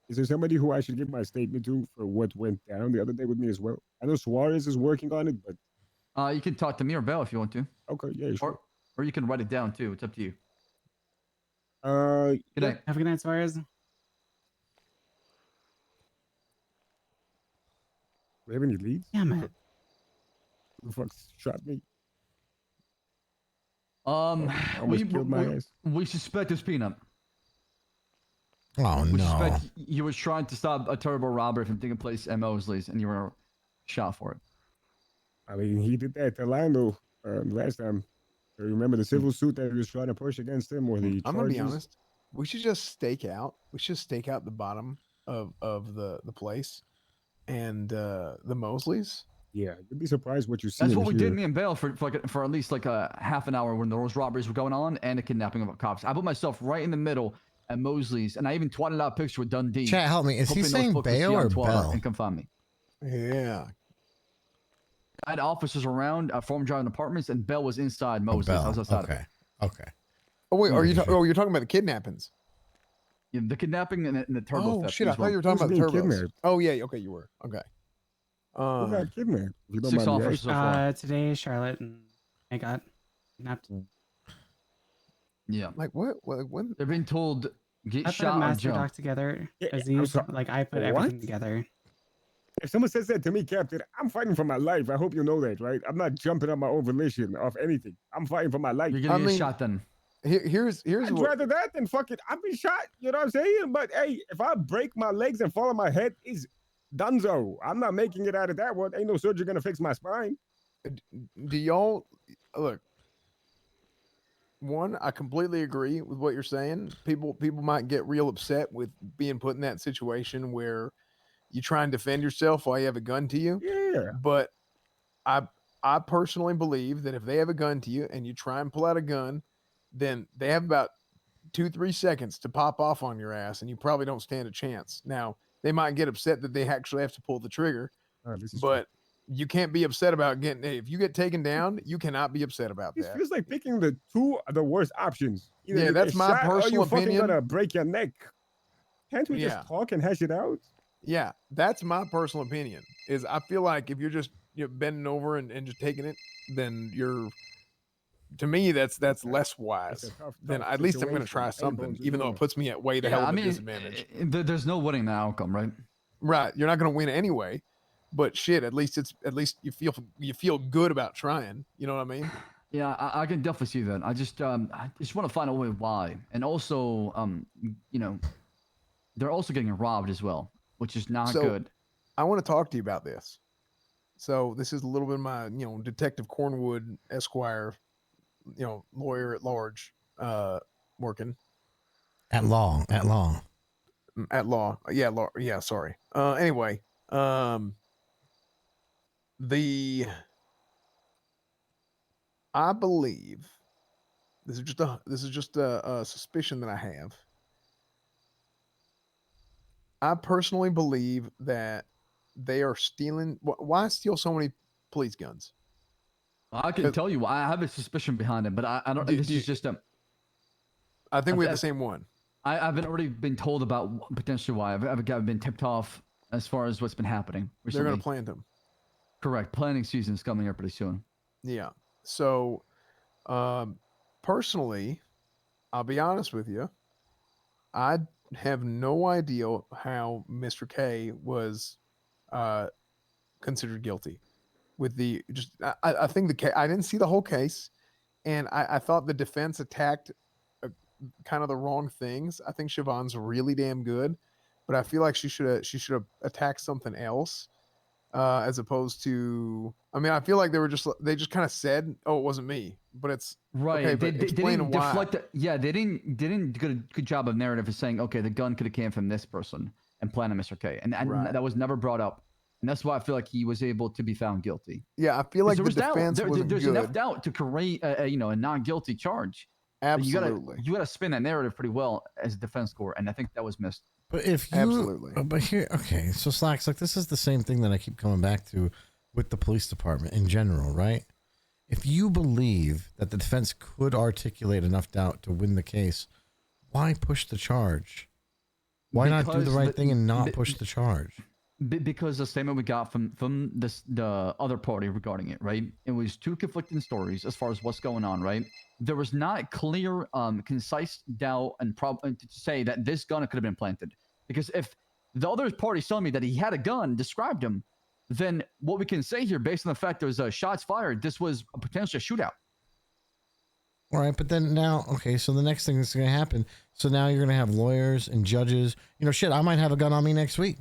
Is there somebody who I should give my statement to for what went down the other day with me as well? I know Suarez is working on it, but You can talk to me or Bell if you want to, okay, yeah, sure. or you can write it down too. It's up to you. Good Yeah. night. Have a good night, Suarez. We have any leads? Damn it. Who the fuck shot me? We, Almost killed my ass. we suspect it's Peanut. Oh, We no. suspect you were trying to stop a turbo robbery from taking place at Mosley's, and you were shot for it. I mean, he did that to Lando last time. Remember the civil suit that he was trying to push against him, or the charges? I'm gonna be honest. We should just stake out. We should stake out the bottom of the place, and the Mosleys. Yeah, you'd be surprised what you see. That's what we did, me and Bale, for at least like a half an hour when those robberies were going on and the kidnapping of cops. I put myself right in the middle at Mosley's, and I even twatted out a picture with Dundee. Chat, help me. Is he saying Bale or Bell? And come find me. Yeah. I had officers around Forum Drive Apartments, and Bell was inside Mosley's. I was outside. Okay. Okay. Oh wait, you're talking about the kidnappings? Yeah, the kidnapping and the turbo theft. Oh shit! I thought you were talking about the turbos. Oh yeah. Okay, you were. Okay. Who got kidnapped? If you don't 6 mind me officers asking. so far. Today, Charlotte and I got kidnapped. Yeah. Like what? When? They're being told get I shot put a or master jump. doc together. Yeah, Aziz, sorry. like I put What? everything together. If someone says that to me, Captain, I'm fighting for my life. I hope you know that, right? I'm not jumping on my own volition off anything. I'm fighting for my life. You're gonna get shot then. Here's I'd what. rather that than fucking I'd be shot. You know what I'm saying? But hey, if I break my legs and fall on my head, it's donezo. I'm not making it out of that one. Ain't no surgery gonna fix my spine. Do y'all look? One, I completely agree with what you're saying. People might get real upset with being put in that situation where you try and defend yourself while you have a gun to you. Yeah. But I personally believe that if they have a gun to you and you try and pull out a gun, then they have about 2-3 seconds to pop off on your ass, and you probably don't stand a chance. Now, they might get upset that they actually have to pull the trigger, but you can't be upset about getting. If you get taken down, you cannot be upset about This that. feels like picking the worst options. Either Yeah, you that's get my shot or personal you fucking opinion. gonna break your neck. Can't we Yeah. just talk and hash it out? Yeah, that's my personal opinion. Is I feel like if you're just bending over and just taking it, then you're. To me, that's less wise. Then at least I'm going to try something, even though it puts me at way to hell of a disadvantage. There's no winning the outcome, right? Right, you're not going to win anyway. But shit, at least you feel good about trying. You know what I mean? Yeah, I can definitely see that. I just want to find out why, and also they're also getting robbed as well, which is not good. I want to talk to you about this. So this is a little bit of my Detective Cornwood Esquire, lawyer at large, working at law. Yeah, sorry. Anyway, I believe this is just a suspicion that I have. I personally believe that they are stealing. Why steal so many police guns? I can tell you why. I have a suspicion behind it, but I don't. This is just a. I think we have the same one. I've already been told about potentially why. I've been tipped off as far as what's been happening recently. They're going to plant them. Correct. Planting season is coming up pretty soon. Yeah. So, personally, I'll be honest with you. I have no idea how Mr. K was considered guilty. I think I didn't see the whole case, and I thought the defense attacked kind of the wrong things. I think Siobhan's really damn good, but I feel like she should have attacked something else as opposed to. I mean, I feel like they just kind of said, "Oh, it wasn't me," but it's right. Okay, but they didn't why. deflect. They didn't do a good job of narrative of saying, "Okay, the gun could have came from this person and planted Mr. K," and Right. that was never brought up. And that's why I feel like he was able to be found guilty. Yeah, I feel like the defense wasn't there's good. enough doubt to create a non-guilty charge. Absolutely. You gotta spin that narrative pretty well as a defense corps, and I think that was missed. But if you, Absolutely. But here, okay, so Slacks, like this is the same thing that I keep coming back to with the police department in general, right? If you believe that the defense could articulate enough doubt to win the case, why push the charge? Why not do the Because right the- thing and not the- push the charge? Because the statement we got from the other party regarding it, right? It was two conflicting stories as far as what's going on, right? There was not clear, concise doubt and to say that this gun could have been planted. Because if the other party's telling me that he had a gun, described him, then what we can say here, based on the fact there was shots fired, this was a potential shootout. All right, but then now, okay, so the next thing that's going to happen, so now you're going to have lawyers and judges. You know, shit, I might have a gun on me next week.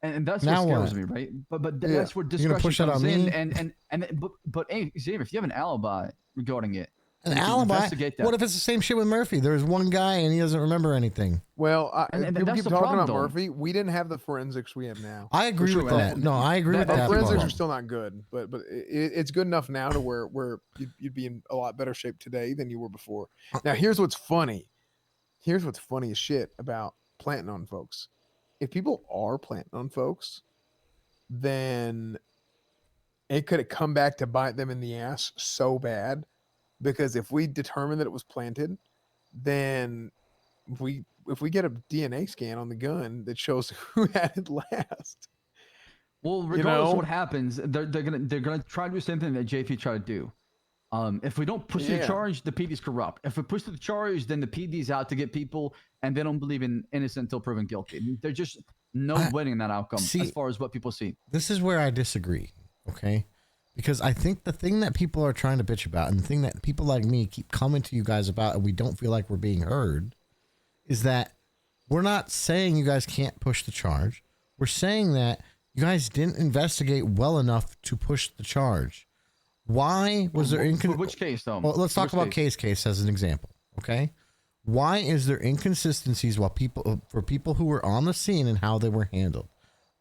And that's Now what scares what? me, right? But Yeah. that's where You're gonna discretion push that comes on in. me? But hey, Xavier, if you have an alibi regarding it, An you can alibi? investigate that. What if it's the same shit with Murphy? There's one guy and he doesn't remember anything. Well, And people that's keep the talking problem, about though. Murphy. We didn't have the forensics we have now. I agree sure, with man. that. No, I agree with That- that. Our that's forensics part. are still not good, but it's good enough now to where you'd be in a lot better shape today than you were before. Now, here's what's funny. Here's what's funny as shit about planting on folks. If people are planting on folks, then it could have come back to bite them in the ass so bad, because if we determine that it was planted, then if we get a DNA scan on the gun that shows who had it last. Well, regardless know? of what happens, they're gonna try to do the same thing that JP tried to do. If we don't push the Yeah. charge, the PD's corrupt. If we push the charge, then the PD's out to get people, and they don't believe in innocent until proven guilty. There's just no winning in that outcome see- as far as what people see. This is where I disagree, okay? Because I think the thing that people are trying to bitch about and the thing that people like me keep coming to you guys about and we don't feel like we're being heard is that we're not saying you guys can't push the charge. We're saying that you guys didn't investigate well enough to push the charge. Why was there For which case, though? Well, let's For talk which about case as an example, okay? Why is there inconsistencies for people who were on the scene and how they were handled?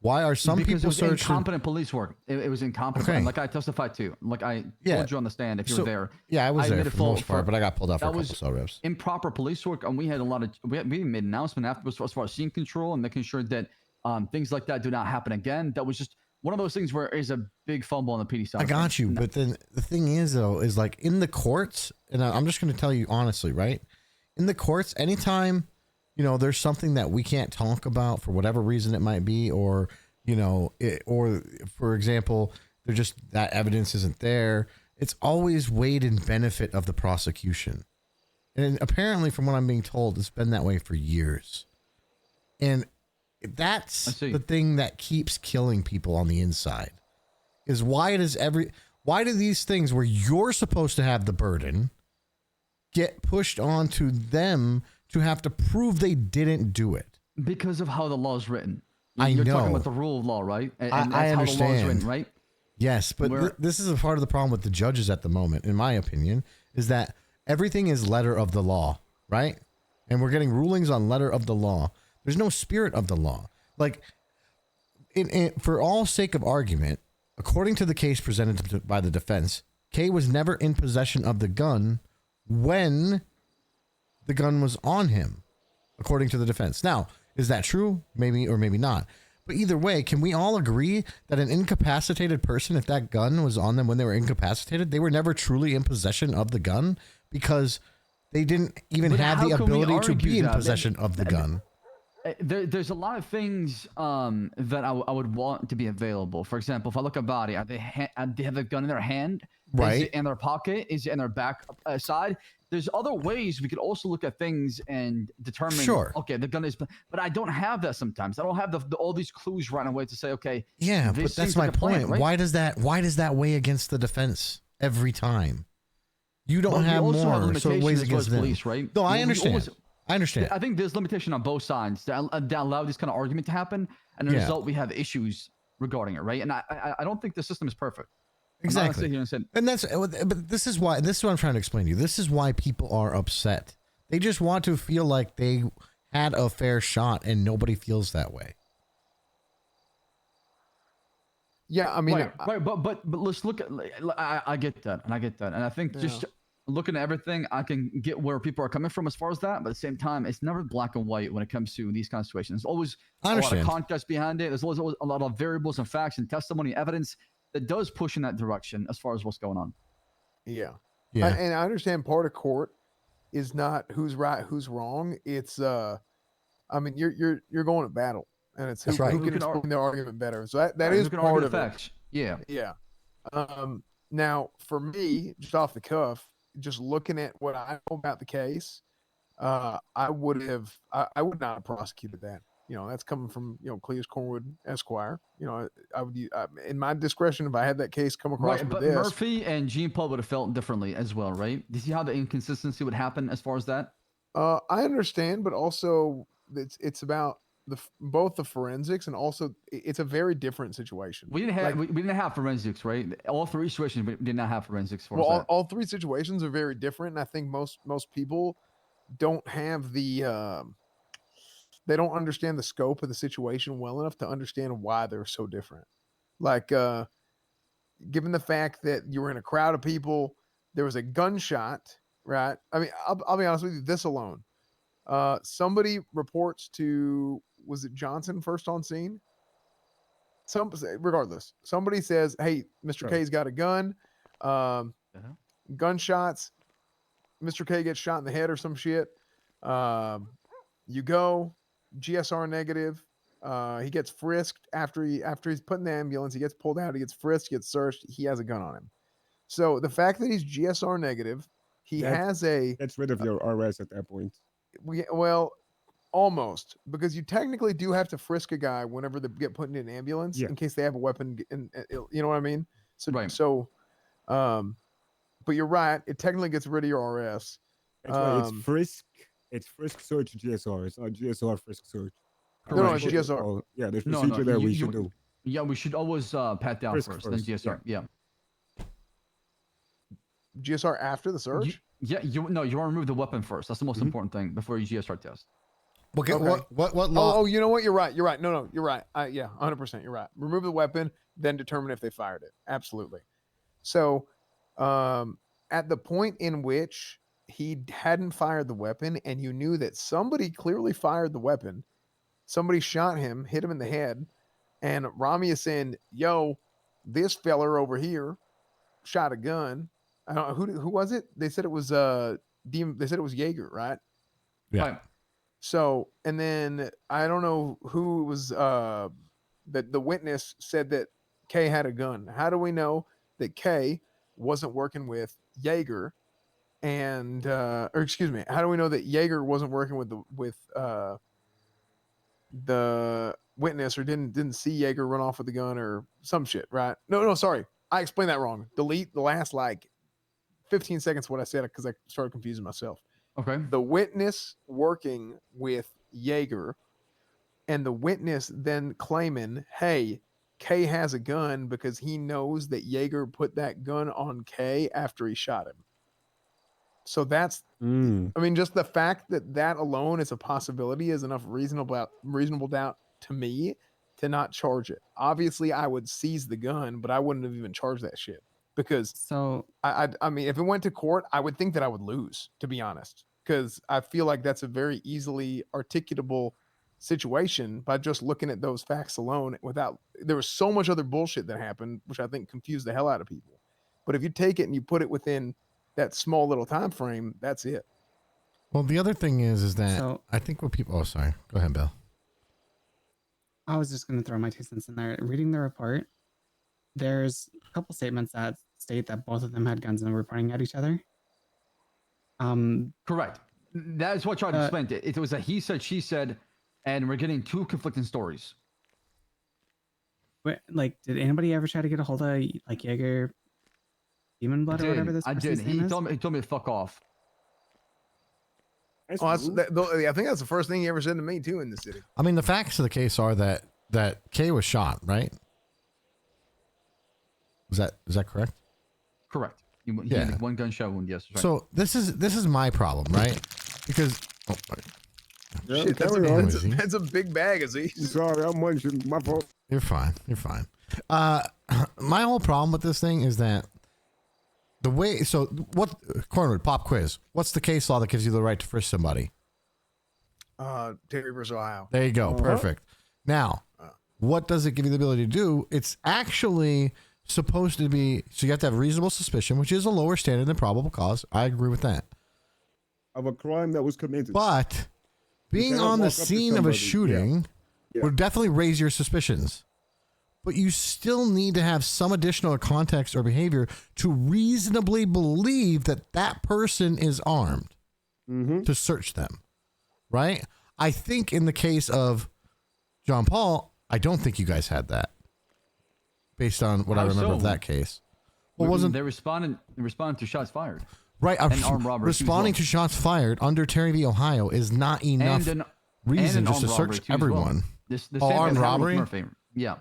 Why are some Because it people was searching? incompetent police work. It was incompetent. Okay. Like I testified to. Like I Yeah. told you on the stand if you So- were there. Yeah, I was there admitted for the most fault part, but I got pulled out for a that couple was cell reps. improper police work, and we had a lot of we made an announcement afterwards as far as scene control and making sure that things like that do not happen again. That was just one of those things where it's a big fumble on the PD side. I of got things. you, but then the thing is, though, is like in the courts, and I'm just going to tell you honestly, right? In the courts, anytime, you know, there's something that we can't talk about for whatever reason it might be, or, you know, or for example, they're just that evidence isn't there. It's always weighed in benefit of the prosecution. And apparently, from what I'm being told, it's been that way for years. And I that's see. the thing that keeps killing people on the inside. Is why do these things where you're supposed to have the burden get pushed onto them to have to prove they didn't do it? Because of how the law is written. I You're know. talking about the rule of law, right? And I that's how the law is understand. written, right? Yes, but Where- this is a part of the problem with the judges at the moment, in my opinion, is that everything is letter of the law, right? And we're getting rulings on letter of the law. There's no spirit of the law. Like, for all sake of argument, according to the case presented by the defense, Kay was never in possession of the gun when the gun was on him, according to the defense. Now, is that true? Maybe or maybe not. But either way, can we all agree that an incapacitated person, if that gun was on them when they were incapacitated, they were never truly in possession of the gun because they didn't even But have how the can we ability to argue be in that? possession of the gun? There's a lot of things that I would want to be available. For example, if I look at a body, they have a gun in their hand? Is Right. it in their pocket? Is it in their back side? There's other ways we could also look at things and determine, Sure. okay, the gun is, but I don't have that sometimes. I don't have all these clues right away to say, okay, Yeah, this but that's seems my like a plan, point. right? Why does that weigh against the defense every time? You don't But we have also have more, so it limitations weighs as well as against them. police, right? No, I We understand. always- I understand. I think there's limitation on both sides that allow this kind of argument to happen, and as a Yeah. result, we have issues regarding it, right? And I don't think the system is perfect. I'm not gonna sit Exactly. here and say, And but this is what I'm trying to explain to you. This is why people are upset. They just want to feel like they had a fair shot and nobody feels that way. Yeah, I mean, right, but let's look at. I get that, and I think just looking at everything, I can get where people are coming from as far as that. But at the same time, it's never black and white when it comes to these kind of situations. There's always I a lot of understand. context behind it. There's always a lot of variables and facts and testimony, evidence that does push in that direction as far as what's going on. yeah. Yeah. And I understand part of court is not who's right, who's wrong. It's I mean, you're going to battle, and it's who, That's right. who Who can can ar- explain their argument better. So that Right, is who can part argue of the it. facts. Yeah. Yeah. Now, for me, just off the cuff, just looking at what I know about the case, I would not have prosecuted that. You know, that's coming from Cleus Cornwood Esquire. You know, I would, in my discretion, if I had that case come across Right, with but this, Murphy and Gene Paul would have felt differently as well, right? Do you see how the inconsistency would happen as far as that? I understand, but also it's about both the forensics and also it's a very different situation. We didn't have Like, we didn't have forensics, right? All three situations we did not have forensics for well, us. all three situations are very different, and I think most people don't have they don't understand the scope of the situation well enough to understand why they're so different. Like, given the fact that you were in a crowd of people, there was a gunshot, right? I mean, I'll be honest with you, this alone. Somebody reports to, was it Johnson first on scene? Regardless, somebody says, "Hey, Mr. Sure. K's got a gun. Uh-huh. Gunshots. Mr. K gets shot in the head or some shit. You go, GSR negative. He gets frisked after he's put in the ambulance. He gets pulled out. He gets frisked. Gets searched. He has a gun on him. So the fact that he's GSR negative, he has a Gets rid of your RS at that point. well, almost, because you technically do have to frisk a guy whenever they get put in an ambulance Yeah. in case they have a weapon. And you know what I mean? So Right. But you're right. It technically gets rid of your RS. That's why it's frisk. It's frisk search GSR. It's not GSR frisk search. No, it's Right. GSR. Yeah, there's No, procedure there we you- should do. Yeah, we should always pat down Frisk first, then first, GSR. Yeah. GSR after the search. You want to remove the weapon first. That's the most important thing before you GSR test. Okay, Okay. what law? Oh, you know what? You're right. You're right. No, you're right. Yeah, 100%. You're right. Remove the weapon, then determine if they fired it. Absolutely. So, at the point in which he hadn't fired the weapon, and you knew that somebody clearly fired the weapon, somebody shot him, hit him in the head, and Rami is saying, "Yo, this feller over here shot a gun." I don't know who was it. They said it was They said it was Jaeger, right? Yeah. Right. So, and then I don't know who was that the witness said that K had a gun. How do we know that K wasn't working with Jaeger and or excuse me, how do we know that Jaeger wasn't working with the witness or didn't see Jaeger run off with the gun or some shit, right? No, sorry. I explained that wrong. Delete the last like 15 seconds of what I said because I started confusing myself. Okay. The witness working with Jaeger and the witness then claiming, "Hey, K has a gun," because he knows that Jaeger put that gun on K after he shot him. So that's, I mean, just the fact that alone is a possibility is enough reasonable doubt to me to not charge it. Obviously, I would seize the gun, but I wouldn't have even charged that shit because So I mean, if it went to court, I would think that I would lose, to be honest, because I feel like that's a very easily articulable situation by just looking at those facts alone. There was so much other bullshit that happened, which I think confused the hell out of people. But if you take it and you put it within that small little time frame, that's it. Well, the other thing is that So- I think what people. Oh, sorry. Go ahead, Bill. I was just going to throw my 2 cents in there. Reading the report, there's a couple statements that state that both of them had guns and were pointing at each other. Correct. That's what I tried to explain. It was a he said, she said, and we're getting two conflicting stories. Like, did anybody ever try to get a hold of like Jaeger Demon Blood or whatever this I person's did. name He is? told me to fuck off. That's Oh, rude. I think that's the first thing he ever said to me too in the city. I mean, the facts of the case are that K was shot, right? Is that correct? Correct. He Yeah. had one gunshot wound. Yes. Right. So this is my problem, right? Because Yeah, Shit, carry on. that's a big bag, Aziz. Sorry, I'm munching. My fault. you're fine. You're fine. My whole problem with this thing is that the way. So what? Cornwood, pop quiz. What's the case law that gives you the right to frisk somebody? Terry versus Ohio. There you go. Perfect. Now, what does it give you the ability to do? It's actually supposed to be. So you have to have reasonable suspicion, which is a lower standard than probable cause. I agree with that. Of a crime that was committed. But being cannot on the walk up to scene of a somebody. shooting Yeah. would definitely raise your suspicions. But you still need to have some additional context or behavior to reasonably believe that that person is armed Mm-hmm. to search them, right? I think in the case of John Paul, I don't think you guys had that based on what I How remember of so? that case. Well, wasn't They responded to shots fired. right? and armed robbery too as Responding well. to shots fired under Terry v. Ohio is not enough and an reason just to armed robbery search too as well. everyone. The Oh, same armed thing happened with robbery? Murphy. Yeah.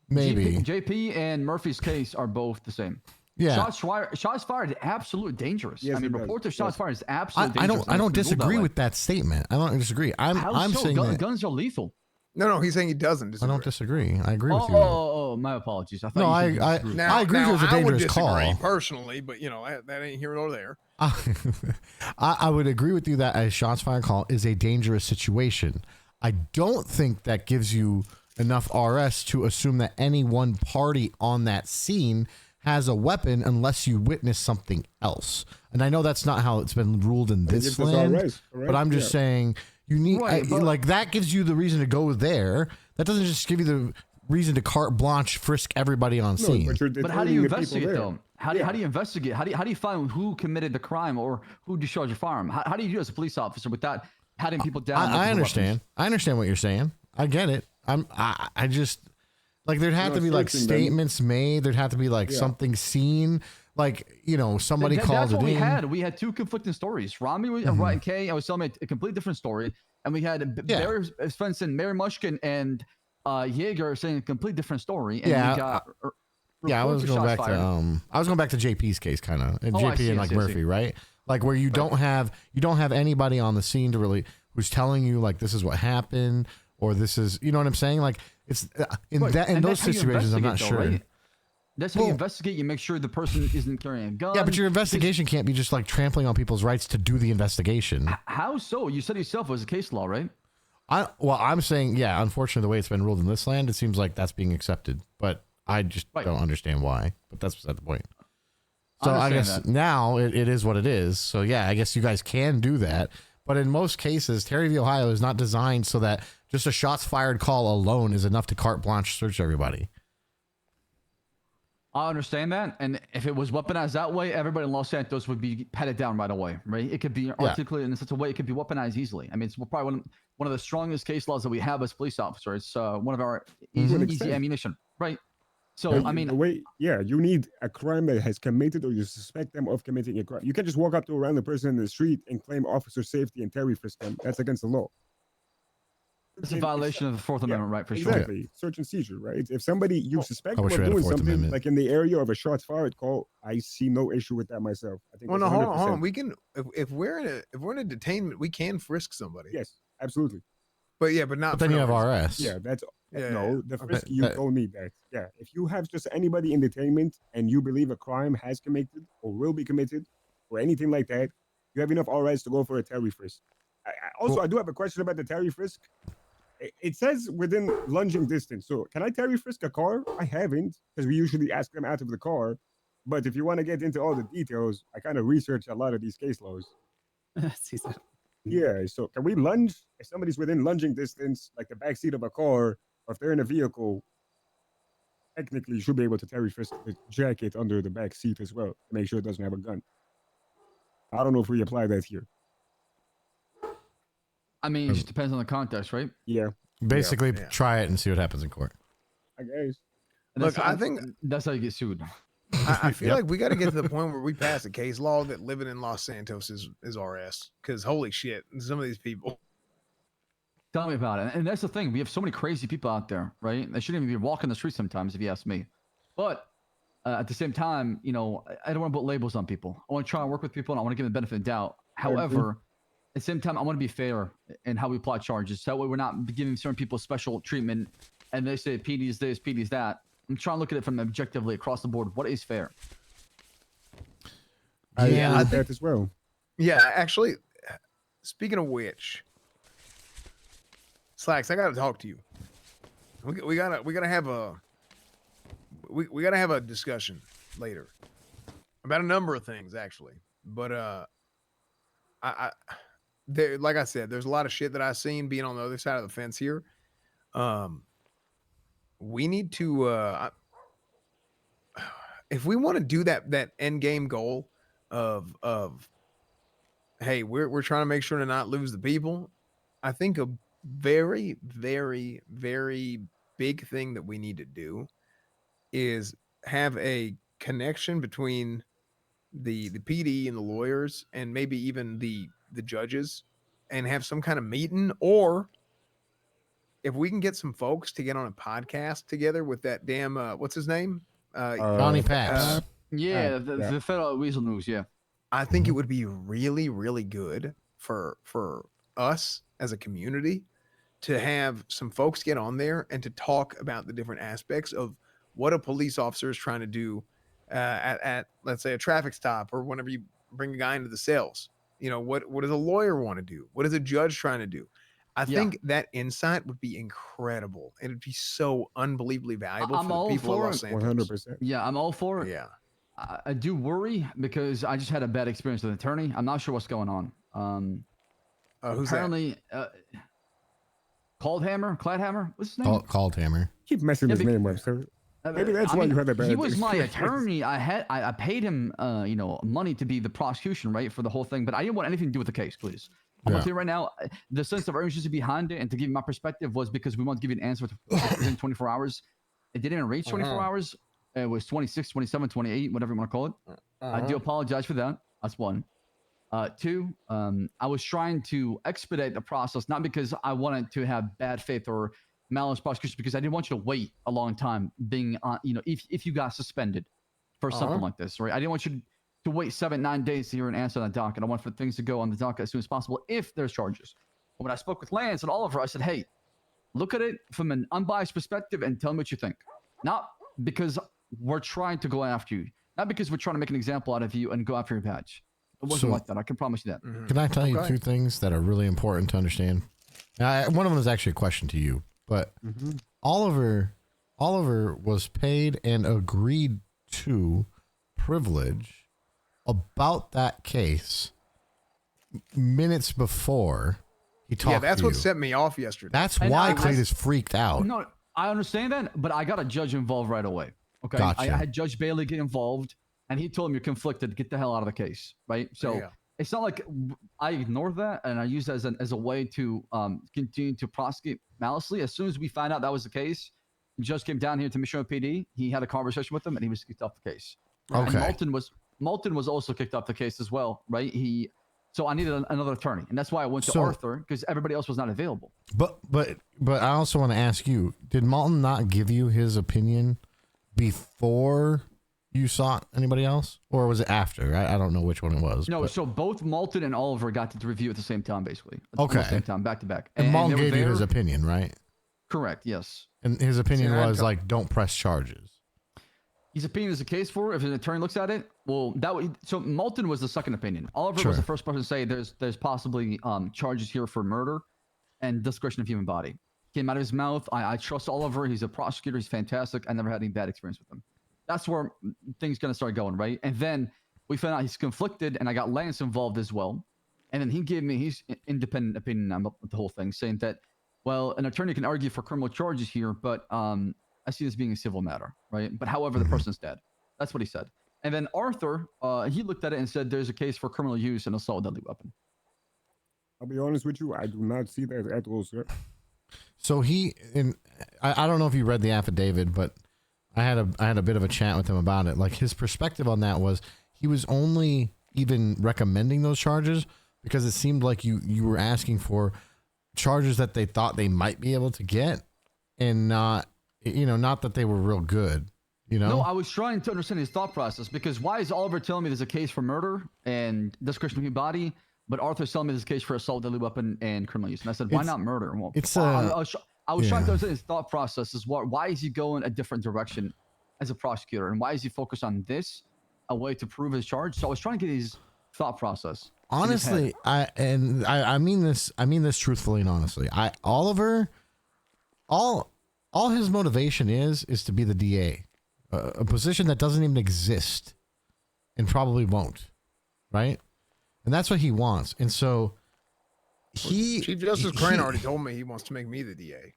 Maybe. JP and Murphy's case are both the same. Yeah. Shots fired is absolutely dangerous. Yes, I mean, it does. reports of shots Yes. fired is absolutely I dangerous. don't and it's been ruled that disagree way. with that statement. I don't disagree. I'm How so? saying that Guns are lethal. No, he's saying he doesn't. I Disagree. don't disagree. I agree with Oh, you. my apologies. I thought No, you said you I disagreed. Now, agree now, it was a I would dangerous disagree call. personally, but that ain't here nor there. I would agree with you that a shots fired call is a dangerous situation. I don't think that gives you enough RS to assume that any one party on that scene has a weapon unless you witness something else. And I know that's not how it's been ruled in this gives us land, RS, correct? but I'm just saying you need Right, but- like that gives you the reason to go there. That doesn't just give you the reason to carte blanche frisk everybody on No, scene. but, you're But how do you detaining the people investigate there. though? How do you investigate? How do you find who committed the crime or who discharged a firearm? How do you do as a police officer without patting people down? looking I for understand. weapons? I understand what you're saying. I get it. I just like there'd have You're to be not like searching them. statements made. There'd have to be like Yeah. something seen. Like, you know, somebody That's called what it we in. had. We had two conflicting stories. Rami was right, Kay. I was telling me a complete different story, and we had Yeah. Barry Svensson, Mary Mushkin, and Jaeger saying a complete different story. And Yeah, we got Yeah, I was reports of going shots back fired. to I was going back to JP's case kind of. And Oh, I JP see, and I like see, I see. Murphy, right? Like where you don't have anybody on the scene to really who's telling you like this is what happened or this is, you know what I'm saying? Like it's in Right, that in and those that's how you situations I'm not investigate, though, sure. right? That's how you Well- investigate. You make sure the person isn't carrying a gun. Yeah, but your investigation can't be just like trampling on people's rights to do the investigation. How so? You said yourself it was a case law, right? I'm saying, yeah, unfortunately, the way it's been ruled in this land, it seems like that's being accepted, but I just Right. don't understand why. But that's beside the point. So I understand guess that. now it is what it is. So yeah, I guess you guys can do that. But in most cases, Terry v. Ohio is not designed so that just a shots fired call alone is enough to carte blanche search everybody. I understand that, and if it was weaponized that way, everybody in Los Santos would be patted down right away, right? It could be articulated in such a way it could be weaponized easily. I mean, it's probably one of the strongest case laws that we have as police officers. It's one of our easy ammunition, right? So I mean, the way, you need a crime that has committed or you suspect them of committing a crime. You can't just walk up to a random person in the street and claim officer safety and Terry frisk them. That's against the law. it's a violation of the Fourth Amendment right for sure. Exactly. Search and seizure, right? If somebody you suspect I of wish we had a doing Fourth something Amendment. like in the area of a shots fired call, I see no issue with that myself. I think Well, no, that's hold on, hold on. 100%. We can if we're in a detainment, we can frisk somebody. Yes, absolutely. But not. But then for you no have reason. RS. Yeah, that's Yeah, no. yeah. The frisk you don't need that. Yeah, if you have just anybody in detainment and you believe a crime has committed or will be committed or anything like that, you have enough RS to go for a Terry frisk. I do have a question about the Terry frisk. It says within lunging distance. So can I Terry frisk a car? I haven't because we usually ask them out of the car. But if you want to get into all the details, I kind of research a lot of these case laws. See that? Yeah, so can we lunge if somebody's within lunging distance, like the back seat of a car, or if they're in a vehicle? Technically, you should be able to Terry frisk the jacket under the back seat as well to make sure it doesn't have a gun. I don't know if we apply that here. I mean, it just depends on the context, right? Yeah, Basically, Yeah. try it and see what happens in court. I guess. And Look, that's- I think that's how you get sued. I feel Yep. like we got to get to the point where we pass a case law that living in Los Santos is RS. Because holy shit, some of these people. Tell me about it. And that's the thing. We have so many crazy people out there, right? They shouldn't even be walking the street sometimes, if you ask me. But at the same time, I don't want to put labels on people. I want to try and work with people, and I want to give them the benefit of the doubt. However, at the same time, I want to be fair in how we apply charges. So that way we're not giving certain people special treatment, and they say PD is this, PD is that. I'm trying to look at it from objectively across the board. What is fair? I Yeah, agree I with that as well. Yeah, actually, speaking of which, Slacks, I gotta talk to you. We gotta have a discussion later about a number of things actually. But there, like I said, there's a lot of shit that I've seen being on the other side of the fence here. We need to, if we want to do that end game goal of hey, we're trying to make sure to not lose the people. I think a very, very, very big thing that we need to do is have a connection between the PD and the lawyers and maybe even the judges, and have some kind of meeting. Or if we can get some folks to get on a podcast together with that damn what's his name, Johnny Paps. Yeah, yeah. the Federal Weasel News. Yeah. I think it would be really, really good for us as a community to have some folks get on there and to talk about the different aspects of what a police officer is trying to do at let's say a traffic stop, or whenever you bring a guy into the cells. You know, what does a lawyer want to do? What is a judge trying to do? I think that insight would be incredible. It would be so unbelievably valuable I'm for the all people of for Los it. Angeles. 100%. Yeah, I'm all for it. Yeah. I do worry because I just had a bad experience with an attorney. I'm not sure what's going on. Who's that? Apparently, Cladhammer, what's his name? Called Hammer. Keep messing Yeah, his name up, sir. Maybe that's I why mean, you had that bad he was my experience. attorney. I paid him, money to be the prosecution, right, for the whole thing. But I didn't want anything to do with the case, please. I'm gonna tell you right now, the sense of urgency behind it, and to give you my perspective, was because we want to give you an answer within 24 hours. It didn't even reach 24 hours. It was 26, 27, 28, whatever you want to call it. I do apologize for that. That's one. Two, I was trying to expedite the process, not because I wanted to have bad faith or malice prosecution, because I didn't want you to wait a long time being on, if you got suspended for something like this, right? I didn't want you to wait 7-9 days to hear an answer on the docket. I want for things to go on the docket as soon as possible if there's charges. But when I spoke with Lance and Oliver, I said, hey, look at it from an unbiased perspective and tell me what you think. Not because we're trying to go after you, not because we're trying to make an example out of you and go after your badge. It wasn't like that. I can promise you that. Can I tell you two things that are really important to understand? One of them is actually a question to you, but Oliver was paid and agreed to privilege about that case minutes before he talked. Yeah, that's to what you. set me off yesterday. That's And why I- Claytus freaked out. No, I understand that, but I got a judge involved right away. Okay, Gotcha. I had Judge Bailey get involved, and he told me you're conflicted. Get the hell out of the case, right? So Yeah. it's not like I ignored that, and I used that as a way to continue to prosecute maliciously. As soon as we found out that was the case, the judge came down here to Mission PD. He had a conversation with him, and he was kicked off the case. And Okay. Malton was also kicked off the case as well, right? So I needed another attorney, and that's why I went to So- Arthur, because everybody else was not available. But I also want to ask you: did Malton not give you his opinion before you sought anybody else, or was it after? I don't know which one it was. No, but- so both Malton and Oliver got to review at the same time, basically. At Okay. the same time, back to back. and Malton they were gave you his there. opinion, right? Correct. Yes. And his opinion See, I was don't- like, don't press charges. His opinion is a case for if an attorney looks at it. Well, so Malton was the second opinion. Oliver Sure. was the first person to say there's possibly charges here for murder and desecration of human body. Came out of his mouth. I trust Oliver. He's a prosecutor. He's fantastic. I never had any bad experience with him. That's where things gonna start going, right? And then we found out he's conflicted, and I got Lance involved as well. And then he gave me his independent opinion on the whole thing, saying that, well, an attorney can argue for criminal charges here, but I see this being a civil matter, right? But however, the person's dead. That's what he said. And then Arthur, he looked at it and said, there's a case for criminal use and assault with a deadly weapon. I'll be honest with you, I do not see that at all, sir. So I don't know if you read the affidavit, but I had a bit of a chat with him about it. Like, his perspective on that was he was only even recommending those charges because it seemed like you were asking for charges that they thought they might be able to get, and not that they were real good. No, I was trying to understand his thought process, because why is Oliver telling me there's a case for murder and desecration of human body, but Arthur's telling me there's a case for assault with a deadly weapon and criminal use? And I said, why not murder? Well, I was trying to understand his thought process. Why is he going a different direction as a prosecutor, and why is he focused on this, a way to prove his charge? So I was trying to get his thought process. Honestly, I mean this truthfully and honestly. Oliver, all his motivation is to be the DA, a position that doesn't even exist, and probably won't, right? And that's what he wants. And so, Chief Justice Crane already told me he wants to make me the DA.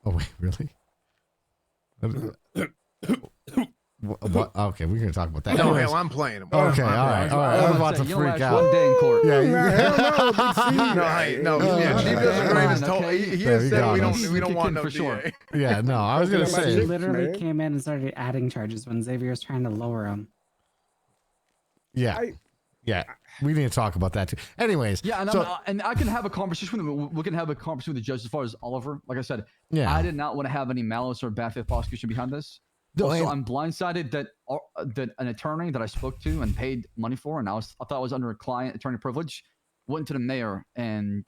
Oh wait, really? What? Okay, we're gonna talk about that. No, Anyways. hell, I'm playing him. Okay, all right. I'm about to You freak last out. one day in court. Yeah, No, yeah, Chief Justice Crane has told. He There has you said go. we He's don't want kicking no for sure. DA. yeah. No, I was gonna He He say. literally man. came in and started adding charges when Xavier was trying to lower him. Yeah, yeah. We need to talk about that too. Anyways, Yeah, and, so, and I can have a conversation with him. We can have a conversation with the judge as far as Oliver. Like I said, yeah. I did not want to have any malice or bad faith prosecution behind this. No, Also, and- I'm blindsided that an attorney that I spoke to and paid money for, and I thought I was under a client attorney privilege, went to the mayor and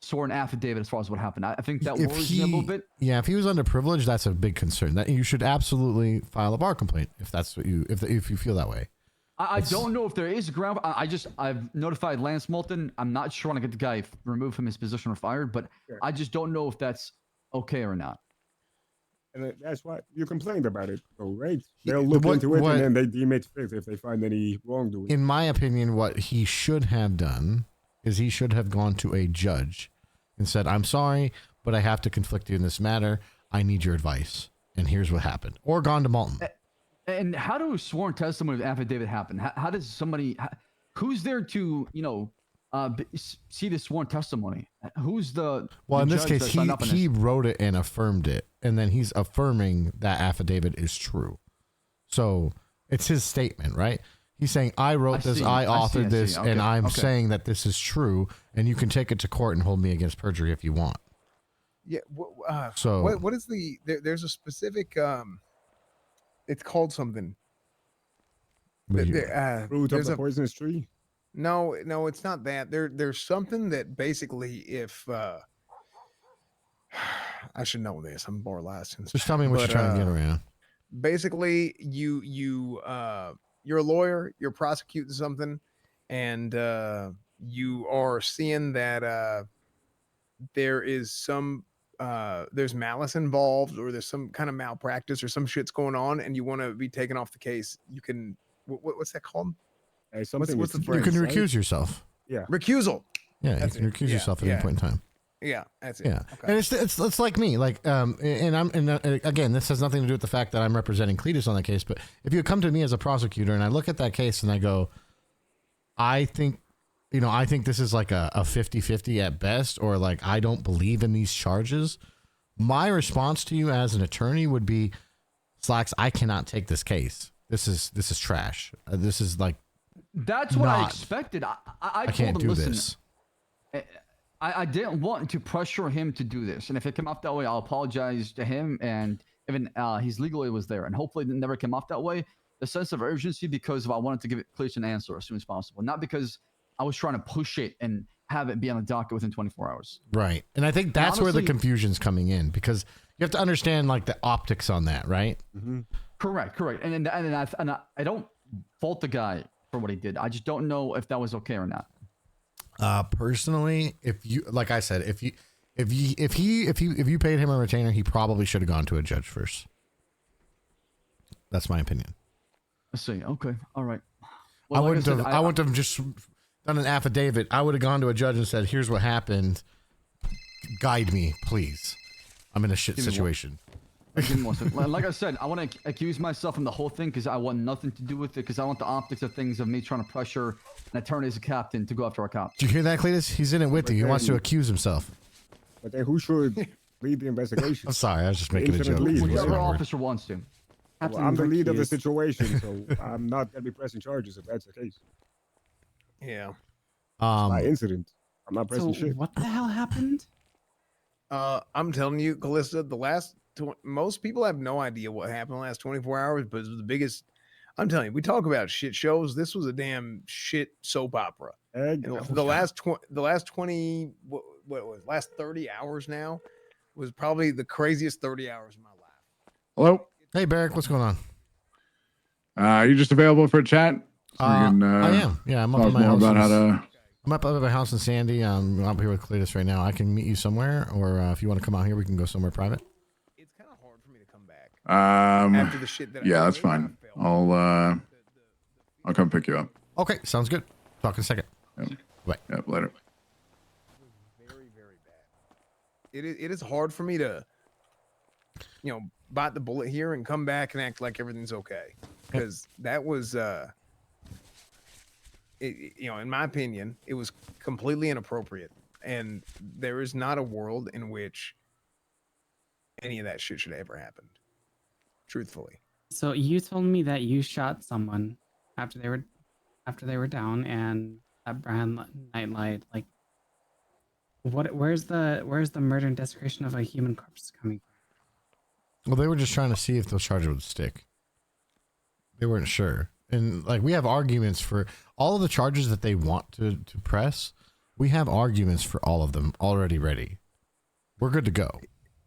swore an affidavit as far as what happened. I think that if worries me a little bit. Yeah, if he was underprivileged, that's a big concern. That you should absolutely file a bar complaint if that's what you if you feel that way. I don't know if there is ground. I've notified Lance Moulton. I'm not sure when I get the guy removed from his position or fired, but Sure. I just don't know if that's okay or not. And that's why you complained about it. So, right? They'll Yeah, look what- into it what- and then they deem it fit if they find any wrongdoing. In my opinion, what he should have done is he should have gone to a judge and said, "I'm sorry, but I have to conflict you in this matter. I need your advice, and here's what happened." Or gone to Malton. And how does sworn testimony of affidavit happen? How does somebody, who's there to, see the sworn testimony? Who's the Well, the in this judge case, that signed up on he this? wrote it and affirmed it, and then he's affirming that affidavit is true. So it's his statement, right? He's saying, "I wrote this, I authored this, Okay, and I'm okay. saying that this is true, and you can take it to court and hold me against perjury if you want." Yeah. So- what is the? There's a specific. It's called something. But you- Fruit of There's the a poisonous tree. no, it's not that. There's something that basically, if I should know this, I'm more licensed. Just tell me what But, you're trying to get around. Basically, you're a lawyer, you're prosecuting something, and you are seeing that there is some there's malice involved, or there's some kind of malpractice, or some shit's going on, and you want to be taken off the case. You can what's that called? Something what's with the You phrase, can right? recuse yourself. Recusal. Yeah, That's you can it. recuse Yeah, yourself at yeah. any point in time. Yeah, that's it. Yeah, Okay. and it's like me, like again, this has nothing to do with the fact that I'm representing Cletus on the case. But if you come to me as a prosecutor and I look at that case and I go, I think this is like a 50-50 at best, or like I don't believe in these charges. My response to you as an attorney would be, Slacks, I cannot take this case. This is trash. This is like, That's what I not- expected. I I told can't him, do listen, this. I didn't want to pressure him to do this, and if it came off that way, I'll apologize to him, and even his legal aid was there, and hopefully it never came off that way. The sense of urgency, because I wanted to give it Cletus an answer as soon as possible, not because I was trying to push it and have it be on the docket within 24 hours. Right. And I think that's where the honestly- confusion's coming in, because you have to understand like the optics on that, right? Correct. And I don't fault the guy for what he did. I just don't know if that was okay or not. Personally, if you, like I said, if you paid him a retainer, he probably should have gone to a judge first. That's my opinion. Let's see. Okay. All right. I Well, like wouldn't said, have. I wouldn't have just done an affidavit. I would have gone to a judge and said, "Here's what happened. Guide me, please. I'm in a shit Give me one. situation." Give me one second. Like I said, I want to accuse myself from the whole thing because I want nothing to do with it, because I want the optics of things of me trying to pressure an attorney as a captain to go after our cops. Did you hear that, Cletus? He's in it with you. He wants to accuse himself. But then who should lead the investigation? I'm sorry. I was just making a Infinite joke. lead. It was Whichever wrong word. officer wants to. Well, I'm the lead of the recused. situation, so I'm not going to be pressing charges if that's the case. Yeah. By incident. I'm not pressing So shit. what the hell happened? I'm telling you, Callista, most people have no idea what happened the last 24 hours, but it was the biggest. I'm telling you, we talk about shit shows. This was a damn shit soap opera. And the last 20, what was last 30 hours now was probably the craziest 30 hours of my life. Hello. Hey, Barrick, what's going on? You just available for a chat? So we can, I am. Yeah, I'm up talk at my more house. about how to. I'm up at my house in Sandy. I'm up here with Cletus right now. I can meet you somewhere, or if you want to come out here, we can go somewhere private. It's kind of hard for me to come back after the shit that. Yeah, that's fine. I'll come pick you up. Okay, sounds good. Talk in a second. Yep. Bye. Yep, later. very, it is hard for me to, bite the bullet here and come back and act like everything's okay, because that was in my opinion, it was completely inappropriate, and there is not a world in which any of that shit should have ever happened. Truthfully. So you told me that you shot someone after they were down, and that brand nightlight. Like, what? Where's the murder and desecration of a human corpse coming from? Well, they were just trying to see if those charges would stick. They weren't sure. And like, we have arguments for all of the charges that they want to press. We have arguments for all of them already ready. We're good to go.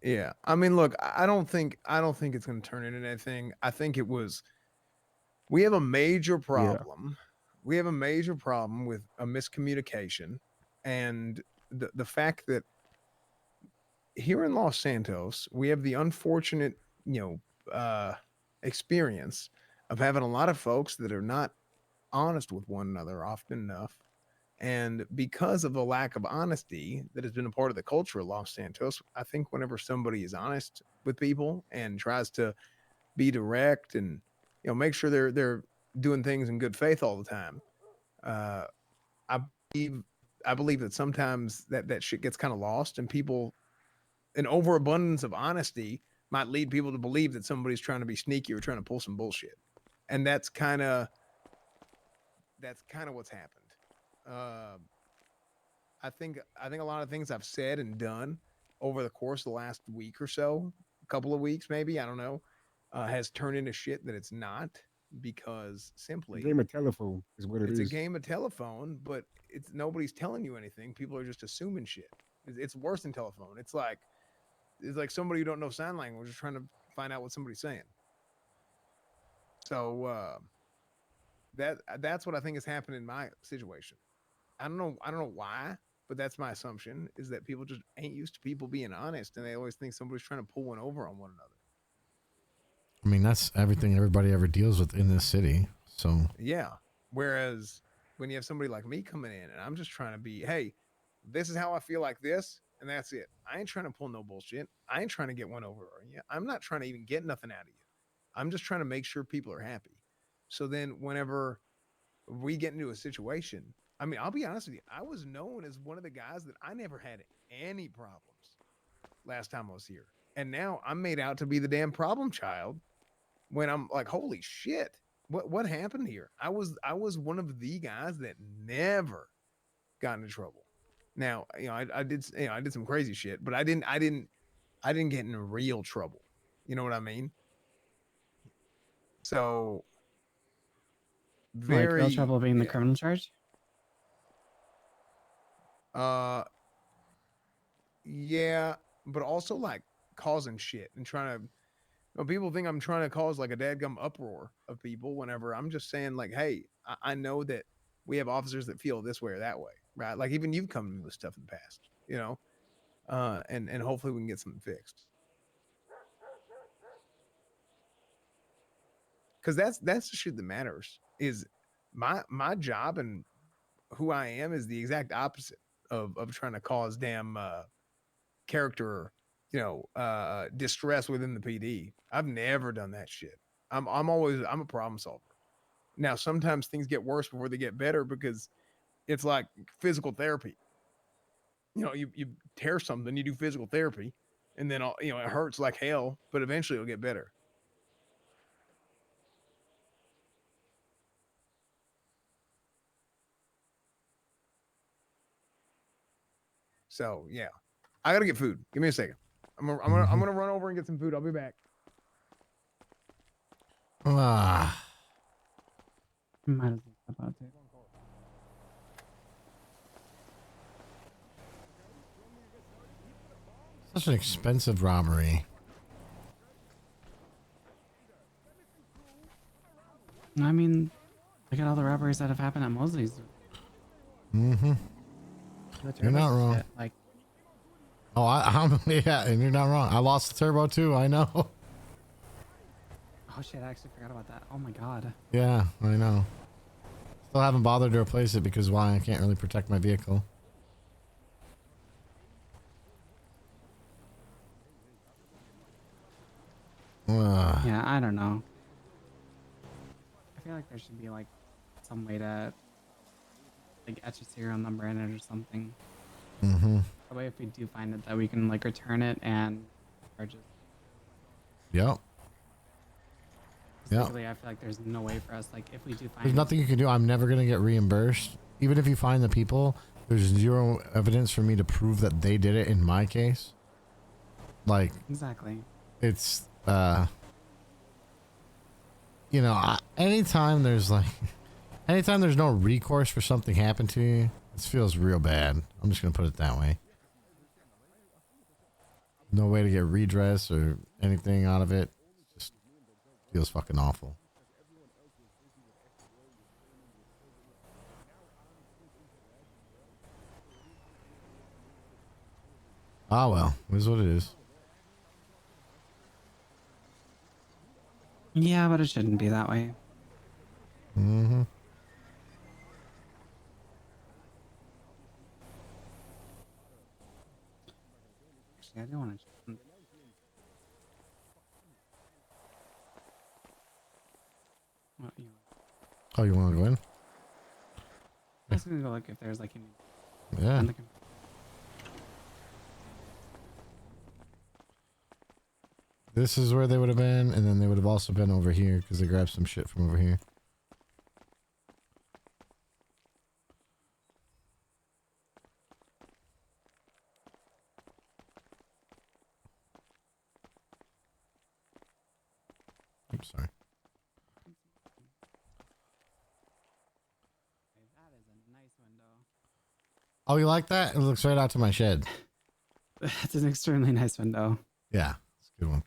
Yeah. I mean, look, I don't think it's going to turn into anything. I think we have a major problem. Yeah. We have a major problem with a miscommunication, and the fact that here in Los Santos, we have the unfortunate, experience of having a lot of folks that are not honest with one another often enough. And because of the lack of honesty that has been a part of the culture of Los Santos, I think whenever somebody is honest with people and tries to be direct and, make sure they're doing things in good faith all the time, I believe that sometimes that shit gets kind of lost, and an overabundance of honesty might lead people to believe that somebody's trying to be sneaky or trying to pull some bullshit. And that's kind of what's happened. I think a lot of things I've said and done over the course of the last week or so, a couple of weeks maybe, I don't know, has turned into shit that it's not, because simply a game of telephone is what it is. It's a game of telephone, but nobody's telling you anything. People are just assuming shit. It's worse than telephone. It's like somebody who don't know sign language is trying to find out what somebody's saying. So that's what I think has happened in my situation. I don't know why, but that's my assumption, is that people just ain't used to people being honest, and they always think somebody's trying to pull one over on one another. I mean, that's everything everybody ever deals with in this city. So yeah. Whereas when you have somebody like me coming in and I'm just trying to be, hey, this is how I feel like this, and that's it. I ain't trying to pull no bullshit. I ain't trying to get one over on you. I'm not trying to even get nothing out of you. I'm just trying to make sure people are happy. So then whenever we get into a situation, I mean, I'll be honest with you, I was known as one of the guys that I never had any problems last time I was here. And now I'm made out to be the damn problem child, when I'm like, holy shit, what happened here? I was one of the guys that never got into trouble. Now, I did some crazy shit, but I didn't get in real trouble. You know what I mean? So like real trouble being the criminal charge? Yeah, but also like causing shit and trying to, people think I'm trying to cause like a dadgum uproar of people, whenever I'm just saying like, hey, I know that we have officers that feel this way or that way, right? Like even you've come to me with stuff in the past, and hopefully we can get something fixed. Because that's the shit that matters. Is my job and who I am is the exact opposite of trying to cause damn character, distress within the PD. I've never done that shit. I'm a problem solver. Now sometimes things get worse before they get better, because it's like physical therapy. You tear something, you do physical therapy, and then it hurts like hell, but eventually it'll get better. So yeah, I gotta get food. Give me a second. I'm gonna run over and get some food. I'll be back. Might as well step out too. Such an expensive robbery. I mean, look at all the robberies that have happened at Mosley's. Mm-hmm. You're not wrong. Shit, like, I'm yeah, and you're not wrong. I lost the turbo too. I know. oh shit, I actually forgot about that. Oh my god. Yeah, I know. Still haven't bothered to replace it because why? I can't really protect my vehicle. Yeah, I don't know. I feel like there should be like some way to like etch a serial number in it or something. Mm-hmm. That way, if we do find it, that we can like return it and charge it. Yep. Yep. Legally, I feel like there's no way for us. Like, if we do find, There's nothing you can do. I'm never gonna get reimbursed. Even if you find the people, there's zero evidence for me to prove that they did it in my case. Like, exactly. it's anytime there's no recourse for something happened to you, this feels real bad. I'm just gonna put it that way. No way to get redress or anything out of it. Just feels fucking awful. Ah, well, it is what it is. Yeah, but it shouldn't be that way. Mm-hmm. Actually, I do want to. What, you know, Oh, you want to go in? I was gonna go look if there's like any. Yeah. I'm looking. This is where they would have been, and then they would have also been over here because they grabbed some shit from over here. I'm sorry. Okay, that is a nice window. Oh, you like that? It looks right out to my shed. It's an extremely nice window. Yeah, it's a good one.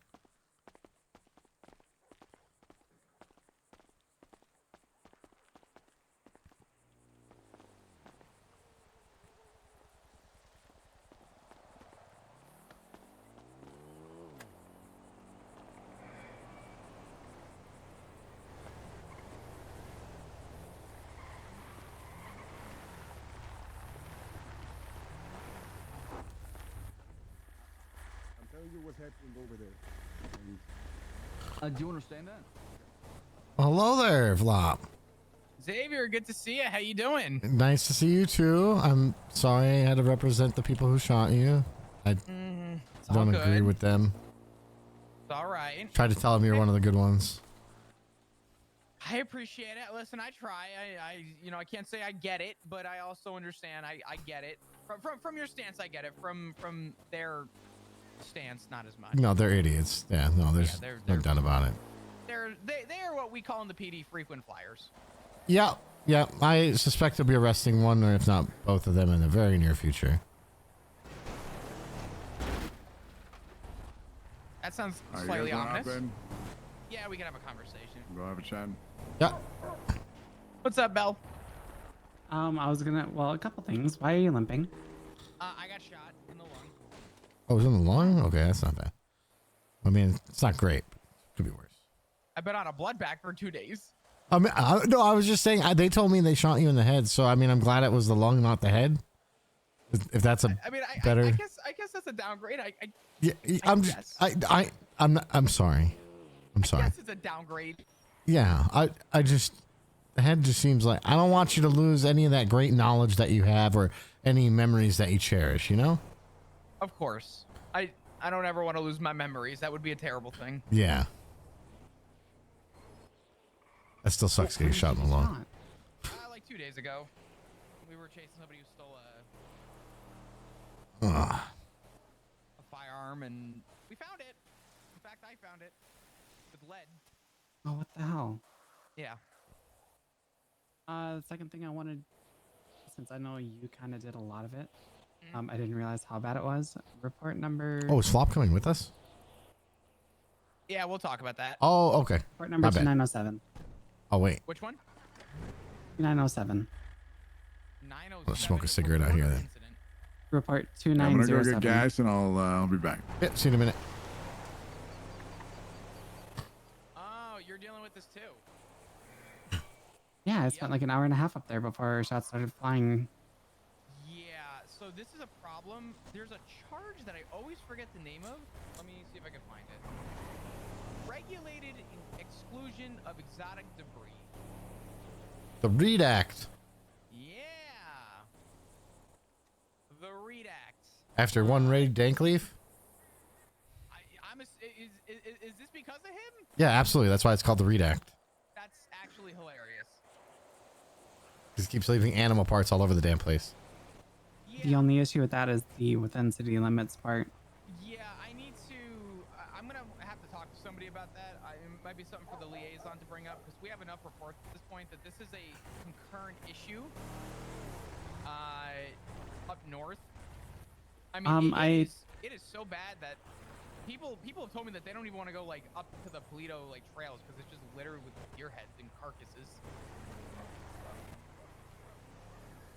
I'm telling you what's happening over there. And Do you understand that? Hello there, Flop. Xavier, good to see you. How you doing? Nice to see you too. I'm sorry I had to represent the people who shot you. I It's all don't good. agree with them. It's all right. Tried to tell them you're one of the good ones. I appreciate it. Listen, I try. I can't say I get it, but I also understand. I get it. From your stance, I get it. From their stance, not as much. No, they're idiots. Yeah, no, there's Yeah, no doubt about it. They are what we call in the PD frequent flyers. Yeah, yeah. I suspect they'll be arresting one, or if not both of them, in the very near future. That sounds Are you slightly guys gonna ominous. hop in? Yeah, we can have a conversation. Go have a chat. Yeah. What's up, Belle? I was gonna. Well, a couple things. Why are you limping? I got shot in the lung. Oh, it was in the lung? Okay, that's not bad. I mean, it's not great. Could be worse. I've been on a blood bag for 2 days. I mean, no, I was just saying, they told me they shot you in the head, so I mean, I'm glad it was the lung, not the head. If that's a I mean, better. I guess that's a downgrade. Yeah, guess. I'm sorry. I'm sorry. Yes, it's a downgrade. Yeah, I just, the head just seems like, I don't want you to lose any of that great knowledge that you have or any memories that you cherish, you know? Of course. I don't ever want to lose my memories. That would be a terrible thing. Yeah. That still sucks getting shot in the lung. Like 2 days ago, we were chasing somebody who stole Ugh. a firearm, and we found it. In fact, I found it with lead. Oh, what the hell? Yeah. The second thing I wanted, since I know you kind of did a lot of it, I didn't realize how bad it was. Report number. Oh, is Flop coming with us? Yeah, we'll talk about that. Oh, okay. Report number My bad. 2907. Oh, wait. Which one? 2907. 907. Let's smoke a cigarette out here then. Incident. Report I'm gonna go 2907. get gas and I'll be back. Yeah, see you in a minute. Oh, you're dealing with this too. Yeah, I spent like an hour and a half up there before shots started flying. Yeah, so this is a problem. There's a charge that I always forget the name of. Let me see if I can find it. prohibited exclusion of exotic debris. The Reed Act. Yeah. The Reed Act. After one raid Dankleaf? Is this because of him? Yeah, absolutely. That's why it's called the Reed Act. That's actually hilarious. He keeps leaving animal parts all over the damn place. The only issue with that is the within city limits part. Yeah, I need to. I'm gonna have to talk to somebody about that. It might be something for the liaison to bring up because we have enough reports at this point that this is a concurrent issue. Up north. I mean, it is so bad that people have told me that they don't even want to go like up to the Polito like trails because it's just littered with deer heads and carcasses.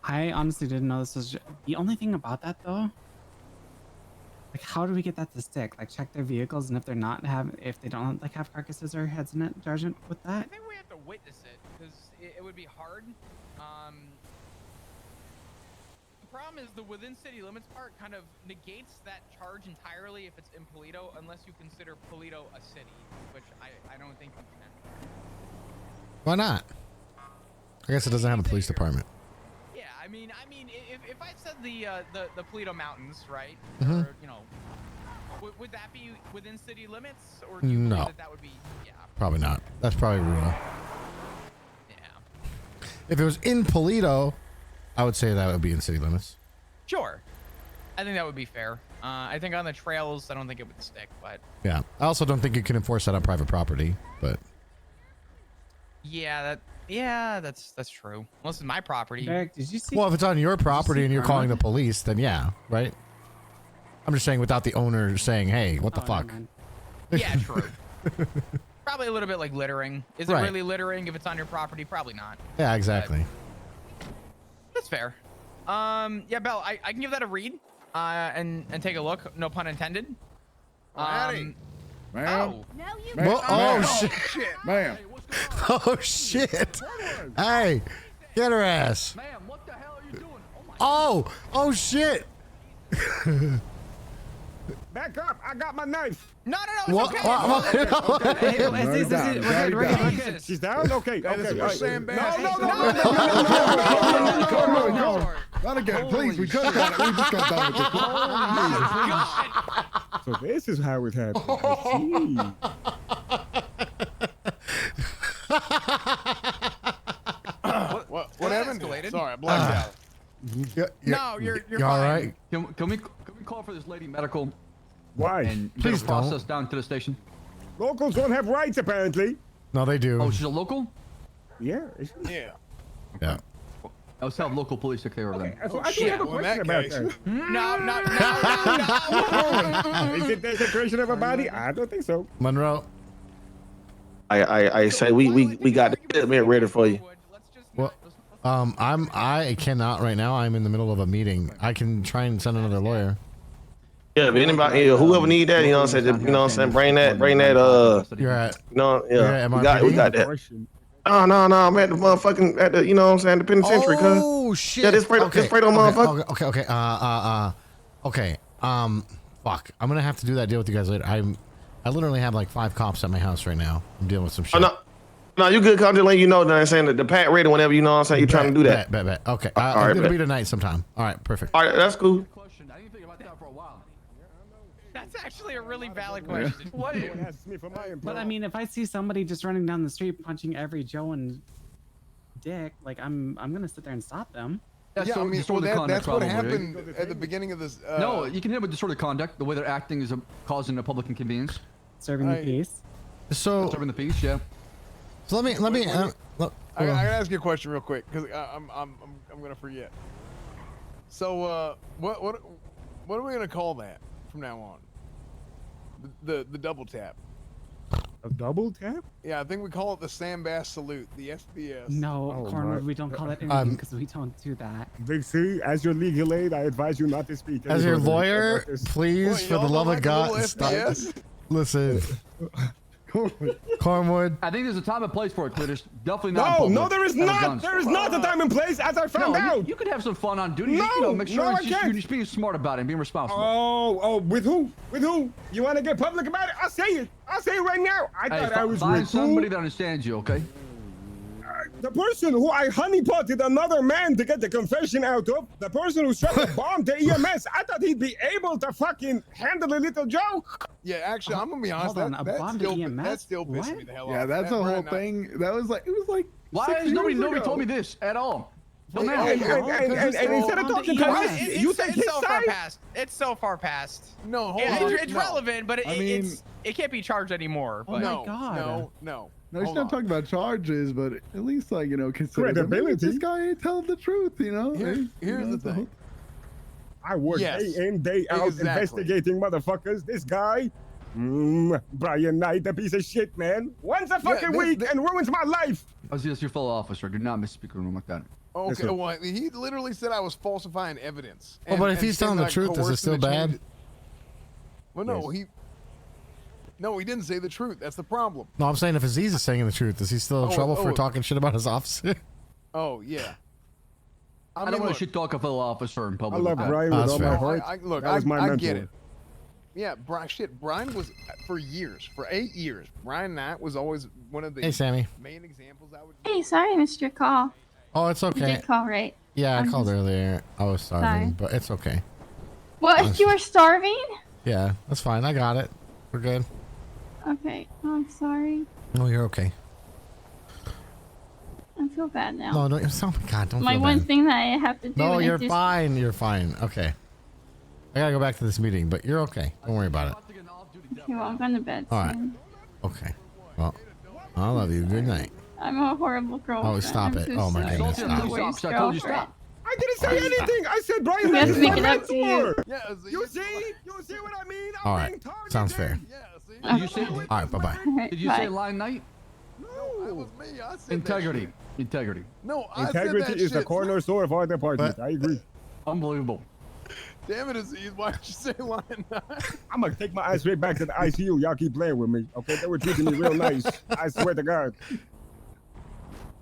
I honestly didn't know this was the only thing about that though. Like, how do we get that to stick? Like, check their vehicles, and if they're not if they don't like have carcasses or heads in it, Sergeant, with I that. think we have to witness it because it would be hard. The problem is the within city limits part kind of negates that charge entirely if it's in Polito, unless you consider Polito a city, which I don't think you can. Why not? I guess it doesn't have a police department. Yeah, I mean, if I said the Polito Mountains, right? Mhm. Or, you know, would that be within city limits, or do you No. believe that would be? Yeah. Probably not. That's probably rural. Yeah. If it was in Polito, I would say that would be in city limits. Sure. I think that would be fair. I think on the trails, I don't think it would stick, but Yeah. I also don't think you can enforce that on private property, but yeah, that's true. Unless it's my property. Derek, did you see? well, if it's on your property see and you're Karma? calling the police, then yeah, right? I'm just saying without the owner saying, "Hey, what the Oh, fuck?" never mind. Yeah, true. Probably a little bit like littering. Is it Right. really littering if it's on your property? Probably not. Yeah, exactly. That's fair. Yeah, Belle, I can give that a read, and take a look. No pun intended. Ma'am. Oh, No, you Ma'am. Well, oh Ma'am. shit! Ma'am. Oh shit! Hey, get her ass! Ma'am, what the hell are you doing? Oh my Oh shit! Back up! I got my knife. no, it's What? okay. Hey, we're good. We're good. Jesus. She's down. Okay. That is Okay. a all right. sandbag. No. Not again, please. We could have got it. We just got done with this. God. So this is how it happened. I see. What happened? escalated. Sorry, I blacked out. No, you're You all fine. right? Can we call for this lady medical Why? and get Please her don't. processed down to the station? Locals don't have rights, apparently. No, they do. Oh, she's a local? Yeah. Yeah. Yeah. Let's have local police take care of them. So I do have a Well, in question that about case- that. No. Is it desecration of a body? I don't think so. Monroe. I say we got the equipment ready for you. Well, I cannot right now. I'm in the middle of a meeting. I can try and send another lawyer. Yeah, but anybody, whoever need that, you know what I'm saying? You know what I'm saying? Bring that. You're at. You know, You're yeah. at We got MRPD? that. Question. No, I'm at the motherfucking you know what I'm saying? The penitentiary, cuz. Oh shit! Yeah, this Fredo motherfucker. Okay. Fuck. I'm gonna have to do that deal with you guys later. I literally have like 5 cops at my house right now. I'm dealing with some shit. Oh, no, you good? I'm just letting you know that I'm saying that the pat ready whenever you know what I'm saying. You're trying to do that. Bet. Okay. All right, It'll bet. be tonight sometime. All right. Perfect. All right, that's cool. Question. I didn't think about that for a while. That's actually a really valid question. No one asks me for my input. But I mean, if I see somebody just running down the street punching every Joe and Dick, like I'm gonna sit there and stop them. That's Yeah, I so- mean, well, disorderly conduct that's what probably, right? happened at the beginning of this. No, you can hit with disorderly conduct. The way they're acting is causing a public inconvenience. Serving the I- peace. So Serving the peace, yeah. let me. I gotta ask you a question real quick because I'm gonna forget. So what are we gonna call that from now on? The double tap. A double tap? Yeah, I think we call it the Sandbass salute, the SBS. No, Oh, Cornwood, my- we don't call it anything because we don't do that. Big C, as your legal aid, I advise you not to speak. As any your further lawyer, about this. please, What, for y'all the don't love like of the God, little stop. SBS? Listen, Cornwood. I think there's a time and place for it, Cletus. Definitely not. in No, public. there is Out of not. guns. There is not a time and place, as I found No, out. you could have some fun on duty. No, Just, make sure no, it's I just, can't. you're just being smart about it and being responsible. Oh, with who? With who? You want to get public about it? I'll say it. I'll say it right now. I Hey, thought I was find with somebody that understands you, okay? the person who I honeypotted another man to get the confession out of, the person who strapped a bomb to EMS. I thought he'd be able to fucking handle a little joke. Yeah, actually, I'm gonna be honest. Hold on, a bomb to EMS? That still pisses What? me the hell off. Yeah, that's That a whole Brian Knight- thing. That was like it was like. Why 6 has nobody years told me ago. this at all? Till Hey, now. hey, And instead of on talking the to EMS. us, you take his so far side. past. It's so far past. No, hold It- on. it's no. relevant, but I mean- it can't be charged anymore. Oh But my No, God. no. No, Hold he's not on. talking about charges, but at least like consider Credibility. this guy ain't telling the truth. Here's the it's a thing. I work Yes, day in, day out, exactly. investigating motherfuckers. This guy, Brian Knight, a piece of shit, man. Once a fucking week and ruins my life. That's your fellow officer. Do not misspeak in a room like that. Okay, sir. well, he literally said I was falsifying evidence. Well, but if he's saying telling the that I truth, is it coerced still him to change bad? it. Well, no, Yes. he didn't say the truth. That's the problem. No, I'm saying if Aziz is saying the truth, is he still in Oh, trouble for oh. talking shit about his officer? Oh yeah. I mean, don't want look, to shit talk a fellow officer in I public. love like that. Brian Oh, with that's all fair. my no, heart. look, That was my I get mentor. it. Yeah, Brian was for years, for 8 years. Brian Knight was always one of the Hey, Sammy. main examples I would. Hey, sorry, I missed your call. Oh, it's You okay. did call, right? Yeah, I I'm called just- earlier. I was starving, Sorry. but it's okay. What? You were starving? Yeah, that's fine. I got it. We're good. Okay. Oh, I'm sorry. No, you're okay. I feel bad now. No, don't. Oh my God, don't My feel one bad. thing that I have to do. No, and I you're just- fine. You're fine. Okay. I gotta go back to this meeting, but you're okay. Don't worry about it. Okay, well, I'm going to bed. All right. soon. Okay. Well, I love you. Good night. I'm a horrible girlfriend. Oh, stop I'm it. so Oh, my sorry. goodness, I'm stop. the worst I told you girlfriend. stop. I didn't say anything. I said Brian We have Knight to is make my it up to you. mentor. Yeah, You see? You see what I mean? I'm All right. being targeted. Sounds fair. Yeah, see. Did you say? All right. Bye bye. All right, Did you bye. say line night? No, that was me. I said that Integrity. shit. Integrity. No, I said Integrity that is the shit. cornerstone of our department. But- I agree. Unbelievable. Damn it, Aziz. Why did you say Lion Knight? I'm gonna take my ass straight back to the ICU. Y'all keep playing with me, okay? They were treating me real nice. I swear to God.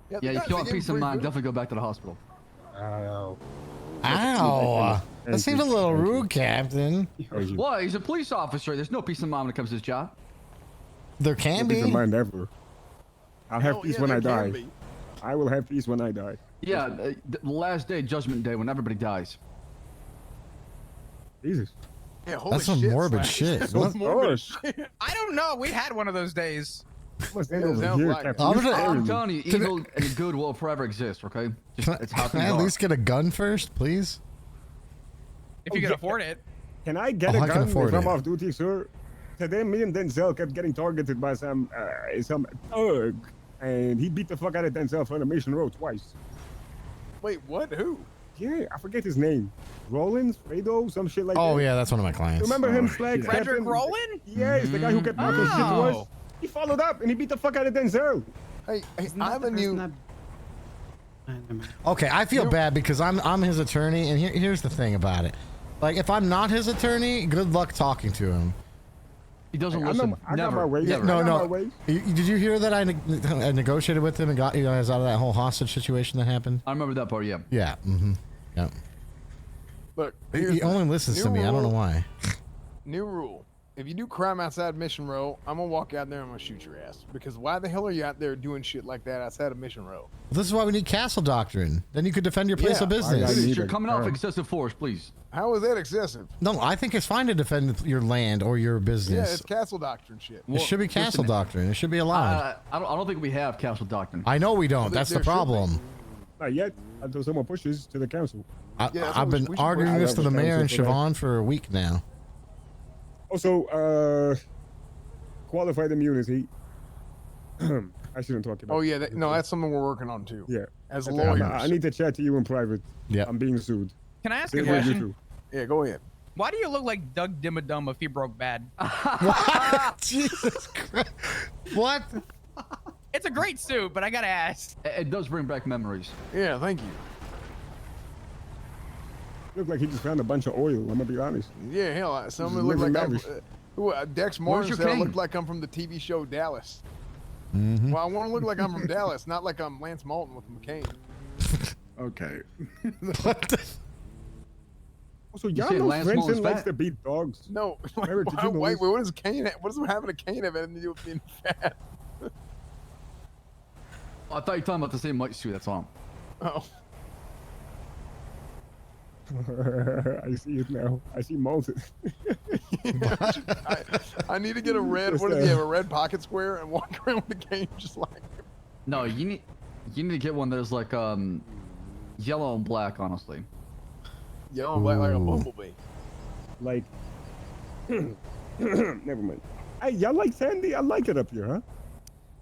Yeah, the if guys you want are peace of pretty mind, good. definitely go back to the hospital. Oh. Ow. That Thank seems a you. little Thank you. rude, Captain. Thank you. What? He's a police officer. There's no peace of mind when it comes to his job. There No can peace of be. mind ever. I'll have Hell, peace yeah, when I there can die. be. I will have peace when I die. Yeah, the last day, Judgment Day, when everybody dies. Jesus. Yeah, holy That's some shit, morbid Slash. shit. That's What? morbid Oh, shit. I don't know. We had one of those days. Must end Yeah, over sounds here, like it. Captain. I'm You're gonna- scaring I'm me. telling you, Can I- evil and good will forever exist, okay? Just, it's how Can things I at are. least get a gun first, please? If you Oh, can yeah. afford it. Can I get Oh, a I can gun afford if I'm it. off duty, sir? Today, me and Denzel kept getting targeted by some thug, and he beat the fuck out of Denzel from the Mission Road twice. Wait, what? Who? Yeah, I forget his name. Rollins, Fredo, some shit like that. Oh yeah, that's one of my clients. Remember him, Oh, Slag? shit. Frederick Captain? Rowland? Yeah, it's the guy who kept talking shit to us. Oh. He followed up and he beat the fuck out of Denzel. Hey, Isn't I that have the a person new. that- never mind. Okay, I feel You- bad because I'm his attorney, and here's the thing about it. Like, if I'm not his attorney, good luck talking to him. He doesn't I listen. know- I got Never. my ways. Never. I No, got my no. ways. Did you hear that I negotiated with him and got you guys out of that whole hostage situation that happened? I remember that part, yeah. Yeah. Mm-hmm. Yeah. Look, He here's only the listens to new me. I don't know rule- why. New rule. If you do crime outside Mission Row, I'm gonna walk out there and I'm gonna shoot your ass. Because why the hell are you out there doing shit like that outside of Mission Row? This is why we need castle doctrine. Then you could defend your place Yeah, of I business. got Please, need you're a coming off gun. excessive force, please. How is that excessive? No, I think it's fine to defend your land or your Yeah, business. it's castle doctrine shit. It should be castle doctrine. It should be allowed. I don't think we have castle doctrine. I know we don't. Well, That's the there should be. problem. Not yet, until someone pushes to the council. Yeah, that's I've what we been should arguing put- this to the I love mayor and council for that. Siobhan for a week now. Also, qualified immunity. I shouldn't talk about Oh it. yeah, no, that's something we're working on too. Yeah. As Okay, lawyers. I need to chat to you in private. Yeah. I'm being sued. Can I ask a Same way you question? too. Yeah, go ahead. Why do you look like Doug Dimmadum if he broke bad? What? Jesus Christ. What? It's a great suit, but I gotta ask. It does bring back memories. Yeah, thank you. Look like he just found a bunch of oil. I'm gonna be honest. Yeah, hell, some of it Living look like I'm, lavish. Dex Where's Martin your said I king? look like I'm from the TV show Dallas. Mm-hmm. Well, I want to look like I'm from Dallas, not like I'm Lance Malton with McCain. Okay. What the? Also, You y'all say know Lance Moore is Frenson likes fat? to beat dogs. No, Remember, did you know wait, this? what does Kane? What does having a cane have anything to do with being fat? I thought you were talking about the same mic suit. That's all. Oh, I see it now. I see Moses. I need to get a red. Just, What does he have? A red pocket square and walk around with a cane just like. No, you need to get one that's like yellow and black. Honestly. Yellow and black like a Ooh. bumblebee. Like, never mind. Hey, y'all like Sandy? I like it up here, huh?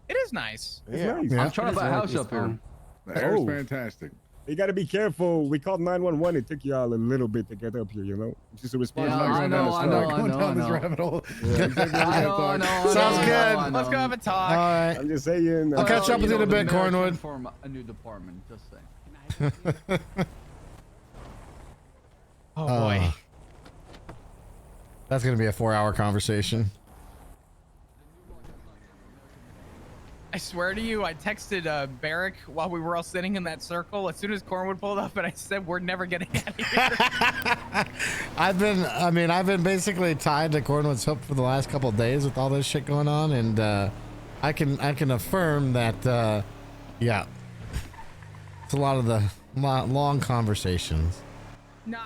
It is nice. It's Yeah. nice. Yeah. I'm trying to buy a house up here. The air's Oh. fantastic. You got to be careful. We called 911. It took y'all a little bit to get up here, you know? It's just a response. Yeah, time. I know, I know, I Going know, I down this know. rabbit hole. I know. Sounds good. I Let's go have a talk. All right. I'm just saying. I'll catch up with you in a the bit, mayor can Cornwood. form a new department. Just saying. Oh boy. That's gonna be a 4-hour conversation. I swear to you, I texted Barrick while we were all sitting in that circle as soon as Cornwood pulled up, and I said, "We're never getting out of here." I've been basically tied to Cornwood's hip for the last couple of days with all this shit going on, and I can affirm that yeah, it's a lot of the long conversations. Nah,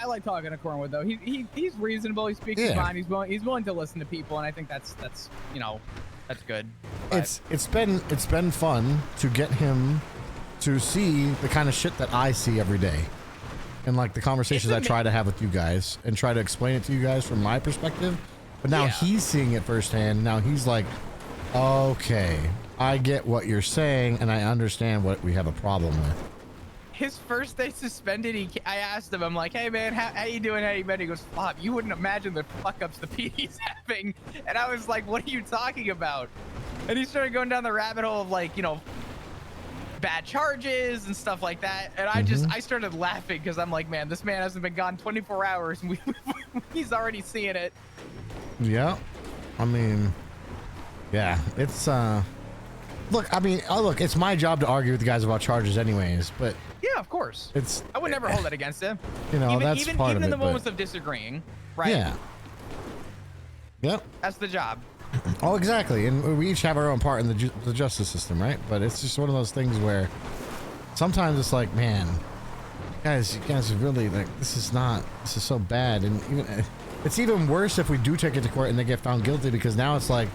I like talking to Cornwood though. He's reasonable. He speaks his Yeah. mind. He's willing to listen to people, and I think that's that's good. But It's been fun to get him to see the kind of shit that I see every day, and like the conversations I try to have with you guys and try to explain it to you guys from my perspective. But now Yeah. he's seeing it firsthand. Now he's like, okay, I get what you're saying, and I understand what we have a problem with. his first day suspended, I asked him, I'm like, "Hey man, how you doing? How you been?" He goes, "Flop, you wouldn't imagine the fuck ups the PD's having." And I was like, "What are you talking about?" And he started going down the rabbit hole of like, bad charges and stuff like that. And I started laughing because I'm like, man, this man hasn't been gone 24 hours and he's already seeing it. Yeah, I mean, yeah, it's look, it's my job to argue with the guys about charges anyways, but Yeah, of course. it's, I would never hold it against him. that's even part even of in it, the moments but of disagreeing, right? yeah. Yep. That's the job. Oh, exactly. And we each have our own part in the justice system, right? But it's just one of those things where sometimes it's like, man, you guys are really like, this is so bad. And it's even worse if we do take it to court and they get found guilty, because now it's like,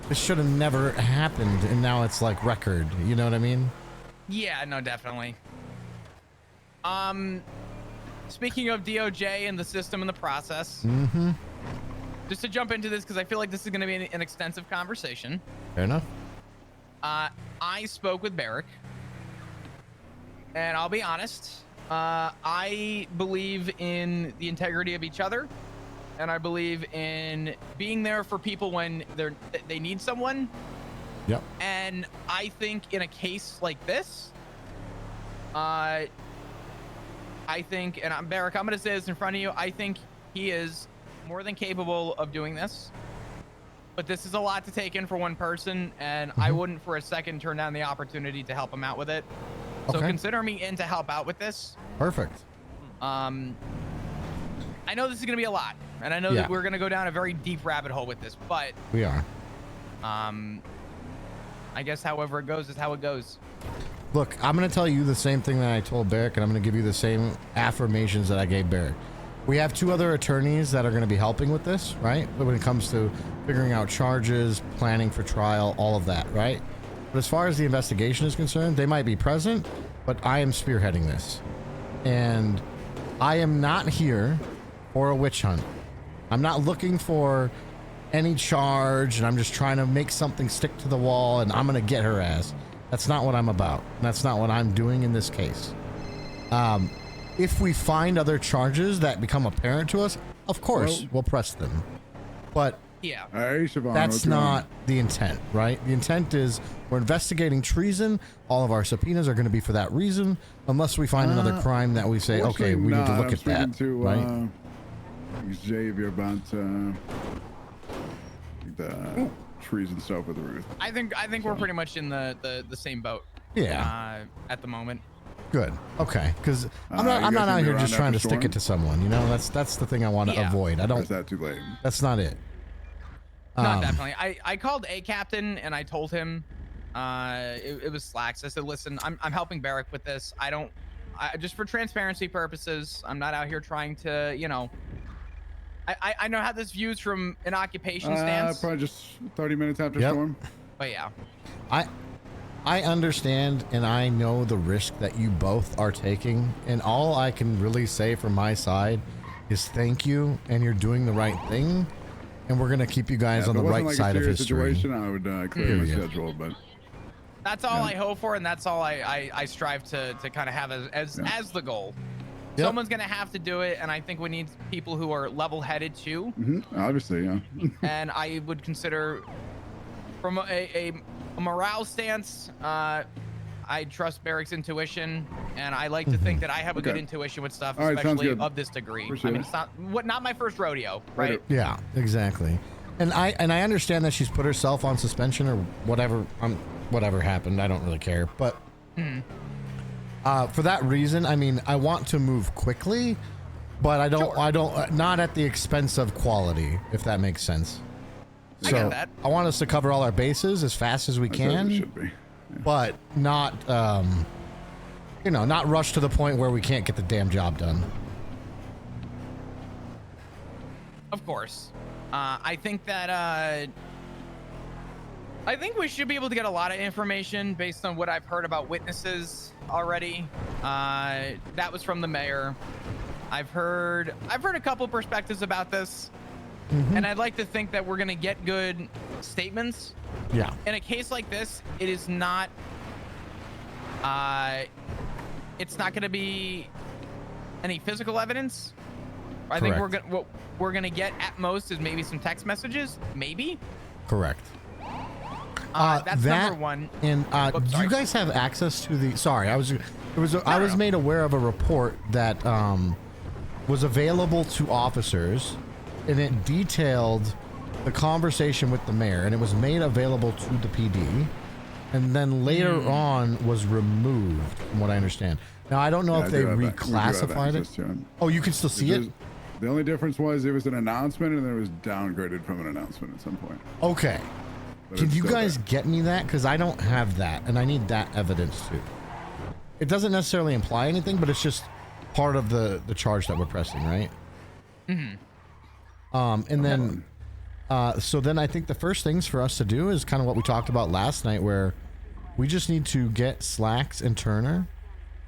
this should have never happened. And now it's like record. You know what I mean? Yeah, no, definitely. Speaking of DOJ and the system and the process, just to jump into this, because I feel like this is going to be an extensive conversation. Fair enough. I spoke with Barrick, and I'll be honest, I believe in the integrity of each other, and I believe in being there for people when they need someone. Yep. And I think in a case like this, I think, and Barrick, I'm going to say this in front of you, I think he is more than capable of doing this. But this is a lot to take in for one person, and I wouldn't for a second turn down the opportunity to help him out with it. So Okay. consider me in to help out with this. Perfect. I know this is going to be a lot, and I know Yeah. that we're going to go down a very deep rabbit hole with this, but We are. I guess however it goes is how it goes. Look, I'm going to tell you the same thing that I told Barrick, and I'm going to give you the same affirmations that I gave Barrick. We have 2 other attorneys that are going to be helping with this, right? When it comes to figuring out charges, planning for trial, all of that, right? But as far as the investigation is concerned, they might be present, but I am spearheading this. And I am not here for a witch hunt. I'm not looking for any charge, and I'm just trying to make something stick to the wall, and I'm going to get her ass. That's not what I'm about. That's not what I'm doing in this case. If we find other charges that become apparent to us, of course, we'll press them. But Yeah. Hey, Siobhan, that's what's going on? not the intent, right? The intent is we're investigating treason. All of our subpoenas are going to be for that reason, unless we find another crime that we say, okay, we need to look I'm at that, speaking to, right? Xavier about the treason stuff with Ruth. I think we're pretty much in the same boat. Yeah. At the moment. Good. Okay. Because I'm you not guys out gonna be here around just trying to after stick it storm? to someone. You know, that's the thing I want to Yeah. avoid. I Or don't. is that too late? That's not it. No, definitely. I called a captain and I told him it was slacks. I said, listen, I'm helping Barrick with this. Just for transparency purposes, I'm not out here trying to, you know. I know how this views from an occupation stance. Probably just 30 minutes after Yep. storm. But yeah. I understand and I know the risk that you both are taking, and all I can really say from my side is thank you, and you're doing the right thing, and we're gonna keep you guys on the right side of history. Situation, I would clear my schedule, but That's all I hope for, and that's all I strive to kind of have as the goal. Yep. Someone's gonna have to do it, and I think we need people who are level-headed too. obviously, yeah. And I would consider, from a morale stance, I trust Barrick's intuition, and I like to think that I have a good intuition with stuff, All right, sounds especially good. of this degree. Appreciate I mean, it. it's not my first rodeo, right? Yeah, exactly. And I understand that she's put herself on suspension or whatever. Whatever happened, I don't really care. But for that reason, I mean, I want to move quickly, but I don't. Not at the expense of quality, if that makes sense. I get that. I want us to cover all our bases as fast as we That's as it can, should be. but not, not rush to the point where we can't get the damn job done. Of course. I think that I think we should be able to get a lot of information based on what I've heard about witnesses already. That was from the mayor. I've heard a couple perspectives about this, and I'd like to think that we're gonna get good statements. Yeah. In a case like this, it is not. It's not gonna be any physical evidence. I think what we're gonna get at most is maybe some text messages, maybe. Correct. That's that, number one. And do sorry. you guys have access to the? Sorry, I was made aware of a report that was available to officers, and it detailed the conversation with the mayor, and it was made available to the PD, and then later on was removed, from what I understand. Now I don't know if they reclassified it. Oh, you can still see it. The only difference was it was an announcement, and then it was downgraded from an announcement at some point. Okay. But Can it's you still guys there. get me that? Because I don't have that, and I need that evidence too. It doesn't necessarily imply anything, but it's just part of the charge that we're pressing, right? And then, so then I think the first things for us to do is kind of what we talked about last night, where we just need to get Slacks and Turner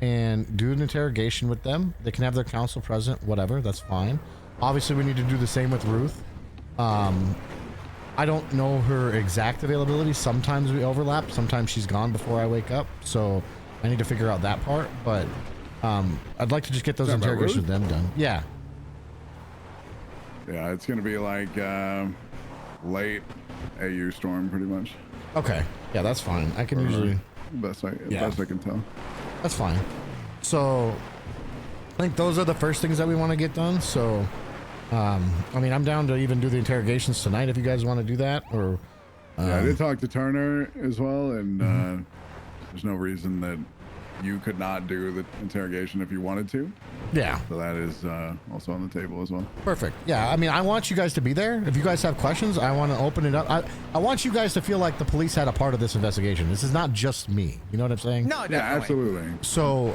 and do an interrogation with them. They can have their counsel present, whatever, that's fine. Obviously, we need to do the same with Ruth. I don't know her exact availability. Sometimes we overlap. Sometimes she's gone before I wake up. So I need to figure out that part. But I'd like to just get those Is that about interrogations with Ruth? them done. Yeah. Yeah, it's gonna be like late AU storm, pretty much. Okay. Yeah, that's fine. I can usually. Best I can tell. That's fine. So I think those are the first things that we want to get done. So, I mean, I'm down to even do the interrogations tonight if you guys want to do that. Or Yeah, I did talk to Turner as well, and there's no reason that you could not do the interrogation if you wanted to. Yeah. So that is also on the table as well. Perfect. Yeah, I mean, I want you guys to be there. If you guys have questions, I want to open it up. I want you guys to feel like the police had a part of this investigation. This is not just me. You know what I'm saying? No, definitely. Yeah, absolutely. So,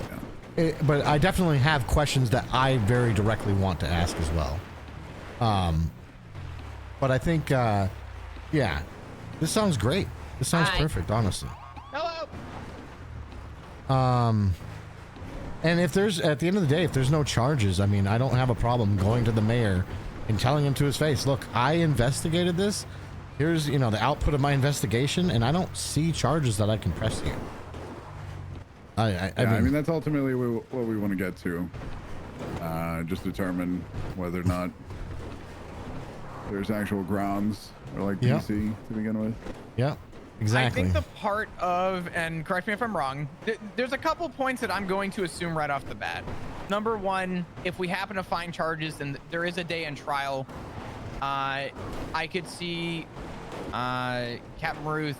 but I definitely have questions that I very directly want to ask as well. But I think, yeah, this sounds great. This sounds perfect, honestly. Hello. And if there's, at the end of the day, if there's no charges, I mean, I don't have a problem going to the mayor and telling him to his face, look, I investigated this. Here's, the output of my investigation, and I don't see charges that I can press here. I mean, that's ultimately what we want to get to. Just determine whether or not there's actual grounds or like Yeah. PC to begin with. Yeah, exactly. I think the part of, and correct me if I'm wrong, there's a couple points that I'm going to assume right off the bat. Number one, if we happen to find charges and there is a day in trial, I could see Captain Ruth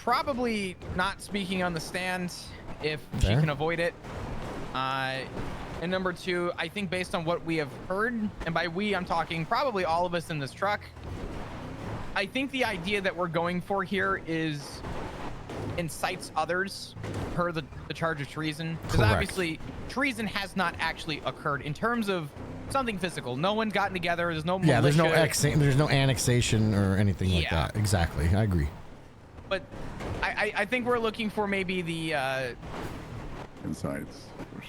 probably not speaking on the stand if she Fair. can avoid it. And number two, I think based on what we have heard, and by we, I'm talking probably all of us in this truck, I think the idea that we're going for here is incites others per the charge of treason. Because Correct. obviously treason has not actually occurred in terms of something physical. No one's gotten together. There's no Yeah, there's militia. there's no annexation or anything like Yeah. that. Exactly. I agree. But I think we're looking for maybe the Insights.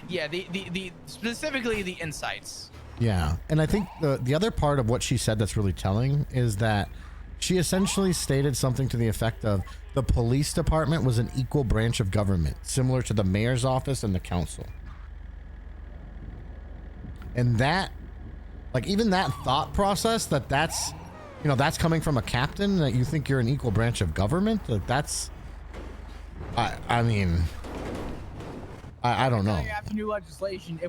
yeah, the specifically the insights. Yeah. And I think the other part of what she said that's really telling is that she essentially stated something to the effect of the police department was an equal branch of government, similar to the mayor's office and the council. And that, like, even that thought process that's, you know, that's coming from a captain, that you think you're an equal branch of government, like that's, I mean, I don't know. After new legislation,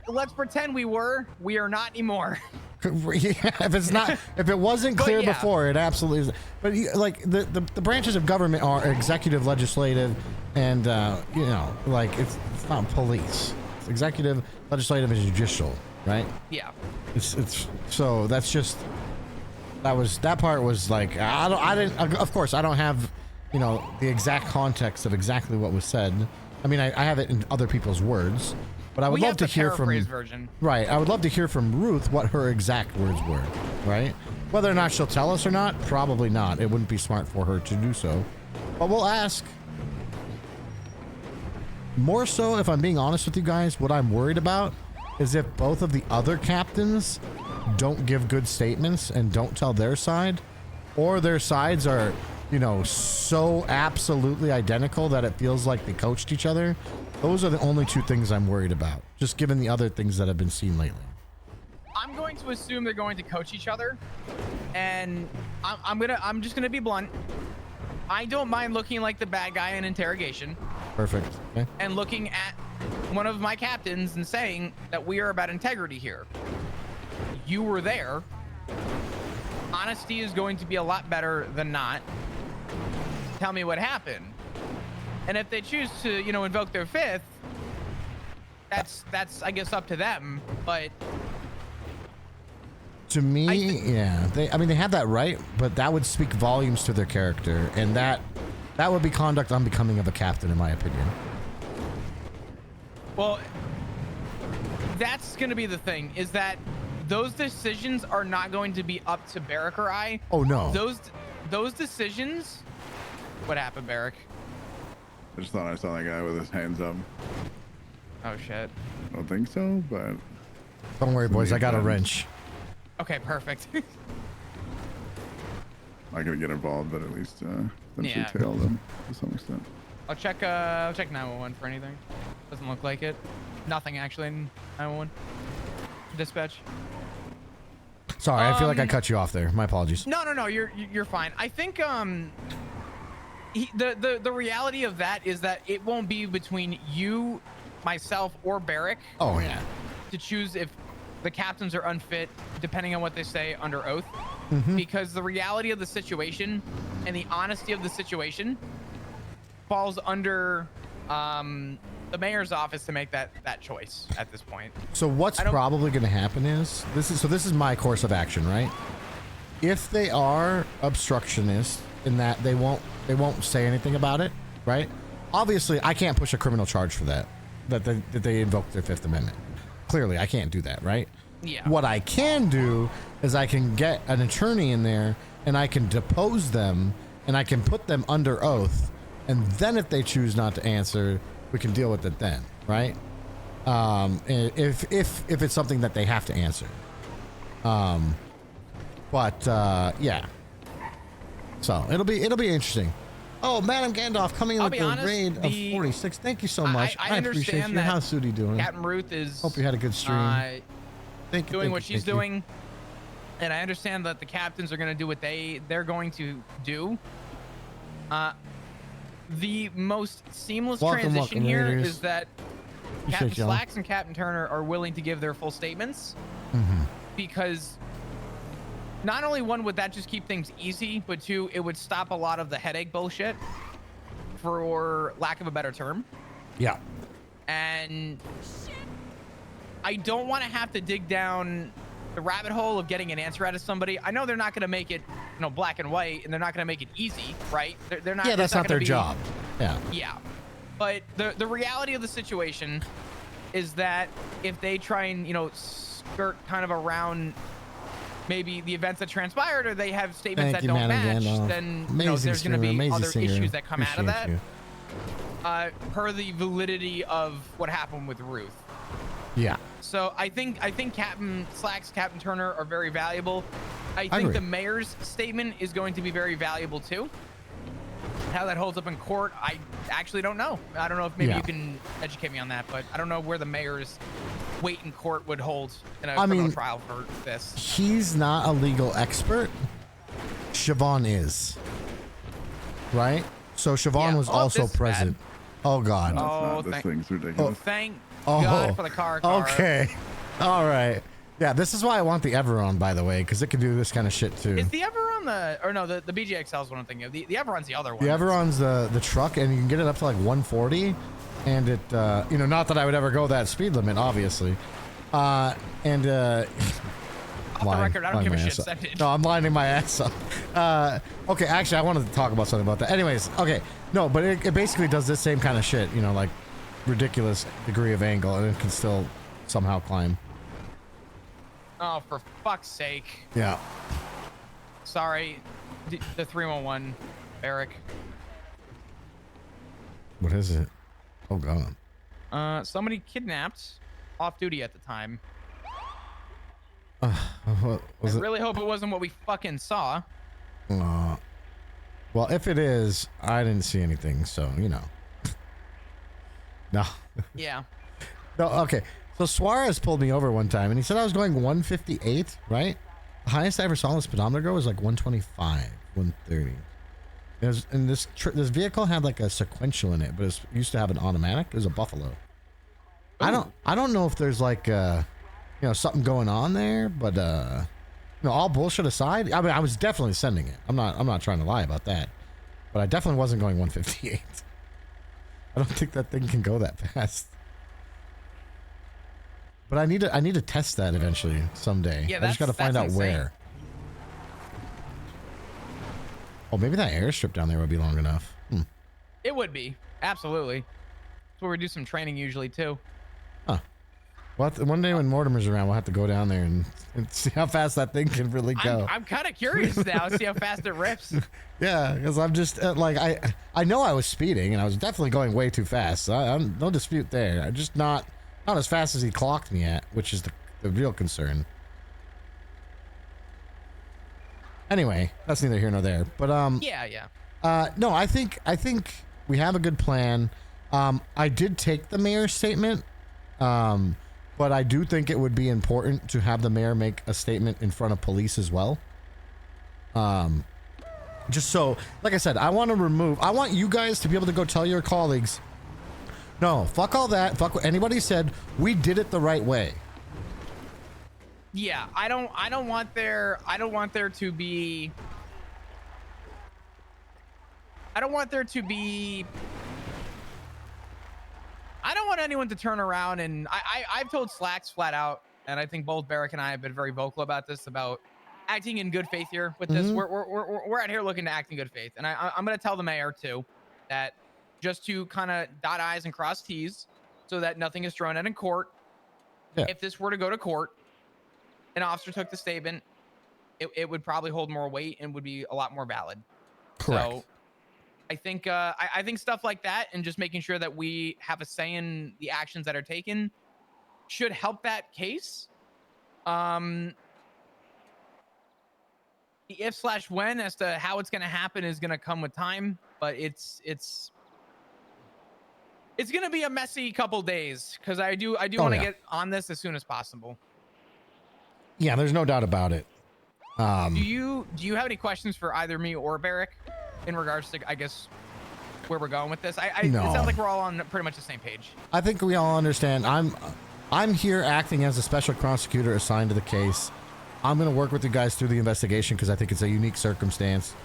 let's pretend we are not anymore. If it wasn't But clear yeah. before, it absolutely is. But like the branches of government are executive, legislative, and you know, like it's not police. It's executive, legislative, and judicial, right? Yeah. It's so that's just that part was like I didn't, of course I don't have, you know, the exact context of exactly what was said. I mean, I have it in other people's words, but I would We love have to the hear from paraphrase version. right. I would love to hear from Ruth what her exact words were, right? Whether or not she'll tell us or not, probably not. It wouldn't be smart for her to do so, but we'll ask. More so, if I'm being honest with you guys, what I'm worried about is if both of the other captains don't give good statements and don't tell their side, or their sides are, you know, so absolutely identical that it feels like they coached each other. Those are the only two things I'm worried about, just given the other things that have been seen lately. I'm going to assume they're going to coach each other, and I'm just gonna be blunt. I don't mind looking like the bad guy in interrogation. Perfect. Okay. And looking at one of my captains and saying that we are about integrity here. You were there. Honesty is going to be a lot better than not. Tell me what happened. And if they choose to, you know, invoke their fifth, that's I guess up to them. But To me, yeah, I mean, they have that right, but that would speak volumes to their character, and that would be conduct unbecoming of a captain, in my opinion. well, that's going to be the thing, is that those decisions are not going to be up to Barrick or I. Oh no. Those decisions. What happened, Barrick? I just thought I saw that guy with his hands up. Oh shit. I don't think so, but Don't worry, boys. I got a Somebody wrench. Okay, perfect. not gonna get involved, but at least Yeah. tail them to some extent. I'll check 911 for anything. Doesn't look like it. Nothing actually in 911. Dispatch. Sorry, I feel like I cut you off there. My apologies. No, you're fine. I think the reality of that is that it won't be between you, myself, or Barrick Oh yeah. to choose if the captains are unfit, depending on what they say under oath. Mm-hmm. Because the reality of the situation and the honesty of the situation falls under the mayor's office to make that choice at this point. So what's probably going to happen is this is my course of action, right? If they are obstructionists in that they won't say anything about it, right? Obviously, I can't push a criminal charge for that they invoked their Fifth Amendment. Clearly, I can't do that, right? Yeah. What I can do is I can get an attorney in there and I can depose them and I can put them under oath, and then if they choose not to answer, we can deal with it then, right? If it's something that they have to answer. Yeah. So it'll be interesting. Oh, Madam Gandalf coming in I'll with be the honest, raid of 46. Thank you so much. I appreciate understand you. that How's Sudi doing? Captain Ruth is Hope you had a good stream. Doing what she's doing, and I understand that the captains are going to do what they're going to do. The most seamless transition here Raiders. is that Appreciate Captain y'all. Slacks and Captain Turner are willing to give their full statements, because not only one would that just keep things easy, but two, it would stop a lot of the headache bullshit. for lack of a better term. Yeah. And I don't want to have to dig down the rabbit hole of getting an answer out of somebody. I know they're not going to make it, black and white, and they're not going to make it easy, right? They're not. Yeah, that's not their job. Yeah. Yeah. But the reality of the situation is that if they try and, skirt kind of around maybe the events that transpired, or they have statements that don't match, then there's going to be other issues that come out of that. Per the validity of what happened with Ruth. Yeah. So I think Captain Slacks, Captain Turner are very valuable. I think the mayor's statement is going to be very valuable too. How that holds up in court, I actually don't know. I don't know if maybe you can educate me on that, but I don't know where the mayor's weight in court would hold in a criminal trial for this. He's not a legal expert. Siobhan is. Right? So Siobhan was also present. Oh, God. Oh, this thing's ridiculous. Thank God for the car. Okay. All right. Yeah, this is why I want the Everon, by the way, because it can do this kind of shit too. Is the Everon the BGXL is what I'm thinking of. The Everon's the other one. The Everon's the truck, and you can get it up to like 140, and it, not that I would ever go that speed limit, obviously. Off the record, I don't give a shit. Send it. No, I'm lining my ass up. Okay, actually, I wanted to talk about something about that. Anyways, okay. No, but it basically does this same kind of shit, like ridiculous degree of angle, and it can still somehow climb. Oh, for fuck's sake. Yeah. Sorry. The 311, Eric. What is it? Oh, God. Somebody kidnapped off duty at the time. What was I really hope it wasn't what we fucking saw. Well, if it is, I didn't see anything, so, No. Yeah. No, okay. So Suarez pulled me over one time, and he said I was going 158, right? The highest I ever saw on the speedometer go was like 125, 130. And this vehicle had like a sequential in it, but it used to have an automatic. It was a Buffalo. Ooh. I don't know if there's like something going on there, but all bullshit aside, I mean, I was definitely sending it. I'm not trying to lie about that, but I definitely wasn't going 158. I don't think that thing can go that fast. But I need to test that eventually someday. Yeah, I just got to find out insane. where. Oh, maybe that airstrip down there would be long enough. It would be. Absolutely. That's where we do some training usually too. Huh. Well, one day when Mortimer's around, we'll have to go down there and see how fast that thing can really go. I'm kind of curious now. See how fast it rips. Yeah, because I'm just I know I was speeding and I was definitely going way too fast. So I'm no dispute there. I'm just not as fast as he clocked me at, which is the real concern. Anyway, that's neither here nor there. But no, I think we have a good plan. I did take the mayor's statement, but I do think it would be important to have the mayor make a statement in front of police as well. Just so, like I said, I want you guys to be able to go tell your colleagues, no, fuck all that. Fuck what anybody said. We did it the right way. Yeah, I don't want there to be I don't want anyone to turn around, and I've told Slacks flat out, and I think both Barrick and I have been very vocal about this, about acting in good faith here with this. We're out here looking to act in good faith, and I'm going to tell the mayor too that just to kind of dot I's and cross T's so that nothing is thrown out in court. Yeah. If this were to go to court, an officer took the statement, it would probably hold more weight and would be a lot more valid. Correct. So I think I think stuff like that, and just making sure that we have a say in the actions that are taken, should help that case. The if/when as to how it's going to happen is going to come with time, but it's going to be a messy couple days, because I do want to get on this as soon as possible. Yeah, there's no doubt about it. Do you have any questions for either me or Barrick in regards to, I guess, where we're going with this? No. It sounds like we're all on pretty much the same page. I think we all understand. I'm here acting as a special prosecutor assigned to the case. I'm going to work with you guys through the investigation because I think it's a unique circumstance.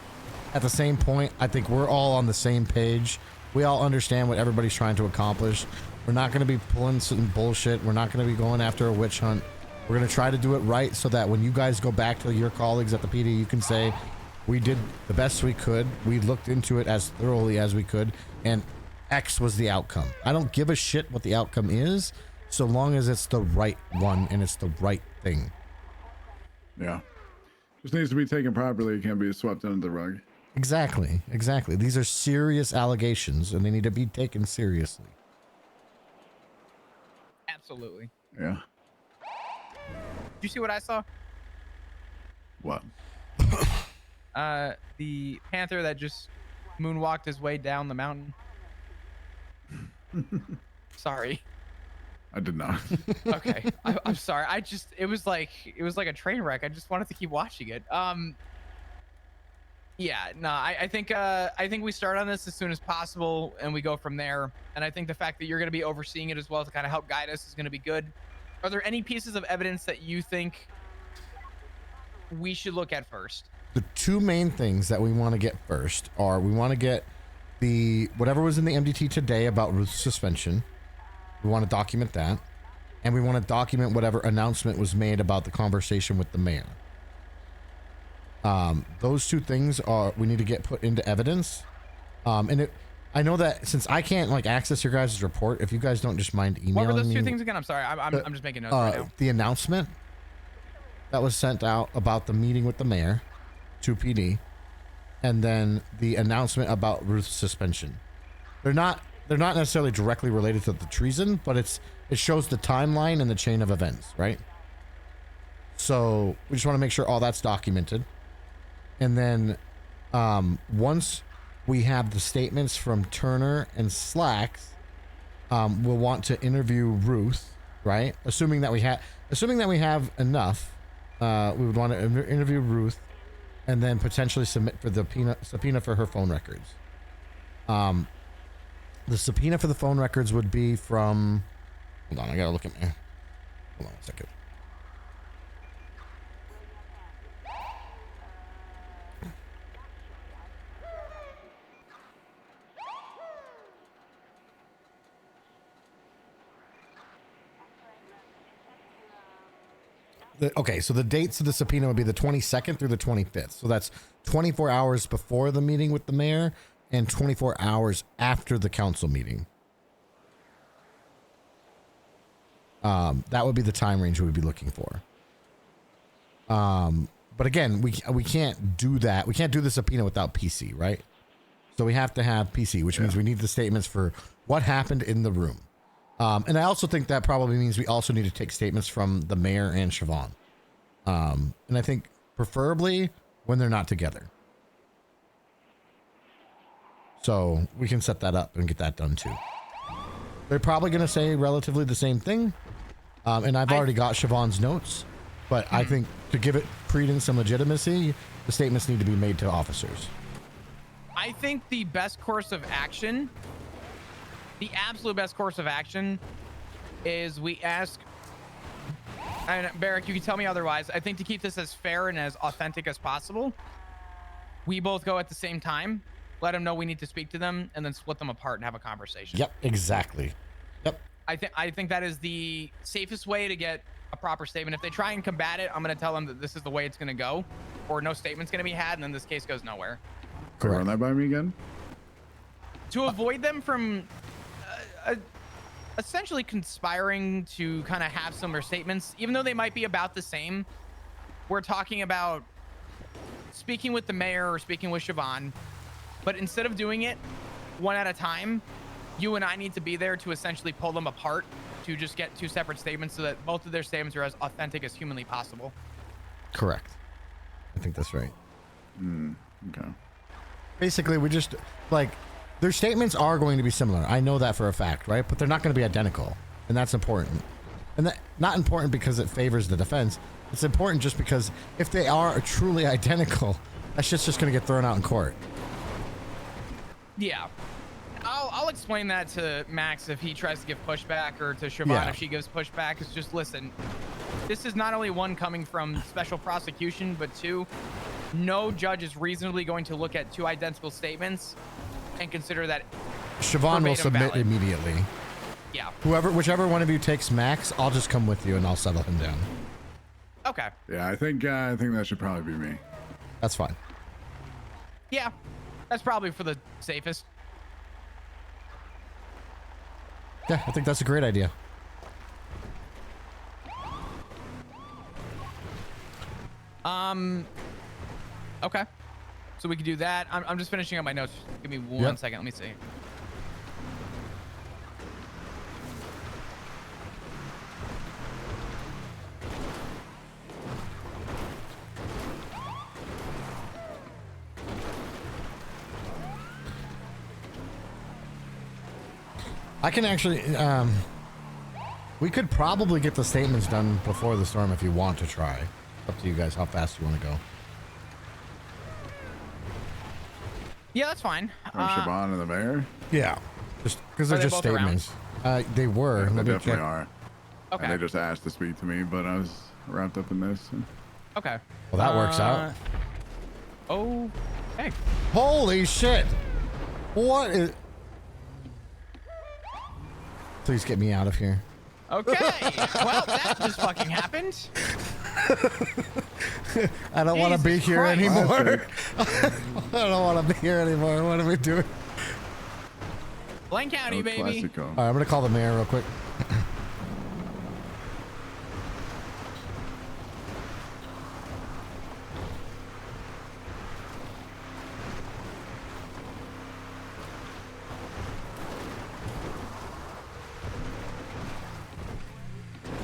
At the same point, I think we're all on the same page We all understand what everybody's trying to accomplish. We're not going to be pulling some bullshit. We're not going to be going after a witch hunt. We're going to try to do it right so that when you guys go back to your colleagues at the PD, you can say, we did the best we could. We looked into it as thoroughly as we could, and X was the outcome. I don't give a shit what the outcome is, so long as it's the right one and it's the right thing. Yeah. Just needs to be taken properly. It can't be swept under the rug. Exactly. These are serious allegations, and they need to be taken seriously. Absolutely. Yeah. Did you see what I saw? What? The panther that just moonwalked his way down the mountain. Sorry. I did not. Okay. I'm sorry. It was like a train wreck. I just wanted to keep watching it. Yeah, no, I think we start on this as soon as possible and we go from there. And I think the fact that you're going to be overseeing it as well to kind of help guide us is going to be good. Are there any pieces of evidence that you think we should look at first? The two main things that we want to get first are we want to get the whatever was in the MDT today about Ruth's suspension. We want to document that, and we want to document whatever announcement was made about the conversation with the mayor. Those two things we need to get put into evidence. I know that since I can't access your guys' report, if you guys don't just mind emailing me. What were those two things again? I'm sorry. I'm just making notes right now. The announcement that was sent out about the meeting with the mayor to PD, and then the announcement about Ruth's suspension. They're not necessarily directly related to the treason, but it shows the timeline and the chain of events, right? So we just want to make sure all that's documented. And then once we have the statements from Turner and Slacks, we'll want to interview Ruth, right? Assuming that we have enough, we would want to interview Ruth and then potentially submit for the subpoena for her phone records. The subpoena for the phone records would be from... Hold on, I gotta look at my... Hold on a second. Okay, so the dates of the subpoena would be the 22nd through the 25th. So that's 24 hours before the meeting with the mayor and 24 hours after the council meeting. That would be the time range we would be looking for. But again, we can't do that. We can't do the subpoena without PC, right? So we have to have PC, which means we need the statements for what happened in the room. And I also think that probably means we also need to take statements from the mayor and Siobhan. And I think preferably when they're not together. So we can set that up and get that done too. They're probably going to say relatively the same thing. And I've already got Siobhan's notes, but I think to give it credence and legitimacy, the statements need to be made to officers. I think the best course of action, the absolute best course of action, is we ask, and Barrick, you can tell me otherwise, I think to keep this as fair and as authentic as possible, we both go at the same time, let them know we need to speak to them, and then split them apart and have a conversation. Yep, exactly. Yep. I think that is the safest way to get a proper statement. If they try and combat it, I'm going to tell them that this is the way it's going to go, or no statement's going to be had, and then this case goes nowhere. Correct. Run that by me again? To avoid them from essentially conspiring to kind of have similar statements, even though they might be about the same, we're talking about speaking with the mayor or speaking with Siobhan, but instead of doing it one at a time, you and I need to be there to essentially pull them apart to just get two separate statements so that both of their statements are as authentic as humanly possible. Correct. I think that's right. Okay. Basically, we just, their statements are going to be similar. I know that for a fact, right? But they're not going to be identical. And that's important. And that not important because it favors the defense. It's important just because if they are truly identical, that shit's just going to get thrown out in court. Yeah. I'll explain that to Max if he tries to give pushback, or to Siobhan if she gives pushback. It's just, listen, this is not only one coming from special prosecution, but two, no judge is reasonably going to look at two identical statements and consider that Siobhan will verbatim submit valid. immediately. Yeah. Whichever one of you takes Max, I'll just come with you and I'll settle him down. Okay. Yeah, I think that should probably be me. That's fine. Yeah. That's probably for the safest. Yeah, I think that's a great idea. Okay. So we can do that. I'm just finishing up my notes. Give me one second. Let me see. I can actually, we could probably get the statements done before the storm if you want to try. Up to you guys how fast you want to go. Yeah, that's fine. Siobhan and the mayor? Yeah. Just because they're Are they just both around? statements. They were. Yeah, they Let me definitely check. are. Okay. And they just asked to speak to me, but I was wrapped up in this. So. Okay. Well, that works out. Oh, hey. Holy shit. What is... Please get me out of here. Okay. Well, that just fucking happened. I don't want to be Jesus here Christ. anymore. I don't want to be here anymore. What are we doing? Blaine County, baby. Classico. All right, I'm going to call the mayor real quick.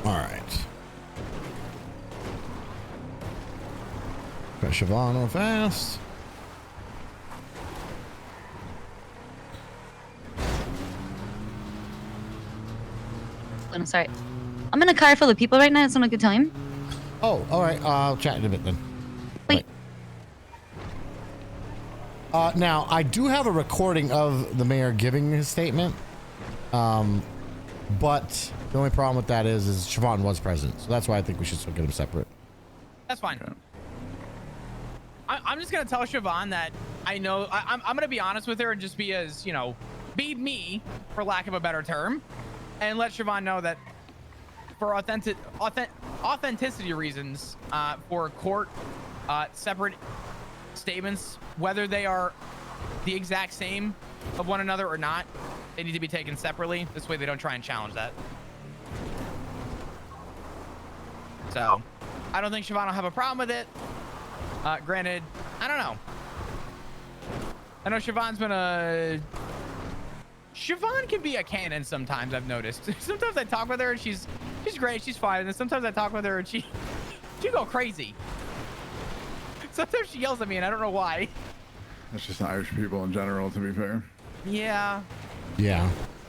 All right. Got Siobhan on fast. I'm sorry. I'm in a car full of people right now. It's not a good time. Oh, all right. I'll chat in a bit then. Wait. Now, I do have a recording of the mayor giving his statement. But the only problem with that is Siobhan was present. So that's why I think we should still get them separate. That's fine. Okay. I'm just gonna tell Siobhan that I know. I'm gonna be honest with her and just be as be me, for lack of a better term, and let Siobhan know that for authenticity reasons, for court separate statements, whether they are the exact same of one another or not, they need to be taken separately. This way they don't try and challenge that. So I don't think Siobhan will have a problem with it. Granted, I don't know. I know Siobhan's been Siobhan can be a cannon sometimes, I've noticed. Sometimes I talk with her and she's great, she's fine. And then sometimes I talk with her and she go crazy. Sometimes she yells at me and I don't know why. That's just Irish people in general, to be fair. Yeah. Yeah.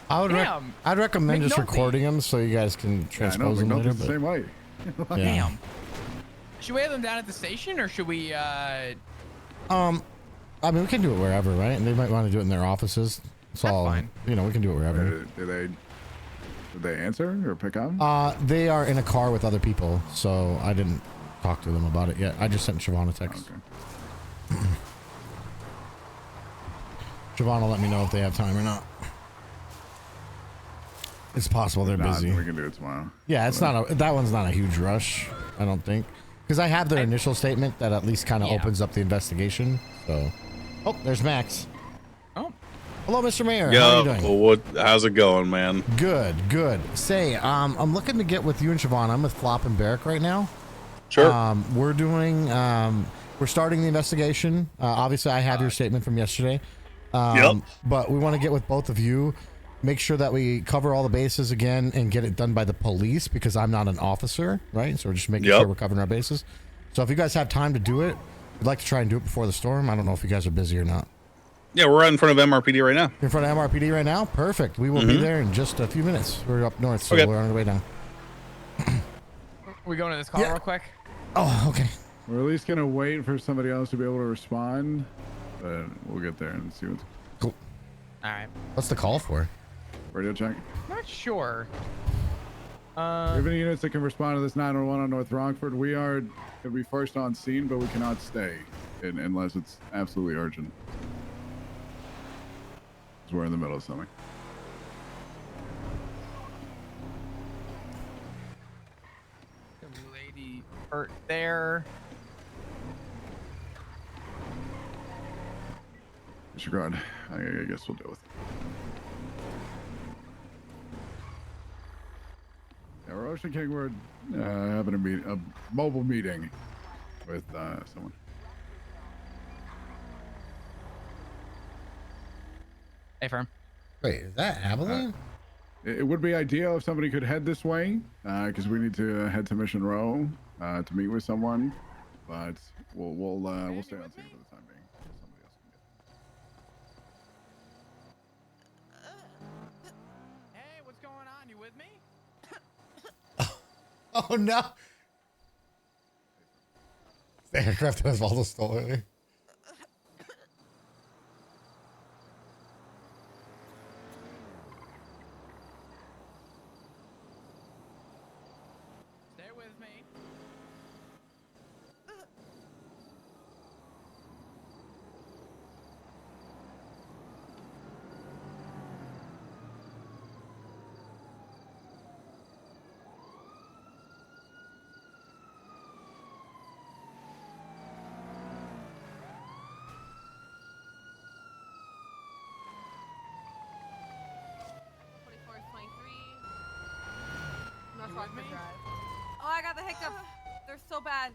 I'd recommend just McNulty. recording them so you guys can transpose them later. McNulty's the same way. Yeah. Damn. Should we have them down at the station or should we I mean, we can do it wherever, right? And they might want to do it in their offices. It's all fine. we can do it wherever. Did they answer or pick up? They are in a car with other people, so I didn't talk to them about it yet. I just sent Siobhan a text. Okay. Siobhan will let me know if they have time or not. It's possible they're busy. We can do it tomorrow. Yeah, it's not that one's not a huge rush, I don't think. Because I have their initial statement that at least kind of opens up the investigation. So, oh, there's Max. Oh, hello, Mr. Mayor. How are you doing? How's it going, man? Good, good. Say, I'm looking to get with you and Siobhan. I'm with Flop and Barrick right now. Sure. We're doing, we're starting the investigation. Obviously, I have your statement from yesterday. But we want to get with both of you. Make sure that we cover all the bases again and get it done by the police because I'm not an officer, right? So we're just making sure we're covering our bases. So if you guys have time to do it, we'd like to try and do it before the storm. I don't know if you guys are busy or not. Yeah, we're right in front of MRPD right now. You're in front of MRPD right now? Perfect. We will be there in just a few minutes. We're up north, so we're on our way down. we going to this call real quick? Oh, okay. We're at least going to wait for somebody else to be able to respond, but we'll get there and see what's... Cool. All right. What's the call for? Radio check. Not sure. We have any units that can respond to this 911 on North Rockford. We are going to be first on scene, but we cannot stay unless it's absolutely urgent. we're in the middle of something. Lady hurt there. Disregard. I guess we'll deal with it. Yeah, we're Ocean King. We're having a mobile meeting with someone. Hey, firm. Wait, is that Abilene? It would be ideal if somebody could head this way, because we need to head to Monroe to meet with someone. But we'll stay on scene for the time being. Somebody else can get. Hey, what's going on? You with me? Oh no! The aircraft that Osvaldo stole earlier. Stay with me. North Rockford Drive. Oh, I got the hiccups. They're so bad.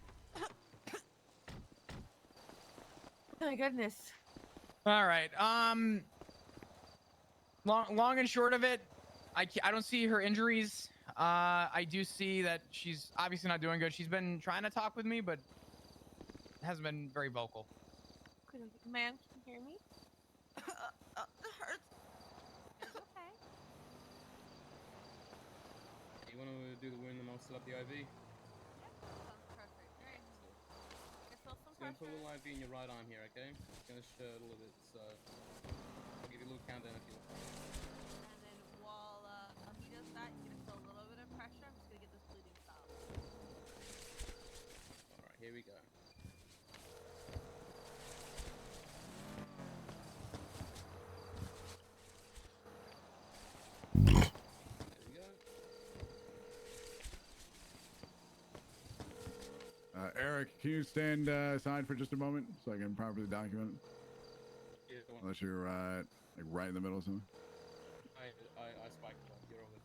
Oh my goodness. All right. Long and short of it, I don't see her injuries. I do see that she's obviously not doing good. She's been trying to talk with me, but hasn't been very vocal. Ma'am, can you hear me? It hurts. It's okay. You want to do the wound and I'll set up the IV? Yeah, sounds perfect. Alright. I feel some Just gonna put a pressure. little IV in your right arm here, okay? It's gonna shirt a little bit, so I'll give you a little countdown if you want. And then while he does that, you're gonna feel a little bit of pressure. I'm just gonna get this bleeding stopped. Alright, here we go. Eric, can you stand aside for just a moment so I can properly document it? Yeah, go on. Unless you're like right in the middle of something. I spiked it. You're all good.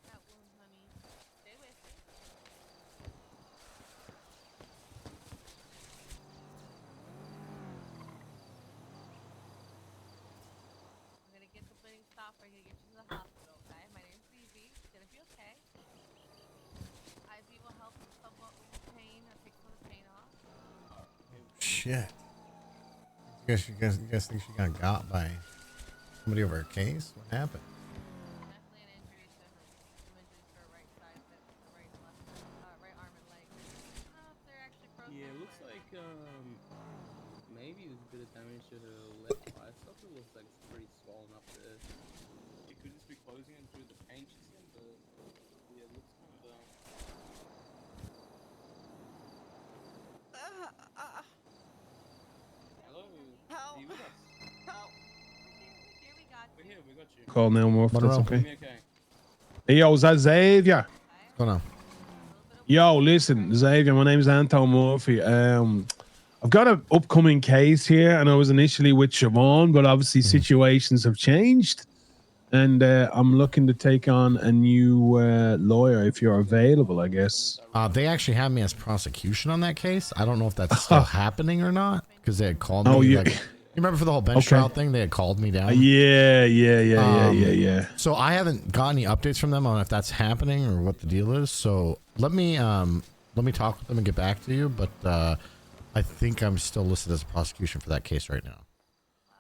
That wound, honey. Stay with me. I'm gonna get the bleeding stopped. We're gonna get you to the hospital, okay? My name's Xavier. It's gonna be okay. IV will help somewhat with the pain or take some of the pain off. Shit. You guys think she got by somebody over a case? What happened? Definitely an injury to her. Some injuries to her right side, but the right and left, right arm and leg. I don't know if they're actually frozen. Yeah, it looks like maybe there's a bit of damage to her left bicep. It looks like it's pretty swollen up there. It could just be closing it due to the pain she's in, but yeah, it looks kind of Hello? Help. Are you with us? Help. We're here. We got you. We're here, we got you. Call now more if Monroe. that's okay. Me okay? Hey, yo, is that Xavier? What's going on? Yo, listen, Xavier, my name's Anton Murphy. I've got an upcoming case here, and I was initially with Siobhan, but obviously situations have changed. And I'm looking to take on a new lawyer if you're available, I guess. They actually had me as prosecution on that case. I don't know if that's still happening or not, because they had called me. Oh, yeah. Like, you remember for the whole bench trial thing, they had called me down. Yeah. So I haven't got any updates from them on if that's happening or what the deal is. So let me talk with them and get back to you. But I think I'm still listed as a prosecution for that case right now.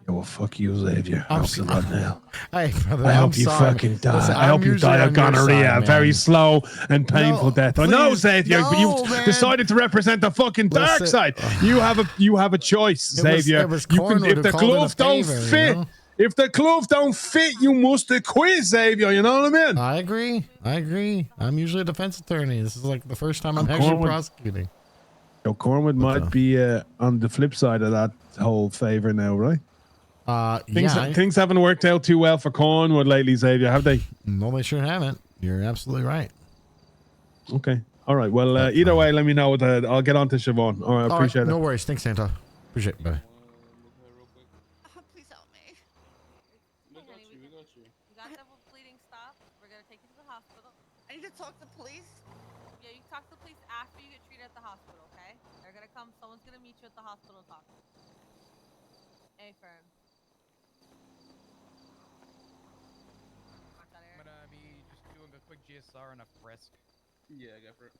Yeah, well, fuck you, Xavier. I'm Helps a lot now. Hey, brother, I hope I'm you sorry. fucking die. Listen, I hope you usually die on of your gonorrhea. side, Very man. slow and painful No, death. I know, please, Xavier, but no, you've man. decided to represent the fucking dark Listen, side. You have a choice, Xavier. It was You can, Cornwood if who the called it a glove don't favor, you fit, know? if the glove don't fit, you must acquit, Xavier. You know what I mean? I agree. I'm usually a defense attorney. This is like the first time I'm actually Cornwood. prosecuting. So Cornwood might be on the flip side of that whole favor now, right? Things haven't worked out too well for Cornwood lately, Xavier, have they? No, they sure haven't. You're absolutely right. Okay. All right. Well, either way, let me know. I'll get on to Siobhan. All right. I appreciate it. No worries. Thanks, Santa. Appreciate it. Bye. Please help me. We got you. We got you. You got the bleeding stop. We're gonna take you to the hospital. I need to talk to police. Yeah, you talk to the police after you get treated at the hospital, okay? They're gonna come. Someone's gonna meet you at the hospital and talk to you. A firm. I'm gonna be just doing a quick GSR and a frisk. Yeah, go for it.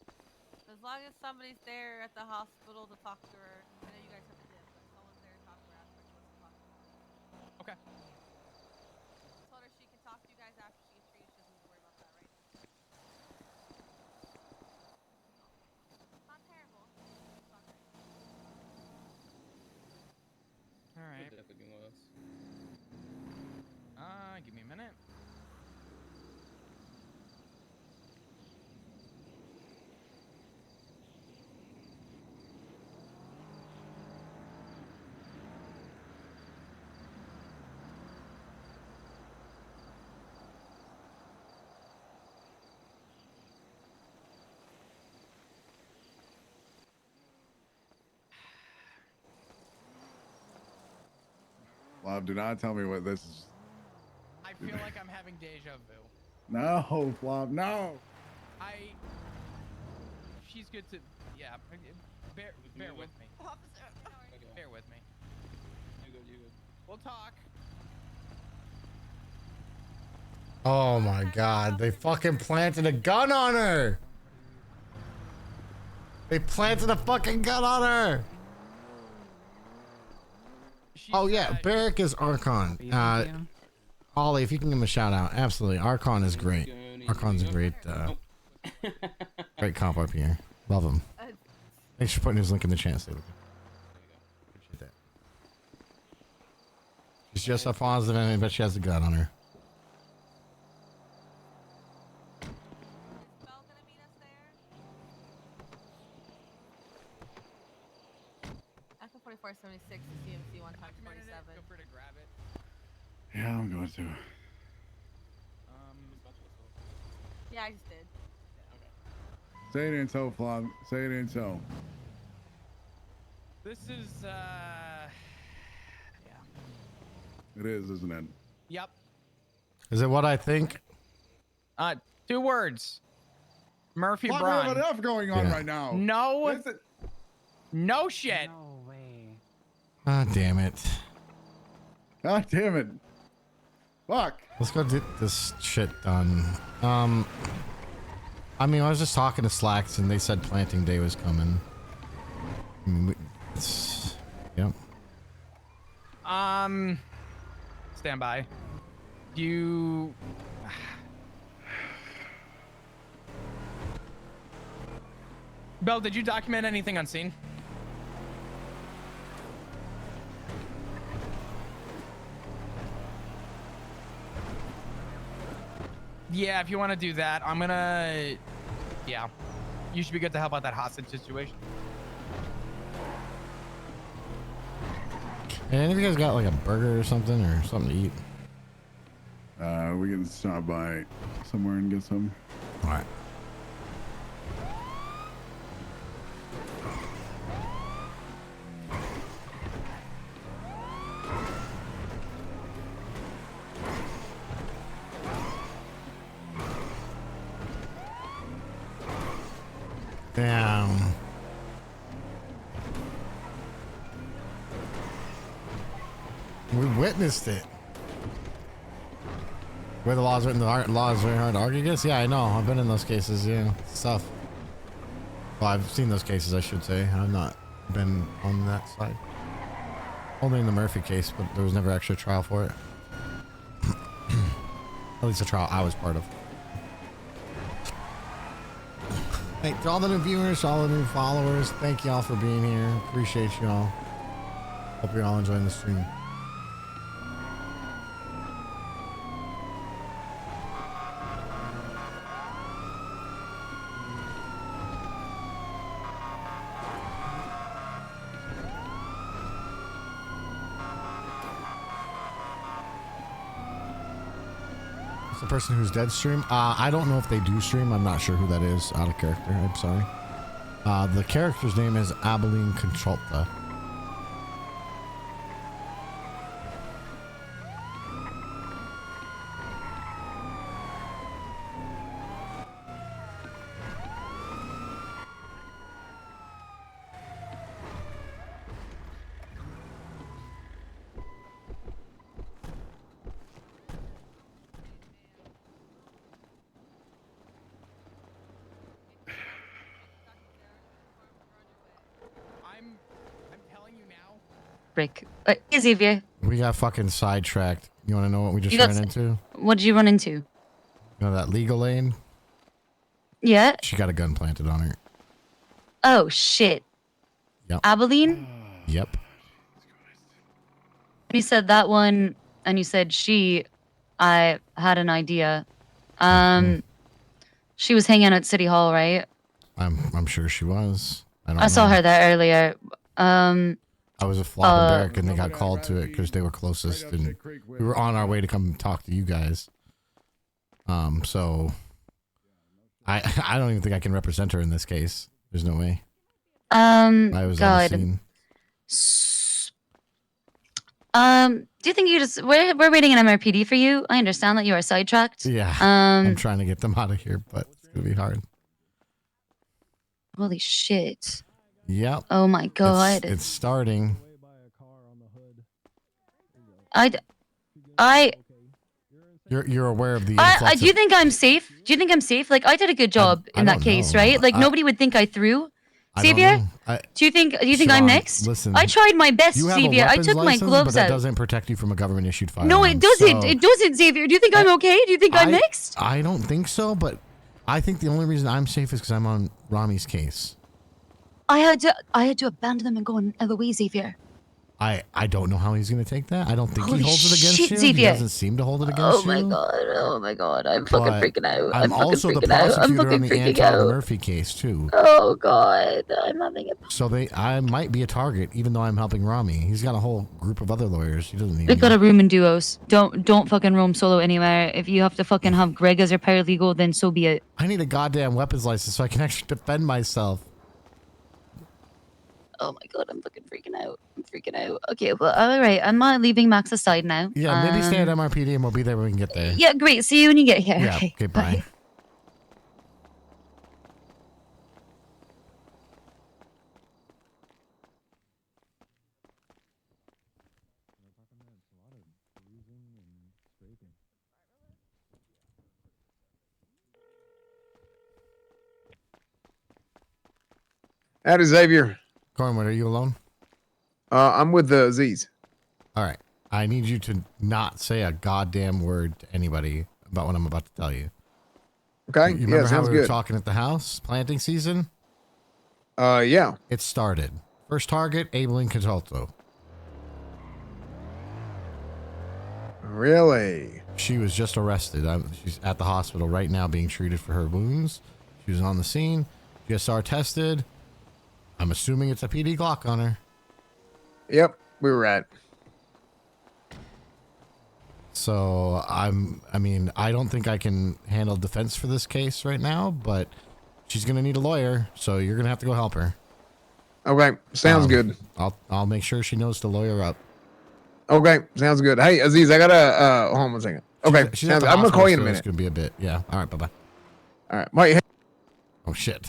As long as somebody's there at the hospital to talk to her, I know you guys have to dip, but someone's there to talk to her after she wants to talk to her. Okay. I told her she can talk to you guys after she gets treated. She doesn't need to worry about that right now. It's not terrible. It's not great. All right. Could definitely be worse. Give me a minute. Flob, do not tell me what this is. I feel like I'm having deja vu. No, Flob, no. She's good to. Yeah. Bear with me. Officer. Bear with me. You good? You good? We'll talk. Oh my God. They fucking planted a gun on her. They planted a fucking gun on her. Oh yeah, Barrick is Archon. Ollie, if you can give him a shout out, absolutely. Archon is great. Archon's a great, great comp up here. Love him. Thanks for putting his link in the chat. Appreciate that. She's just a positive, and I bet she has a gun on her. Echo 4476 is CMC 1 times 47. Feel free to grab it. Yeah, I'm going to. Yeah, I just did. Say it ain't so, Flob. Say it ain't so. This is yeah. It is, isn't it? Yep. Is it what I think? 2 words. Murphy Flob, we Braun. have enough going on right now. No. Listen. No shit. No way. Ah, damn it. God damn it. Fuck. Let's go get this shit done. I mean, I was just talking to Slacks and they said planting day was coming. I mean, yep. Stand by. You. Bell, did you document anything on scene? Yeah, if you want to do that, I'm gonna. Yeah, you should be good to help out that hostage situation. Hey, any of you guys got like a burger or something to eat? We can stop by somewhere and get some. All right. Damn. We witnessed it. Where the law's written, the law is very hard to argue against. Yeah, I know. I've been in those cases. Yeah, it's tough. Well, I've seen those cases, I should say. I've not been on that side. Only in the Murphy case, but there was never actually a trial for it. At least a trial I was part of. Hey, to all the new viewers, all the new followers, thank y'all for being here. Appreciate y'all. Hope you're all enjoying the stream. It's the person who's dead stream. I don't know if they do stream. I'm not sure who that is. Out of character. I'm sorry. The character's name is Abilene Controlta. I'm telling you now. Break. Xavier, We got fucking sidetracked. You want to know what we just You got ran s- into? what did you run into? You know that legal lane? Yeah. She got a gun planted on her. Oh shit. Yep. Abilene. Yep. You said that one, and you said she. I had an idea. She was hanging out at City Hall, right? I'm sure she was. I saw her there earlier. I was a flop barrack and they got called to it because they were closest and we were on our way to come talk to you guys. So I don't even think I can represent her in this case. There's no way. I was on the God. scene. Do you think you just we're waiting an MRPD for you? I understand that you are sidetracked. Yeah. I'm trying to get them out of here, but it's gonna be hard. Holy shit. Yep. Oh my god. It's starting. You're aware of the do you think I'm safe? Do you think I'm safe? Like I did a good job in that case, right? Like nobody would think I threw. Xavier, do you think I'm next? Listen, I tried my best, you have Xavier. a I weapons took my license, gloves but that out. doesn't protect you from a government issued firearm. No, it doesn't. So, It doesn't, Xavier. Do you think I'm okay? Do you think I'm next? I don't think so, but I think the only reason I'm safe is because I'm on Rami's case. I had to abandon them and go on LOE, Xavier. I don't know how he's going to take that. I don't think Holy he holds it against shit, you. Xavier. He doesn't seem to hold it against you. Oh my god. I'm fucking But freaking out. I'm fucking also the freaking out. I'm prosecutor on fucking the freaking Anton out. Murphy case too. Oh god. I'm having a So I might be a target, even though I'm helping Rami. He's got a whole group of other lawyers. He doesn't need. We got a room in duos. Don't fucking roam solo anywhere. If you have to fucking have Greg as your paralegal, then so be it. I need a goddamn weapons license so I can actually defend myself. Oh my god, I'm fucking freaking out. I'm freaking out. Okay, well, all right. I'm not leaving Max aside now. Yeah, maybe stay at MRPD and we'll be there when we can get there. Yeah, great. See you when you get here. Yeah, Okay, okay, bye. Howdy, Xavier. Cornwood, are you alone? I'm with the Z's. All right. I need you to not say a goddamn word to anybody about what I'm about to tell you. Okay. You remember how sounds we were good. talking at the house? Planting season? Yeah. It started. First target, Abilene Catalto. Really? She was just arrested. She's at the hospital right now being treated for her wounds. She was on the scene. GSR tested. I'm assuming it's a PD Glock on her. Yep, we were at. So I mean, I don't think I can handle defense for this case right now, but she's gonna need a lawyer, so you're gonna have to go help her. Okay, sounds good. I'll make sure she knows to lawyer up. Okay, sounds good. Hey, Aziz, I gotta hold on one second. Okay, She's at sounds, the I'm gonna call you in a hospital, so minute. It's gonna be a bit. Yeah. All right. Bye bye. All right. Wait. Hey. Oh shit.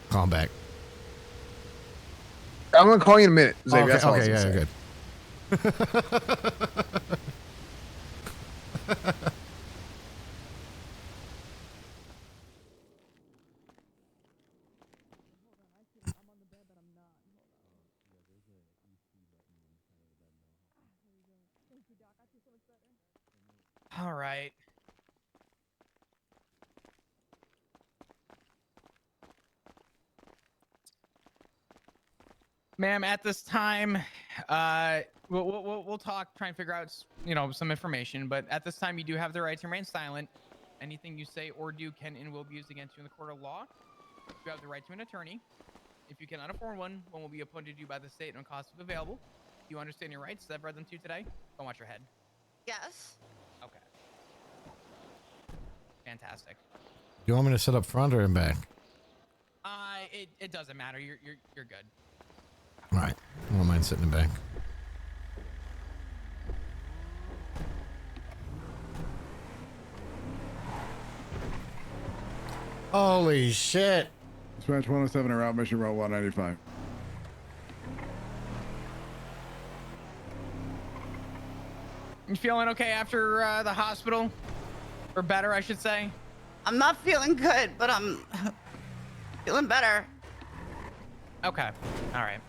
Call him back. I'm gonna call you in a minute, Xavier. Okay. That's all I was Okay. gonna Yeah. say. Good. All right. Ma'am, at this time, we'll talk, try and figure out, some information. But at this time, you do have the right to remain silent. Anything you say or do can and will be used against you in the court of law. You have the right to an attorney. If you cannot afford one will be appointed to you by the state on cost if available. you understand your rights? I've read them to you today. Don't watch your head. Yes. Okay. Fantastic. Do you want me to sit up front or in back? It doesn't matter. You're good. All right. I don't mind sitting in back. Holy shit. Dispatch 107 around Mission Row 195. You feeling okay after the hospital? Or better, I should say? I'm not feeling good, but I'm feeling better. Okay. All right.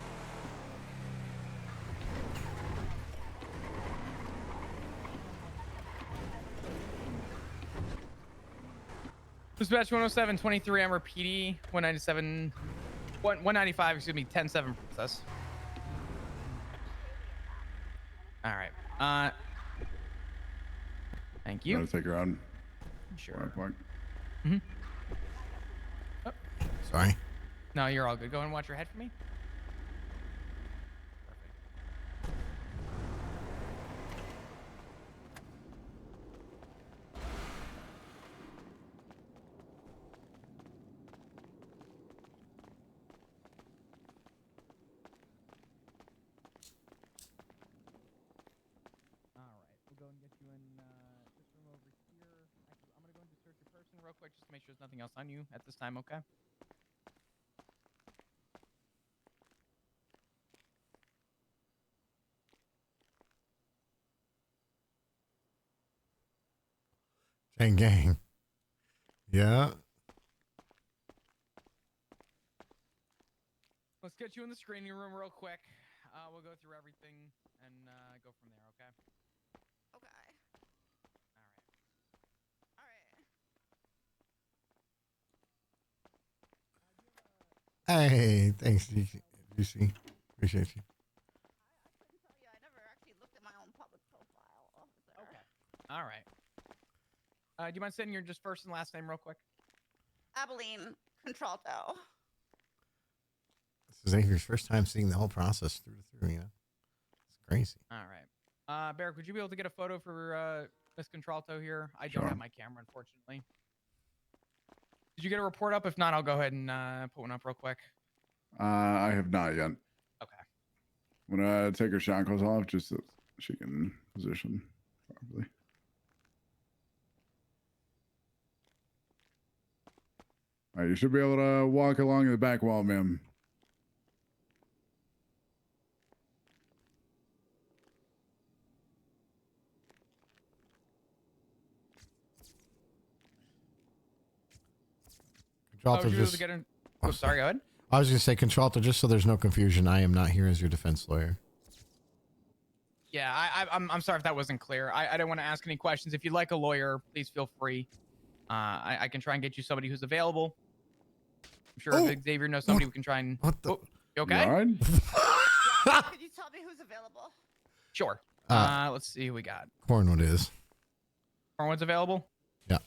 Dispatch 107, 23 MRPD, 195, excuse me, 10-7 process. All right. Thank you. Want to take her on? Sure. Point. Mm-hmm. Sorry. No, you're all good. Go and watch your head for me. Real quick, just to make sure there's nothing else on you at this time, okay? Gang gang. Yeah. Let's get you in the screening room real quick. We'll go through everything and go from there, okay? Okay. Hey, thanks, DC. Appreciate you. I never actually looked at my own public profile, officer. Okay. All right. Do you mind saying your just first and last name real quick? Abilene Contralto. This is Xavier's first time seeing the whole process through to through, yeah. It's crazy. All right. Barrick, would you be able to get a photo for Miss Contralto here? I Sure. don't have my camera, unfortunately. Did you get a report up? If not, I'll go ahead and put one up real quick. I have not yet. Okay. I'm gonna take her shackles off just so she can position properly. All right, you should be able to walk along the back wall, ma'am. Contralto, would you be able to get in? Oh, sorry, go ahead. I was going to say, Contralto, just so there's no confusion, I am not here as your defense lawyer. Yeah, I'm sorry if that wasn't clear. I don't want to ask any questions. If you'd like a lawyer, please feel free. I can try and get you somebody who's available. I'm sure if Xavier knows somebody, we can try and. What the? Oh, you okay? You all right? Yeah, could you tell me who's available? Sure. Let's see who we got. Cornwood is. Cornwood's available? Yeah.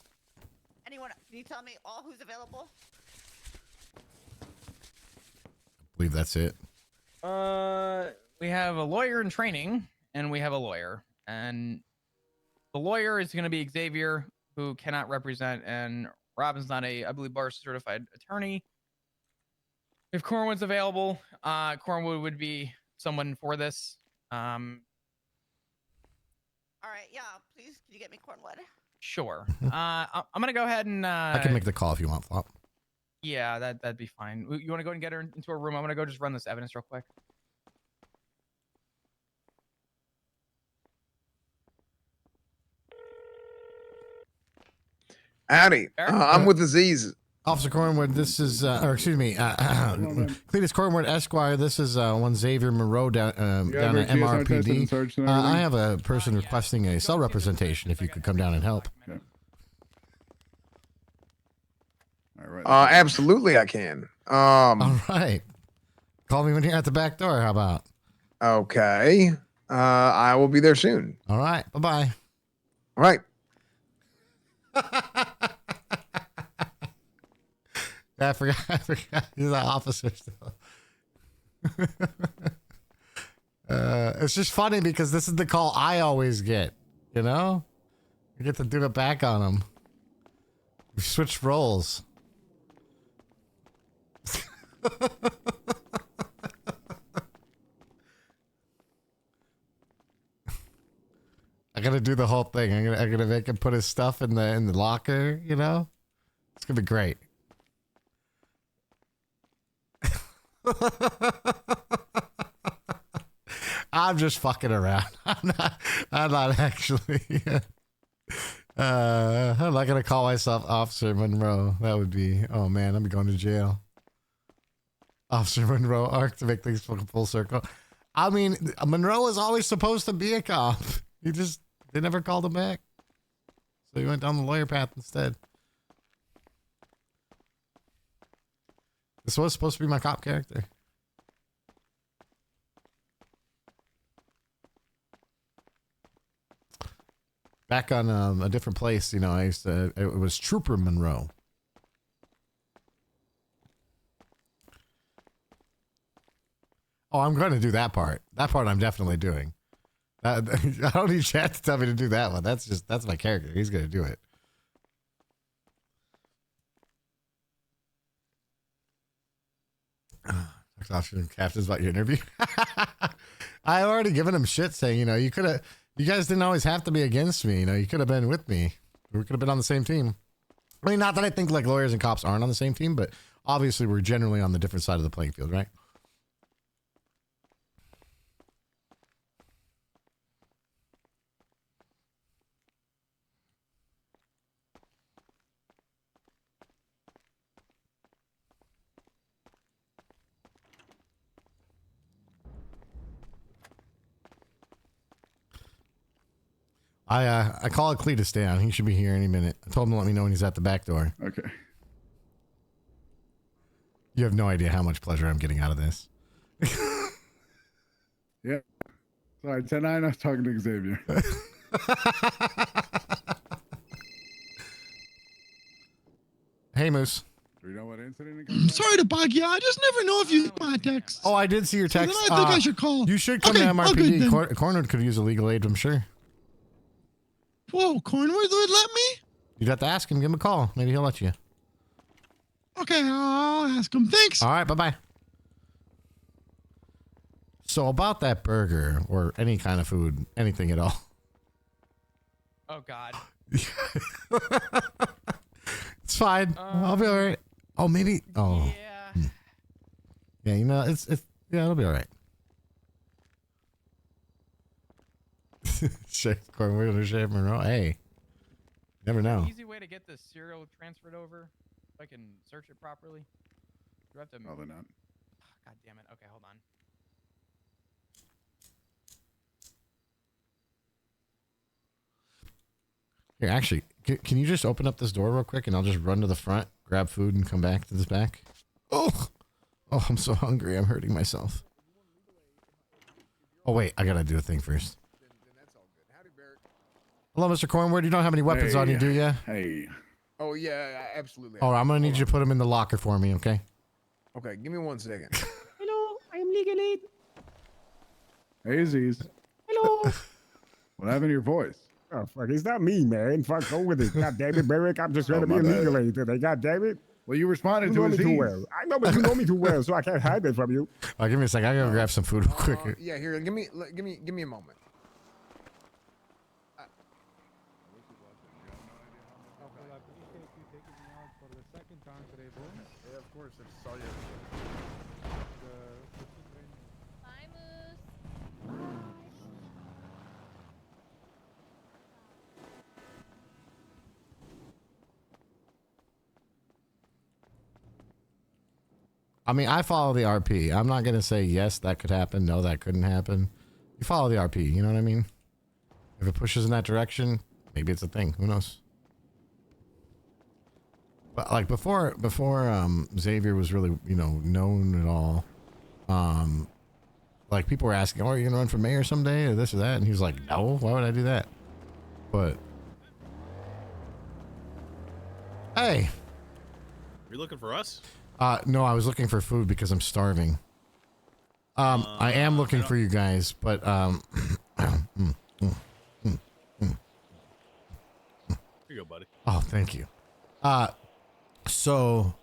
Anyone? Can you tell me all who's available? I believe that's it. We have a lawyer in training, and we have a lawyer. And the lawyer is going to be Xavier, who cannot represent, and Robin's not I believe, bar certified attorney. If Cornwood's available, Cornwood would be someone for this. All right, yeah, please, can you get me Cornwood? Sure. I'm going to go ahead and... I can make the call if you want, Flop. Yeah, that'd be fine. You want to go and get her into a room? I'm going to go just run this evidence real quick. Howdy. I'm with Aziz. Officer Cornwood, this is, or excuse me, Cletus Cornwood Esquire. This is one Xavier Monroe down at MRPD. I have a person requesting a cell representation. If you could come down and help. Okay. All right. Absolutely, I can. All right. Call me when you're at the back door. How about? Okay. I will be there soon. All right. Bye-bye. All right. I forgot. He's an officer still. It's just funny because this is the call I always get. You know, you get to do it back on him. We switched roles. I gotta do the whole thing. I'm gonna make him put his stuff in the locker. You know, it's gonna be great. I'm just fucking around. I'm not actually. I'm not gonna call myself Officer Monroe. That would be. Oh man, I'm going to jail. Officer Monroe arc to make things full circle. I mean, Monroe was always supposed to be a cop. They never called him back. So he went down the lawyer path instead. This was supposed to be my cop character. Back on a different place, you know, it was Trooper Monroe. Oh, I'm going to do that part. That part I'm definitely doing. I don't need chat to tell me to do that one. That's my character. He's going to do it. Captain's about your interview. I already given him shit saying, you know, you guys didn't always have to be against me. You know, you could have been with me. We could have been on the same team. I mean, not that I think like lawyers and cops aren't on the same team, but obviously we're generally on the different side of the playing field, right? I called Cletus down. He should be here any minute. I told him to let me know when he's at the back door. Okay. You have no idea how much pleasure I'm getting out of this. Yeah. Sorry, 10-9, I was talking to Xavier. Hey, Moose. Do you know what incident? I'm sorry to bug you. I just never know if you get my text. Oh, I did see your text. So then I think I should call. You should come to MRPD. Cornwood could use a legal aid, I'm sure. Whoa, Cornwood would let me? You'd have to ask him. Give him a call. Maybe he'll let you. Okay, I'll ask him. Thanks. All right, bye-bye. So about that burger or any kind of food, anything at all. Oh, God. It's fine. I'll be all right. Oh, maybe. Oh. Yeah. Yeah, you know, yeah, it'll be all right. Sheriff Cornwood or Sheriff Monroe. Hey. Never know. Easy way to get this serial transferred over so I can search it properly. Do I have to? Probably not. God damn it. Okay, hold on. Here, actually, can you just open up this door real quick and I'll just run to the front, grab food, and come back to this back? Oh, I'm so hungry. I'm hurting myself. Oh, wait. I got to do a thing first. Hello, Mr. Cornwood. You don't have any weapons on you, do you? Hey. Oh, yeah, absolutely. Oh, I'm going to need you to put them in the locker for me, okay? Okay, give me 1 second. Hello, I am legal aid. Hey, Aziz. Hello. What happened to your voice? Oh, fuck. It's not me, man. Fuck, go with it. God damn it, Barrick. I'm just trying to be a legal aid today. God damn it. Well, you responded You know to me Aziz. too well. I know, but you know me too well, so I can't hide it from you. Oh, give me a second. I got to grab some food real quick. Yeah, here, give me a moment. Yeah, of course. I saw you. Bye, Moose. I mean, I follow the RP. I'm not going to say, yes, that could happen. No, that couldn't happen. You follow the RP. You know what I mean? If it pushes in that direction, maybe it's a thing. Who knows? But like before Xavier was really, you know, known at all, like people were asking, oh, are you going to run for mayor someday or this or that? And he was like, no, why would I do that? But, hey. Are you looking for us? No, I was looking for food because I'm starving. I am looking for you guys, but Here you go, buddy. oh, thank you. So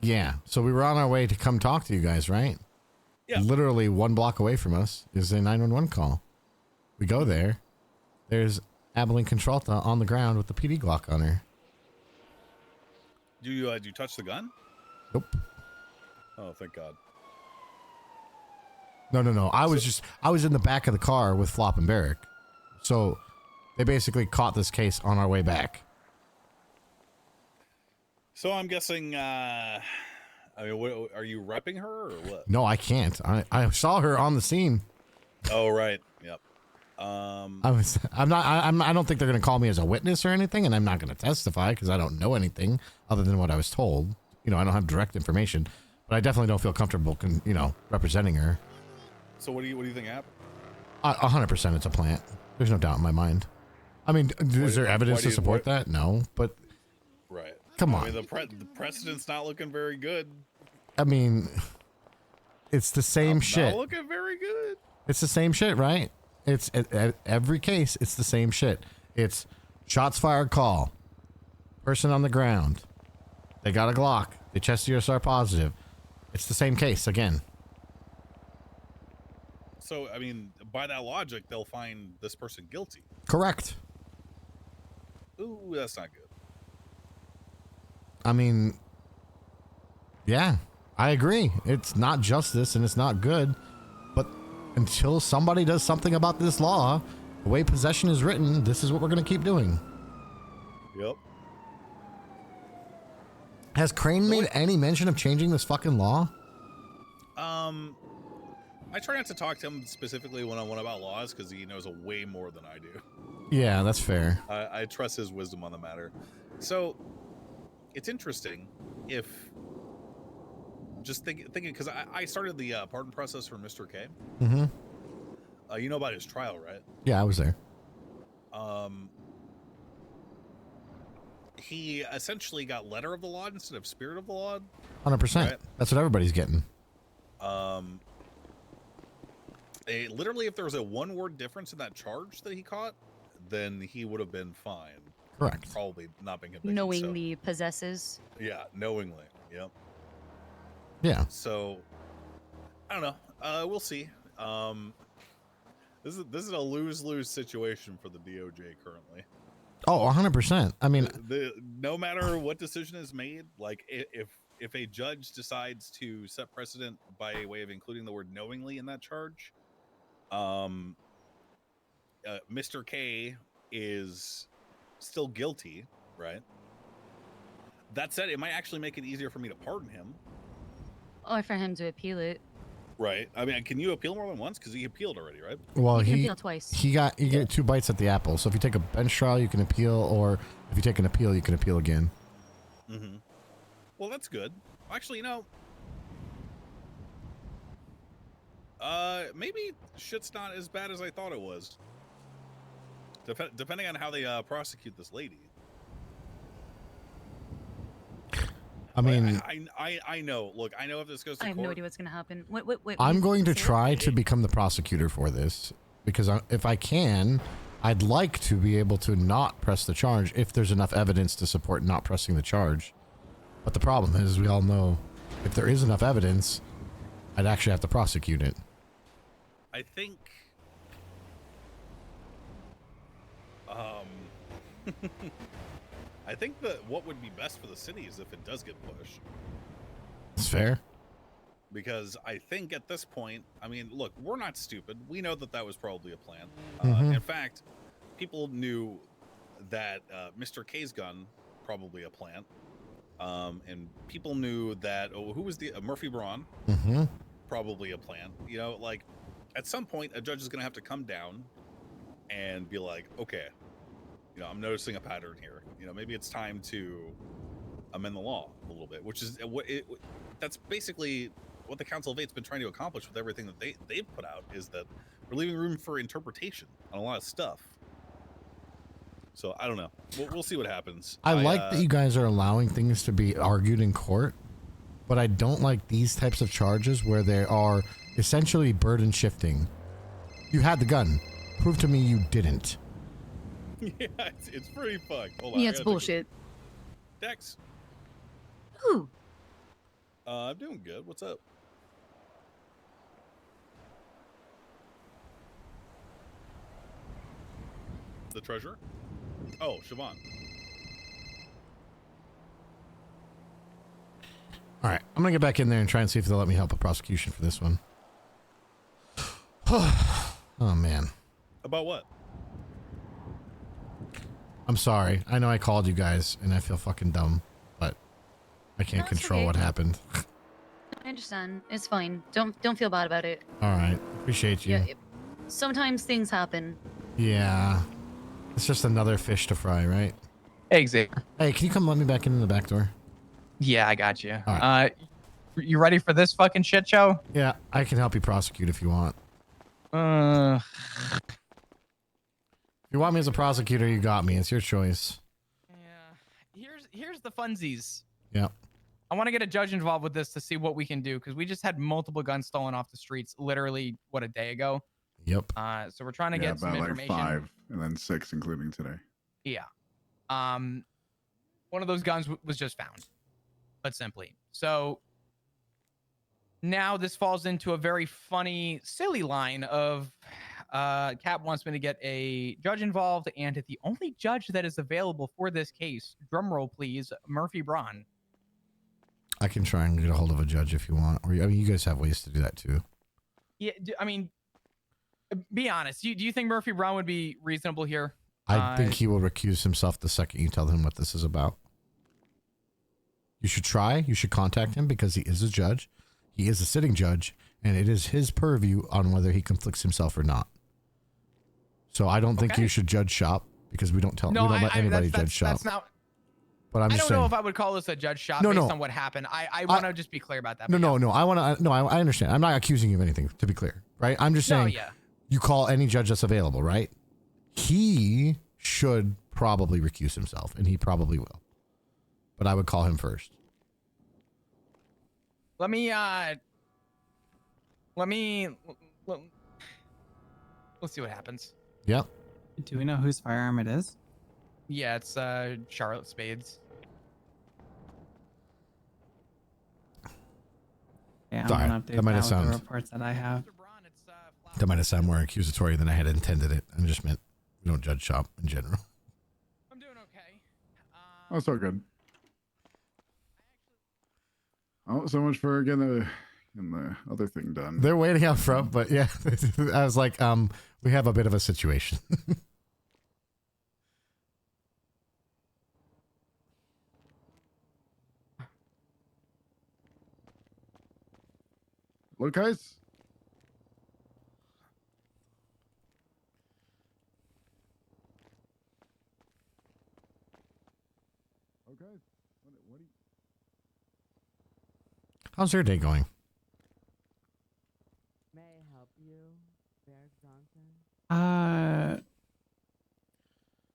yeah, so we were on our way to come talk to you guys, right? Yeah. Literally 1 block away from us is a 911 call. We go there. There's Abilene Contralta on the ground with the PD Glock on her. Do you touch the gun? Nope. Oh, thank God. No. I was in the back of the car with Flop and Barrick. So they basically caught this case on our way back. So I'm guessing, I mean, what, are you repping her or what? No, I can't. I saw her on the scene. Oh, right. Yep. I don't think they're going to call me as a witness or anything, and I'm not going to testify because I don't know anything other than what I was told. You know, I don't have direct information, but I definitely don't feel comfortable, representing her. So what do you think happened? 100% it's a plant. There's no doubt in my mind. I mean, is there evidence to support that? No, but right. Come I on. mean, the precedent's not looking very good. I mean, it's the same shit. Not looking very good. It's the same shit, right? It's at every case. It's the same shit. It's shots fired call. Person on the ground. They got a Glock. They tested USR positive. It's the same case again. So, I mean, by that logic, they'll find this person guilty. Correct. Ooh, that's not good. I mean, yeah, I agree. It's not justice and it's not good. But until somebody does something about this law, the way possession is written, this is what we're going to keep doing. Yep. Has Crane made any mention of changing this fucking law? I try not to talk to him specifically one-on-one about laws because he knows way more than I do. Yeah, that's fair. I trust his wisdom on the matter. So, it's interesting if, just thinking, because I started the pardon process for Mr. K. Mm-hmm. You know about his trial, right? Yeah, I was there. He essentially got letter of the law instead of spirit of the law. 100%. Right. That's what everybody's getting. Literally, if there was a one-word difference in that charge that he caught, then he would have been fine. Correct. Probably not been convicted. Knowingly possesses. Yeah, knowingly. Yep. Yeah. So, I don't know. We'll see. This is a lose-lose situation for the DOJ currently. Oh, 100%. I mean, No matter what decision is made, like if a judge decides to set precedent by way of including the word knowingly in that charge, Mr. K is still guilty, right? That said, it might actually make it easier for me to pardon him. Or for him to appeal it. Right. I mean, can you appeal more than once? Because he appealed already, right? well, You can he appeal twice. you get 2 bites at the apple. So if you take a bench trial, you can appeal, or if you take an appeal, you can appeal again. Mm-hmm. Well, that's good. Actually, maybe shit's not as bad as I thought it was. Depending on how they prosecute this lady. I mean, I know. Look, I know if this goes to I have court, no idea what's gonna happen. Wait. I'm going to say it? try to become the prosecutor for this because if I can, I'd like to be able to not press the charge if there's enough evidence to support not pressing the charge. But the problem is, we all know, if there is enough evidence, I'd actually have to prosecute it. I think I think that what would be best for the city is if it does get pushed. It's fair. Because I think at this point, I mean, look, we're not stupid. We know that was probably a plan. Mhm. In fact, people knew that Mr. K's gun probably a plant. And people knew that, who was the Murphy Braun? Mm-hmm. Probably a plant. You know, like at some point, a judge is going to have to come down and be like, okay, you know, I'm noticing a pattern here. You know, maybe it's time to amend the law a little bit, which is that's basically what the Council of Eight's been trying to accomplish with everything that they've put out, is that we're leaving room for interpretation on a lot of stuff. So I don't know. We'll see what happens. I like that you guys are allowing things to be argued in court, but I don't like these types of charges where they are essentially burden shifting. You had the gun. Prove to me you didn't. Yeah, it's pretty fucked. Hold on. Yeah, it's bullshit. Dex. Ooh. I'm doing good. What's up? The treasurer? Oh, Siobhan. All right, I'm gonna get back in there and try and see if they'll let me help with prosecution for this one. Oh man. About what? I'm sorry. I know I called you guys and I feel fucking dumb, but I can't No, it's control okay. what happened. I understand. It's fine. Don't feel bad about it. All right, appreciate you. Yeah. Sometimes things happen. Yeah. It's just another fish to fry, right? Hey, Xavier. Hey, can you come let me back in the back door? Yeah, I got you. All right. You ready for this fucking shit show? Yeah, I can help you prosecute if you want. If you want me as a prosecutor, you got me. It's your choice. Here's the funsies. Yep. I want to get a judge involved with this to see what we can do because we just had multiple guns stolen off the streets literally a day ago. Yep. So we're trying to get some about information. like 5 and then 6 including today. Yeah. One of those guns was just found, but simply. So now this falls into a very funny, silly line of Cap wants me to get a judge involved, and the only judge that is available for this case, drumroll please, Murphy Braun. I can try and get a hold of a judge if you want, or I mean, you guys have ways to do that too. Yeah, I mean, be honest. Do you think Murphy Braun would be reasonable here? I think he will recuse himself the second you tell him what this is about. You should try. You should contact him because he is a judge. He is a sitting judge, and it is his purview on whether he conflicts himself or not. So I don't think you should judge shop because we don't let anybody judge shop. That's not. But I'm I just don't know saying. if I would call this a judge shop No, based no. on what happened. I want to just be clear about that. No. I understand. I'm not accusing you of anything, to be clear, right? I'm just saying you call any judge that's available, right? He should probably recuse himself, and he probably will. But I would call him first. Let's see what happens. Yep. Do we know whose firearm it is? Yeah, it's Charlotte Spades. Yeah, I'm Sorry, gonna update that might have with the sounded reports that I have. more accusatory than I had intended it. I just meant we don't judge shop in general. Oh, so good. Oh, so much for getting the other thing done. They're waiting out front, but yeah, I was like, we have a bit of a situation. Look, guys. Okay. What do you... How's your day going? May I help you, Derek Johnson?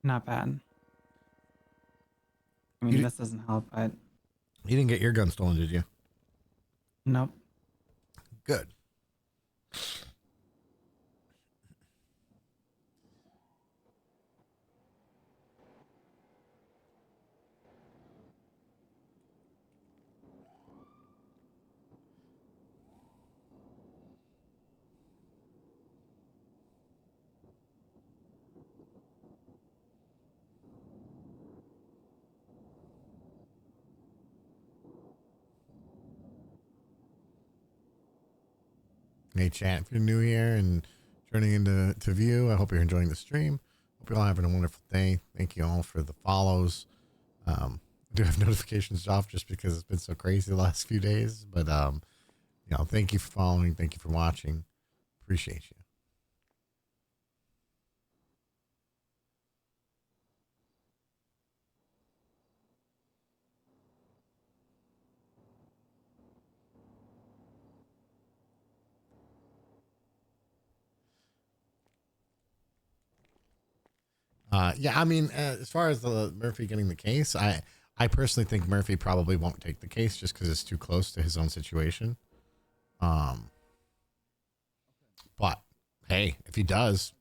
Not bad. I mean, this doesn't help, but You didn't get your gun stolen, did you? nope. Good. Hey, chat, if you're new here and turning into view, I hope you're enjoying the stream. Hope you're all having a wonderful day. Thank you all for the follows. I do have notifications off just because it's been so crazy the last few days. But, thank you for following. Thank you for watching. Appreciate you. As far as the Murphy getting the case, I personally think Murphy probably won't take the case just because it's too close to his own situation. But hey, if he does,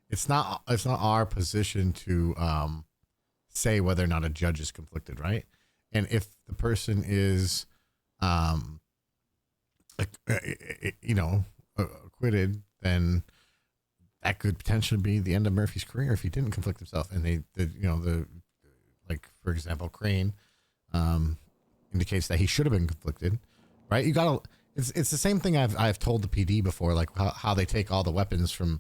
it's not our position to say whether or not a judge is conflicted, right? And if the person is, acquitted, then that could potentially be the end of Murphy's career if he didn't conflict himself. And like for example, Crane indicates that he should have been conflicted, right? You gotta. It's the same thing I've told the PD before, like how they take all the weapons from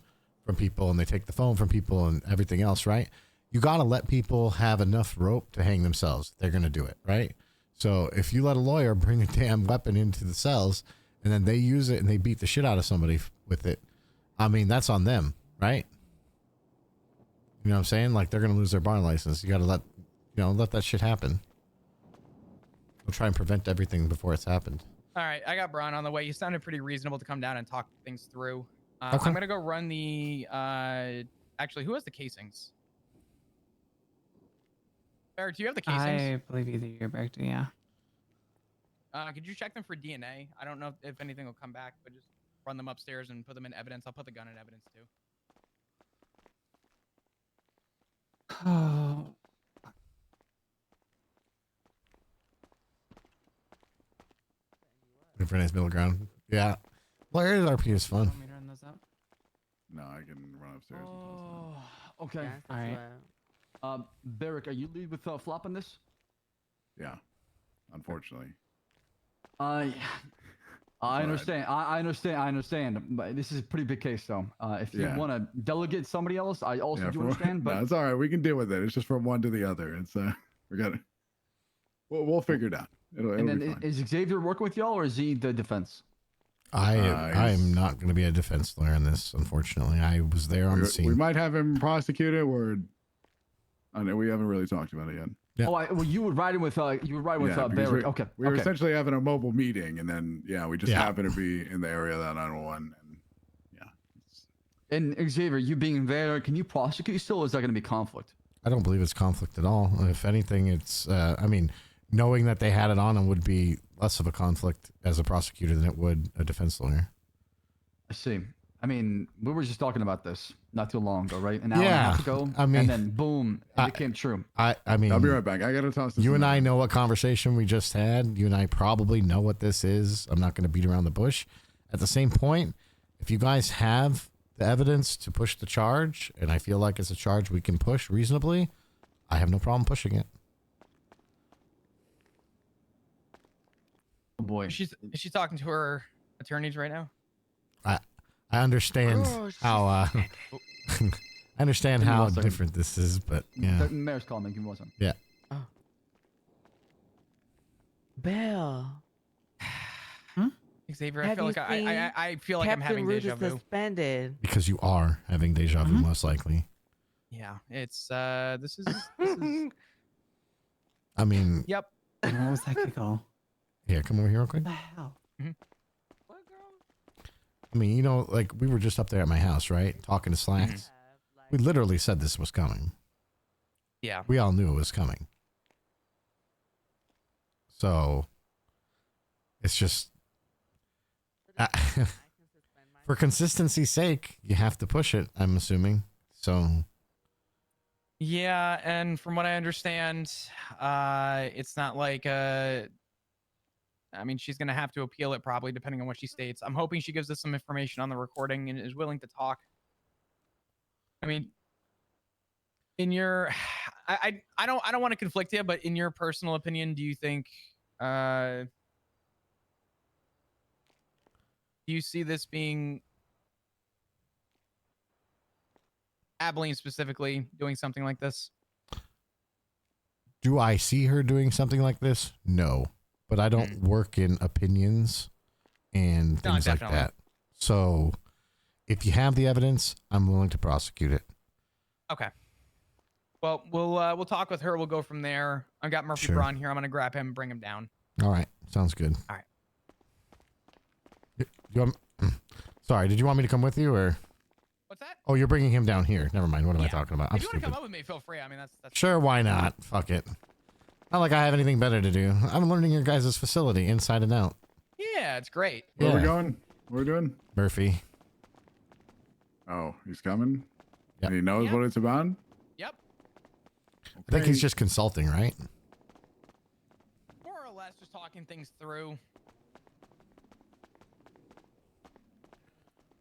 people and they take the phone from people and everything else, right? You gotta let people have enough rope to hang themselves. They're gonna do it, right? So if you let a lawyer bring a damn weapon into the cells and then they use it and they beat the shit out of somebody with it, I mean, that's on them, right? You know what I'm saying? Like, they're gonna lose their bar license. You gotta let that shit happen. We'll try and prevent everything before it's happened. All right, I got Braun on the way. You sounded pretty reasonable to come down and talk things through. Okay. I'm gonna go run the. Actually, who has the casings? Barrett, do you have the casings? I believe either you're back to, yeah. Could you check them for DNA? I don't know if anything will come back, but just run them upstairs and put them in evidence. I'll put the gun in evidence too. Oh. Looking for a nice middle ground. Yeah. Lawyers RP is fun. Want me to run those up? No, I can run upstairs. Oh, okay. All right. Barrick, are you lead with Flop on this? Yeah, unfortunately. I alright. understand. I understand. But this is a pretty big case, though. If you Yeah. want to delegate somebody else, I also do understand. But No, it's all right. We can deal with it. It's just from one to the other. It's we got to. We'll figure it out. It'll and be then fine. is Xavier working with y'all, or is he the defense? I'm not going to be a defense lawyer in this, unfortunately. I was there on the scene. We might have him prosecuted, or I know we haven't really talked about it yet. Yeah. Oh, well, you would ride with because Barrick. Okay. We were okay. essentially having a mobile meeting, and then we just Yeah. happened to be in the area that 911, and And Xavier, you being there, can you prosecute still, or is that going to be conflict? I don't believe it's conflict at all. If anything, it's, knowing that they had it on them would be less of a conflict as a prosecutor than it would a defense lawyer. I see. I mean, we were just talking about this not too long ago, right? An hour and a half ago. I mean, and then boom, it became true. I mean, I'll be right back. I got to toss this. You and in. I know what conversation we just had. You and I probably know what this is. I'm not going to beat around the bush. At the same point, if you guys have the evidence to push the charge, and I feel like it's a charge we can push reasonably, I have no problem pushing it. Oh boy. Is she talking to her attorneys right now? I understand how I understand Give me how 1 second. different this is, but yeah. The mayor's calling me. Give me 1 second. Yeah. Belle. Xavier, I Have feel you like I feel like I'm Captain having Root deja is vu. suspended. Because you are having deja vu, most likely. Yeah, it's this is I mean, Yep. What was that giggle? here, come over here real quick. What the hell? I mean, like we were just up there at my house, right? Talking to Slacks. We literally said this was coming. Yeah. We all knew it was coming. So it's just for consistency's sake, you have to push it, I'm assuming. So Yeah, and from what I understand, it's not like I mean, she's gonna have to appeal it probably, depending on what she states. I'm hoping she gives us some information on the recording and is willing to talk. I mean, in your, I don't want to conflict you, but in your personal opinion, do you think, do you see this being Abilene specifically doing something like this? do I see her doing something like this? No. But I don't work in opinions and things like definitely. that. So if you have the evidence, I'm willing to prosecute it. Okay. Well, we'll talk with her. We'll go from there. I got Murphy Sure. Braun here. I'm gonna grab him and bring him down. All right. Sounds good. All right. Sorry, did you want me to come with you or? What's that? Oh, you're bringing him down here. Never mind. What am I talking about? I'm If you want to stupid. come up with me, feel free. I mean, that's Sure, why not? Fuck it. Not like I have anything better to do. I'm learning your guys' facility inside and out. Yeah, it's great. Where are we Yeah. going? What are we doing? Murphy. Oh, he's coming? Yep. And he knows what it's about? Yep. I think he's just consulting, right? More or less just talking things through.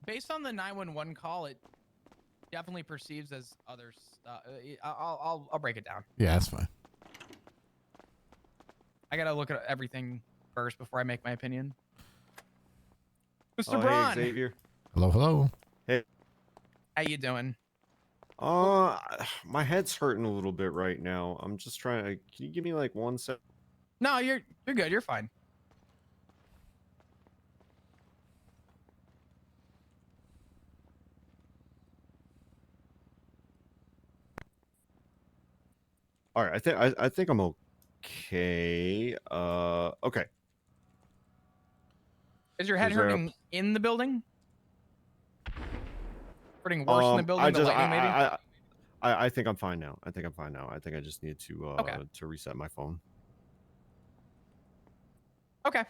Based on the 911 call, it definitely perceives as others. I'll break it down. Yeah, that's fine. I gotta look at everything first before I make my opinion. Mr. Oh, Braun, hey, Xavier. Hello, hello. Hey. how you doing? My head's hurting a little bit right now. I'm just trying to. Can you give me like 1 sec? No, you're good. You're fine. All right, I think I'm okay. Okay. Is your head Is there a- hurting in the building? Hurting worse in the building? The lightning, maybe? I think I'm fine now. I think I'm fine now. I think I just need to Okay. to reset my phone. Okay.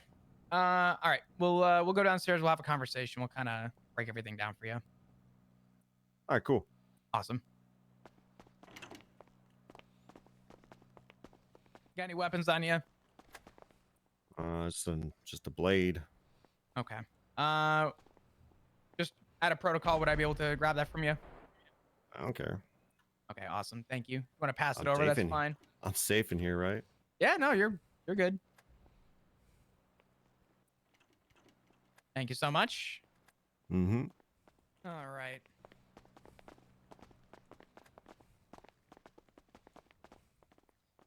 All right. We'll go downstairs. We'll have a conversation. We'll kind of break everything down for you. All right, cool. Awesome. Got any weapons on you? Just a blade. Okay. Just out of protocol, would I be able to grab that from you? I don't care. Okay, awesome. Thank you. You want to pass it I'm over? safe That's in- fine. I'm safe in here, right? Yeah, no, you're good. Thank you so much. Mm-hmm. All right.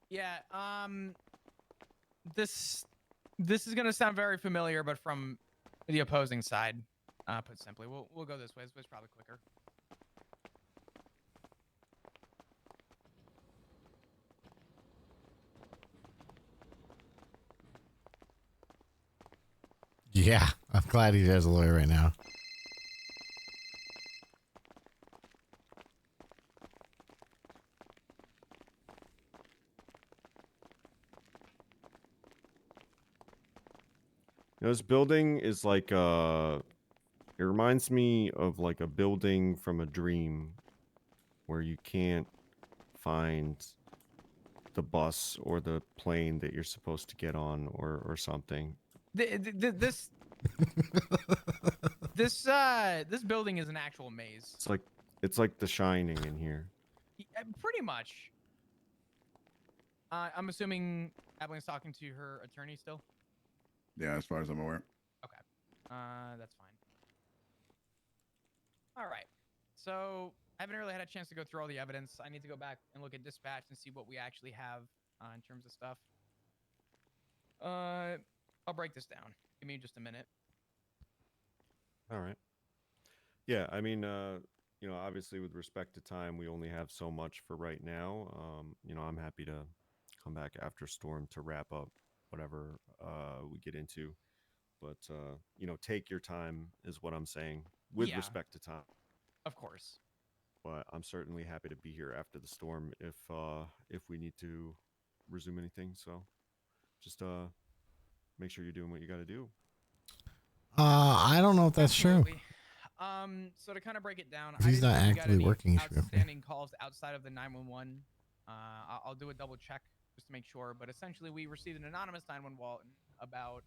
Yeah, this is gonna sound very familiar, but from the opposing side, put simply. We'll go this way. This way's probably quicker. Yeah, I'm glad he has a lawyer right now. You know, this building is like it reminds me of like a building from a dream where you can't find the bus or the plane that you're supposed to get on or something. This this building is an actual maze. It's like The Shining in here. Pretty much. I'm assuming Evelyn's talking to her attorney still. Yeah, as far as I'm aware. Okay. That's fine. All right. So I haven't really had a chance to go through all the evidence. I need to go back and look at dispatch and see what we actually have in terms of stuff. I'll break this down. Give me just a minute. All right. Yeah, I mean, you know, obviously with respect to time, we only have so much for right now. You know, I'm happy to come back after Storm to wrap up whatever we get into. But, you know, take your time is what I'm saying with Yeah. respect to time. Of course. But I'm certainly happy to be here after the storm if we need to resume anything. So just make sure you're doing what you got to do. I don't know if that's true. So to kind of break it down, If he's not actively working, he should be okay. outstanding calls outside of the 911. I'll do a double check just to make sure. But essentially, we received an anonymous 911 about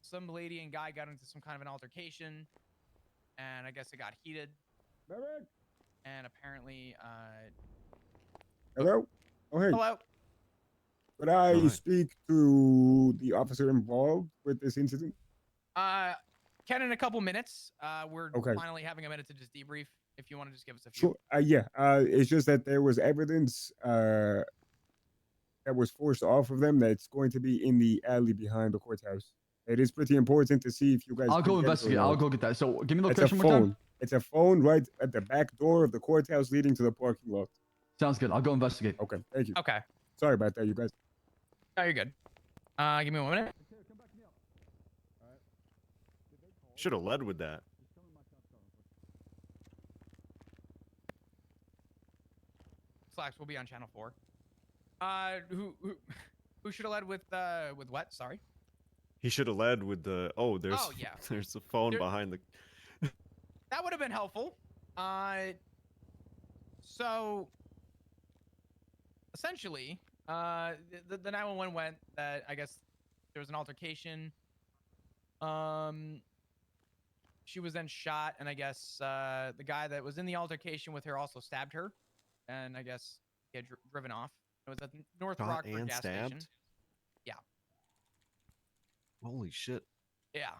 some lady and guy got into some kind of an altercation, and I guess it got heated. And apparently, Hello? Oh, hey. hello. Could I speak to the officer involved with this incident? Ken, in a couple minutes. We're Okay. finally having a minute to just debrief. If you want to just give us a few. Sure. Yeah. It's just that there was evidence that was forced off of them that's going to be in the alley behind the courthouse. It is pretty important to see if you guys. I'll can go get it or investigate. not. I'll go get that. So give me the It's a location one more phone. time. It's a phone right at the back door of the courthouse leading to the parking lot. Sounds good. I'll go investigate. Okay. Thank you. Okay. Sorry about that, you guys. No, you're good. Give me 1 minute. Should have led with that. Slacks will be on channel 4. Who should have led with what? Sorry. He should have led with the. Oh, there's Oh, yeah. there's a phone There- behind the. that would have been helpful. So essentially, the 911 went that I guess there was an altercation. She was then shot, and I guess the guy that was in the altercation with her also stabbed her, and I guess he had driven off. It was at North Shot Rockford and gas stabbed? station. Yeah. Holy shit. Yeah.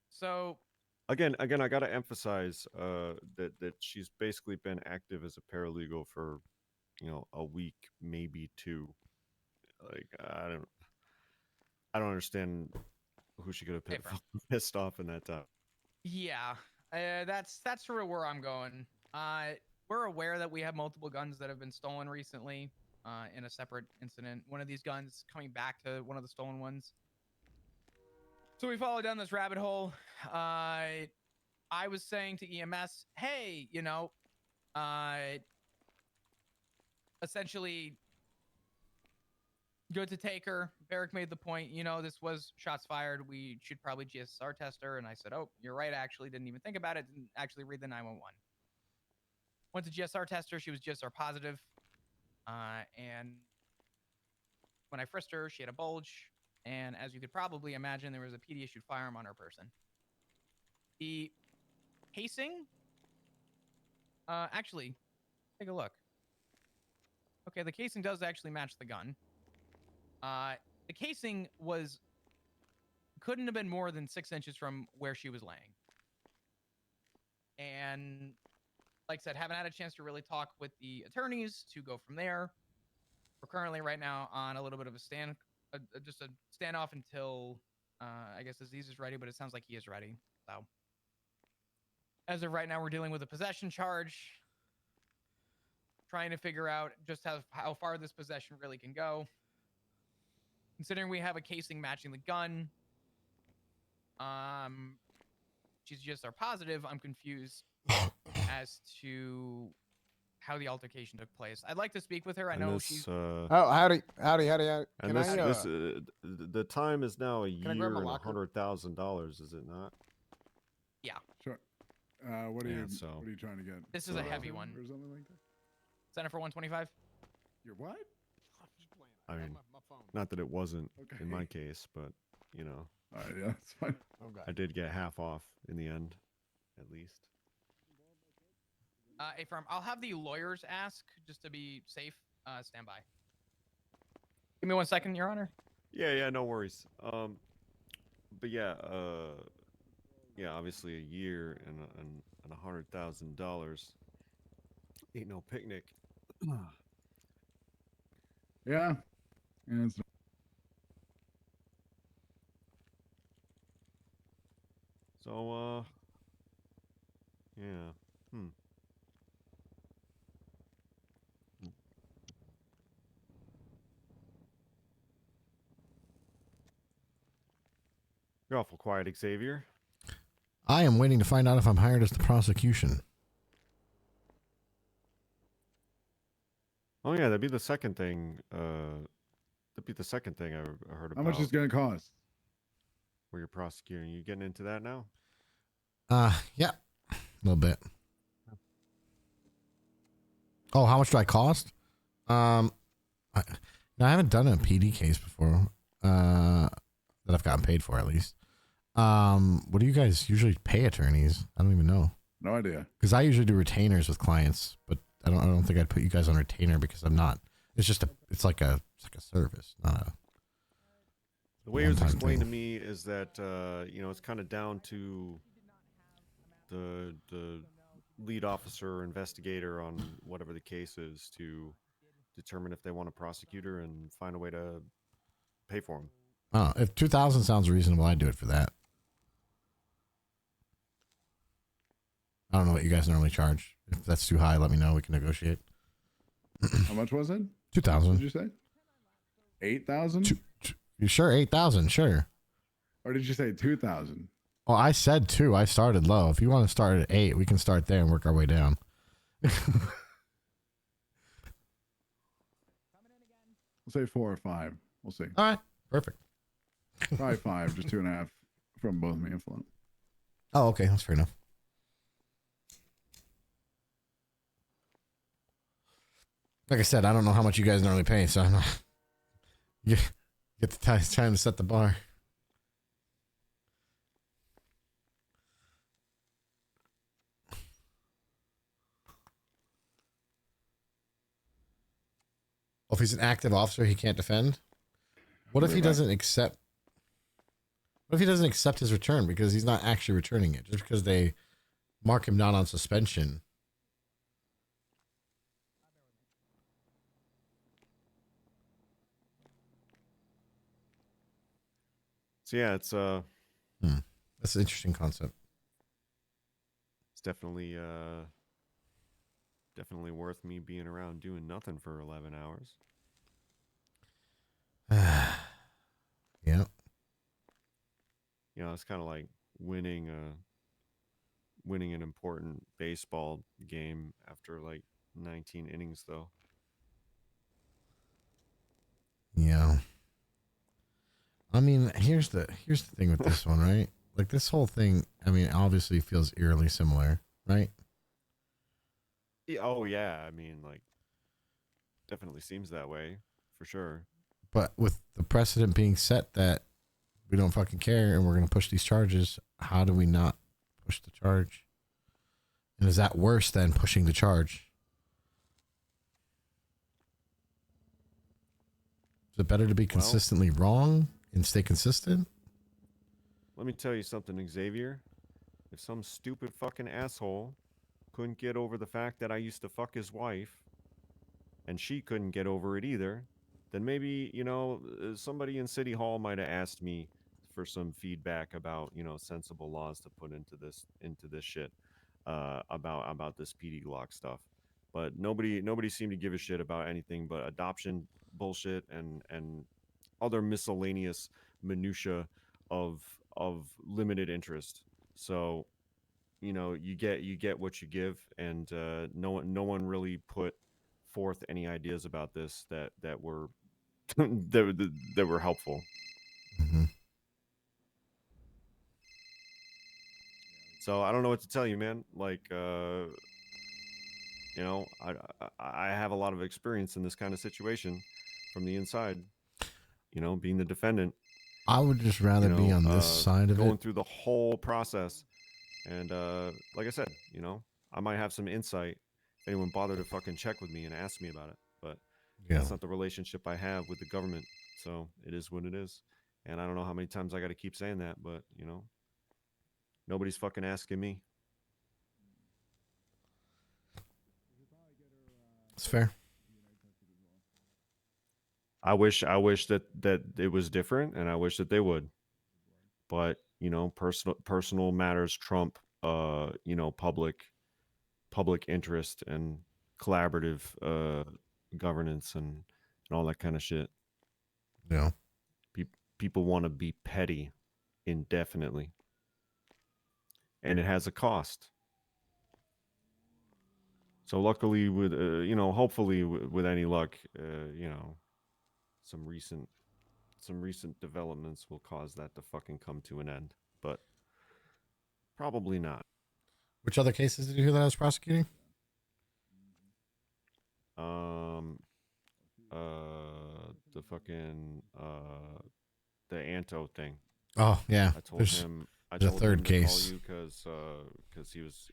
So Again, I gotta emphasize that she's basically been active as a paralegal for, a week, maybe two. Like I don't understand who she could have pissed off in that time. yeah, that's sort of where I'm going. We're aware that we have multiple guns that have been stolen recently in a separate incident. One of these guns coming back to one of the stolen ones. So we followed down this rabbit hole. I was saying to EMS, hey, essentially good to take her. Barrick made the point, this was shots fired. We should probably GSR test her. And I said, oh, you're right. Actually, didn't even think about it. Didn't actually read the 911. Went to GSR test her. She was GSR positive. And when I frisked her, she had a bulge. And as you could probably imagine, there was a PD issued firearm on her person. The casing, actually, take a look. Okay, the casing does actually match the gun. The casing couldn't have been more than 6 inches from where she was laying. And like I said, haven't had a chance to really talk with the attorneys to go from there. We're currently right now on a little bit of a just a standoff until I guess Aziz is ready, but it sounds like he is ready. So as of right now, we're dealing with a possession charge, trying to figure out just how far this possession really can go. Considering we have a casing matching the gun, she's just our positive. I'm confused as to how the altercation took place. I'd like to speak with her. I know she's. Oh, howdy. And Can the time is now a Can I grab year my and locker? $100,000, is it not? Yeah. Sure. What are Yeah, you trying to get? This is a heavy one. Or something like that? Center for 125. Your what? I mean, not that it wasn't in my case, but All right, yeah, that's fine. I did get half off in the end, at least. Hey, firm. I'll have the lawyers ask just to be safe. Stand by. Give me 1 second, Your Honor. Yeah, no worries. But yeah, obviously a year and $100,000 ain't no picnic. Yeah. It's So, yeah. You're awful quiet, Xavier. I am waiting to find out if I'm hired as the prosecution. Oh yeah, that'd be the second thing. That'd be the second thing I heard about. how much is it going to cost? Where you're prosecuting. You getting into that now? Yeah, a little bit. Oh, how much do I cost? I haven't done a PD case before. That I've gotten paid for, at least. What do you guys usually pay attorneys? I don't even know. No idea. Because I usually do retainers with clients, but I don't think I'd put you guys on retainer because I'm not. It's just it's like a service, not a. The way it was explained to me is that it's kind of down to the lead officer or investigator on whatever the case is to determine if they want a prosecutor and find a way to pay for them. Oh, if 2,000 sounds reasonable, I'd do it for that. I don't know what you guys normally charge. If that's too high, let me know. We can negotiate. How much was it? 2,000. Did you say? 8,000? You sure? 8,000, sure. Or did you say 2,000? Oh, I said 2. I started low. If you want to start at 8, we can start there and work our way down. We'll say 4 or 5. We'll see. All right. Perfect. Probably 5, just 2.5 from both me and Flo. Oh, okay. That's fair enough. Like I said, I don't know how much you guys normally pay, so I'm not. You get the time to set the bar. Well, if he's an active officer, he can't defend. What if he doesn't accept? What if he doesn't accept his return because he's not actually returning it, just because they mark him down on suspension? So yeah, it's That's an interesting concept. it's definitely worth me being around doing nothing for 11 hours. Yeah. You know, it's kind of like winning an important baseball game after like 19 innings, though. Yeah. I mean, here's the thing with this one, right? Like this whole thing, I mean, obviously feels eerily similar, right? Yeah, oh yeah, I mean, like, definitely seems that way for sure. But with the precedent being set that we don't fucking care and we're going to push these charges, how do we not push the charge? And is that worse than pushing the charge? Is it better to be consistently wrong and stay consistent? Let me tell you something, Xavier. If some stupid fucking asshole couldn't get over the fact that I used to fuck his wife, and she couldn't get over it either, then maybe, you know, somebody in City Hall might have asked me for some feedback about, you know, sensible laws to put into this shit, about this PD Glock stuff. But nobody seemed to give a shit about anything but adoption bullshit and other miscellaneous minutia of limited interest. So, you know, you get what you give, and no one really put forth any ideas about this that were that were helpful. Mm-hmm. So I don't know what to tell you, man. Like, you know, I have a lot of experience in this kind of situation from the inside. You know, being the defendant. I would just rather be on this side of going it. through the whole process. And like I said, you know, I might have some insight if anyone bothered to fucking check with me and ask me about it. But that's not the relationship I have with the government. So it is what it is. And I don't know how many times I got to keep saying that, but, you know, nobody's fucking asking me. It's fair. I wish that it was different, and I wish that they would. But, you know, personal matters trump you know, public interest and collaborative governance and all that kind of shit. Yeah. People want to be petty indefinitely, and it has a cost. So luckily, with you know, hopefully with any luck, you know, some recent developments will cause that to fucking come to an end, but probably not. Which other cases did you hear that I was prosecuting? The fucking the Anto thing. Oh yeah, I told him. I there's told a third him to case. call you because he was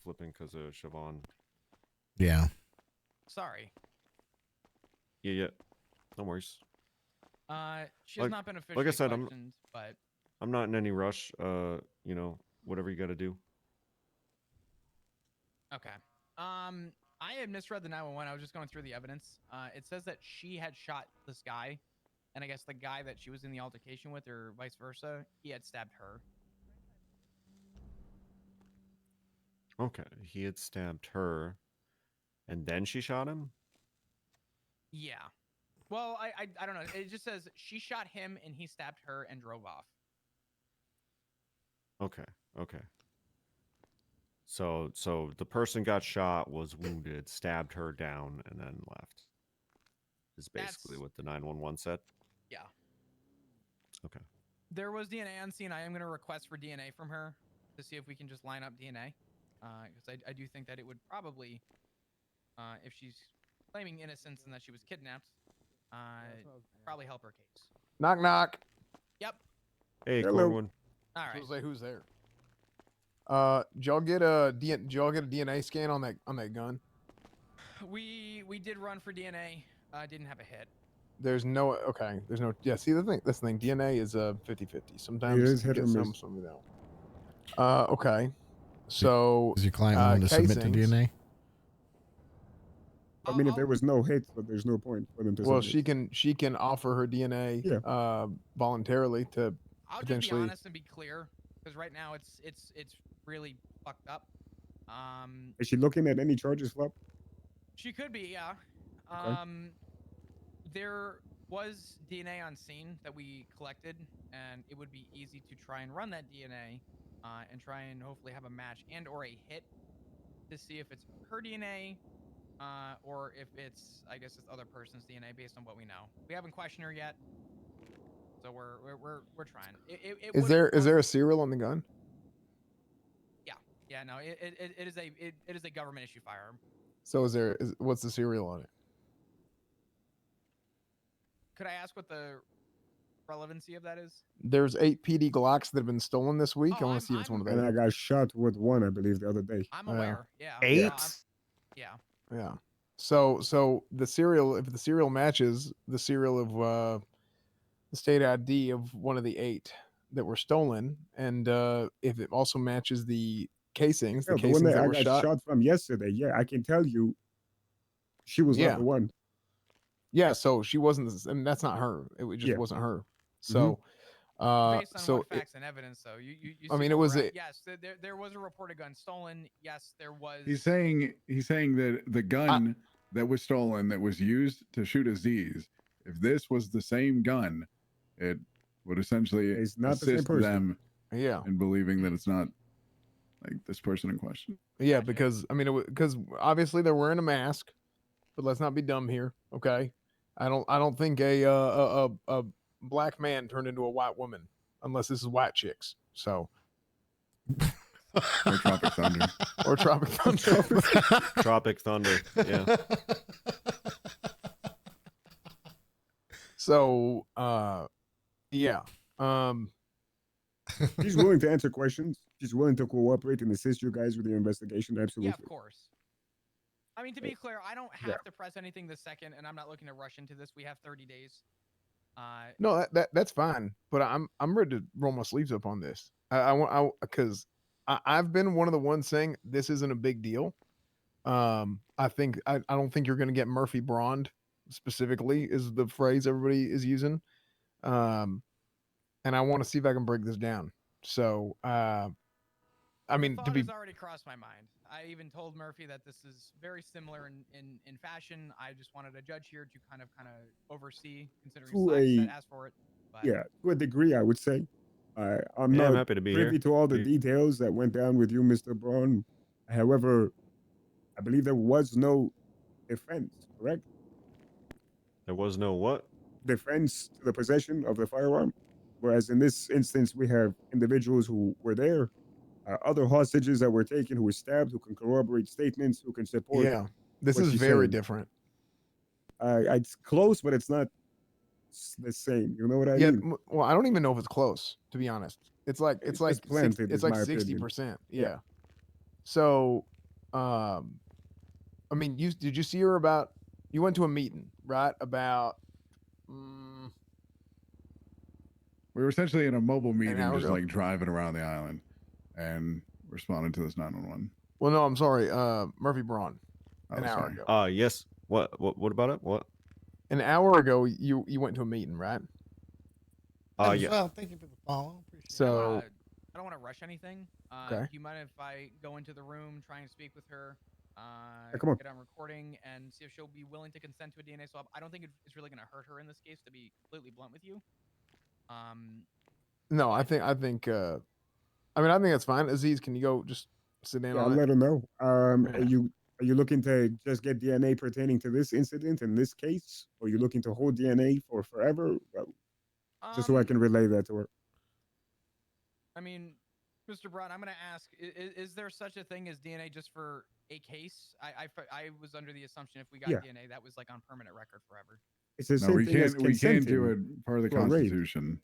flipping because of Siobhan. Yeah. Sorry. Yeah. No worries. She has not been officially like I said, questioned, but I'm not in any rush. You know, whatever you got to do. okay. I had misread the 911. I was just going through the evidence. It says that she had shot this guy, and I guess the guy that she was in the altercation with, or vice versa, he had stabbed her. Okay, he had stabbed her, and then she shot him. Yeah. Well, I don't know. It just says she shot him and he stabbed her and drove off. Okay. So the person got shot, was wounded, stabbed her down, and then left. Is basically what the 911 said. Yeah. Okay. There was DNA on scene. I am going to request for DNA from her to see if we can just line up DNA. Because I do think that it would probably, if she's claiming innocence and that she was kidnapped, probably help her case. Knock knock. Yep. Hey, Hello. Cornwood. All right. So say who's there? Did y'all get a DNA scan on that gun? We did run for DNA. Didn't have a hit. There's no There's no See that's the thing. DNA is 50-50. Sometimes is you hit get or some, miss. some you don't. Okay. So Is your client willing to submit to casings- DNA? I mean, if there was no hit, but there's no point for them to. Well, submit. she can offer her DNA voluntarily to I'll potentially. just be honest and be clear, because right now it's really fucked up. Is she looking at any charges, Flop? She could be, yeah. Okay. There was DNA on scene that we collected, and it would be easy to try and run that DNA, and try and hopefully have a match and or a hit to see if it's her DNA, or if it's, I guess, this other person's DNA based on what we know. We haven't questioned her yet, so we're trying. Is there a serial on the gun? Yeah, no, it is a government issue firearm. So what's the serial on it? Could I ask what the relevancy of that is? There's 8 PD Glocks that have been stolen this week. Oh, I want to see if it's one of And I those. got shot with one, I believe, the other day. I'm aware. Yeah. 8? No, yeah. Yeah. So the serial, if the serial matches the serial of the state ID of one of the 8 that were stolen, and if it also matches the casings, Yeah, the the one casings that that I were got shot from yesterday. Yeah, I can tell you, she was Yeah. not the one. Yeah, so she wasn't, and that's not her. It just Yeah. wasn't her. So, Based on so what facts and evidence, though, you I see mean, where it was we're at. a- Yes, there was a reported gun stolen. Yes, there was. He's saying that the gun that was stolen, that was used to shoot Aziz, if this was the same gun, it would essentially It's not the same assist person. them yeah, in believing that it's not like this person in question. yeah, because I mean, because obviously they're wearing a mask, but let's not be dumb here, okay? I don't think a black man turned into a white woman unless this is white chicks. So. Or Tropic Thunder. Or Tropic Thunder. Tropic Thunder. Yeah. So, yeah. She's willing to answer questions. She's willing to cooperate and assist you guys with your investigation. Absolutely. Yeah, of course. I mean, to be clear, I don't have to press anything this second, and I'm not looking to rush into this. We have 30 days. No, that's fine. But I'm ready to roll my sleeves up on this. Because I've been one of the ones saying this isn't a big deal. I don't think you're going to get Murphy Braund specifically is the phrase everybody is using. And I want to see if I can break this down. So, I mean, to be has already crossed my mind. I even told Murphy that this is very similar in fashion. I just wanted a judge here to kind of oversee, considering Science that asked for it. But Yeah, to a degree, I would say. I'm Yeah, not I'm happy to be privy here. to all the details that went down with you, Mr. Braun. However, I believe there was no defense, correct? There was no what? Defense to the possession of the firearm. Whereas in this instance, we have individuals who were there, other hostages that were taken, who were stabbed, who can corroborate statements, who can support. Yeah, this what is she's very saying. different. It's close, but it's not the same. You know what I mean? Well, I don't even know if it's close, to be honest. It's like It's planted, it's in like my opinion. 60%. Yeah. Yeah. So, I mean, did you see her about? You went to a meeting, right? About. We were essentially in a mobile meeting, hour just ago. like driving around the island, and responding to this 911. Well, no, I'm sorry. Murphy Braun. An Oh, hour sorry. ago. Yes. What about it? What? An hour ago, you went to a meeting, right? Yeah. Well, thank you for the follow. Appreciate So. I don't want to rush anything. Okay. Do you mind if I go into the room, try and speak with her, come on. get on recording, and see if she'll be willing to consent to a DNA swab? I don't think it's really going to hurt her in this case, to be completely blunt with you. No, I think. I mean, I think that's fine. Aziz, can you go just sit down Yeah, on I'll it? let her know. Are you looking to just get DNA pertaining to this incident in this case, or are you looking to hold DNA for forever? Just so I can relay that to her. I mean, Mr. Braun, I'm going to ask: is there such a thing as DNA just for a case? I was under the assumption if we got DNA, that was like on permanent record forever. It's the No, same we thing as can't. We can't do consenting it per the to a raid. Constitution.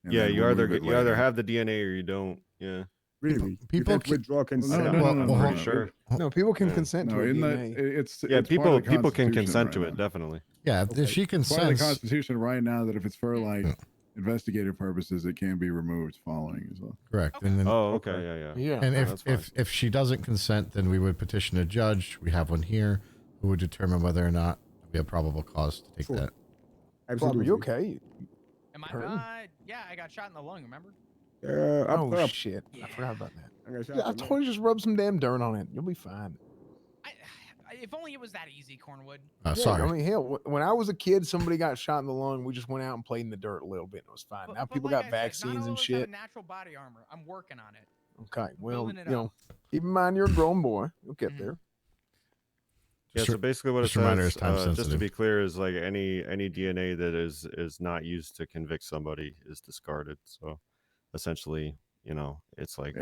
and Yeah, then you either remove it you either later. have the DNA or you don't. Yeah. Really? People you can't withdraw consent. I'm pretty sure. No, people can Yeah. consent No, to a in DNA. that it's Yeah, it's part of the people can Constitution consent to right it, now. definitely. Yeah, if she It's part of the consents, Constitution right now that if it's for like investigative purposes, it can be removed following as well. correct. And then, Oh, okay, yeah. And Oh, if that's fine. if she doesn't consent, then we would petition a judge. We have one here who would determine whether or not we have probable cause to take that. Bob, are you okay? Am I? Hurting? Yeah, I got shot in the lung. Remember? Oh up. shit! I forgot about that. I got shot Yeah, I in the told you just rub some damn dirt on it. You'll be fine. If only it was that easy, Cornwood. Yeah, Sorry. I mean, hell, when I was a kid, somebody got shot in the lung. We just went out and played in the dirt a little bit, and it was fine. Now people like got I said, vaccines not all and of us have shit. a natural body armor. I'm working on it. Okay, well, Building it you know, up. keep in mind you're a grown boy. You'll get there. Yeah, so basically what it just a reminder, says, it's time just to sensitive. be clear, is like any DNA that is not used to convict somebody is discarded. So essentially, you know, it's like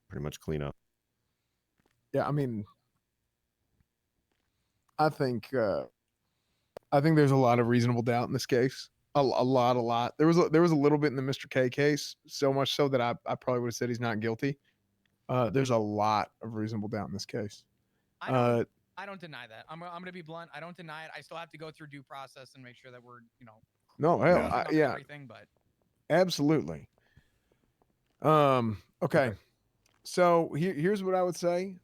pretty much clean up. Yeah, I mean, I think there's a lot of reasonable doubt in this case. A lot. There was a little bit in the Mr. K case, so much so that I probably would have said he's not guilty. There's a lot of reasonable doubt in this case. I don't deny that. I'm going to be blunt. I don't deny it. I still have to go through due process and make sure that we're, No, hell, closing up yeah, everything, but absolutely. Okay. So here's what I would say.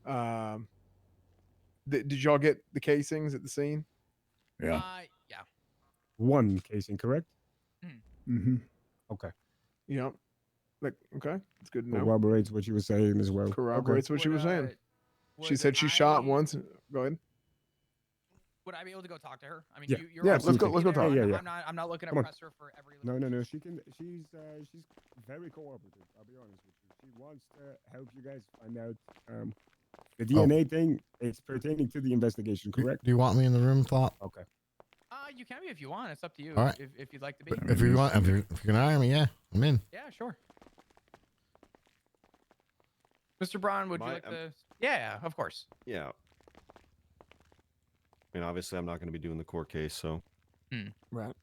Did y'all get the casings at the scene? Yeah. Yeah. One casing, correct? Mm-hmm. Okay. Yep. Like, okay, it's good to know. Corroborates what you were saying as well. Corroborates what she was saying. She said she shot once. Go ahead. Would I be able to go talk to her? I mean, Yeah. you're Yeah, also let's go gonna be talk. there. Yeah. I'm not looking to Come on. press her for every No. She's very cooperative. I'll be honest with you. She wants to help you guys find out the DNA thing. It's pertaining to the investigation, correct? Do you want me in the room, Thought? Okay. You can be if you want. It's up to you. All right. If you'd like to be. If you want, if you can hire me, yeah, I'm in. Yeah, sure. Mr. Braun, would you like to? Yeah, of course. Yeah. I mean, obviously, I'm not going to be doing the court case, so. Right.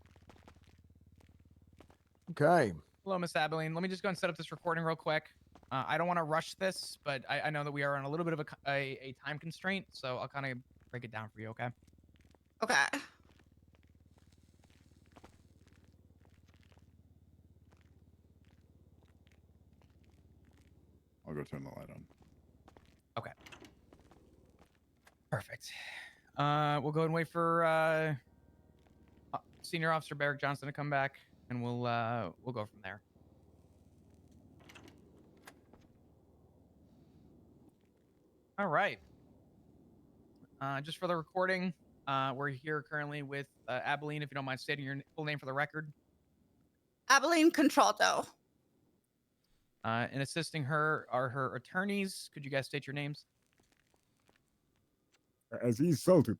Okay. Hello, Miss Abilene. Let me just go and set up this recording real quick. I don't want to rush this, but I know that we are on a little bit of a time constraint, so I'll kind of break it down for you, okay? Okay. I'll go turn the light on. Okay. Perfect. We'll go and wait for Senior Officer Barrick Johnson to come back, and we'll go from there. All right. Just for the recording, we're here currently with Abilene. If you don't mind stating your full name for the record. Abilene Contralto. And assisting her are her attorneys. Could you guys state your names? As he's salted.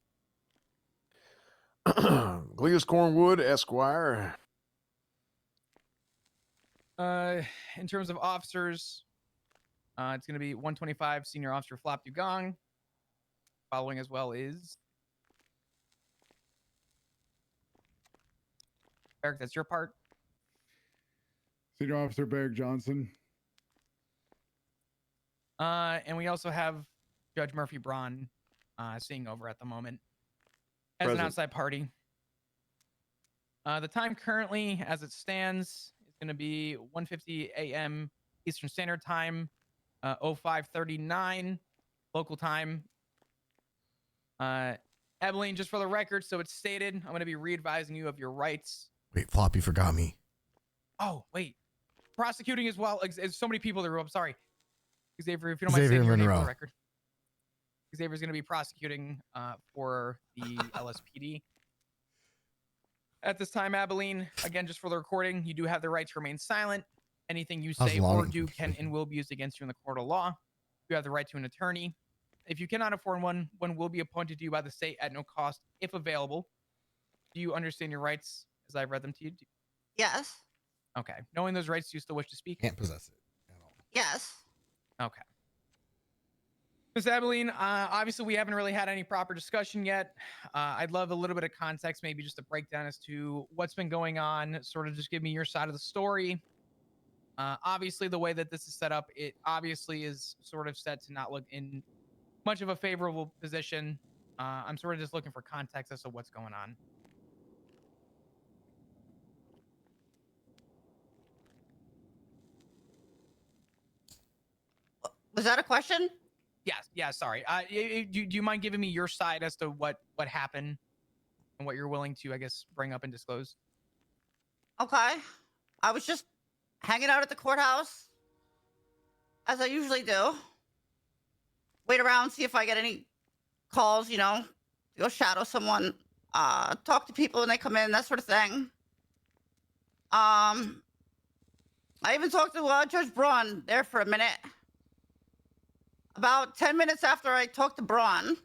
Cleus Cornwood, Esquire. In terms of officers, it's going to be 125 Senior Officer Flop Dugong. Following as well is Eric. That's your part. Senior Officer Barrick Johnson. And we also have Judge Murphy Braun seeing over at the moment as Present. an outside party. The time currently, as it stands, is going to be 1:50 a.m. Eastern Standard Time, 05:39 local time. Abilene, just for the record, so it's stated, I'm going to be re-advising you of your rights. Wait, Floppy forgot me. Oh, wait. Prosecuting as well. There's so many people in the room. I'm sorry. Xavier, if you don't mind Xavier saying your name for Monroe. the record. Xavier's going to be prosecuting for the LSPD. At this time, Abilene, again, just for the recording, you do have the right to remain silent. Anything you How's say long? or do can and will be used against you in the court of law. You have the right to an attorney. If you cannot afford one, one will be appointed to you by the state at no cost, if available. Do you understand your rights as I've read them to you? Yes. Okay. Knowing those rights, do you still wish to speak? Can't possess it at all. Yes. Okay. Miss Abilene, obviously we haven't really had any proper discussion yet. I'd love a little bit of context, maybe just a breakdown as to what's been going on. Sort of just give me your side of the story. Obviously, the way that this is set up, it obviously is sort of set to not look in much of a favorable position. I'm sort of just looking for context as to what's going on. Was that a question? Yes. Yeah. Sorry. Do you mind giving me your side as to what happened and what you're willing to, I guess, bring up and disclose? Okay. I was just hanging out at the courthouse, as I usually do. Wait around, see if I get any calls, you know, to go shadow someone, talk to people when they come in, that sort of thing. I even talked to Judge Braun there for a minute. About 10 minutes after I talked to Braun,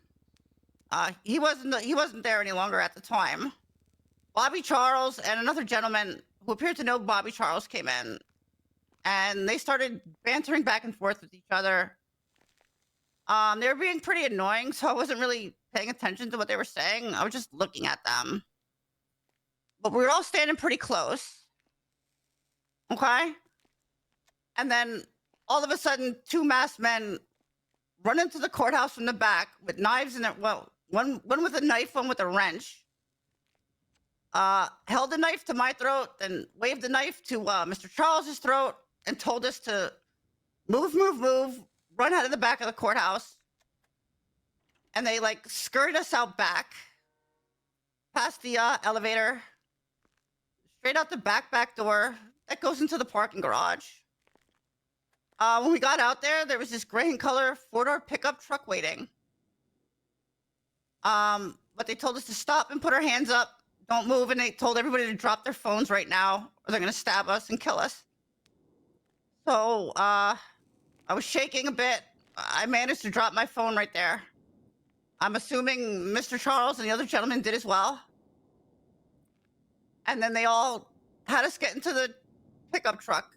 he wasn't there any longer at the time. Bobby Charles and another gentleman who appeared to know Bobby Charles came in, and they started bantering back and forth with each other. They were being pretty annoying, so I wasn't really paying attention to what they were saying. I was just looking at them. But we were all standing pretty close. Okay? And then all of a sudden, two masked men run into the courthouse from the back with knives in their, well, one with a knife, one with a wrench. Held the knife to my throat, then waved the knife to Mr. Charles's throat and told us to move, run out of the back of the courthouse. And they like skirted us out back, past the elevator, straight out the back door that goes into the parking garage. When we got out there was this gray in color 4-door pickup truck waiting. But they told us to stop and put our hands up, don't move, and they told everybody to drop their phones right now, or they're gonna stab us and kill us. So I was shaking a bit. I managed to drop my phone right there. I'm assuming Mr. Charles and the other gentleman did as well. And then they all had us get into the pickup truck.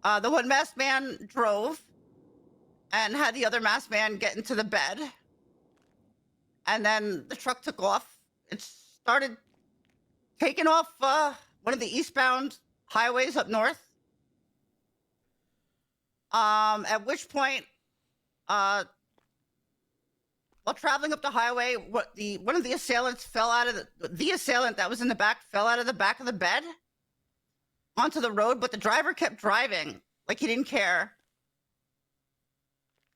The one masked man drove and had the other masked man get into the bed. And then the truck took off. It started taking off one of the eastbound highways up north. At which point, while traveling up the highway, one of the assailants fell out of the assailant that was in the back fell out of the back of the bed onto the road, but the driver kept driving like he didn't care.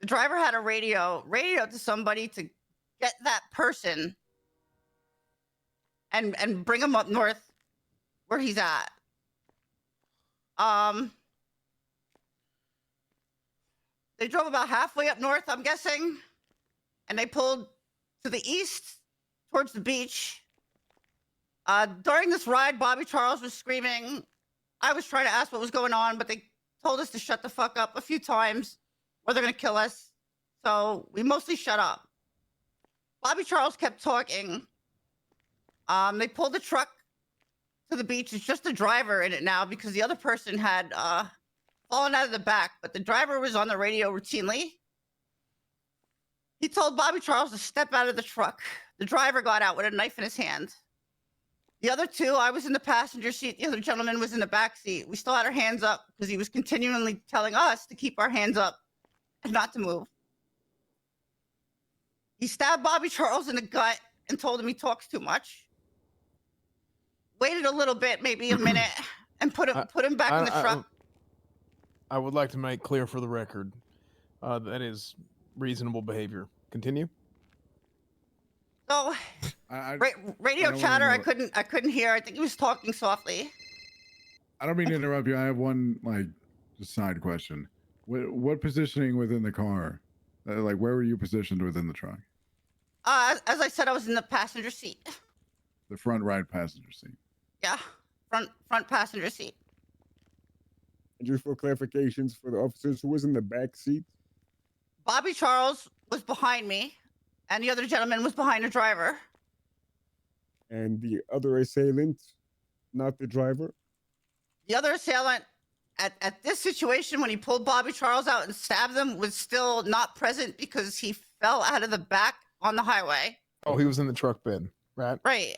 The driver had a radio to somebody to get that person and bring him up north where he's at. They drove about halfway up north, I'm guessing, and they pulled to the east towards the beach. During this ride, Bobby Charles was screaming. I was trying to ask what was going on, but they told us to shut the fuck up a few times or they're going to kill us. So we mostly shut up. Bobby Charles kept talking. They pulled the truck to the beach. It's just the driver in it now because the other person had fallen out of the back, but the driver was on the radio routinely. He told Bobby Charles to step out of the truck. The driver got out with a knife in his hand. The other two, I was in the passenger seat. The other gentleman was in the back seat. We still had our hands up because he was continually telling us to keep our hands up and not to move. He stabbed Bobby Charles in the gut and told him he talks too much. Waited a little bit, maybe a minute, and put him back in the truck. I would like to make clear for the record that is reasonable behavior. Continue. So, radio chatter, I couldn't hear. I think he was talking softly. I don't mean to interrupt you. I have one just side question. What positioning within the car? Where were you positioned within the truck? As I said, I was in the passenger seat. The front right passenger seat. Yeah, front passenger seat. And just for clarifications for the officers, who was in the back seat? Bobby Charles was behind me, and the other gentleman was behind the driver. And the other assailant, not the driver? The other assailant at this situation, when he pulled Bobby Charles out and stabbed him, was still not present because he fell out of the back on the highway. Oh, he was in the truck bed, right? Right.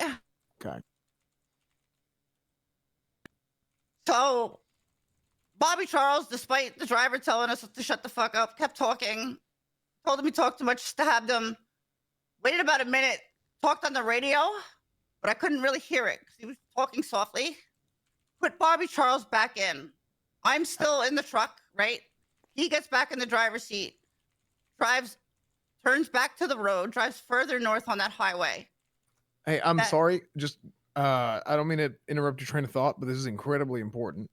Okay. So Bobby Charles, despite the driver telling us to shut the fuck up, kept talking, told him he talked too much, stabbed him, waited about a minute, talked on the radio, but I couldn't really hear it because he was talking softly. Put Bobby Charles back in. I'm still in the truck, right? He gets back in the driver's seat, turns back to the road, drives further north on that highway. Hey, I'm sorry. Just I don't mean to interrupt your train of thought, but this is incredibly important.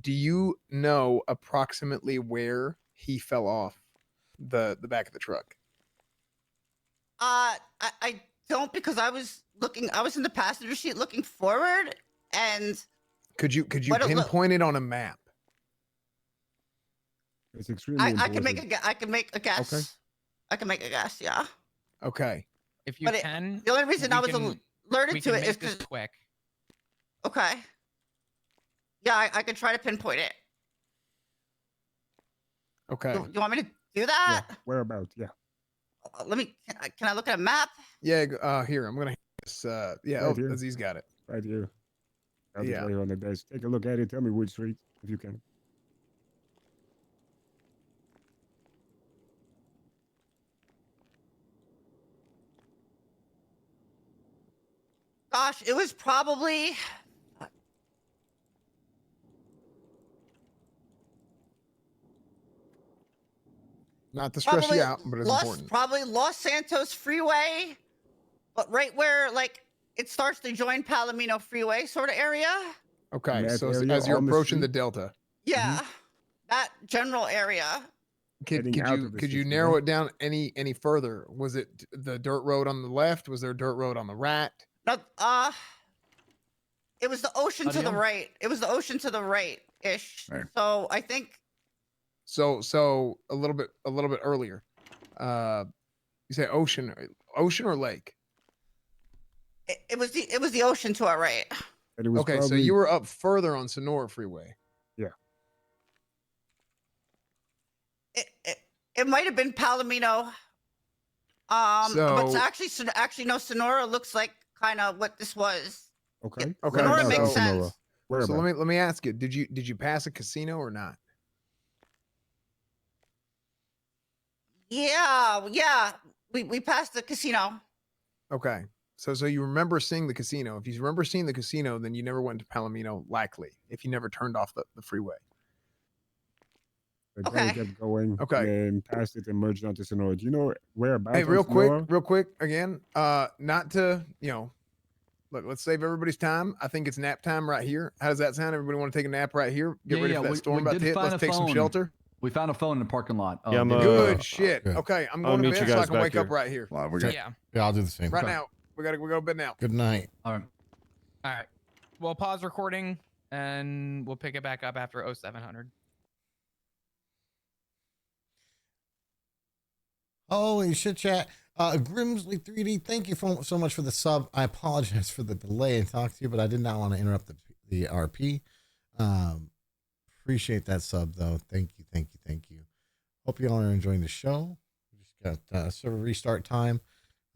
Do you know approximately where he fell off the back of the truck? I don't, because I was in the passenger seat looking forward, and Could you pinpoint it on a map? It's extremely I important. can make a guess. Okay. I can make a guess, yeah. Okay. If you But can, the only reason I was we alerted to can it is make this because quick. okay. Yeah, I could try to pinpoint it. Okay. You want me to do that? Yeah. Whereabouts? Yeah. Let me. Can I look at a map? Yeah. Here, I'm gonna. Yeah. Right here. Aziz got it. Right here. I'll just Yeah. lay it on the desk. Take a look at it. Tell me which street, if you can. Gosh, it was probably. Not to stress you out, but it's important. Probably Los Santos Freeway, but right where like it starts to join Palomino Freeway sort of area. Okay, that so area as you're on the approaching the street? Delta, Yeah, that general area. could Heading out of the you 60, narrow right? it down any further? Was it the dirt road on the left? Was there a dirt road on the right? No, it was the ocean to the Adios. right. It was the ocean to the right ish. Right. So I think So a little bit earlier. You say ocean or lake? it was the ocean to our right. And it was Okay, so probably- you were up further on Sonora Freeway. Yeah. It might have been Palomino. But So- actually no. Sonora looks like kind of what this was. Okay. Okay, Sonora Whereabouts makes in Sonora? sense. Whereabouts? So let me ask you, did you pass a casino or not? Yeah. We passed the casino. Okay. So you remember seeing the casino. If you remember seeing the casino, then you never went to Palomino, likely, if you never turned off the freeway. The guy Okay. kept going. Okay. And passed it and merged onto Sonora. Do you know whereabouts? Hey, on real Sonora? quick, again, not to, look, let's save everybody's time. I think it's nap time right here. How does that sound? Everybody want to take a nap right here? Get ready for that storm about to hit. Let's take some shelter. We found a phone in the parking lot. Yeah, I'm, Good shit. yeah. Okay, I'm I'll going to meet you bed so I guys can back wake up here. right here. Well, we got Yeah. Yeah, I'll do the same. Right now. We gotta go to bed now. Good night. All right. All right. We'll pause recording and we'll pick it back up after 0700. Holy shit, chat. Grimsley 3D, thank you so much for the sub. I apologize for the delay and talk to you, but I did not want to interrupt the RP. Appreciate that sub, though. Thank you. Hope you all are enjoying the show. We just got server restart time.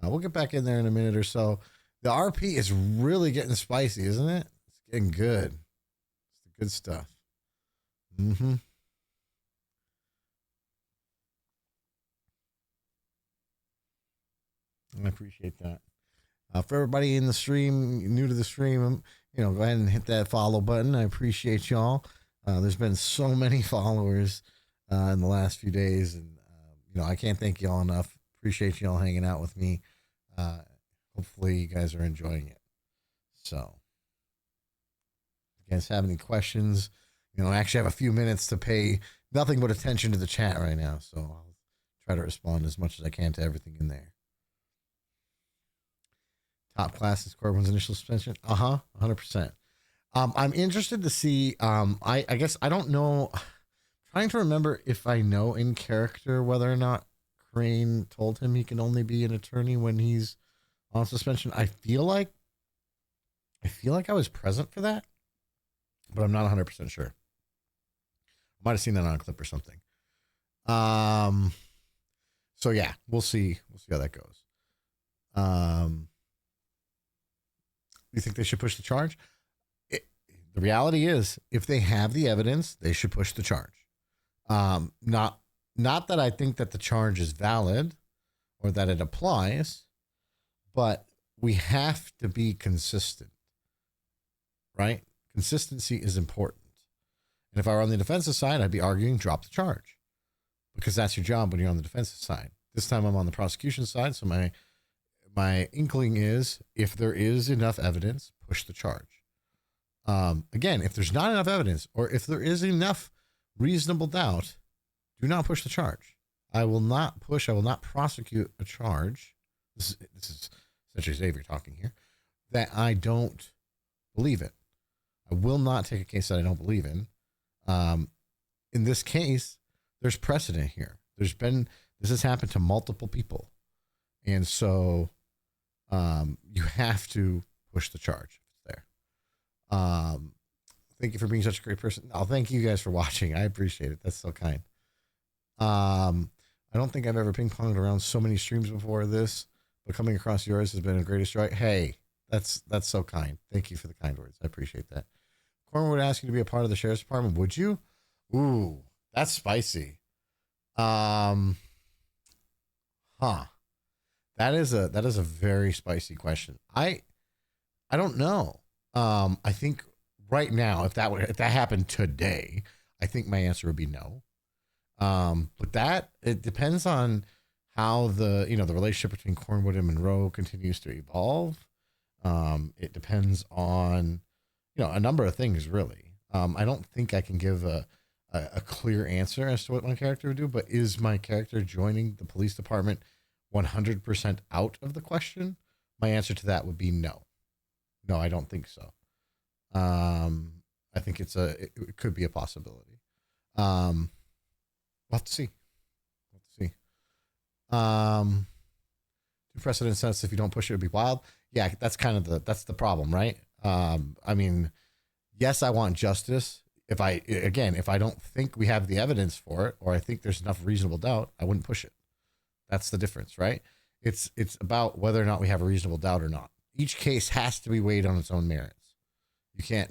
We'll get back in there in a minute or so. The RP is really getting spicy, isn't it? It's getting good. It's the good stuff. Mm-hmm. I appreciate that. For everybody in the stream, new to the stream, go ahead and hit that follow button. I appreciate y'all. There's been so many followers in the last few days, and I can't thank y'all enough. Appreciate y'all hanging out with me. Hopefully, you guys are enjoying it. So, if you guys have any questions, I actually have a few minutes to pay nothing but attention to the chat right now. So, I'll try to respond as much as I can to everything in there. Top class is Corbin's initial suspension. 100%. I'm interested to see. I guess I don't know. Trying to remember if I know in character whether or not Crane told him he can only be an attorney when he's on suspension. I feel like I was present for that, but I'm not 100% sure. I might have seen that on a clip or something. So yeah, we'll see how that goes. You think they should push the charge? The reality is, if they have the evidence, they should push the charge. Not that I think that the charge is valid or that it applies, but we have to be consistent, right? Consistency is important. And if I were on the defensive side, I'd be arguing drop the charge, because that's your job when you're on the defensive side. This time I'm on the prosecution side, so my inkling is, if there is enough evidence, push the charge. Again, if there's not enough evidence, or if there is enough reasonable doubt, do not push the charge. I will not prosecute a charge. This is essentially Xavier talking here, that I don't believe in. I will not take a case that I don't believe in. In this case, there's precedent here. This has happened to multiple people. And so you have to push the charge if it's there. Thank you for being such a great person. Oh, thank you guys for watching. I appreciate it. That's so kind. I don't think I've ever ping-ponged around so many streams before this, but coming across yours has been a greatest joy. Hey, that's so kind. Thank you for the kind words. I appreciate that. Corman would ask you to be a part of the sheriff's department. Would you? Ooh, that's spicy. That is a very spicy question. I don't know. I think right now, if that happened today, I think my answer would be no. But it depends on how the relationship between Cornwood and Monroe continues to evolve. It depends on, a number of things, really. I don't think I can give a clear answer as to what my character would do, but is my character joining the police department 100% out of the question? My answer to that would be no. No, I don't think so. I think it could be a possibility. We'll have to see. Precedent sets, if you don't push it, would be wild. Yeah, that's kind of that's the problem, right? I mean, yes, I want justice. If I don't think we have the evidence for it, or I think there's enough reasonable doubt, I wouldn't push it. That's the difference, right? It's about whether or not we have a reasonable doubt or not. Each case has to be weighed on its own merits.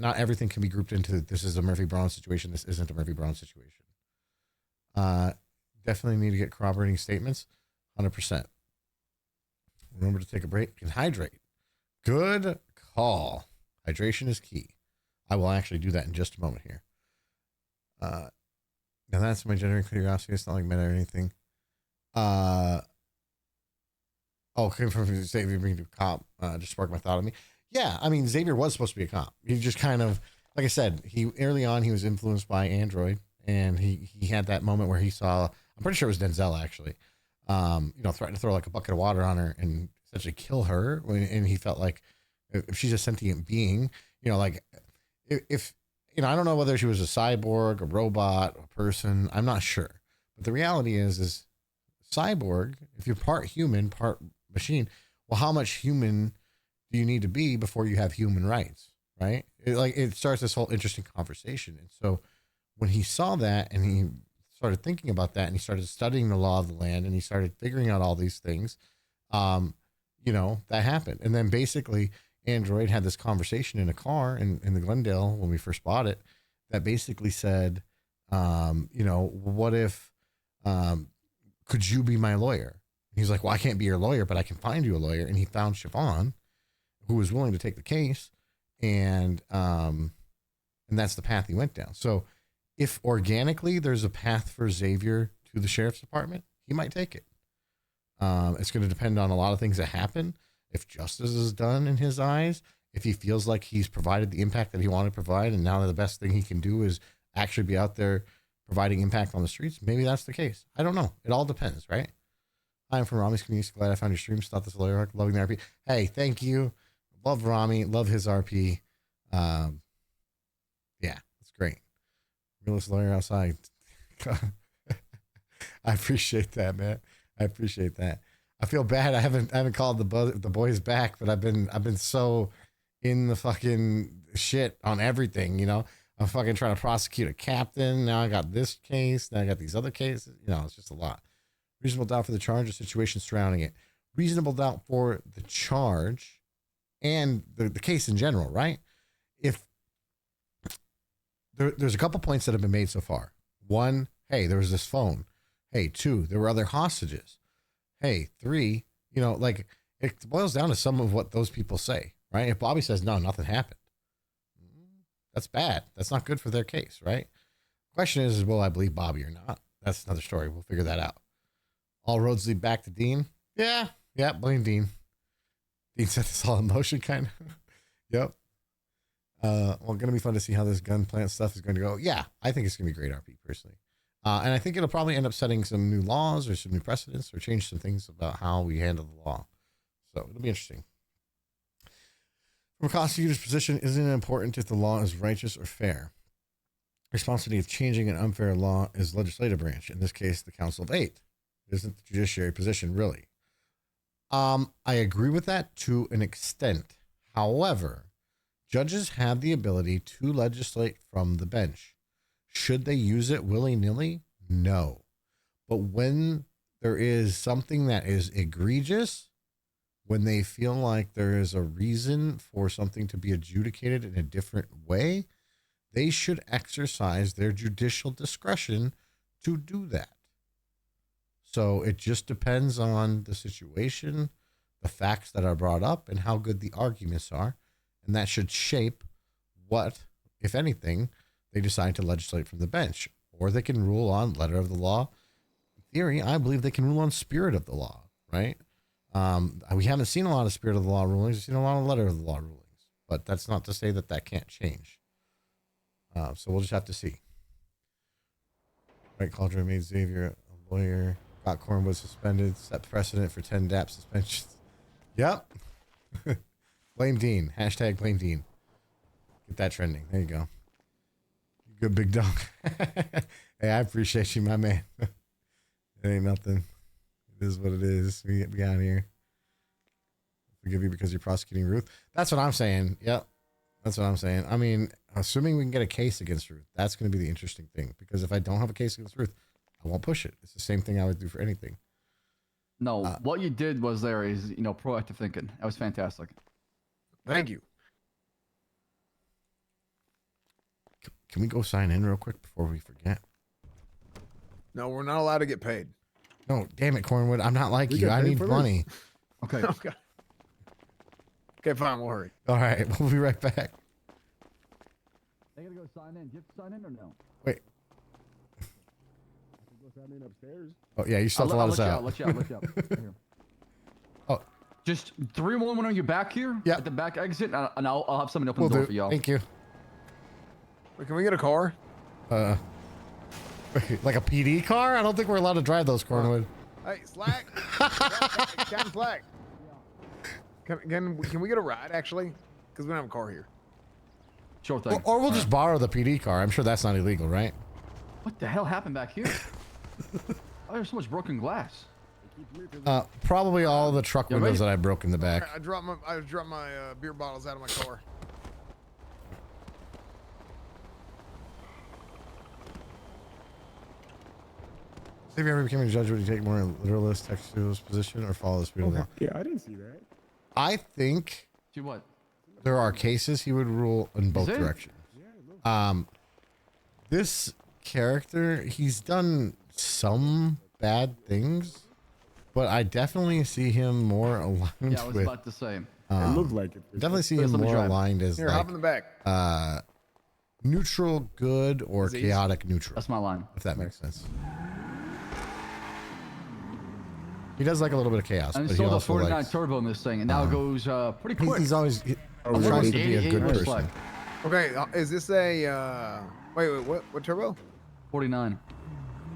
Not everything can be grouped into this is a Murphy Brown situation, this isn't a Murphy Brown situation. Definitely need to get corroborating statements. 100%. Remember to take a break and hydrate. Good call. Hydration is key. I will actually do that in just a moment here. Now that's my genuine curiosity. It's not like meta or anything. Came from Xavier being a cop. Just sparked my thought on me. Yeah, I mean, Xavier was supposed to be a cop. He just kind of, like I said, early on he was influenced by Android, and he had that moment where he saw, I'm pretty sure it was Denzel actually, threatened to throw like a bucket of water on her and essentially kill her. And he felt like if she's a sentient being, if I don't know whether she was a cyborg, a robot, a person, I'm not sure. But the reality is cyborg, if you're part human, part machine, well, how much human do you need to be before you have human rights, right? It starts this whole interesting conversation. And so when he saw that and he started thinking about that and he started studying the law of the land and he started figuring out all these things, that happened. And then basically Android had this conversation in a car in the Glendale when we first bought it that basically said, what if, could you be my lawyer? He's like, well, I can't be your lawyer, but I can find you a lawyer. And he found Siobhan, who was willing to take the case. And that's the path he went down. So if organically there's a path for Xavier to the sheriff's department, he might take it. It's going to depend on a lot of things that happen. If justice is done in his eyes, if he feels like he's provided the impact that he wanted to provide, and now the best thing he can do is actually be out there providing impact on the streets, maybe that's the case. I don't know. It all depends, right? Hi, I'm from Rami's community. Glad I found your stream. Thought this lawyer arc. Loving the RP. Hey, thank you. Love Rami. Love his RP. Yeah, it's great. Realist lawyer outside. I appreciate that, man. I appreciate that. I feel bad. I haven't called the boys back, but I've been so in the fucking shit on everything, I'm fucking trying to prosecute a captain. Now I got this case. Now I got these other cases. You know, it's just a lot. Reasonable doubt for the charge or situation surrounding it. Reasonable doubt for the charge and the case in general, right? If there's a couple points that have been made so far. One, hey, there was this phone. Hey, two, there were other hostages. Hey, three, you know, like it boils down to some of what those people say, right? If Bobby says, no, nothing happened, that's bad. That's not good for their case, right? Question is will I believe Bobby or not? That's another story. We'll figure that out. All roads lead back to Dean. Yeah, blame Dean. Dean set this all in motion, kind of. Yep. Well, going to be fun to see how this gun plant stuff is going to go. Yeah, I think it's going to be great RP, personally. And I think it'll probably end up setting some new laws or some new precedents or change some things about how we handle the law. So it'll be interesting. From a prosecutor's position, isn't it important if the law is righteous or fair? Responsibility of changing an unfair law is legislative branch. In this case, the Council of Eight. It isn't the judiciary position, really. I agree with that to an extent. However, judges have the ability to legislate from the bench. Should they use it willy-nilly? No. But when there is something that is egregious, when they feel like there is a reason for something to be adjudicated in a different way, they should exercise their judicial discretion to do that. So it just depends on the situation, the facts that are brought up, and how good the arguments are. And that should shape what, if anything, they decide to legislate from the bench. Or they can rule on letter of the law. In theory, I believe they can rule on spirit of the law, right? We haven't seen a lot of spirit of the law rulings. We've seen a lot of letter of the law rulings. But that's not to say that that can't change. So we'll just have to see. Right, Cauldron made Xavier a lawyer. Got Cornwood suspended. Set precedent for 10 DAP suspensions. Yep. Blame Dean. Hashtag blame Dean. Get that trending. There you go. Good big dog. Hey, I appreciate you, my man. It ain't nothing. It is what it is. We get out of here. Forgive you because you're prosecuting Ruth. That's what I'm saying. Yep. That's what I'm saying. I mean, assuming we can get a case against Ruth, that's going to be the interesting thing. Because if I don't have a case against Ruth, I won't push it. It's the same thing I would do for anything. No, what you did was there is, you know, proactive thinking. That was fantastic. Thank you. Can we go sign in real quick before we forget? No, we're not allowed to get paid. No, damn it, Cornwood. I'm not like you. I need money. Okay. Okay. Okay, fine. We'll hurry. All right. We'll be right back. They gotta go sign in. Do you have to sign in or no? Wait. Go sign in upstairs. Oh, yeah. You still have to let us out. Let you out. Here. Oh. Just 311 on your back here. Yeah. At the back exit, and I'll have somebody open Will the door do. for y'all. Thank you. Wait, can we get a car? Like a PD car? I don't think we're allowed to drive those, Cornwood. Hey, Slack. Captain Slack. Can we get a ride, actually? Because we don't have a car here. Sure thing. Or we'll just borrow the PD car. I'm sure that's not illegal, right? What the hell happened back here? Oh, there's so much broken glass. Probably all the truck windows that I broke in the back. I dropped my beer bottles out of my car. If you ever became a judge, would you take more literalist, textualist position or follow the spirit of the law? Yeah, I didn't see that. I think Do what? there are cases he would rule in both it? directions. This character, he's done some bad things, but I definitely see him more aligned Yeah, I was with. about to say. It looked like it. Definitely see him more aligned as Here, hop in the back. neutral good or Disease. chaotic neutral. That's my line. If that makes sense. He does like a little bit of chaos, And but he saw the also 49 likes. turbo in this thing, and now it goes pretty quick. He's always Oh, tries to be a 88 good minutes person. left. Okay, is this a wait, what turbo? 49.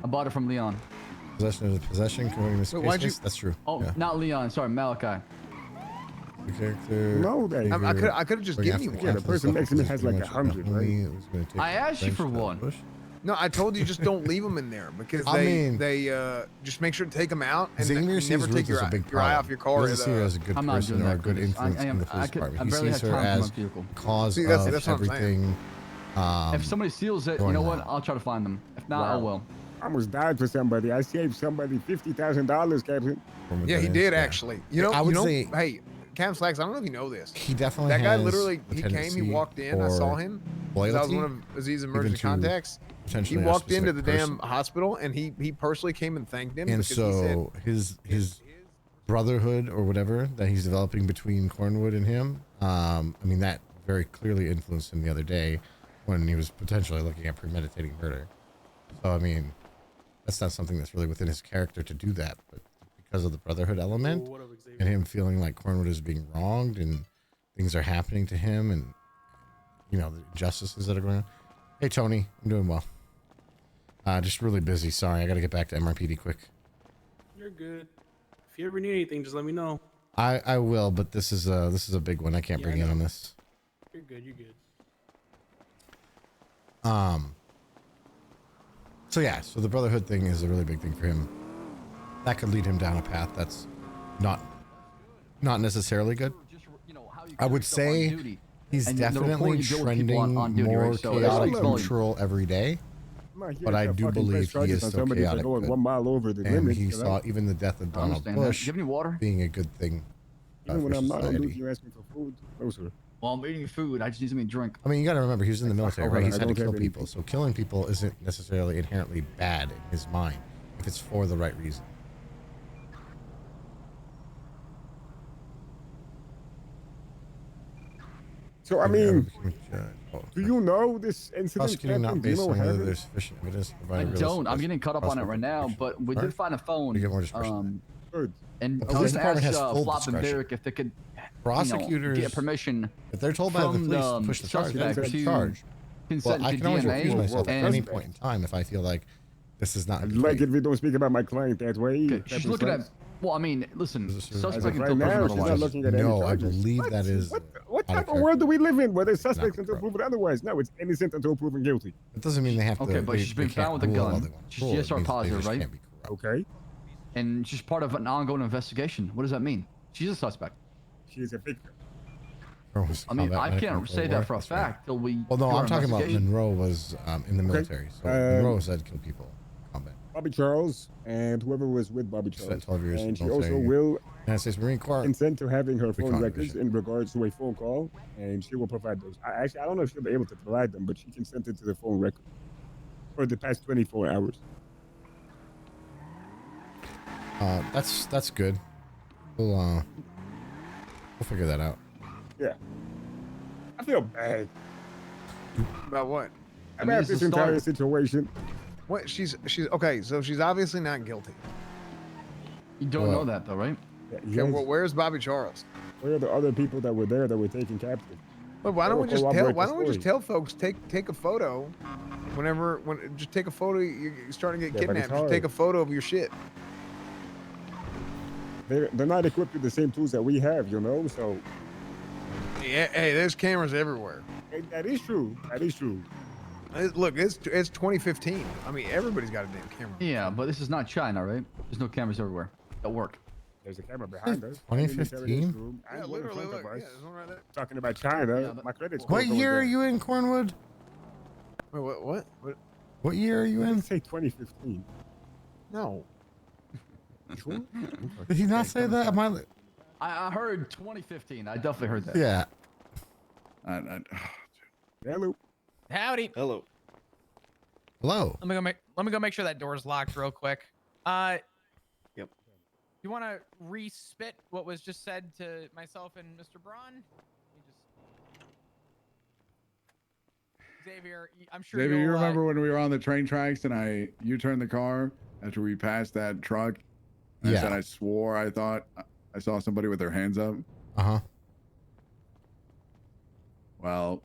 I bought it from Leon. Possession is a possession. Can we miss Wait, why'd you- That's true. Oh, Yeah. not Leon. Sorry, Malachi. The character. No, that I could have just given you Yeah, one. the person next to me has like 100, right? I asked you for one. No, I told you just don't leave them in there because I mean- they just make sure to take them out and Xavier sees never Ruth take as your a big your eye problem. off your car. He doesn't see her as a good I'm not person doing or a that, good Chris. influence I in the am- I police could- department. I He barely sees had her time for my as vehicle. cause See, that's of what I'm saying. everything If somebody steals it, you going know what? wrong. I'll try to find them. If not, I will. I almost died for somebody. I saved somebody $50,000, Captain. Yeah, he did actually. You know, I would you know, say hey, Cam Slacks, I don't know if you know this. he definitely That guy has literally, a he came, he tendency walked in, I saw for him. 'Cause I was one loyalty, of Aziz's even emergency to contacts. He potentially a walked into specific the person. damn hospital and he personally came and thanked him And because he said, so his brotherhood or whatever that he's developing between Cornwood and him, I mean, that very clearly influenced him the other day when he was potentially looking at premeditating murder. So I mean, that's not something that's really within his character to do that, but because of the brotherhood element what up, Xavier? and him feeling like Cornwood is being wronged and things are happening to him and, you know, the injustices that are going on. Hey, Tony, I'm doing well. Just really busy. Sorry, I got to get back to MRPD quick. You're good. If you ever need anything, just let me know. I will, but this is a big one. I can't Yeah, bring I in know. on this. You're good. You're good. So yeah, so the brotherhood thing is a really big thing for him. That could lead him down a path that's not necessarily good. I would say he's And the report definitely you do with people trending on duty, more right? So it's chaotic like volume. neutral every day. I'm not here But I to do fucking believe press he charges is on still somebody for chaotic. going good. 1 mile over the And limit. he you saw know? even the death of I Donald understand that. Do Bush you have any water? being a good thing Even when for I'm not on society. duty, you ask me for food. No, sir. Well, I'm eating food. I just need something to drink. I mean, you got to remember, he was in the military, right? I He's had to don't kill have any people. So killing people isn't necessarily inherently bad in his mind if it's for the right reason. So, I Have you ever mean, become a judge? Oh, do you know this incident, prosecuting Captain? not Do you based know on what whether happened? there's sufficient evidence to provide I a realistic don't. I'm getting caught up on it right now, but we did find a phone. You get more discretion. Good. And The I police was gonna department ask has full Flop and discretion. Derek if they could, Prosecutors, get permission. if they're told by the from police to push the charge, suspect push the to charge. Well, consent I to can always DNA recuse myself at and any point in time if I feel like this is not. I'd like it if you don't speak about my client that way. Okay, she's looking at. Well, I mean, listen, As suspect of until right proven now, she's not otherwise. looking at any No, I charges. believe What? that is. What out type of character. world do we live in where there's suspects Not until proven otherwise? No, it's innocent until proven guilty. It doesn't mean they have to. Okay, but they- she's been they can't found with a rule all gun. they want to She's rule. It CSR means they positive, just right? can't be corrupt. Okay. And she's part of an ongoing investigation. What does that mean? She's a suspect. She is a victim. I mean, I can't say that for a fact till we. Well, no, do our I'm talking about investigation. Monroe was in the military, so Monroe said kill people in combat. Bobby Charles and whoever was with Bobby Spent Charles. 12 years. And she don't also say will United States Marine Corps. consent to having her phone Recon records Division. in regards to a phone call, and she will provide those. I don't know if she'll be able to provide them, but she consented to the phone record for the past 24 hours. That's good. We'll figure that out. Yeah. I feel bad about what? about this entire situation. What? She's okay. So she's obviously not guilty. You don't know that though, right? Okay, well, where's Bobby Charles? Where are the other people that were there that were taken captive? But why They don't will we just tell? corroborate Why the don't we just story. tell folks take a photo, when just take a photo. You're starting to get Yeah, but it's kidnapped. Just take a hard. photo of your shit. They're not equipped with the same tools that we have, you know. So Yeah, hey, there's cameras everywhere. that is true. That is true. Look, it's 2015. I mean, everybody's got a damn camera. Yeah, but this is not China, right? There's no cameras everywhere that work. There's a camera behind us. 2015? Yeah, literally, Of look, us. yeah, there's one right there. Talking about China, my credit score. What goes year are down. you in, Cornwood? Wait, what? What year are you I in? didn't say 2015. No. Sure? Did he not say that? Am I? I heard 2015. I definitely heard that. Yeah. Hello. Howdy. Hello. Hello. Let me go make sure that door's locked real quick. Yep. You want to re-spit what was just said to myself and Mr. Braun? Xavier, I'm sure Xavier, you you'll, remember when we were on the train tracks and you turned the car after we passed that truck? And Yeah. I said I swore I thought I saw somebody with their hands up. Uh-huh. Well,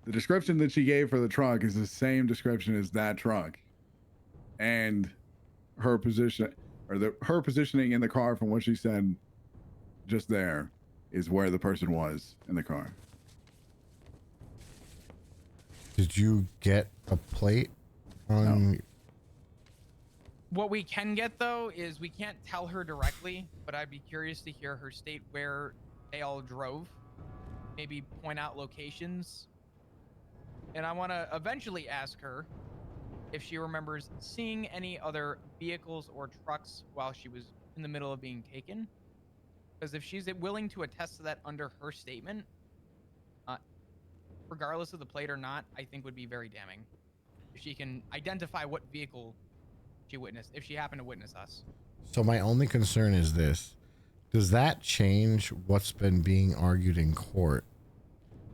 the description that she gave for the truck is the same description as that truck. And her position, or her positioning in the car from what she said just there is where the person was in the car. Did you get a plate on? What we can get though is we can't tell her directly, but I'd be curious to hear her state where they all drove. Maybe point out locations. and I want to eventually ask her if she remembers seeing any other vehicles or trucks while she was in the middle of being taken. Because if she's willing to attest to that under her statement, regardless of the plate or not, I think would be very damning. If she can identify what vehicle she witnessed, if she happened to witness us. So my only concern is this. Does that change what's been being argued in court?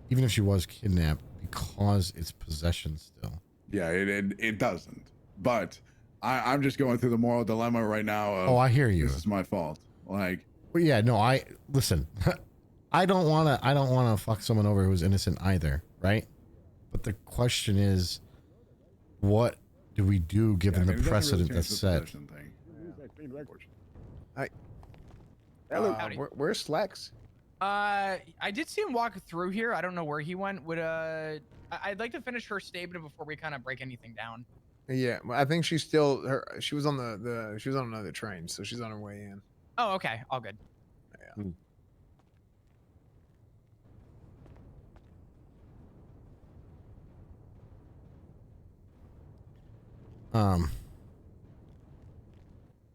Even if she was kidnapped, because it's possession still. Yeah, it doesn't. But I'm just going through the moral dilemma right now. Of, I hear you. This is my fault. Like, well, yeah, no, listen. I don't want to fuck someone over who's innocent either, right? But the question is, what do we do given the precedent that's set? Where's Slacks? I did see him walk through here. I don't know where he went. I'd like to finish her statement before we kind of break anything down. Yeah, I think she's still she was on she was on another train, so she's on her way in. Oh, okay, all good. Yeah.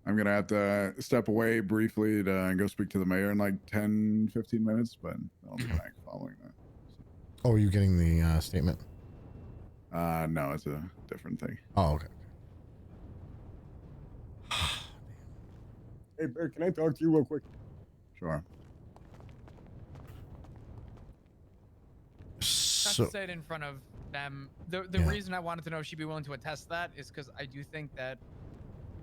I'm gonna have to step away briefly to go speak to the mayor in like 10-15 minutes, but I'll be back following that. Oh, are you getting the statement? No, it's a different thing. Oh, okay. Hey, Bear, can I talk to you real quick? Sure. Not to say it in front of them. The reason I wanted to know if she'd be willing to attest to that is because I do think that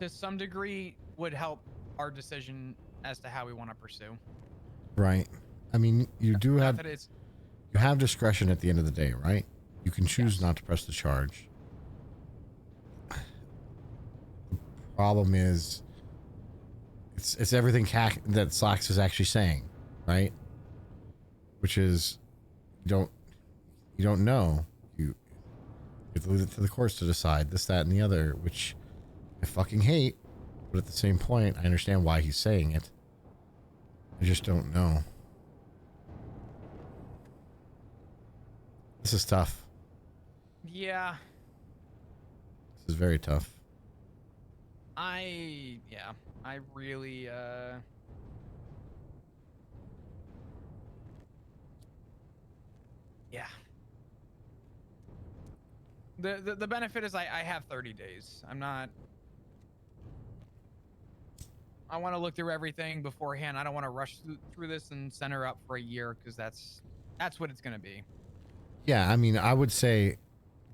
to some degree would help our decision as to how we want to pursue. Right. I mean, you have discretion at the end of the day, right? You can choose not to press the charge. The problem is, it's everything that Slacks is actually saying, right? Which is, you don't know. You have to leave it to the courts to decide this, that, and the other, which I fucking hate. But at the same point, I understand why he's saying it. I just don't know. This is tough. Yeah. This is very tough. I really yeah. The benefit is I have 30 days. I want to look through everything beforehand. I don't want to rush through this and send her up for a year, because that's what it's going to be. Yeah, I mean, I would say,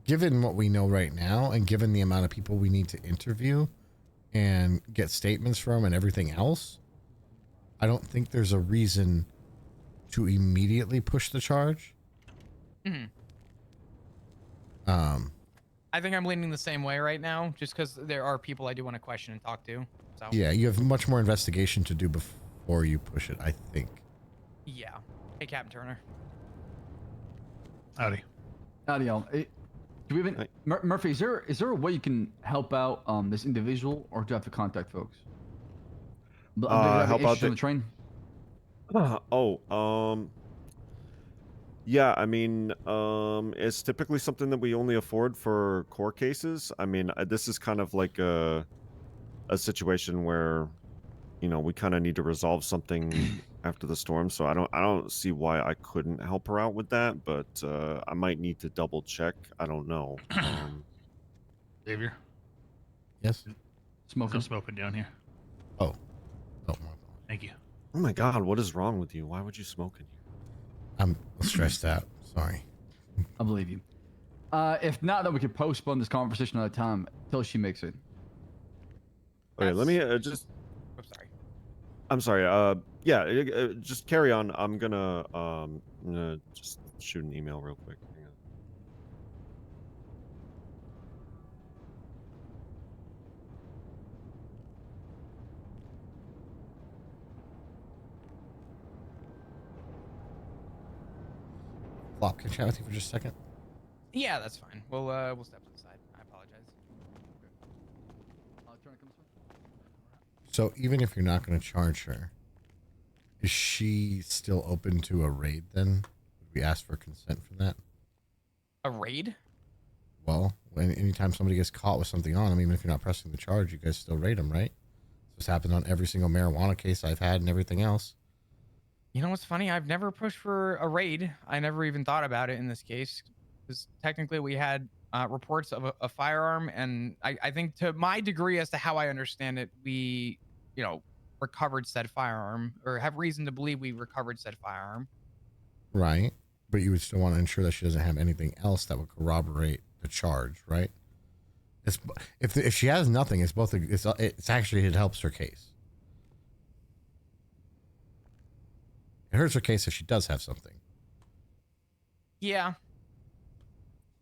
given what we know right now and given the amount of people we need to interview and get statements from and everything else, I don't think there's a reason to immediately push the charge. Mm-hmm. I think I'm leaning the same way right now, just because there are people I do want to question and talk to. So. Yeah, you have much more investigation to do before you push it, I think. Yeah. Hey, Captain Turner. Howdy, y'all. Do we even Murphy? Is there a way you can help out this individual, or do I have to contact folks? Help out on the train. Yeah, I mean, it's typically something that we only afford for court cases. I mean, this is kind of like a situation where, we kind of need to resolve something after the storm. So I don't see why I couldn't help her out with that, but I might need to double check. I don't know. Xavier. Yes. Smoking down here. Oh. Thank you. Oh my God, what is wrong with you? Why would you smoke in here? I'm stressed out. Sorry. I believe you. If not, then we could postpone this conversation another time until she makes it. Okay, let me just. I'm sorry. Yeah, just carry on. I'm gonna just shoot an email real quick. Hang on. Flop, can I chat with you for just a second? Yeah, that's fine. We'll step to the side. I apologize. So even if you're not going to charge her, is she still open to a raid then? Would we ask for consent for that? A raid? Well, anytime somebody gets caught with something on them, even if you're not pressing the charge, you guys still raid them, right? This happened on every single marijuana case I've had and everything else. You know what's funny? I've never pushed for a raid. I never even thought about it in this case, because technically we had reports of a firearm, and I think to my degree, as to how I understand it, we, recovered said firearm, or have reason to believe we recovered said firearm. Right. But you would still want to ensure that she doesn't have anything else that would corroborate the charge, right? If she has nothing, it's actually, it helps her case. It hurts her case if she does have something. Yeah.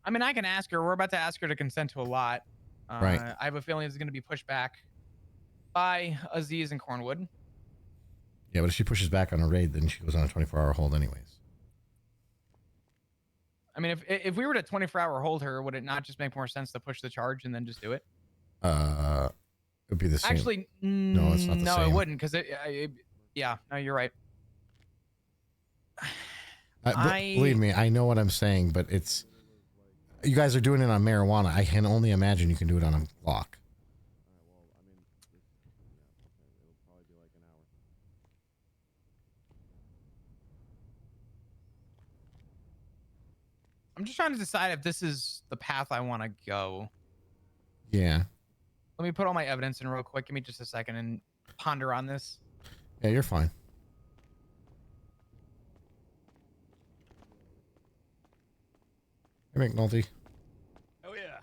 I mean, I can ask her. We're about to ask her to consent to a lot. Right. I have a feeling it's going to be pushed back by Aziz and Cornwood. Yeah, but if she pushes back on a raid, then she goes on a 24-hour hold anyways. I mean, if we were to 24-hour hold her, would it not just make more sense to push the charge and then just do it? It would be the same. Actually, no, it's not the same. No, it wouldn't, because yeah, no, you're right. Believe me, I know what I'm saying, but it's, you guys are doing it on marijuana. I can only imagine you can do it on a Glock. I'm just trying to decide if this is the path I want to go. Yeah. Let me put all my evidence in real quick. Give me just a second and ponder on this. Yeah, you're fine. Hey, McNulty. Oh yeah.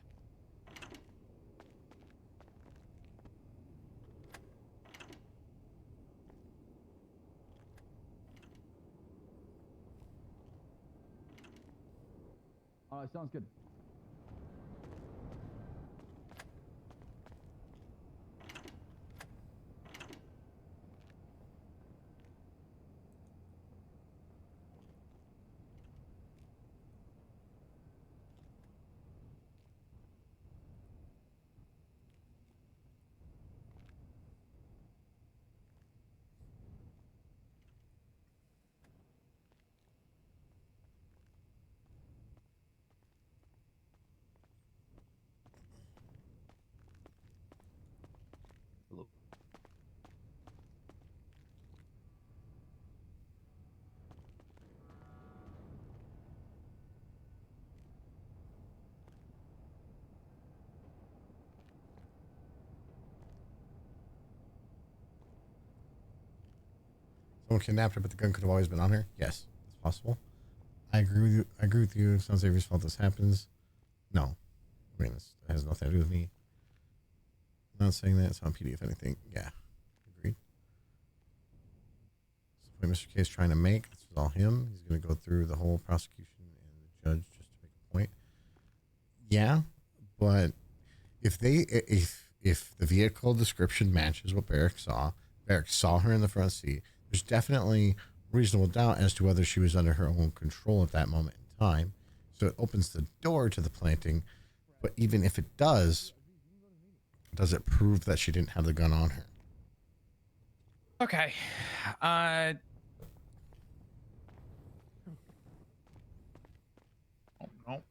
Sounds good. Someone kidnapped her, but the gun could have always been on her. Yes, it's possible. I agree with you. I agree with you. It's not Xavier's fault this happens. No. I mean, this has nothing to do with me. I'm not saying that. It's on PD, if anything. Yeah. Agreed. That's the point Mr. K is trying to make. This was all him. He's going to go through the whole prosecution and the judge just to make a point. Yeah, but if the vehicle description matches what Barrick saw her in the front seat, there's definitely reasonable doubt as to whether she was under her own control at that moment in time. So it opens the door to the planting. But even if it does it prove that she didn't have the gun on her? Okay. Oh, no.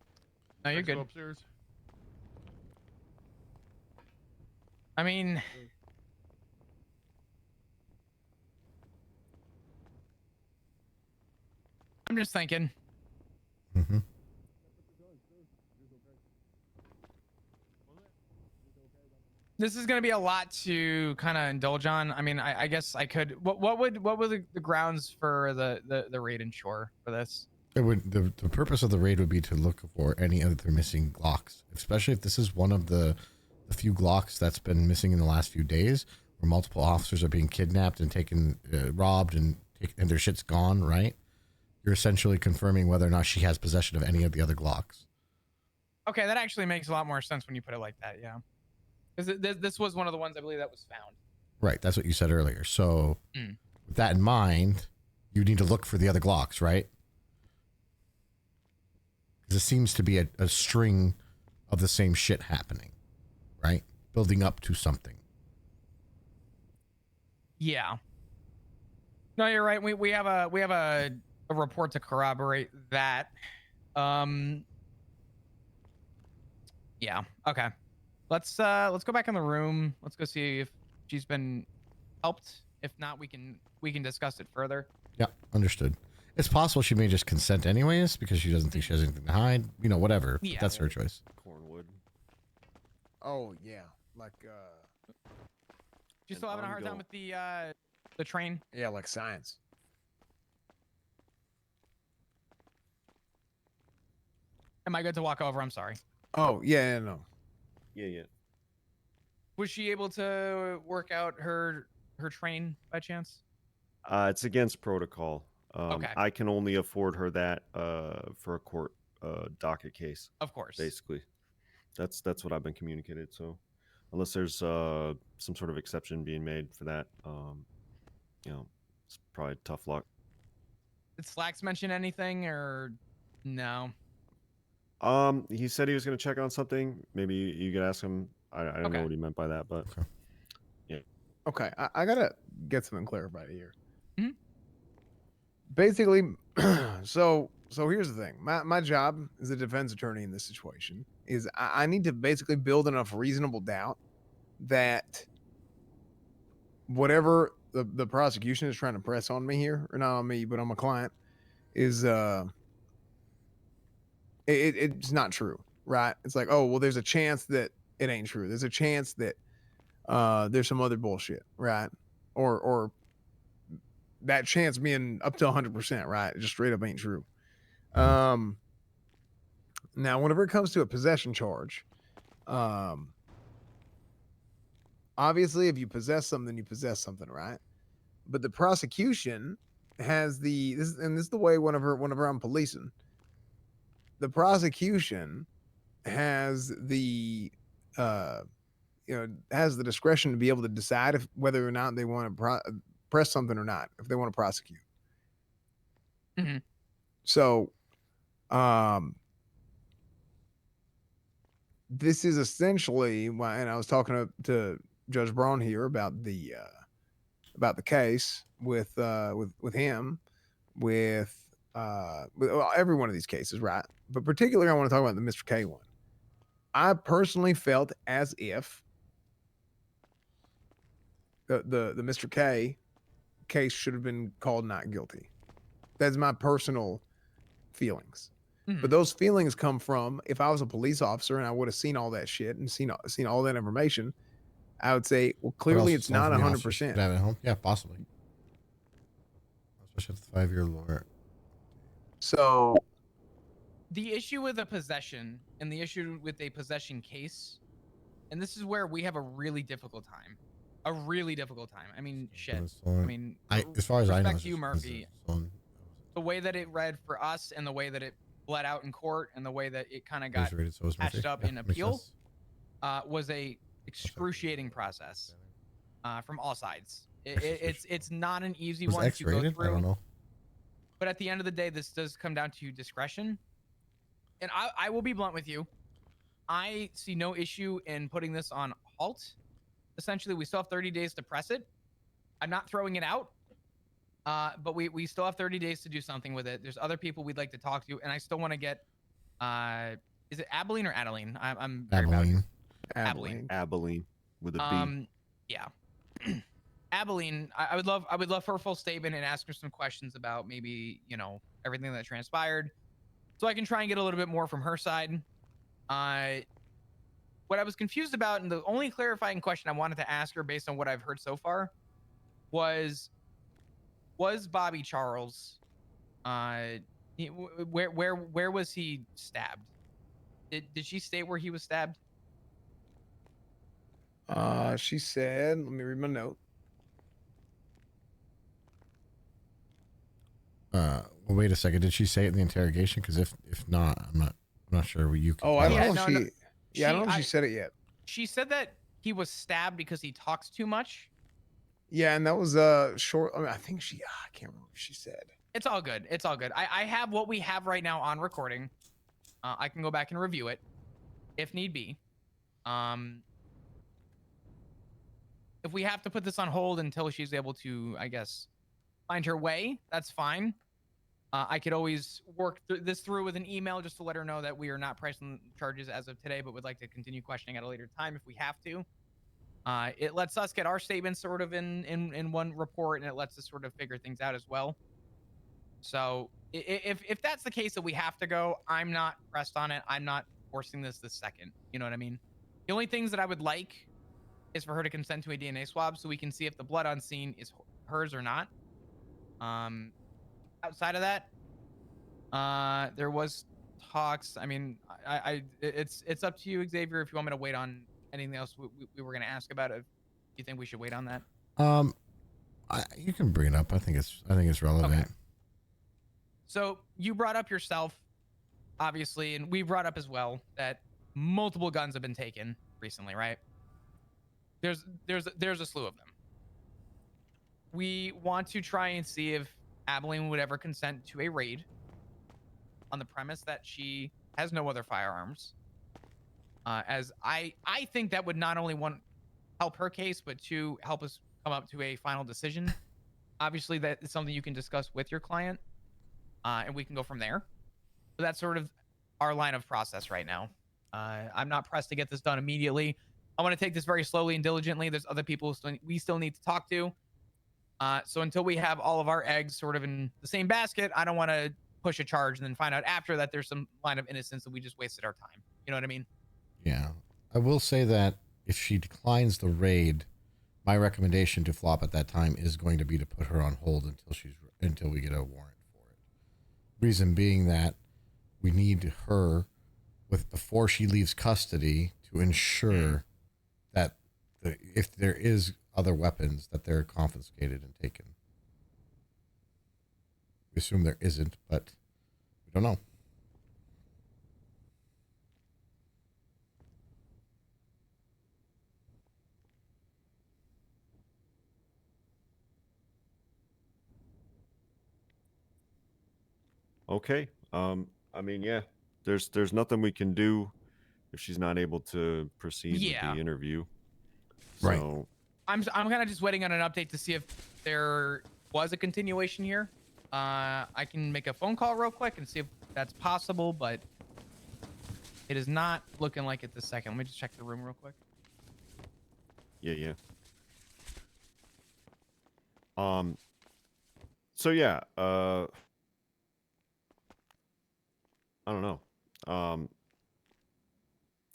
No, you're Let's go good. upstairs. I mean, I'm just thinking. Mm-hmm. This is going to be a lot to kind of indulge on. I mean, I guess I could. What were the grounds for the raid and shore for this? It would the purpose of the raid would be to look for any other missing Glocks, especially if this is one of the few Glocks that's been missing in the last few days, where multiple officers are being kidnapped and taken, robbed, and their shit's gone. Right? You're essentially confirming whether or not she has possession of any of the other Glocks. Okay, that actually makes a lot more sense when you put it like that. Yeah, because this was one of the ones I believe that was found. Right. That's what you said earlier. So with that in mind, you need to look for the other Glocks, right? Because it seems to be a string of the same shit happening, right? Building up to something. Yeah. No, you're right. We have a report to corroborate that. Yeah. Okay. Let's go back in the room. Let's go see if she's been helped. If not, we can discuss it further. Yeah, understood. It's possible she may just consent anyways because she doesn't think she has anything to hide. You know, whatever. Yeah. That's her choice. Cornwood. Oh yeah, like You still having a hard time with the train? yeah, like science. Am I good to walk over? I'm sorry. Oh yeah, no. Yeah. Was she able to work out her train by chance? It's against protocol. Okay. I can only afford her that for a court docket case. Of course. Basically, that's what I've been communicated. So, unless there's some sort of exception being made for that, it's probably tough luck. Did Slacks mention anything or no? He said he was going to check on something. Maybe you could ask him. I don't know what he meant by that, but yeah. Okay, I gotta get something clarified here. Mhm. Basically, so here's the thing. My job as a defense attorney in this situation is I need to basically build enough reasonable doubt that whatever the prosecution is trying to press on me here, or not on me, but on my client, is it's not true, right? It's like, oh well, there's a chance that it ain't true. There's a chance that there's some other bullshit, right? Or that chance being up to 100%, right? It just straight up ain't true. Now, whenever it comes to a possession charge, obviously, if you possess something, you possess something, right? But the prosecution has this is the way whenever I'm policing, the prosecution has the has the discretion to be able to decide whether or not they want to press something or not, if they want to prosecute. Mm-hmm. So, this is essentially why, and I was talking to Judge Braun here about the case with him, with every one of these cases, right? But particularly, I want to talk about the Mr. K one. I personally felt as if the Mr. K case should have been called not guilty. That's my personal feelings. But those feelings come from, if I was a police officer and I would have seen all that shit and seen all that information, I would say, well, clearly it's not 100%. Have at home? Yeah, possibly. Especially if the 5-year lawyer. So the issue with a possession and the issue with a possession case, and this is where we have a really difficult time. A really difficult time. I mean, shit. I mean, as far as I know, respect to you, Murphy. The way that it read for us and the way that it bled out in court and the way that it kind of got patched up in appeal was a excruciating process from all sides. It's not an easy one to go through. I don't know. But at the end of the day, this does come down to discretion. And I will be blunt with you. I see no issue in putting this on halt. Essentially, we still have 30 days to press it. I'm not throwing it out. But we still have 30 days to do something with it. There's other people we'd like to talk to, and I still want to get. Is it Abilene or Adeline? I'm very Abilene. Abilene with a B. Yeah. Abilene, I would love her full statement and ask her some questions about maybe everything that transpired, so I can try and get a little bit more from her side. What I was confused about, and the only clarifying question I wanted to ask her based on what I've heard so far, was Bobby Charles, where was he stabbed? Did she state where he was stabbed? She said, let me read my note. Well, wait a second. Did she say it in the interrogation? Because if not, I'm not sure what you can. Oh, I don't know. I don't know if she said it yet. She said that he was stabbed because he talks too much. Yeah, and that was short. I mean, I think I can't remember what she said. It's all good. It's all good. I have what we have right now on recording. I can go back and review it if need be. If we have to put this on hold until she's able to, I guess, find her way, that's fine. I could always work this through with an email just to let her know that we are not pressing charges as of today, but would like to continue questioning at a later time if we have to. It lets us get our statements sort of in one report, and it lets us sort of figure things out as well. So if that's the case that we have to go, I'm not pressed on it. I'm not forcing this second. You know what I mean? The only things that I would like is for her to consent to a DNA swab so we can see if the blood on scene is hers or not. Outside of that, there was talks. I mean, it's up to you, Xavier, if you want me to wait on anything else we were going to ask about. If you think we should wait on that. You can bring it up. I think it's relevant. Okay. So you brought up yourself, obviously, and we brought up as well that multiple guns have been taken recently, right? There's a slew of them. We want to try and see if Abilene would ever consent to a raid on the premise that she has no other firearms. As I think that would not only help her case, but to help us come up to a final decision. Obviously, that is something you can discuss with your client, and we can go from there. So that's sort of our line of process right now. I'm not pressed to get this done immediately. I want to take this very slowly and diligently. There's other people we still need to talk to. So until we have all of our eggs sort of in the same basket, I don't want to push a charge and then find out after that there's some line of innocence that we just wasted our time. You know what I mean? Yeah. I will say that if she declines the raid, my recommendation to Flop at that time is going to be to put her on hold until we get a warrant for it. Reason being that we need her before she leaves custody to ensure that if there is other weapons that they're confiscated and taken. We assume there isn't, but we don't know. Okay. I mean, yeah, there's nothing we can do if she's not able to proceed with the interview. Right. So, I'm kind of just waiting on an update to see if there was a continuation here. I can make a phone call real quick and see if that's possible, but it is not looking like it this second. Let me just check the room real quick. yeah. So yeah, I don't know.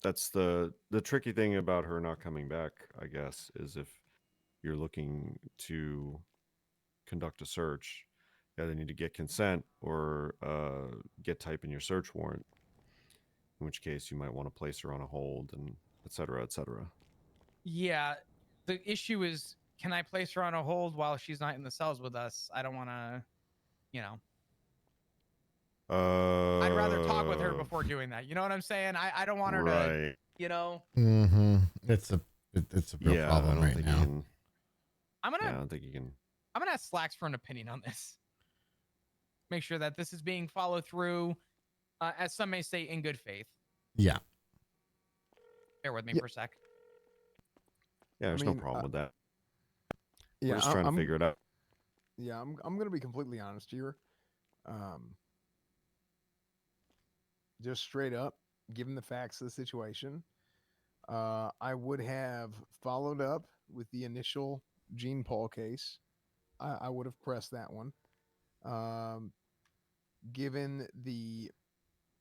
That's the tricky thing about her not coming back, I guess, is if you're looking to conduct a search, you either need to get consent or get type in your search warrant, in which case you might want to place her on a hold and et cetera, et cetera. Yeah, the issue is, can I place her on a hold while she's not in the cells with us? I don't want to, you know. I'd rather talk with her before doing that. You know what I'm saying? I don't want her to, you know. Mm-hmm. It's a real problem I don't right think now. You can, I don't think you can. I'm gonna ask Slacks for an opinion on this. Make sure that this is being followed through, as some may say, in good faith. Yeah. Bear with me for a sec. Yeah, there's no problem with that. We're Yeah, just trying to figure it out. Yeah, I'm gonna be completely honest here. Just straight up, given the facts of the situation, I would have followed up with the initial Gene Paul case. I would have pressed that one. Given the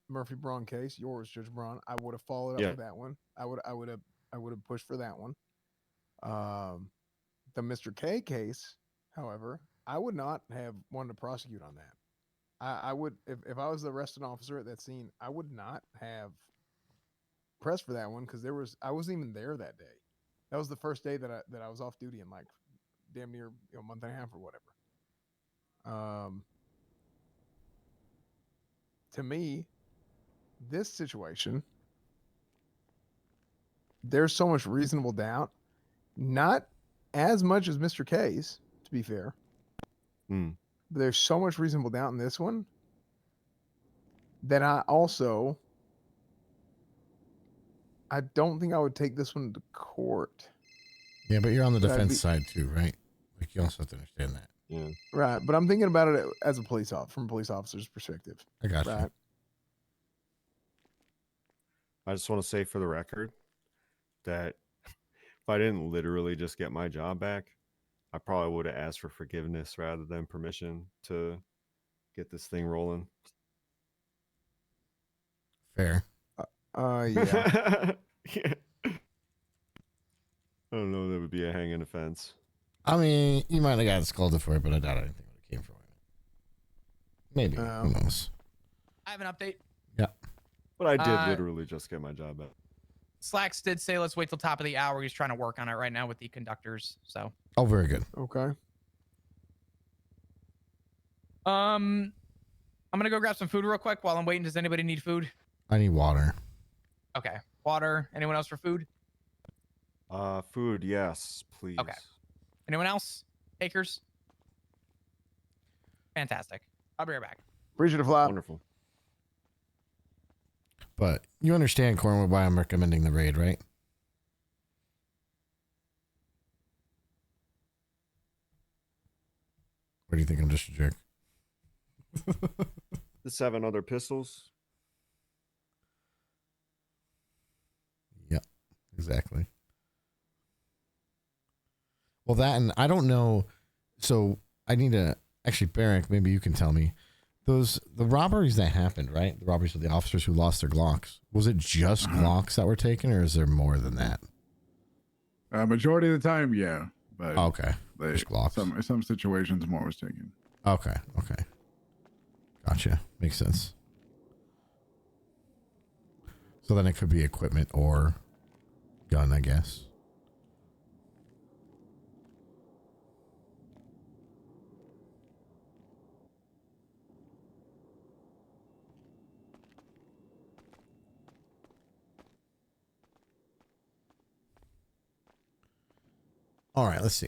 Murphy Braun case, yours, Judge Braun, I would have followed up with that one. I would have pushed for that one. The Mr. K case, however, I would not have wanted to prosecute on that. I would, if I was the arresting officer at that scene, I would not have pressed for that one because I wasn't even there that day. That was the first day that I was off duty in like damn near a month and a half or whatever. To me, this situation, there's so much reasonable doubt, not as much as Mr. K's, to be fair. But there's so much reasonable doubt in this one that I don't think I would take this one to court. Yeah, but you're on the defense side too, right? Like you also have to understand that. Yeah. Right, but I'm thinking about it as a from a police officer's perspective. I got you. Right. I just want to say for the record that if I didn't literally just get my job back, I probably would have asked for forgiveness rather than permission to get this thing rolling. Fair. Yeah. Yeah. I don't know. That would be a hanging offense. I mean, you might have gotten scolded for it, but I doubt anything would have came from it. Maybe. Who knows? I have an update. Yeah. But I did literally just get my job back. Slacks did say let's wait till top of the hour. He's trying to work on it right now with the conductors. So. Oh, very good. Okay. I'm gonna go grab some food real quick while I'm waiting. Does anybody need food? I need water. Okay. Water. Anyone else for food? Food, yes, please. Okay. Anyone else? Takers? Fantastic. I'll be right back. Appreciate it, Fly. Wonderful. But you understand, Cornwood, why I'm recommending the raid, right? Or do you think I'm just a jerk? The 7 other pistols. Yep, exactly. Well, that, and I don't know. So I need to actually, Barrick, maybe you can tell me. The robberies that happened, right? The robberies of the officers who lost their Glocks. Was it just Glocks that were taken, or is there more than that? Majority of the time, yeah. But okay, just Glocks. Some situations, more was taken. Okay. Gotcha. Makes sense. So then it could be equipment or gun, I guess. All right, let's see.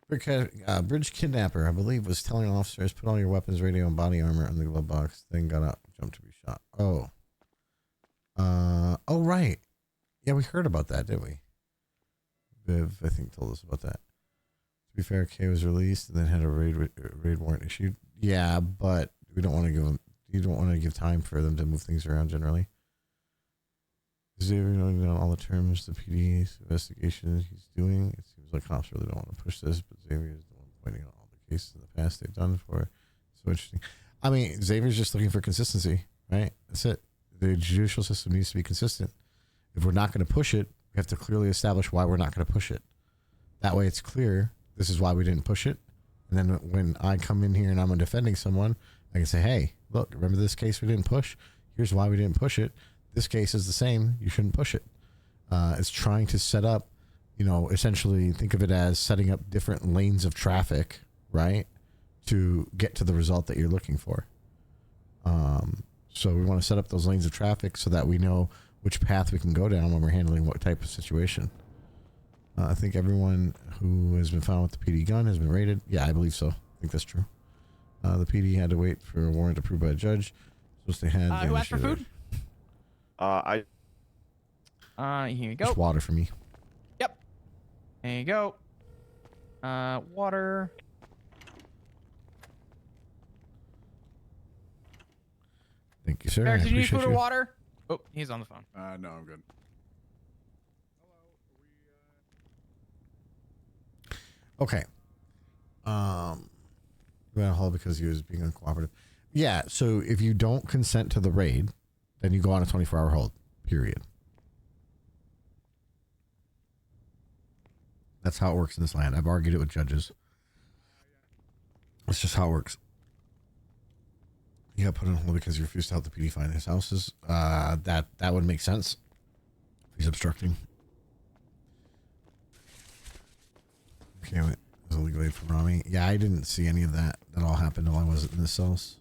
Bridge kidnapper, I believe, was telling officers, put all your weapons, radio, and body armor in the glove box, then got up, jumped to be shot. Oh, right. Yeah, we heard about that, didn't we? Viv, I think, told us about that. To be fair, Kay was released and then had a raid warrant issued. Yeah, but we don't want to give them. You don't want to give time for them to move things around generally. Xavier knowing all the terms the PD's investigation he's doing. It seems like cops really don't want to push this, but Xavier is the one pointing out all the cases in the past they've done for it. So interesting. I mean, Xavier's just looking for consistency, right? That's it. The judicial system needs to be consistent. If we're not going to push it, we have to clearly establish why we're not going to push it. That way it's clear this is why we didn't push it. And then when I come in here and I'm defending someone, I can say, hey, look, remember this case we didn't push? Here's why we didn't push it. This case is the same. You shouldn't push it. It's trying to set up, essentially think of it as setting up different lanes of traffic, right? To get to the result that you're looking for. So we want to set up those lanes of traffic so that we know which path we can go down when we're handling what type of situation. I think everyone who has been found with the PD gun has been raided. Yeah, I believe so. I think that's true. The PD had to wait for a warrant approved by a judge. Supposed to have. Who asked for food? Here you go. Just water for me. Yep. There you go. Water. Thank you, sir. Eric, I did you need appreciate food or you. water? Oh, he's on the phone. No, I'm good. Okay. Went on hold because he was being uncooperative. Yeah, so if you don't consent to the raid, then you go on a 24-hour hold, period. That's how it works in this land. I've argued it with judges. That's just how it works. You got put on hold because you refused to help the PD find his houses. That would make sense. He's obstructing. Okay, wait. Was a legal aid from Rami. Yeah, I didn't see any of that. That all happened while I wasn't in the cells.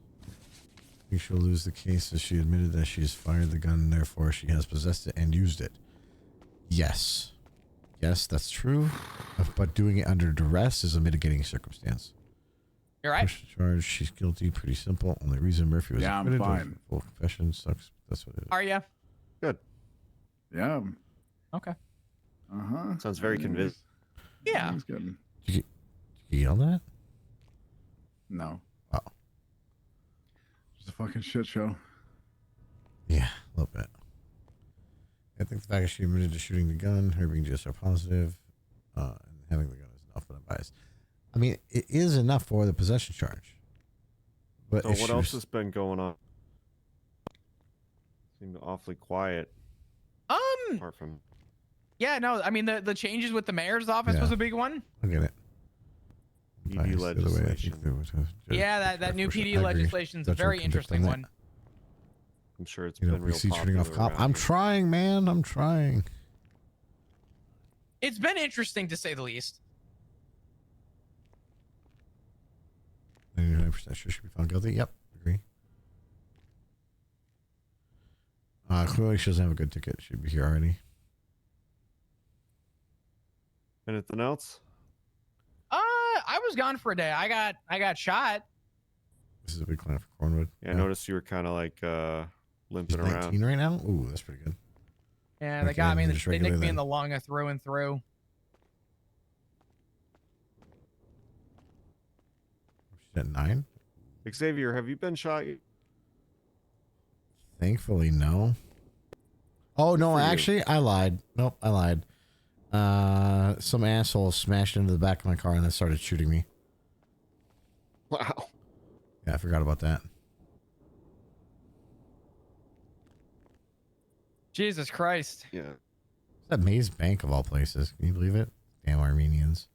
We shall lose the case as she admitted that she has fired the gun and therefore she has possessed it and used it. Yes. Yes, that's true. But doing it under duress is a mitigating circumstance. You're right. Push the charge. She's guilty. Pretty simple. Only reason Murphy was I'm acquitted was fine. full confession. Sucks. That's what it is. Are you? Good. Yeah. Okay. Uh-huh. Sounds very convincing. Yeah. He's good. Did you yell that? No. Oh. Just a fucking shit show. Yeah, a little bit. I think the fact that she admitted to shooting the gun, her being GSR positive, and having the gun is enough, but I'm biased. I mean, it is enough for the possession charge. But So what else has been going on? Seemed awfully quiet. Apart from Yeah, no, I mean the changes with the mayor's office was a big one. I get it. PD legislation. Yeah, that new PD legislation is a very interesting one. I'm sure it's You know, been real PC turning off popular cop. around I'm here. trying, man. I'm trying. It's been interesting to say the least. 99% sure should be found guilty. Yep, agree. Clearly she doesn't have a good ticket. She'd be here already. Anything else? I was gone for a day. I got shot. This is a big client for Cornwood. Yeah, I noticed you were kind of like limping She's 19 around. right now? Ooh, that's pretty good. Yeah, they Okay, got me. just They regular nicked me then. in the lung through and through. She's at 9? Xavier, have you been shot? Thankfully, no. Oh, no, for you. actually, I lied. Nope, I lied. Some asshole smashed into the back of my car and then started shooting me. Wow. Yeah, I forgot about that. Jesus Christ. Yeah. It's that Maze Bank of all places. Can you believe it? Damn Armenians.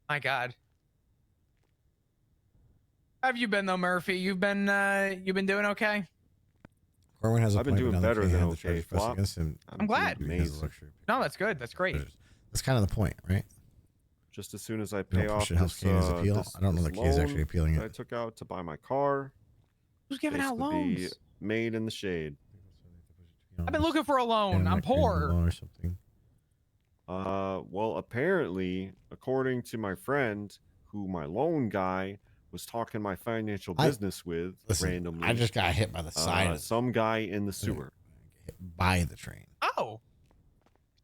My God. How have you been though, Murphy? You've been doing okay? Corwin has a I've been point, doing but now better they than have the okay, charges pressed Flop. against him. I'm glad. He has the Amazing. luxury. No, that's good. That's great. That's kind of the point, right? Just as soon as I You pay don't off push it, helps this, Katie's appeal. this, I don't know this that Katie's actually loan appealing that it. I took out to buy my car. Who's giving out Basically be loans? made in the shade. I've been looking for a loan. I'm poor. Or something. Well, apparently, according to my friend, who my loan guy was talking my financial business with randomly. I just got hit by the side of some guy in the sewer. by the train. Oh.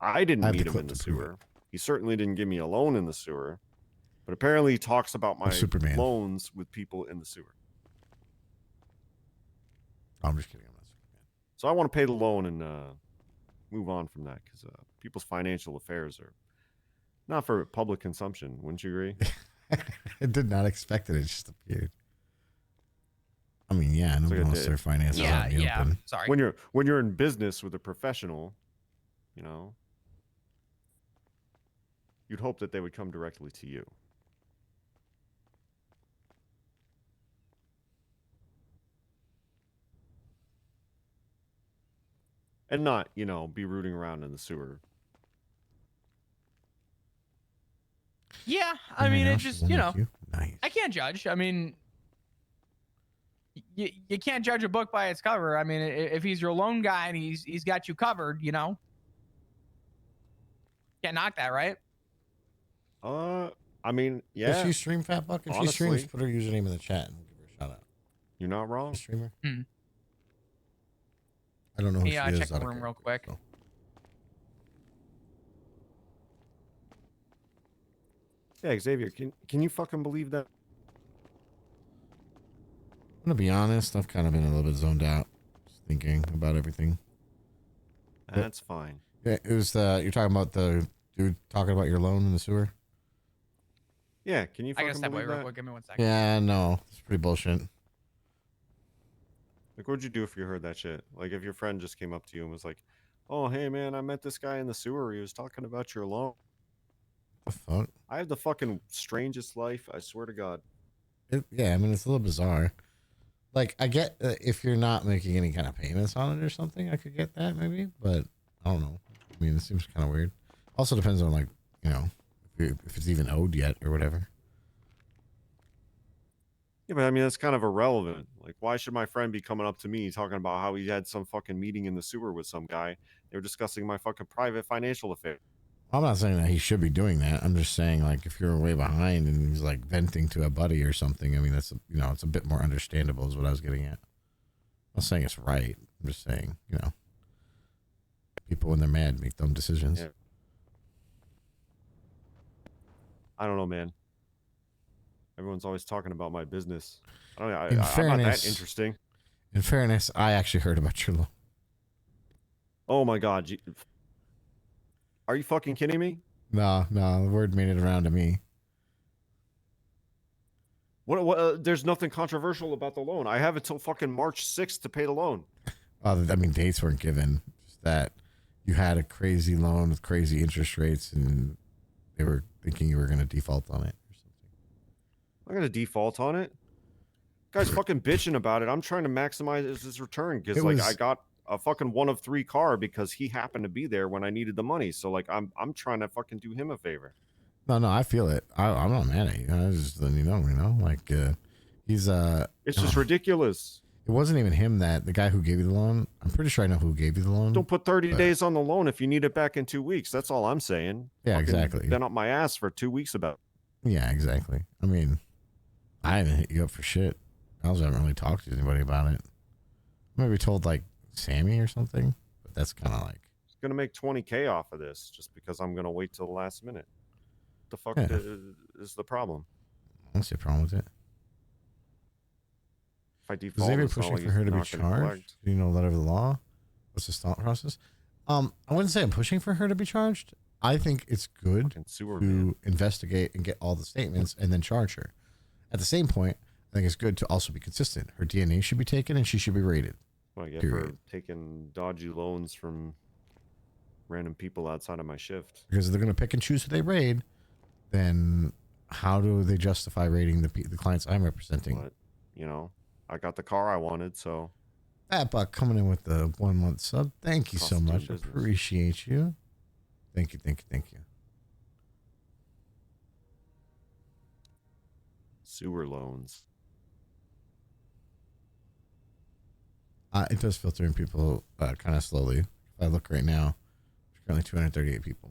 I didn't I have the meet him clip in the to prove sewer. He certainly didn't give me a loan in the sewer. But apparently he talks about my Superman. loans with people in the sewer. I'm just kidding. I'm not Superman. So I want to pay the loan and move on from that because people's financial affairs are not for public consumption. Wouldn't you agree? I did not expect it. It just appeared. I mean, yeah, nobody like wants their finances out in the open. Sorry. When you're in business with a professional, you know, you'd hope that they would come directly to you. And not, you know, be rooting around in the sewer. Yeah, I mean, it just, you know, Nice. I can't judge. I mean, you can't judge a book by its cover. I mean, if he's your loan guy and he's got you covered, you know, can't knock that, right? I mean, yeah. Does she stream Fat Buck? If she streams, honestly. put her username in the chat and we'll give her a shout out. You're not wrong. A streamer? Hmm. I don't know who Yeah, she is. check the out of room real character, quick. so. Yeah, Xavier, can you fucking believe that? I'm gonna be honest. I've kind of been a little bit zoned out, just thinking about everything. That's fine. Yeah, it was you're talking about the dude talking about your loan in the sewer. Yeah, can you I fucking gotta step away believe real that? quick. Give me 1 second. Yeah, no, it's pretty bullshit. Like, what'd you do if you heard that shit? Like, if your friend just came up to you and was like, "Oh, hey man, I met this guy in the sewer. He was talking about your loan." The fuck? I have the fucking strangest life. I swear to God. Yeah, I mean it's a little bizarre. Like I get if you're not making any kind of payments on it or something, I could get that maybe, but I don't know. I mean, it seems kind of weird. Also depends on like if it's even owed yet or whatever. Yeah, but I mean that's kind of irrelevant. Like, why should my friend be coming up to me talking about how he had some fucking meeting in the sewer with some guy? They were discussing my fucking private financial affairs. I'm not saying that he should be doing that. I'm just saying like if you're way behind and he's like venting to a buddy or something. I mean that's it's a bit more understandable is what I was getting at. I'm not saying it's right. I'm just saying people when they're mad make dumb decisions. Yeah. I don't know, man. Everyone's always talking about my business. I don't know. In I'm not that fairness, interesting. In fairness, I actually heard about your loan. Oh my God. Are you fucking kidding me? No, the word made it around to me. What there's nothing controversial about the loan. I have until fucking March 6th to pay the loan. I mean, dates weren't given. Just that you had a crazy loan with crazy interest rates, and they were thinking you were going to default on it or something. I'm not gonna default on it. Guy's fucking bitching about it. I'm trying to maximize his return because I got a fucking 1 of 3 car because he happened to be there when I needed the money. So like I'm trying to fucking do him a favor. No, I feel it. I'm not mad at you. I was just letting you know, like he's It's just ridiculous. It wasn't even him the guy who gave you the loan. I'm pretty sure I know who gave you the loan. Don't put 30 days on the loan if you need it back in 2 weeks. That's all I'm saying. Yeah, Fucking exactly. Been up my ass for 2 weeks about. Yeah, exactly. I mean, I haven't hit you up for shit. I also haven't really talked to anybody about it. Maybe told like Sammy or something, but that's kind of like. It's gonna make 20K off of this just because I'm gonna wait till the last minute. What the fuck is the problem? I don't see a problem with it. If I default, Xavier pushing for her to be charged? Do you know letter of the law? What's the thought process? I wouldn't say I'm pushing for her to be charged. I think it's good to investigate and get all the statements and then charge her. At the same point, I think it's good to also be consistent. Her DNA should be taken and she should be rated. What I get for taking dodgy loans from random people outside of my shift. Because if they're going to pick and choose who they raid, then how do they justify rating the clients I'm representing? But, you know, I got the car I wanted, so. Fat Buck coming in with the 1 month sub. Thank you so much. Appreciate you. Thank you. Sewer loans. It does filter in people kind of slowly. If I look right now, there's currently 238 people.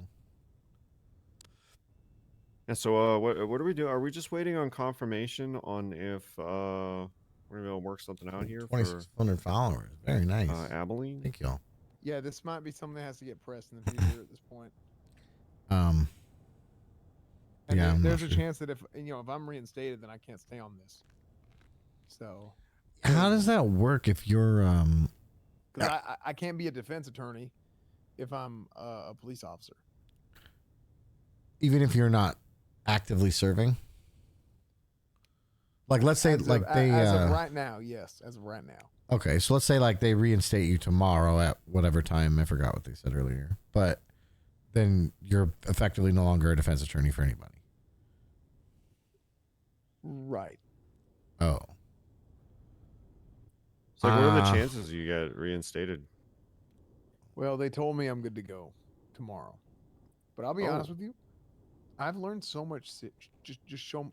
Yeah, so what do we do? Are we just waiting on confirmation on if we're gonna work something out here? 2,600 followers. Very nice. Abilene? Thank y'all. Yeah, this might be something that has to get pressed in the future at this point. And yeah, there's a chance that if I'm reinstated, then I can't stay on this. So. How does that work if you're Because I can't be a defense attorney if I'm a police officer. Even if you're not actively serving? Like, let's say, as like, of, they... As of right now, yes. As of right now. Okay, so let's say, like, they reinstate you tomorrow at whatever time. I forgot what they said earlier. But then you're effectively no longer a defense attorney for anybody. Right. Oh. So, like, what are the chances you get reinstated? Well, they told me I'm good to go tomorrow. But I'll be honest with you. I've learned so much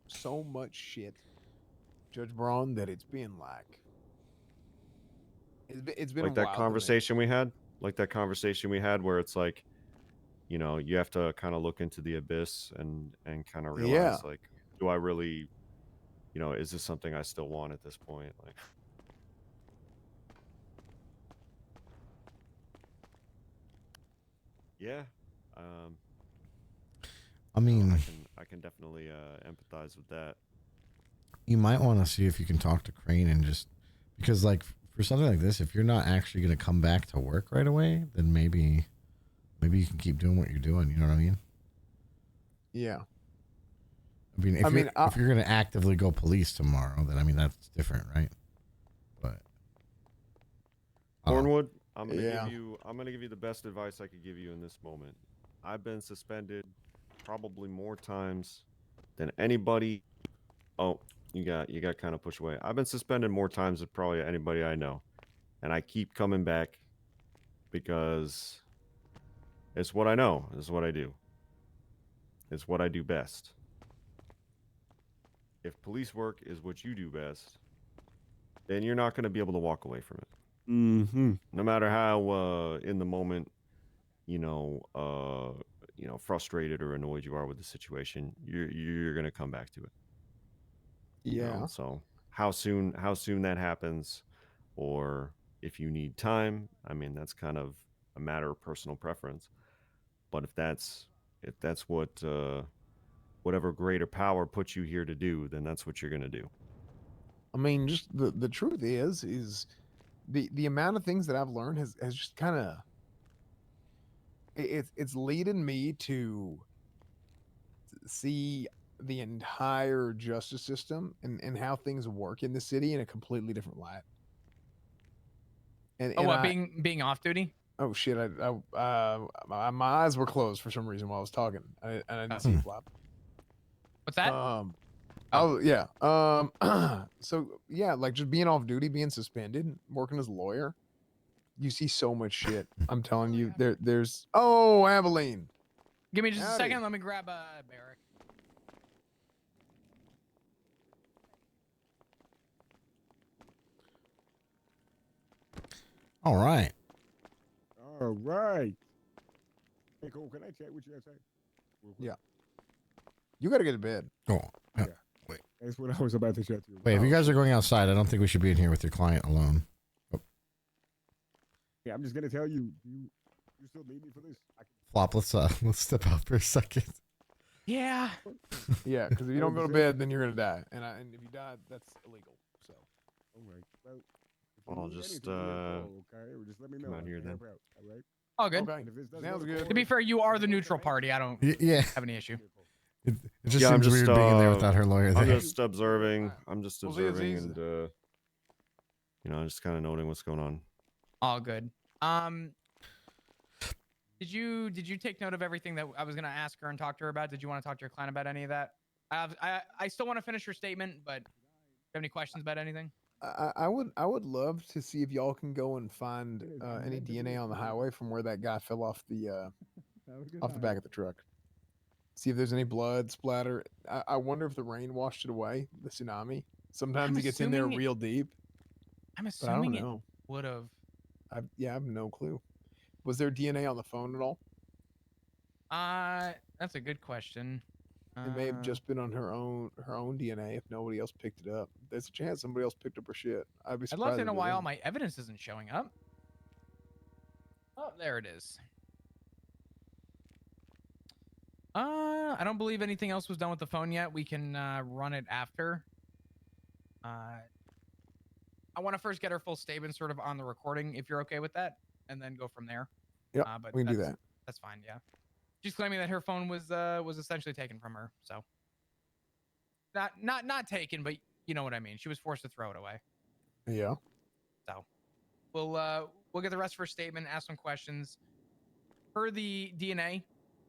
so much shit, Judge Braun, that it's been like it's been like that conversation we had, where it's like, you have to kind of look into the abyss and kind of realize like, do I really, is this something I still want at this point? Like, yeah. I mean, I can definitely empathize with that. You might want to see if you can talk to Crane and just, because like for something like this, if you're not actually going to come back to work right away, then maybe you can keep doing what you're doing. You know what I mean? Yeah. I mean, if you're going to actively go police tomorrow, then I mean that's different, right? But Cornwood, I'm gonna give you the best advice I could give you in this moment. I've been suspended probably more times than anybody. Oh, you got kind of pushed away. I've been suspended more times than probably anybody I know, and I keep coming back because it's what I know. It's what I do. It's what I do best. If police work is what you do best, then you're not going to be able to walk away from it. Mm-hmm. No matter how in the moment, frustrated or annoyed you are with the situation, you're going to come back to it. Yeah. So how soon that happens, or if you need time, I mean, that's kind of a matter of personal preference. But if that's what whatever greater power puts you here to do, then that's what you're going to do. I mean, just the truth is the amount of things that I've learned has just kind of it's leading me to see the entire justice system and how things work in the city in a completely different light. And, Oh, and what, I, being off duty? oh shit! My eyes were closed for some reason while I was talking. I didn't see it flop. What's that? Oh yeah. So yeah, like just being off duty, being suspended, working as a lawyer, you see so much shit. I'm telling you, there's oh Abilene. Give me just a Howdy. second. Let me grab Barrick. All right. All right. Hey, Cole, can I chat with you outside? Yeah. You got to get to bed. Oh, Yeah. Wait. That's what I was about to chat to you. Wait, if you guys are going outside, I don't think we should be in here with your client alone. Oh. Yeah, I'm just gonna tell you. You still need me for this? Flop, let's step out for a second. Yeah. Yeah, because if you don't go to bed, then you're gonna die, and if you die, that's illegal. So. All right. Well, I'll just okay, or just let me know. come out here then. All right. All good. Okay. Sounds good. To be fair, you are the neutral party. I don't Yeah. have any issue. It just seems weird being in there without her lawyer there. I'm just observing. I'm just We'll see you, observing Aziz. and you know, just kind of noting what's going on. All good. Did you take note of everything that I was gonna ask her and talk to her about? Did you want to talk to your client about any of that? I still want to finish your statement, but do you have any questions about anything? I would love to see if y'all can go and find any DNA on the highway from where that guy fell off the back of the truck. See if there's any blood splatter. I wonder if the rain washed it away, the tsunami. Sometimes it gets in there real deep. I'm But I don't assuming it know. would have. I have no clue. Was there DNA on the phone at all? That's a good question. It may have just been on her own DNA if nobody else picked it up. There's a chance somebody else picked up her shit. I'd be I'd surprised. love to if know they why all didn't. my evidence isn't showing up. Oh, there it is. I don't believe anything else was done with the phone yet. We can run it after. I want to first get her full statement sort of on the recording, if you're okay with that, and then go from there. Yep, But we can do that. That's fine, yeah. She's claiming that her phone was essentially taken from her, so not taken, but you know what I mean. She was forced to throw it away. Yeah. So we'll get the rest of her statement, ask some questions. Per the DNA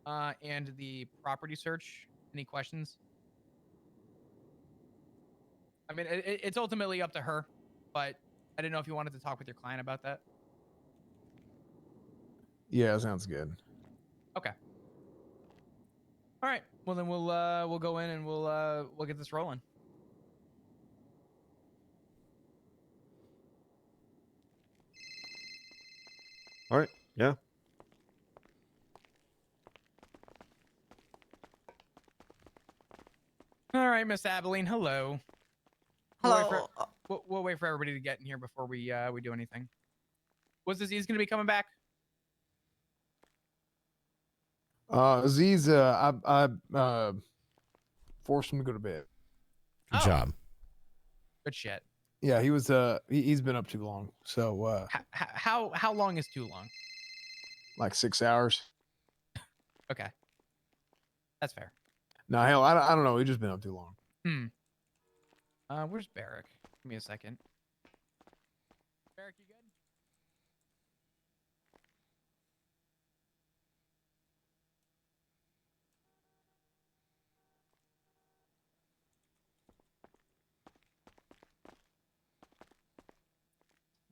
and the property search, any questions? I mean, it's ultimately up to her, but I didn't know if you wanted to talk with your client about that. Yeah, sounds good. Okay. All right. Well, then we'll go in and we'll get this rolling. All right. Yeah. All right, Miss Abilene. Hello. Hello. We'll wait for everybody to get in here before we do anything. Was Aziz going to be coming back? Aziz, I forced him to go to bed. Good job. Good shit. Yeah, he was. He's been up too long. So how long is too long? like 6 hours. Okay, that's fair. No, hell, I don't know. He just been up too long. Where's Barrick? Give me a second. Barrick, you good?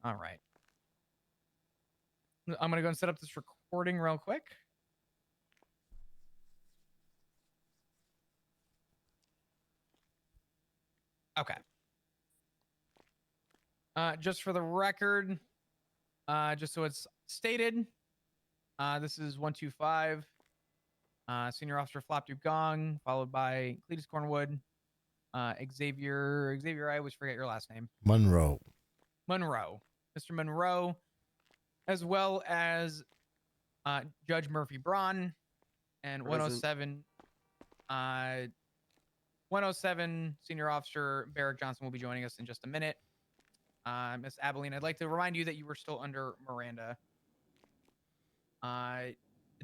All right. I'm gonna go and set up this recording real quick. Okay. Just for the record, just so it's stated, this is 125, Senior Officer Flapdoop Gong, followed by Cletus Cornwood, Xavier, I always forget your last name. Monroe. Mr. Monroe, as well as Judge Murphy Braun, and Present. 107, 107 Senior Officer Barrick Johnson will be joining us in just a minute. Miss Abilene, I'd like to remind you that you were still under Miranda. The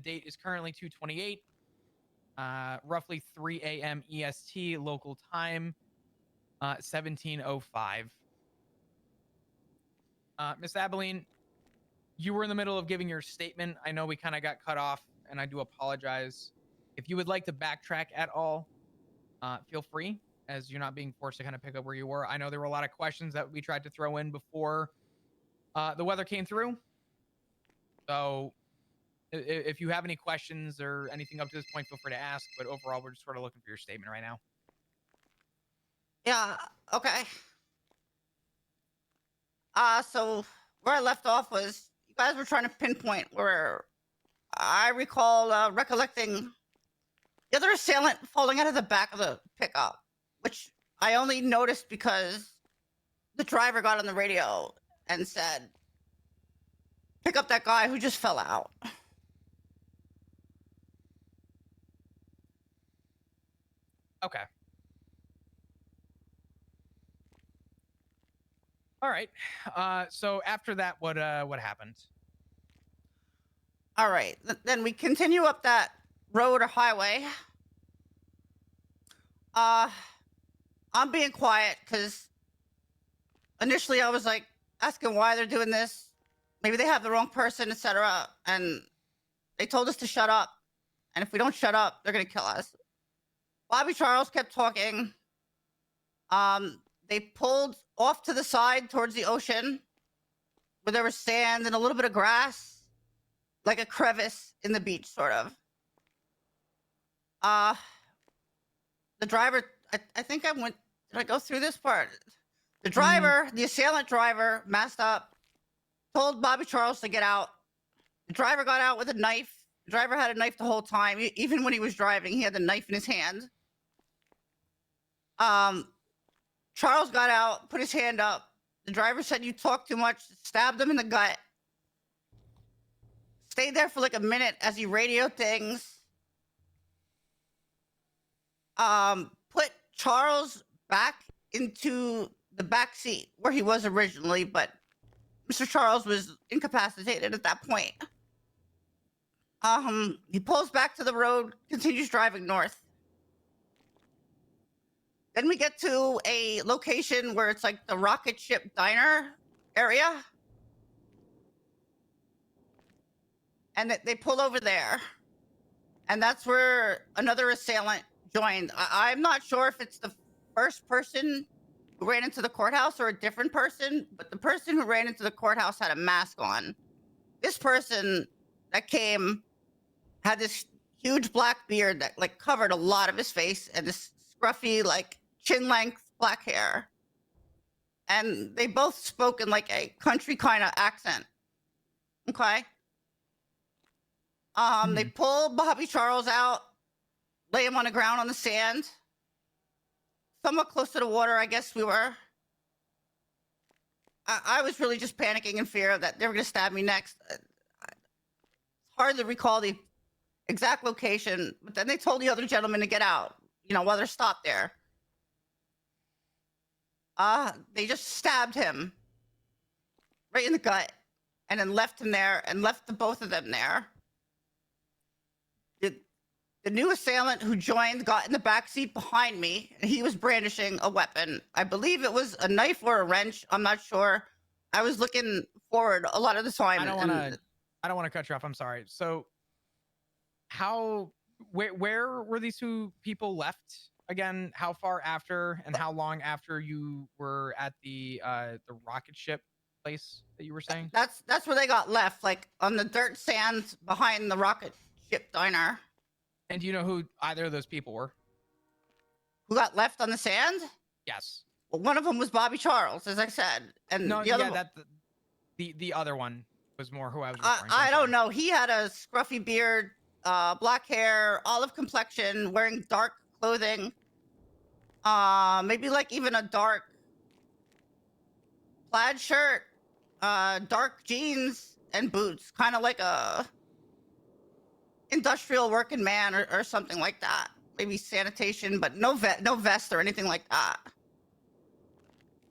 date is currently 2/28, roughly 3 a.m. EST local time, 17:05. Miss Abilene, you were in the middle of giving your statement. I know we kind of got cut off, and I do apologize. If you would like to backtrack at all, feel free, as you're not being forced to kind of pick up where you were. I know there were a lot of questions that we tried to throw in before the weather came through. So if you have any questions or anything up to this point, feel free to ask. But overall, we're just sort of looking for your statement right now. Yeah, okay. So where I left off was you guys were trying to pinpoint where I recall recollecting the other assailant falling out of the back of the pickup, which I only noticed because the driver got on the radio and said, "Pick up that guy who just fell out." Okay. All right. So after that, what happened? All right. Then we continue up that road or highway. I'm being quiet because initially I was like asking why they're doing this. Maybe they have the wrong person, etc. And they told us to shut up. And if we don't shut up, they're gonna kill us. Bobby Charles kept talking. They pulled off to the side towards the ocean where there was sand and a little bit of grass, like a crevice in the beach, sort of. The driver, I think I went, did I go through this part? The driver, the assailant driver, masked up, told Bobby Charles to get out. The driver got out with a knife. The driver had a knife the whole time. Even when he was driving, he had the knife in his hand. Charles got out, put his hand up. The driver said, "You talk too much," stabbed him in the gut. Stayed there for like a minute as he radioed things. Put Charles back into the back seat where he was originally, but Mr. Charles was incapacitated at that point. He pulls back to the road, continues driving north. Then we get to a location where it's like the rocket ship diner area. And they pull over there. And that's where another assailant joined. I'm not sure if it's the first person who ran into the courthouse or a different person, but the person who ran into the courthouse had a mask on. This person that came had this huge black beard that like covered a lot of his face and this scruffy, like chin length black hair. And they both spoke in like a country kind of accent. Okay. They pull Bobby Charles out, lay him on the ground on the sand, somewhat close to the water, I guess we were. I was really just panicking in fear that they were going to stab me next. It's hard to recall the exact location, but then they told the other gentleman to get out, you know, while they're stopped there. They just stabbed him right in the gut and then left him there and left the both of them there. The new assailant who joined got in the back seat behind me, and he was brandishing a weapon. I believe it was a knife or a wrench. I'm not sure. I was looking forward a lot of the time. I don't want to cut you off. I'm sorry. So, where were these two people left again? How far after, and how long after you were at the rocket ship place that you were saying? That's where they got left, like on the dirt sand behind the rocket ship diner. And do you know who either of those people were? Who got left on the sand? Yes. Well, one of them was Bobby Charles, as I said, and No, the other yeah, the other one was more who I was referring to. I don't know. He had a scruffy beard, black hair, olive complexion, wearing dark clothing. Maybe like even a dark plaid shirt, dark jeans and boots, kind of like a industrial working man or something like that. maybe sanitation, but no vest or anything like that.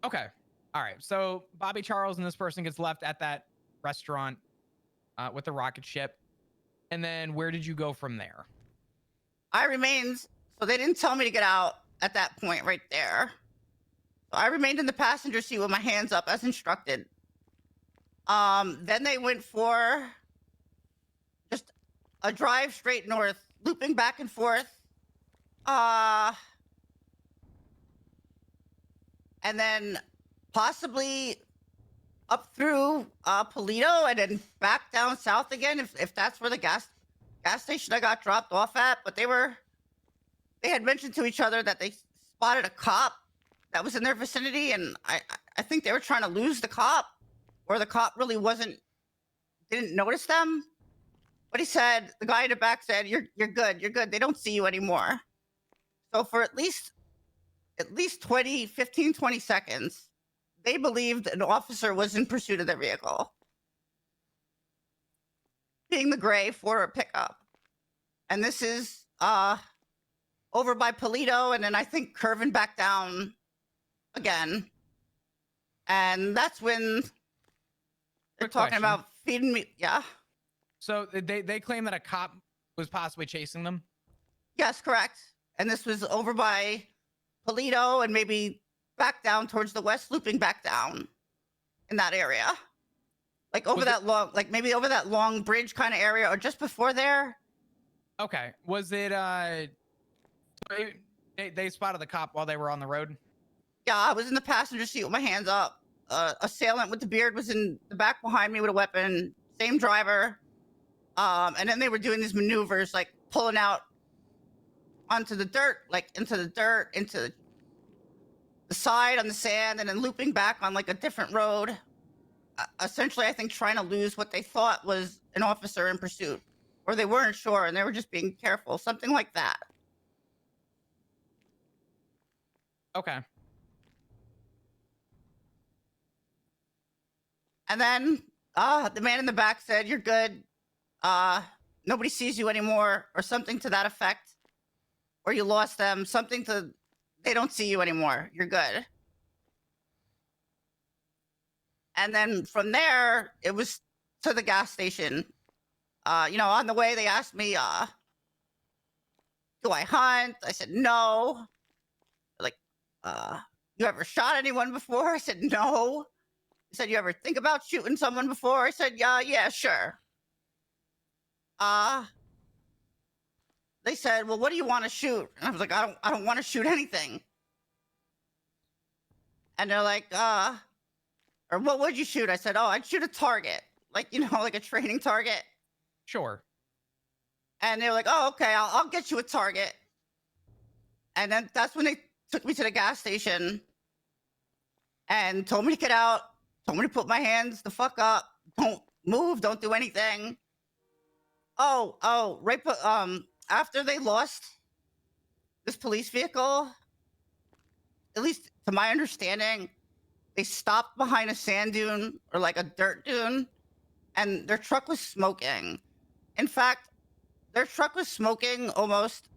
Okay. All right. So Bobby Charles and this person gets left at that restaurant with the rocket ship. And then where did you go from there? I remained, so they didn't tell me to get out at that point right there. So I remained in the passenger seat with my hands up as instructed. Then they went for just a drive straight north, looping back and forth. And then possibly up through Polito and then back down south again, if that's where the gas station I got dropped off at. But they had mentioned to each other that they spotted a cop that was in their vicinity, and I think they were trying to lose the cop, or the cop really didn't notice them. But he said, the guy in the back said, you're good. They don't see you anymore. So for at least 15, 20 seconds, they believed an officer was in pursuit of their vehicle. Being the gray for pickup. And this is over by Polito, and then I think curving back down again. And that's when they're talking about feeding me. Yeah. So they claim that a cop was possibly chasing them? Yes, correct. And this was over by Polito and maybe back down towards the west, looping back down in that area. Like over maybe over that long bridge kind of area, or just before there. Okay. Was it they spotted the cop while they were on the road? Yeah, I was in the passenger seat with my hands up. Assailant with the beard was in the back behind me with a weapon. Same driver. And then they were doing these maneuvers, like pulling out onto the dirt, like into the side on the sand, and then looping back on like a different road. Essentially, I think trying to lose what they thought was an officer in pursuit, or they weren't sure and they were just being careful, something like that. Okay. And then the man in the back said, you're good. Nobody sees you anymore, or something to that effect. Or you lost them, they don't see you anymore. You're good. And then from there, it was to the gas station. On the way, they asked me, do I hunt? I said, no. Like, you ever shot anyone before? I said, no. They said, you ever think about shooting someone before? I said, yeah, sure. They said, well, what do you want to shoot? And I was like, I don't want to shoot anything. And they're like, or what would you shoot? I said, oh, I'd shoot a target. Like, like a training target. Sure. And they were like, oh, okay, I'll get you a target. And then that's when they took me to the gas station and told me to get out, told me to put my hands the fuck up. Don't move, don't do anything. Right, but after they lost this police vehicle, at least to my understanding, they stopped behind a sand dune or like a dirt dune, and their truck was smoking. In fact, their truck was smoking almost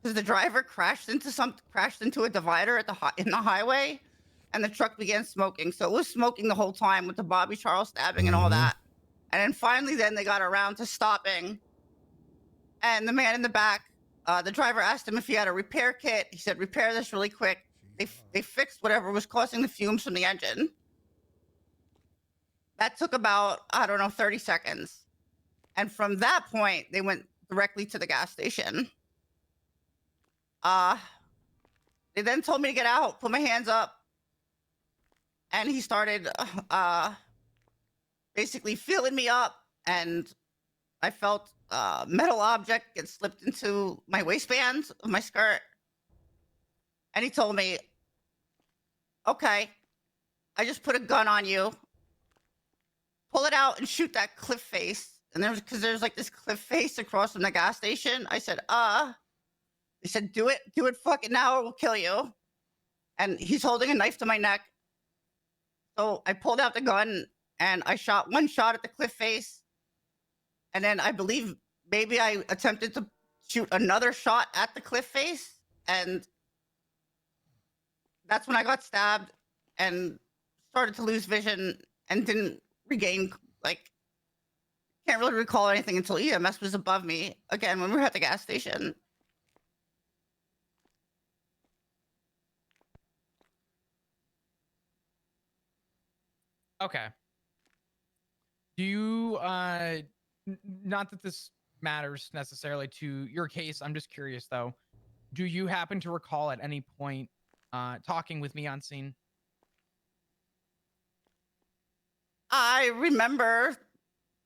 because the driver crashed into a divider in the highway, and the truck began smoking. So it was smoking the whole time with the Bobby Charles stabbing and all that. And then finally, they got around to stopping. And the man in the back, the driver asked him if he had a repair kit. He said, repair this really quick. They fixed whatever was causing the fumes from the engine. That took about, 30 seconds. And from that point, they went directly to the gas station. They then told me to get out, put my hands up. And he started basically feeling me up. And I felt a metal object get slipped into my waistband of my skirt. And he told me, okay, I just put a gun on you. Pull it out and shoot that cliff face. And there's like this cliff face across from the gas station. I said, He said, do it fucking now or we'll kill you. And he's holding a knife to my neck. So I pulled out the gun and I shot one shot at the cliff face. And then I believe maybe I attempted shoot another shot at the cliff face, and that's when I got stabbed and started to lose vision and didn't regain, like, can't really recall anything until EMS was above me again when we were at the gas station. Okay. Do you not that this matters necessarily to your case, I'm just curious though. Do you happen to recall at any point talking with me on scene? I remember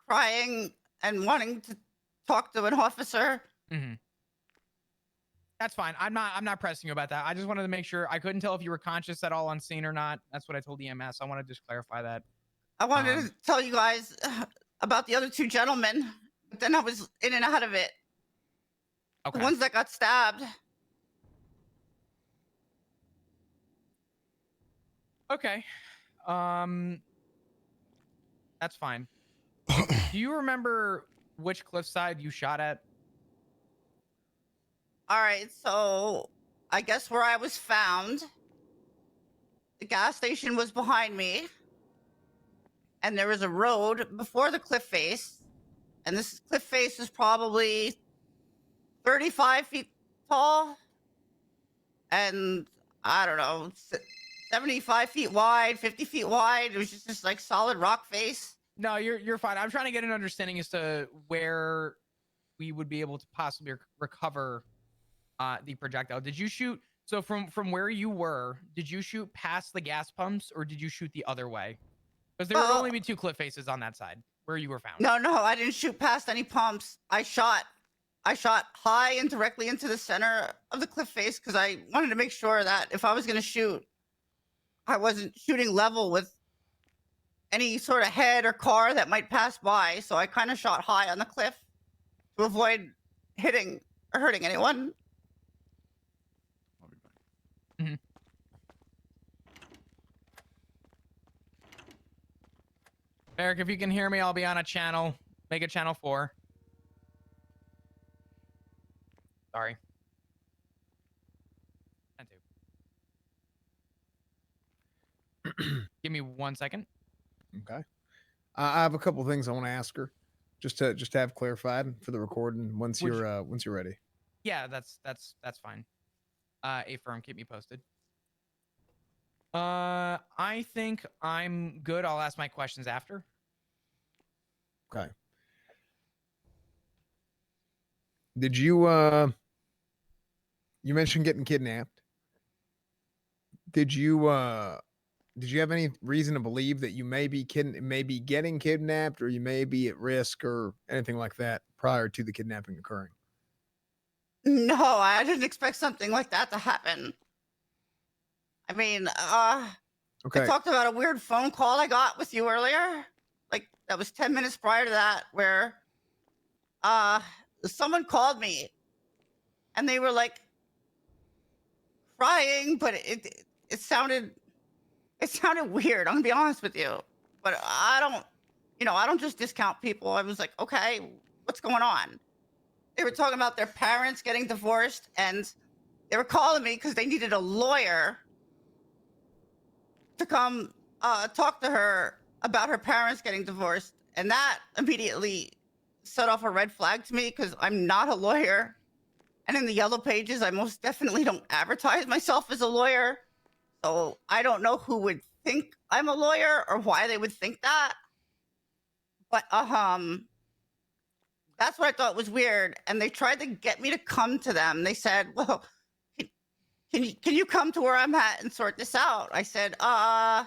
crying and wanting to talk to an officer. Mm-hmm. That's fine. I'm not pressing you about that. I just wanted to make sure. I couldn't tell if you were conscious at all on scene or not. That's what I told EMS. I want to just clarify that. I wanted to tell you guys about the other two gentlemen, but then I was in and out of it. Okay. The ones that got stabbed. Okay. That's fine. Do you remember which cliffside you shot at? All right, so I guess where I was found, the gas station was behind me, and there was a road before the cliff face, and this cliff face is probably 35 feet tall, and I don't know, 75 feet wide, 50 feet wide. It was just like solid rock face. No, you're fine. I'm trying to get an understanding as to where we would be able to possibly recover the projectile. Did you shoot? So from where you were, did you shoot past the gas pumps or did you shoot the other way? Because there would only be two cliff faces on that side where you were found. No, I didn't shoot past any pumps. I shot high and directly into the center of the cliff face because I wanted to make sure that if I was going to shoot, I wasn't shooting level with any sort of head or car that might pass by. So I kind of shot high on the cliff to avoid hitting or hurting anyone. Mm-hmm. Eric, if you can hear me, I'll be on a channel. Make it channel 4. Sorry. Give me 1 second. Okay. I have a couple things I want to ask her, just to have clarified for the recording once you're ready. Yeah, that's fine. A-firm, keep me posted. I think I'm good. I'll ask my questions after. Okay. Did you you mentioned getting kidnapped? Did you have any reason to believe that you may be getting kidnapped, or you may be at risk, or anything like that prior to the kidnapping occurring? No, I didn't expect something like that to happen. I mean, Okay. I talked about a weird phone call I got with you earlier. Like that was 10 minutes prior to that, where someone called me and they were like crying, but it sounded weird. I'm gonna be honest with you. But I don't just discount people. I was like, okay, what's going on? They were talking about their parents getting divorced, and they were calling me because they needed a lawyer to come talk to her about her parents getting divorced. And that immediately set off a red flag to me because I'm not a lawyer. And in the yellow pages, I most definitely don't advertise myself as a lawyer. So I don't know who would think I'm a lawyer or why they would think that. But that's what I thought was weird. And they tried to get me to come to them. They said, well, can you come to where I'm at and sort this out? I said, I'm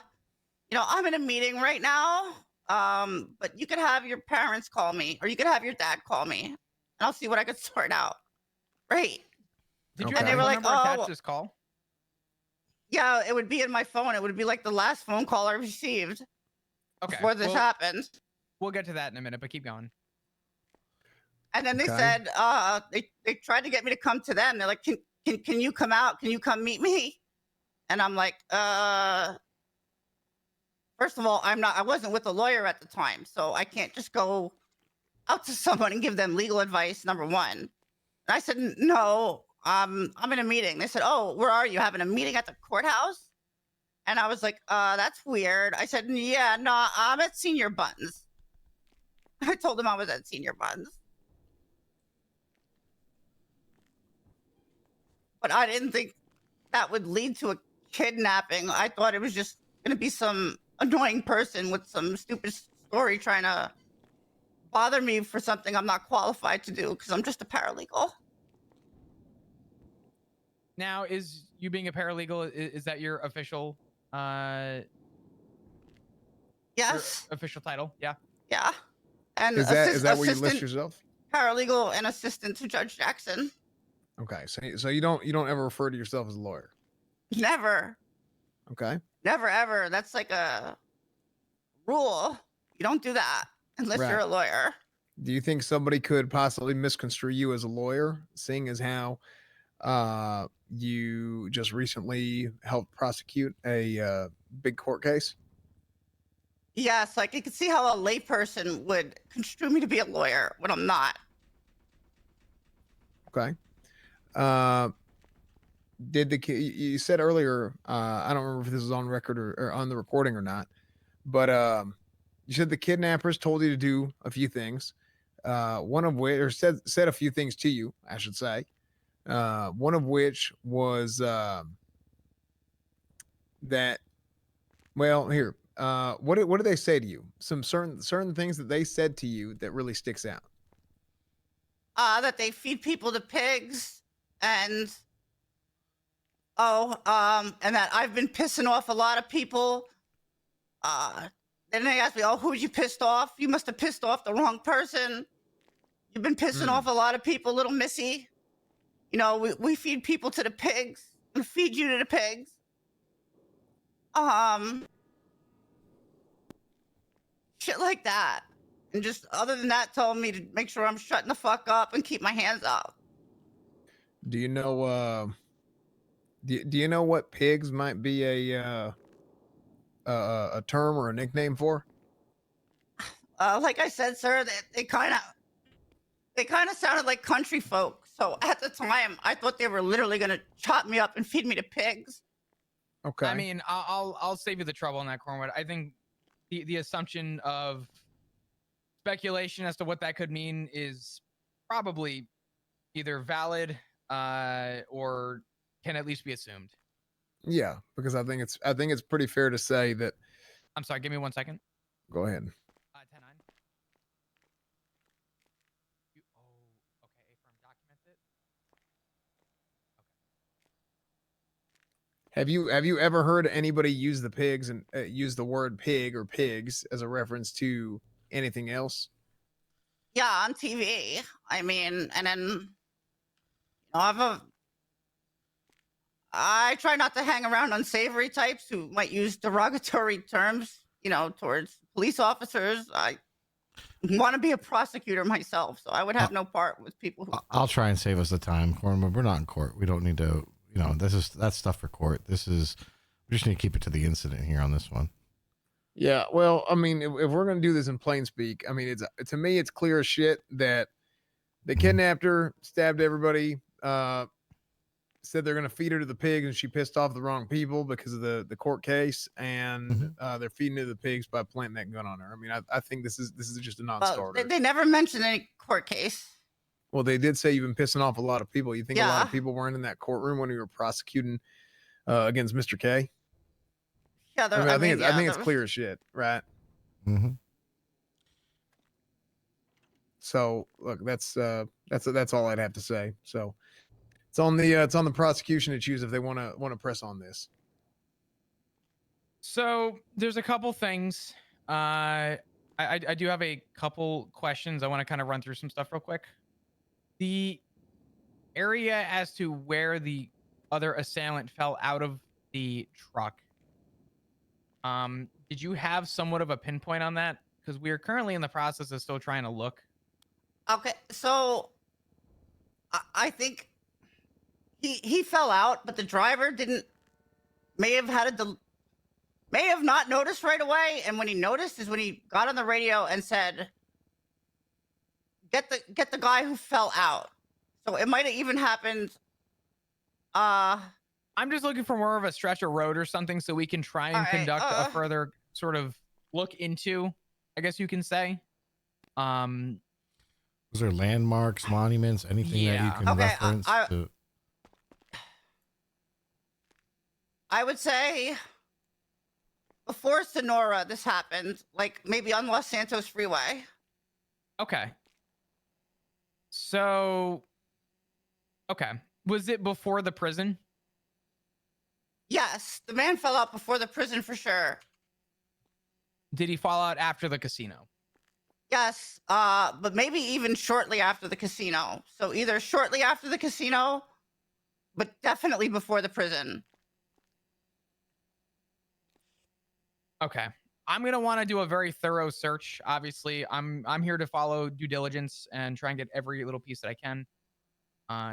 in a meeting right now. But you could have your parents call me, or you could have your dad call me, and I'll see what I could sort out. Right. Did you And have they a were phone like, number attached oh, to this call? yeah, it would be in my phone. It would be like the last phone call I received before this happened. We'll get to that in a minute, but keep going. And then they Okay. said, they tried to get me to come to them. They're like, can you come out? Can you come meet me? And I'm like, first of all, I wasn't with a lawyer at the time, so I can't just go out to someone and give them legal advice, number one. And I said, no, I'm in a meeting. They said, oh, where are you? Having a meeting at the courthouse? And I was like, that's weird. I said, yeah, no, I'm at Senior Buttons. I told them I was at Senior Buttons. But I didn't think that would lead to a kidnapping. I thought it was just going to be some annoying person with some stupid story trying to bother me for something I'm not qualified to do because I'm just a paralegal. Now, is you being a paralegal, is that your official yes, your official title? Yeah. Yeah. And Is that what you list assistant yourself? paralegal and assistant to Judge Jackson. Okay, so you don't ever refer to yourself as a lawyer. Never. Okay. Never ever. That's like a rule. You don't do that unless you're a lawyer. Do you think somebody could possibly misconstrue you as a lawyer, seeing as how you just recently helped prosecute a big court case? Yes, like you can see how a layperson would construe me to be a lawyer when I'm not. Okay. Did you said earlier, I don't remember if this was on record or on the recording or not, but you said the kidnappers told you to do a few things, one of which, or said a few things to you, I should say, one of which was that, well, here, what did they say to you? Some certain things that they said to you that really sticks out. That they feed people to pigs and and that I've been pissing off a lot of people. Then they asked me, oh, who'd you pissed off? You must have pissed off the wrong person. You've been pissing off a lot of people, little missy. You know, we feed people to the pigs and feed you to the pigs. Shit like that. And just other than that, told me to make sure I'm shutting the fuck up and keep my hands up. Do you know do you know what pigs might be a term or a nickname for? Like I said, sir, they kind of sounded like country folk. So at the time, I thought they were literally gonna chop me up and feed me to pigs. Okay. I mean, I'll save you the trouble on that, Cornwood. I think the assumption of speculation as to what that could mean is probably either valid or can at least be assumed. Yeah, because I think it's pretty fair to say that. I'm sorry, give me 1 second. Go ahead. 10-9. Okay, A-firm documents it. Have you ever heard anybody use the pigs and use the word pig or pigs as a reference to anything else? Yeah, on TV. I mean, and then I try not to hang around unsavory types who might use derogatory terms, towards police officers. I want to be a prosecutor myself, so I would have no part with people who. I'll try and save us the time, Cornwood. We're not in court. We don't need to. That's stuff for court. We just need to keep it to the incident here on this one. Yeah, well, I mean, if we're gonna do this in plain speak, I mean, to me, it's clear as shit that they kidnapped her, stabbed everybody, said they're gonna feed her to the pigs, and she pissed off the wrong people because of the court case, and they're feeding her to the pigs by planting that gun on her. I mean, I think this is just a non-starter. Well, they never mentioned any court case. Well, they did say you've been pissing off a lot of people. You think a lot of people weren't in that courtroom when you were prosecuting against Mr. K? Yeah, I think it's clear as shit, right? Mm-hmm. So look, that's all I'd have to say. So it's on the prosecution to choose if they want to press on this. So there's a couple things. I do have a couple questions. I want to kind of run through some stuff real quick. The area as to where the other assailant fell out of the truck. Did you have somewhat of a pinpoint on that? Because we are currently in the process of still trying to look. Okay, so I think he fell out, but the driver may have not noticed right away. And when he noticed is when he got on the radio and said, "Get the guy who fell out." So it might have even happened. I'm just looking for more of a stretch of road or something so we can try and conduct a further sort of look into, I guess you can say. Was there landmarks, monuments, anything that you can reference to? I would say before Sonora, this happened, like maybe on Los Santos Freeway. Okay. So, okay. Was it before the prison? Yes, the man fell out before the prison for sure. Did he fall out after the casino? Yes, but maybe even shortly after the casino. So either shortly after the casino, but definitely before the prison. Okay. I'm going to want to do a very thorough search. Obviously, I'm here to follow due diligence and try and get every little piece that I can.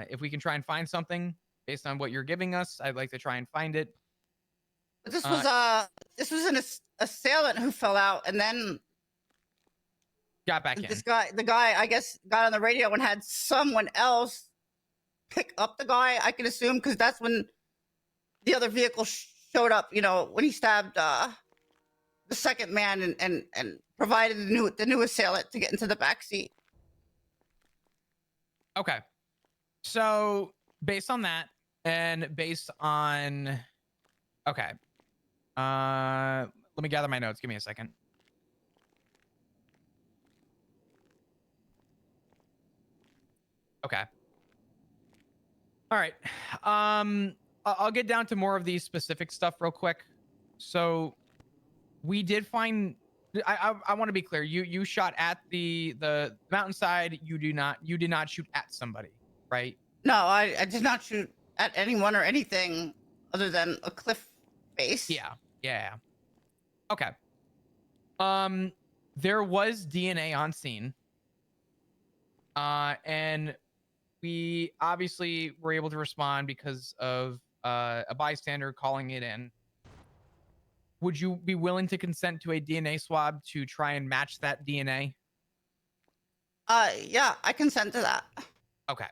If we can try and find something based on what you're giving us, I'd like to try and find it. But this was an assailant who fell out and then got back the guy I guess got on the radio and had someone else pick up the guy, I can assume, because that's when the other vehicle showed up, you know, when he stabbed the second man and provided the new assailant to get into the back seat. Okay. So based on that and based on, okay. Let me gather my notes. Give me a second. Okay. All right. I'll get down to more of these specific stuff real quick. So we did find, I want to be clear. You shot at the mountainside. You did not shoot at somebody, right? No, I did not shoot at anyone or anything other than a cliff face. Yeah. Okay. There was DNA on scene. And we obviously were able to respond because of a bystander calling it in. Would you be willing to consent to a DNA swab to try and match that DNA? Yeah, I consent to that. Okay.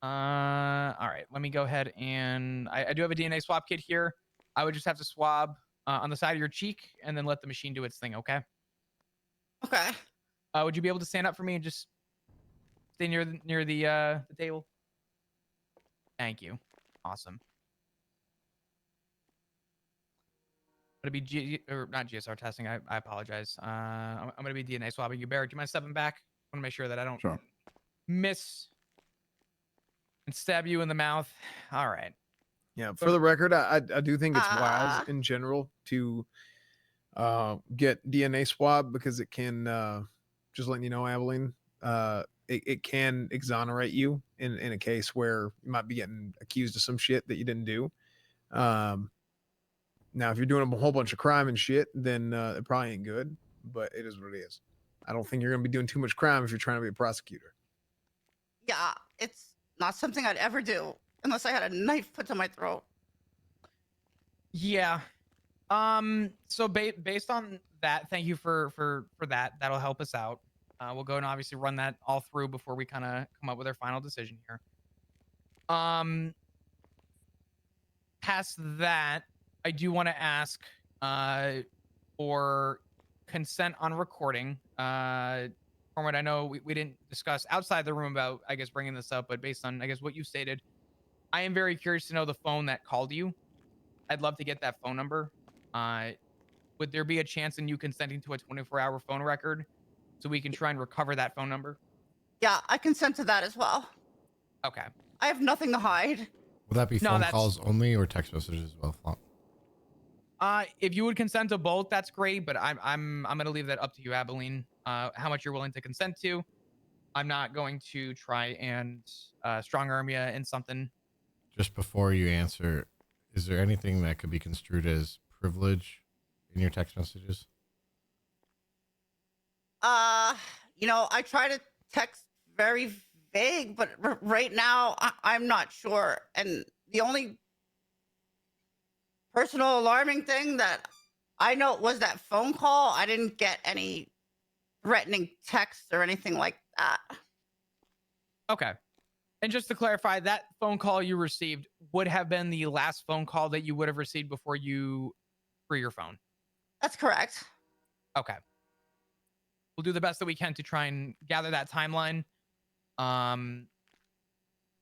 All right. Let me go ahead and I do have a DNA swab kit here. I would just have to swab on the side of your cheek and then let the machine do its thing. Okay. Okay. Would you be able to stand up for me and just stay near the table? Thank you. Awesome. I'm gonna be not GSR testing. I apologize. I'm gonna be DNA swabbing you, Barrett. Do you mind stepping back? I want to make sure that I don't miss and stab you in the mouth. All right. Yeah. For the record, I do think it's wise in general to get DNA swab because it can just letting you know, Abilene, it can exonerate you in a case where you might be getting accused of some shit that you didn't do. Now, if you're doing a whole bunch of crime and shit, then it probably ain't good, but it is what it is. I don't think you're going to be doing too much crime if you're trying to be a prosecutor. Yeah, it's not something I'd ever do unless I had a knife put to my throat. Yeah. So based on that, thank you for that. That'll help us out. We'll go and obviously run that all through before we kind of come up with our final decision here. Past that, I do want to ask for consent on recording. From what I know, we didn't discuss outside the room about, I guess, bringing this up, but based on, I guess, what you stated, I am very curious to know the phone that called you. I'd love to get that phone number. Would there be a chance in you consenting to a 24-hour phone record so we can try and recover that phone number? Yeah, I consent to that as well. Okay. I have nothing to hide. Will that be phone calls only or text messages as well? If you would consent to both, that's great. But I'm gonna leave that up to you, Abilene. How much you're willing to consent to. I'm not going to try and strong arm you in something. Just before you answer, is there anything that could be construed as privilege in your text messages? You know, I try to text very vague, but right now I'm not sure. And the only personal alarming thing that I know was that phone call. I didn't get any threatening texts or anything like that. Okay. And just to clarify, that phone call you received would have been the last phone call that you would have received before you free your phone. That's correct. Okay. We'll do the best that we can to try and gather that timeline.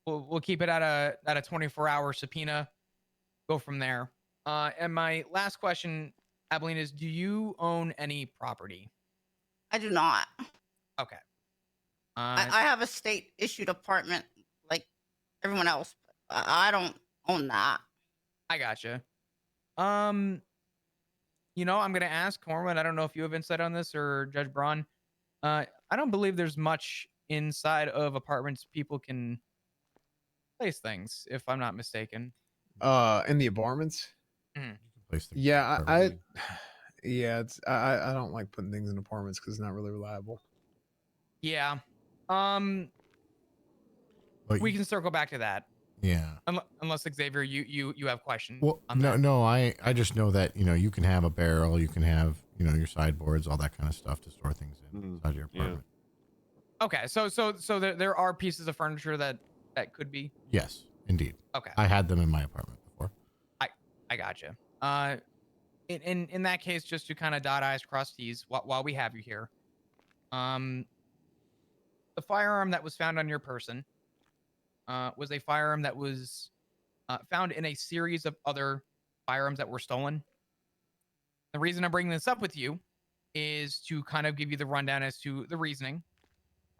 We'll keep it at a 24-hour subpoena. Go from there. And my last question, Abilene, is: do you own any property? I do not. Okay. I have a state issued apartment like everyone else. But I don't own that. I gotcha. You know, I'm gonna ask Corwin. I don't know if you have insight on this or Judge Braun. I don't believe there's much inside of apartments people can place things, if I'm not mistaken. In the apartments. Mhm. Yeah, I yeah, it's I don't like putting things in apartments because it's not really reliable. Yeah. But We can circle back to that. Yeah. Unless Xavier, you have questions. Well, on no, that. no. I just know that you can have a barrel, you can have your sideboards, all that kind of stuff to store things in inside your apartment. Okay, so there are pieces of furniture that could be. Yes, indeed. Okay. I had them in my apartment before. I gotcha. In that case, just to kind of dot I's, cross T's while we have you here, the firearm that was found on your person was a firearm that was found in a series of other firearms that were stolen. The reason I'm bringing this up with you is to kind of give you the rundown as to the reasoning.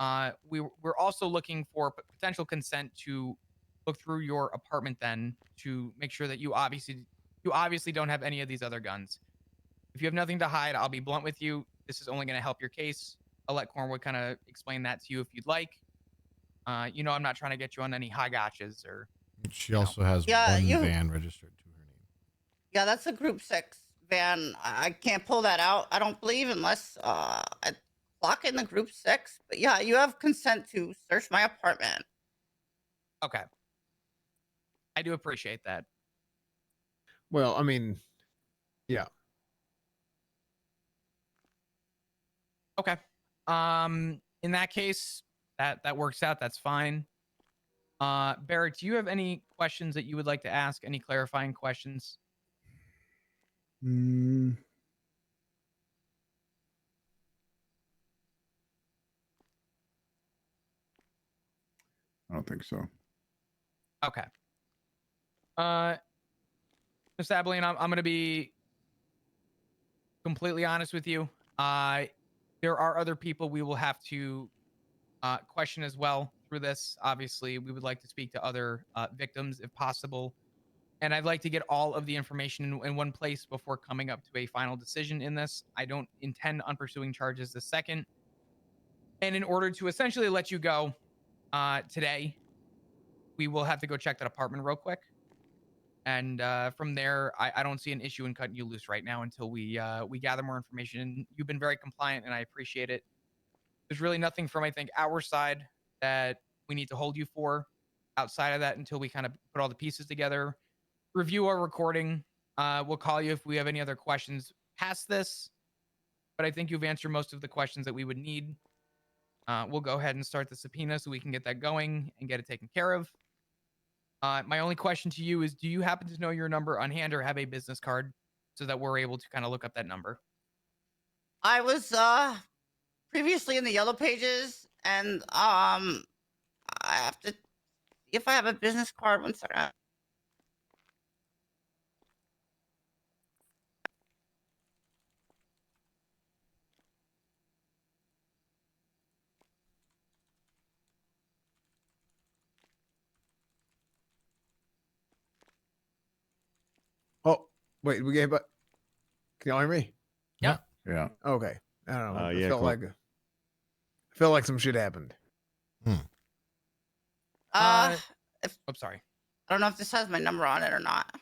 We're also looking for potential consent to look through your apartment then to make sure that you obviously don't have any of these other guns. If you have nothing to hide, I'll be blunt with you. This is only going to help your case. I'll let Cornwood kind of explain that to you if you'd like. I'm not trying to get you on any high gotchas or. She also has Yeah, one van registered to her name. Yeah, that's a Group 6 van. I can't pull that out, I don't believe, unless I clock in the Group 6. But yeah, you have consent to search my apartment. Okay. I do appreciate that. Well, I mean, yeah. Okay. In that case, that works out. That's fine. Barrett, do you have any questions that you would like to ask? Any clarifying questions? I don't think so. Okay. Miss Abilene, I'm going to be completely honest with you. There are other people we will have to question as well through this. Obviously, we would like to speak to other victims if possible. And I'd like to get all of the information in one place before coming up to a final decision in this. I don't intend on pursuing charges this second. And in order to essentially let you go today, we will have to go check that apartment real quick. And from there, I don't see an issue in cutting you loose right now until we gather more information. You've been very compliant, and I appreciate it. There's really nothing from, I think, our side that we need to hold you for outside of that until we kind of put all the pieces together, review our recording. We'll call you if we have any other questions past this, but I think you've answered most of the questions that we would need. We'll go ahead and start the subpoena so we can get that going and get it taken care of. My only question to you is, do you happen to know your number on hand or have a business card so that we're able to kind of look up that number? I was previously in the yellow pages, and I have to see if I have a business card. One second. Oh, wait, we gave up. Can y'all hear me? Yeah. Yeah. Okay. I don't know. Yeah, I cool. felt like some shit happened. I'm sorry. I don't know if this has my number on it or not.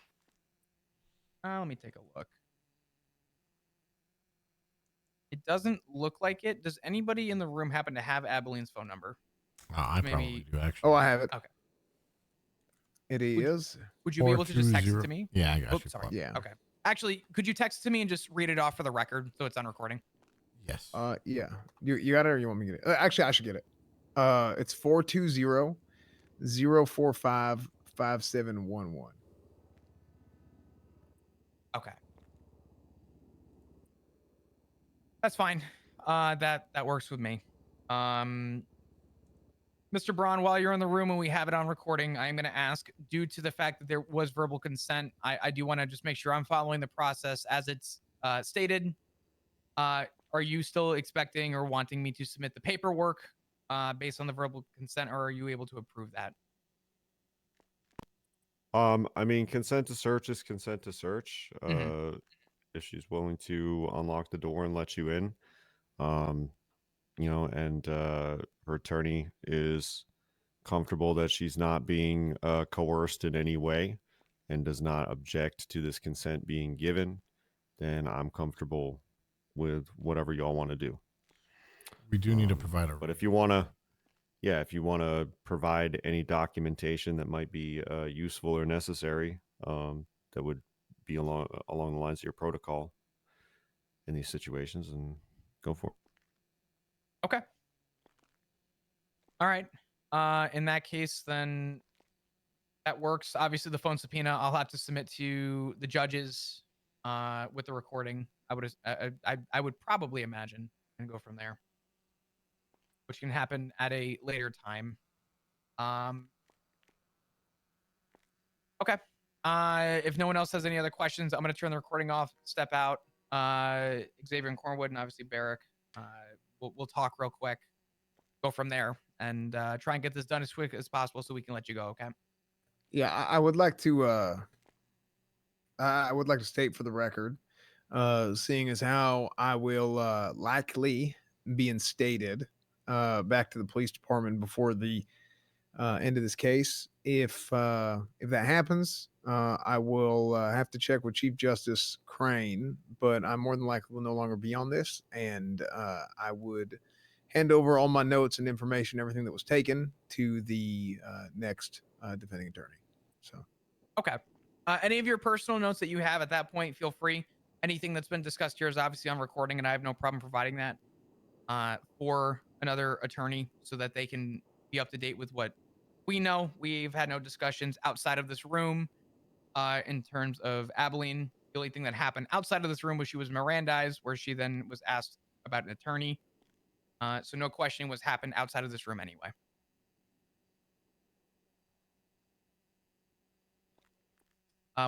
Let me take a look. It doesn't look like it. Does anybody in the room happen to have Abilene's phone number? I probably do, actually. Oh, I have it. Okay. It is. Would you be able to just text it to me? Yeah, I got you. Sorry. Yeah. Okay. Actually, could you text it to me and just read it off for the record so it's on recording? Yes. Yeah. You got it, or you want me to get it? Actually, I should get it. It's 420-045-5711. Okay. That's fine. That works with me. Mr. Braun, while you're in the room and we have it on recording, I'm going to ask, due to the fact that there was verbal consent, I do want to just make sure I'm following the process as it's stated. Are you still expecting or wanting me to submit the paperwork based on the verbal consent, or are you able to approve that? I mean, consent to search is consent to search. Mhm. If she's willing to unlock the door and let you in, you know, and her attorney is comfortable that she's not being coerced in any way and does not object to this consent being given, then I'm comfortable with whatever y'all want to do. We do need to provide a. But if you want to, yeah, if you want to provide any documentation that might be useful or necessary, that would be along the lines of your protocol in these situations, and go for it. Okay. All right. In that case, then that works. Obviously, the phone subpoena I'll have to submit to the judges with the recording. I would probably imagine and go from there, which can happen at a later time. Okay. If no one else has any other questions, I'm going to turn the recording off, step out. Xavier and Cornwood, and obviously Barrick. We'll talk real quick, go from there, and try and get this done as quick as possible so we can let you go. Okay. Yeah, I would like to. I would like to state for the record, seeing as how I will likely be instated back to the police department before the end of this case. If that happens, I will have to check with Chief Justice Crane, but I more than likely will no longer be on this, and I would hand over all my notes and information, everything that was taken, to the next defending attorney. So, okay. Any of your personal notes that you have at that point, feel free. Anything that's been discussed here is obviously on recording, and I have no problem providing that for another attorney so that they can be up to date with what we know. We've had no discussions outside of this room in terms of Abilene. The only thing that happened outside of this room was she was Mirandized, where she then was asked about an attorney. So no questioning was happened outside of this room anyway.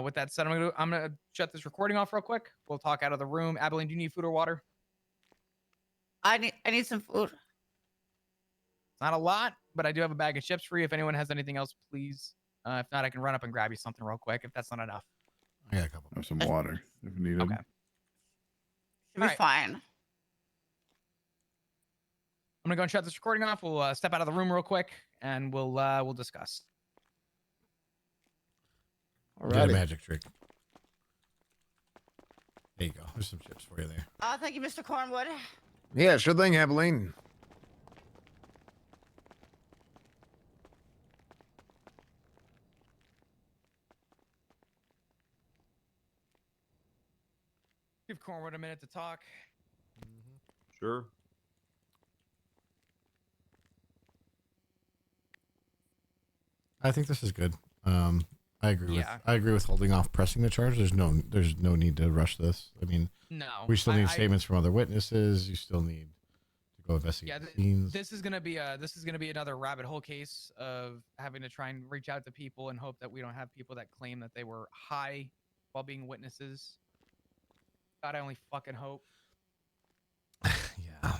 With that said, I'm gonna shut this recording off real quick. We'll talk out of the room. Abilene, do you need food or water? I need some food. It's not a lot, but I do have a bag of chips for you. If anyone has anything else, please. If not, I can run up and grab you something real quick if that's not enough. I got a couple. Have some water if needed. Okay. Should be fine. I'm gonna go and shut this recording off. We'll step out of the room real quick, and we'll discuss. All right. Get a magic trick. There you go. There's some chips for you there. Thank you, Mr. Cornwood. yeah, sure thing, Abilene. Give Cornwood a minute to talk. Sure. I think this is good. I agree Yeah. with I agree with holding off pressing the charge. There's no need to rush this. I mean, No, we still need statements from other witnesses. You still need to go investigate scenes. This is gonna be another rabbit hole case of having to try and reach out to people and hope that we don't have people that claim that they were high while being witnesses. God, I only fucking hope. Yeah.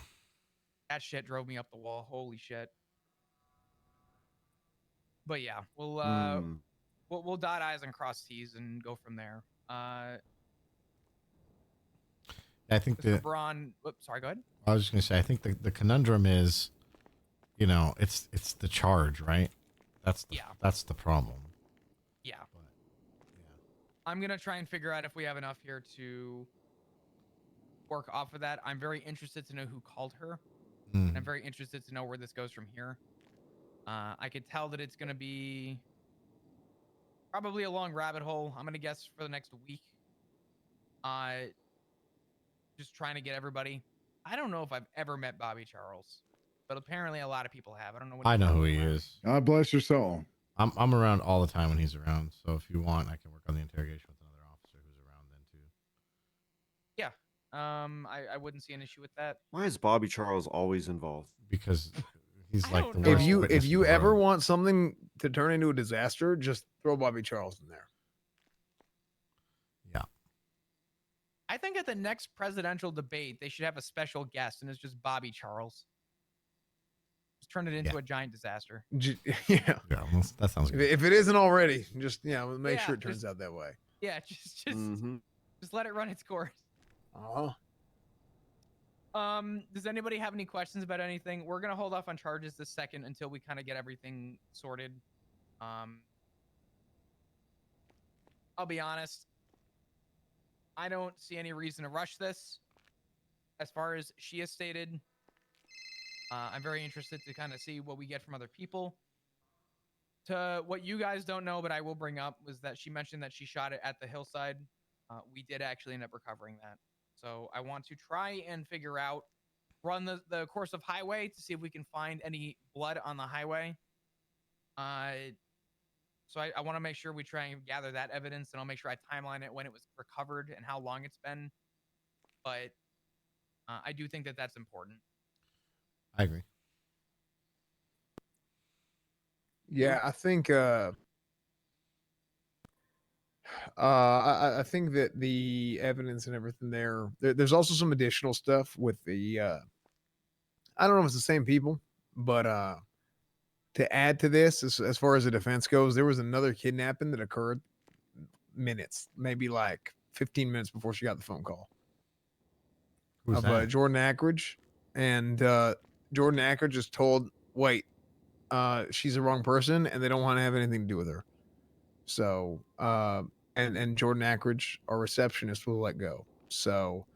That shit drove me up the wall. Holy shit. But yeah, we'll dot I's and cross T's and go from there. I think Mr. Braun. Whoops, sorry, go ahead. I was just gonna say. I think the conundrum is, it's the charge, right? That's the problem. Yeah. I'm gonna try and figure out if we have enough here to work off of that. I'm very interested to know who called her. And I'm very interested to know where this goes from here. I could tell that it's gonna be probably a long rabbit hole. I'm gonna guess for the next week. Just trying to get everybody. I don't know if I've ever met Bobby Charles. but apparently a lot of people have. I don't know what. I know who he is. God bless your soul. I'm around all the time when he's around. So if you want, I can work on the interrogation with another officer who's around then too. Yeah. I wouldn't see an issue with that. Why is Bobby Charles always involved? Because he's like the If worst you witness if in you the ever world. want something to turn into a disaster, just throw Bobby Charles in there. I think at the next presidential debate, they should have a special guest, and it's just Bobby Charles. Just turn it into a giant disaster. Yeah, that sounds good. If it isn't already, just make Yeah, sure it turns just- out that way. Yeah, just let it run its course. Does anybody have any questions about anything? We're gonna hold off on charges this second until we kind of get everything sorted. I'll be honest. I don't see any reason to rush this. As far as she has stated, I'm very interested to kind of see what we get from other people. To what you guys don't know, but I will bring up, was that she mentioned that she shot it at the hillside. We did actually end up recovering that. So I want to try and figure out, run the course of highway to see if we can find any blood on the highway. So I want to make sure we try and gather that evidence, and I'll make sure I timeline it when it was recovered and how long it's been. But I do think that that's important. I agree. Yeah, I think I think that the evidence and everything there's also some additional stuff with the I don't know if it's the same people, but to add to this, as far as the defense goes, there was another kidnapping that occurred minutes, maybe like 15 minutes before she got the phone call. Who's of that? Jordan Ackridge, and Jordan Ackridge just told, wait, she's the wrong person, and they don't want to have anything to do with her. So, and Jordan Ackridge, our receptionist, will let go. So,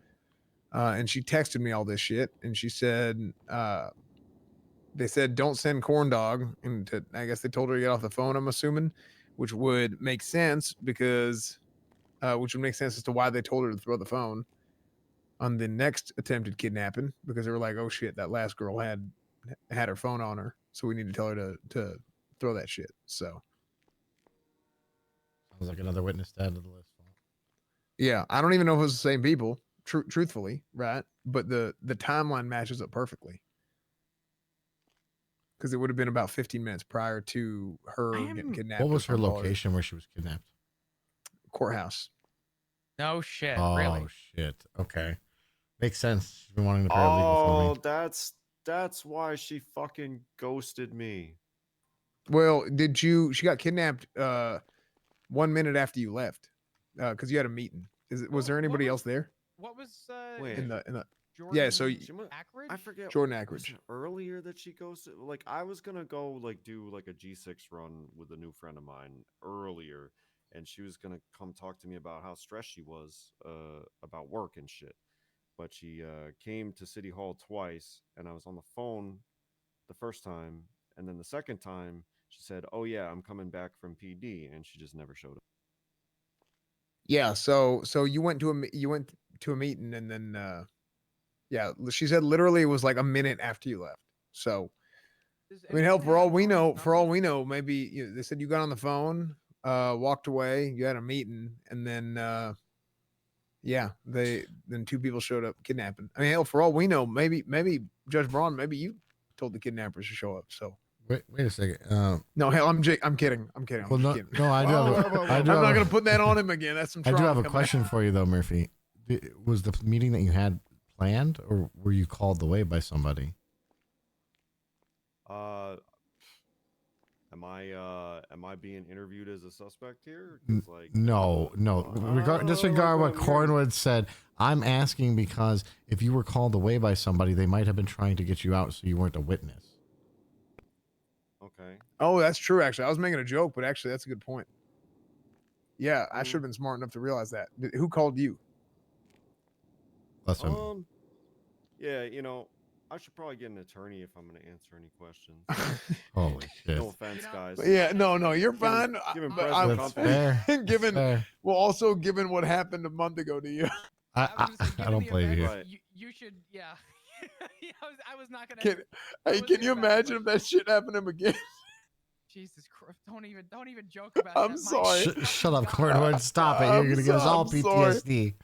and she texted me all this shit, and she said, they said don't send corn dog, and I guess they told her to get off the phone. I'm assuming, which would make sense because, which would make sense as to why they told her to throw the phone on the next attempted kidnapping, because they were like, oh shit, that last girl had her phone on her, so we need to tell her to throw that shit. So Sounds like another witness to add to the list. yeah, I don't even know if it was the same people, truthfully, right? But the timeline matches up perfectly, because it would have been about 15 minutes prior to her getting kidnapped. What was her or phone call. location where she was kidnapped? Courthouse. No shit, Oh really? shit. Okay, makes sense. She's been wanting to paralegal for me. Oh, that's why she fucking ghosted me. Well, she got kidnapped 1 minute after you left, because you had a meeting. Was there anybody else there? What was Wait. in the Jordan yeah, so Ackridge? I forget. Jordan was Ackridge. it earlier that she ghosted? Like I was gonna go like do like a G6 run with a new friend of mine earlier, and she was gonna come talk to me about how stressed she was about work and shit. But she came to City Hall twice, and I was on the phone the first time, and then the second time she said, "Oh yeah, I'm coming back from PD," and she just never showed up. Yeah, so you went to a meeting, and then yeah, she said literally it was like a minute after you left. So I mean, hell, for all we know, maybe they said you got on the phone, walked away, you had a meeting, and then yeah, then two people showed up kidnapping. I mean, hell, for all we know, maybe Judge Braun, maybe you told the kidnappers to show up. So Wait a second. no, hell, I'm kidding. I'm kidding. I'm Well, just no, kidding. no, I do. I'm not gonna put that on him again. That's some. I do trauma have a coming question out. for you though, Murphy. Was the meeting that you had planned, or were you called away by somebody? Am I being interviewed as a suspect here? Like No. Disregard what Cornwood said. I'm asking because if you were called away by somebody, they might have been trying to get you out, so you weren't a witness. Okay. Oh, that's true. Actually, I was making a joke, but actually, that's a good point. Yeah, I should have been smart enough to realize that. Who called you? That's yeah, I should probably get an attorney if I'm going to answer any questions. Holy shit. No offense, guys. Yeah, no, you're fine. Given But present That's company. fair. given, Fair. well, also given what happened a month ago to you. I don't blame you. Right. You should, yeah. I was not gonna. Can you imagine if that shit happened to him again? Jesus Christ! Don't even joke about I'm that. sorry. Shut up, Cornwood. Stop it. You're I'm gonna get us so- all I'm sorry. PTSD.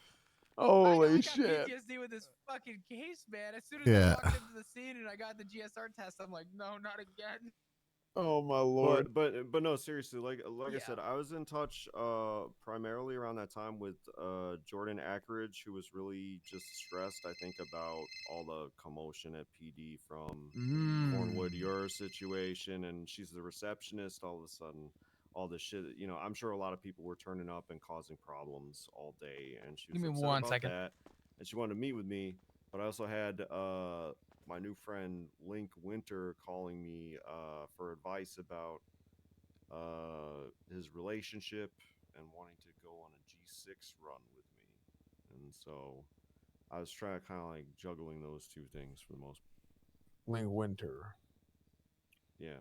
Holy I got shit. PTSD with this fucking case, man. As soon as Yeah. I walked into the scene and I got the GSR test, I'm like, no, not again. Oh my lord. But no, seriously, like I Yeah. said, I was in touch primarily around that time with Jordan Ackridge, who was really just stressed, I think, about all the commotion at PD from Cornwood, your situation, and she's the receptionist. All of a sudden, all this shit, I'm sure a lot of people were turning up and causing problems all day, and she was Give me upset one about second. that, and she wanted to meet with me. But I also had my new friend Link Winter calling me for advice about his relationship and wanting to go on a G6 run with me. And so I was trying to kind of like juggling those two things for the most part. Link Winter. Yeah.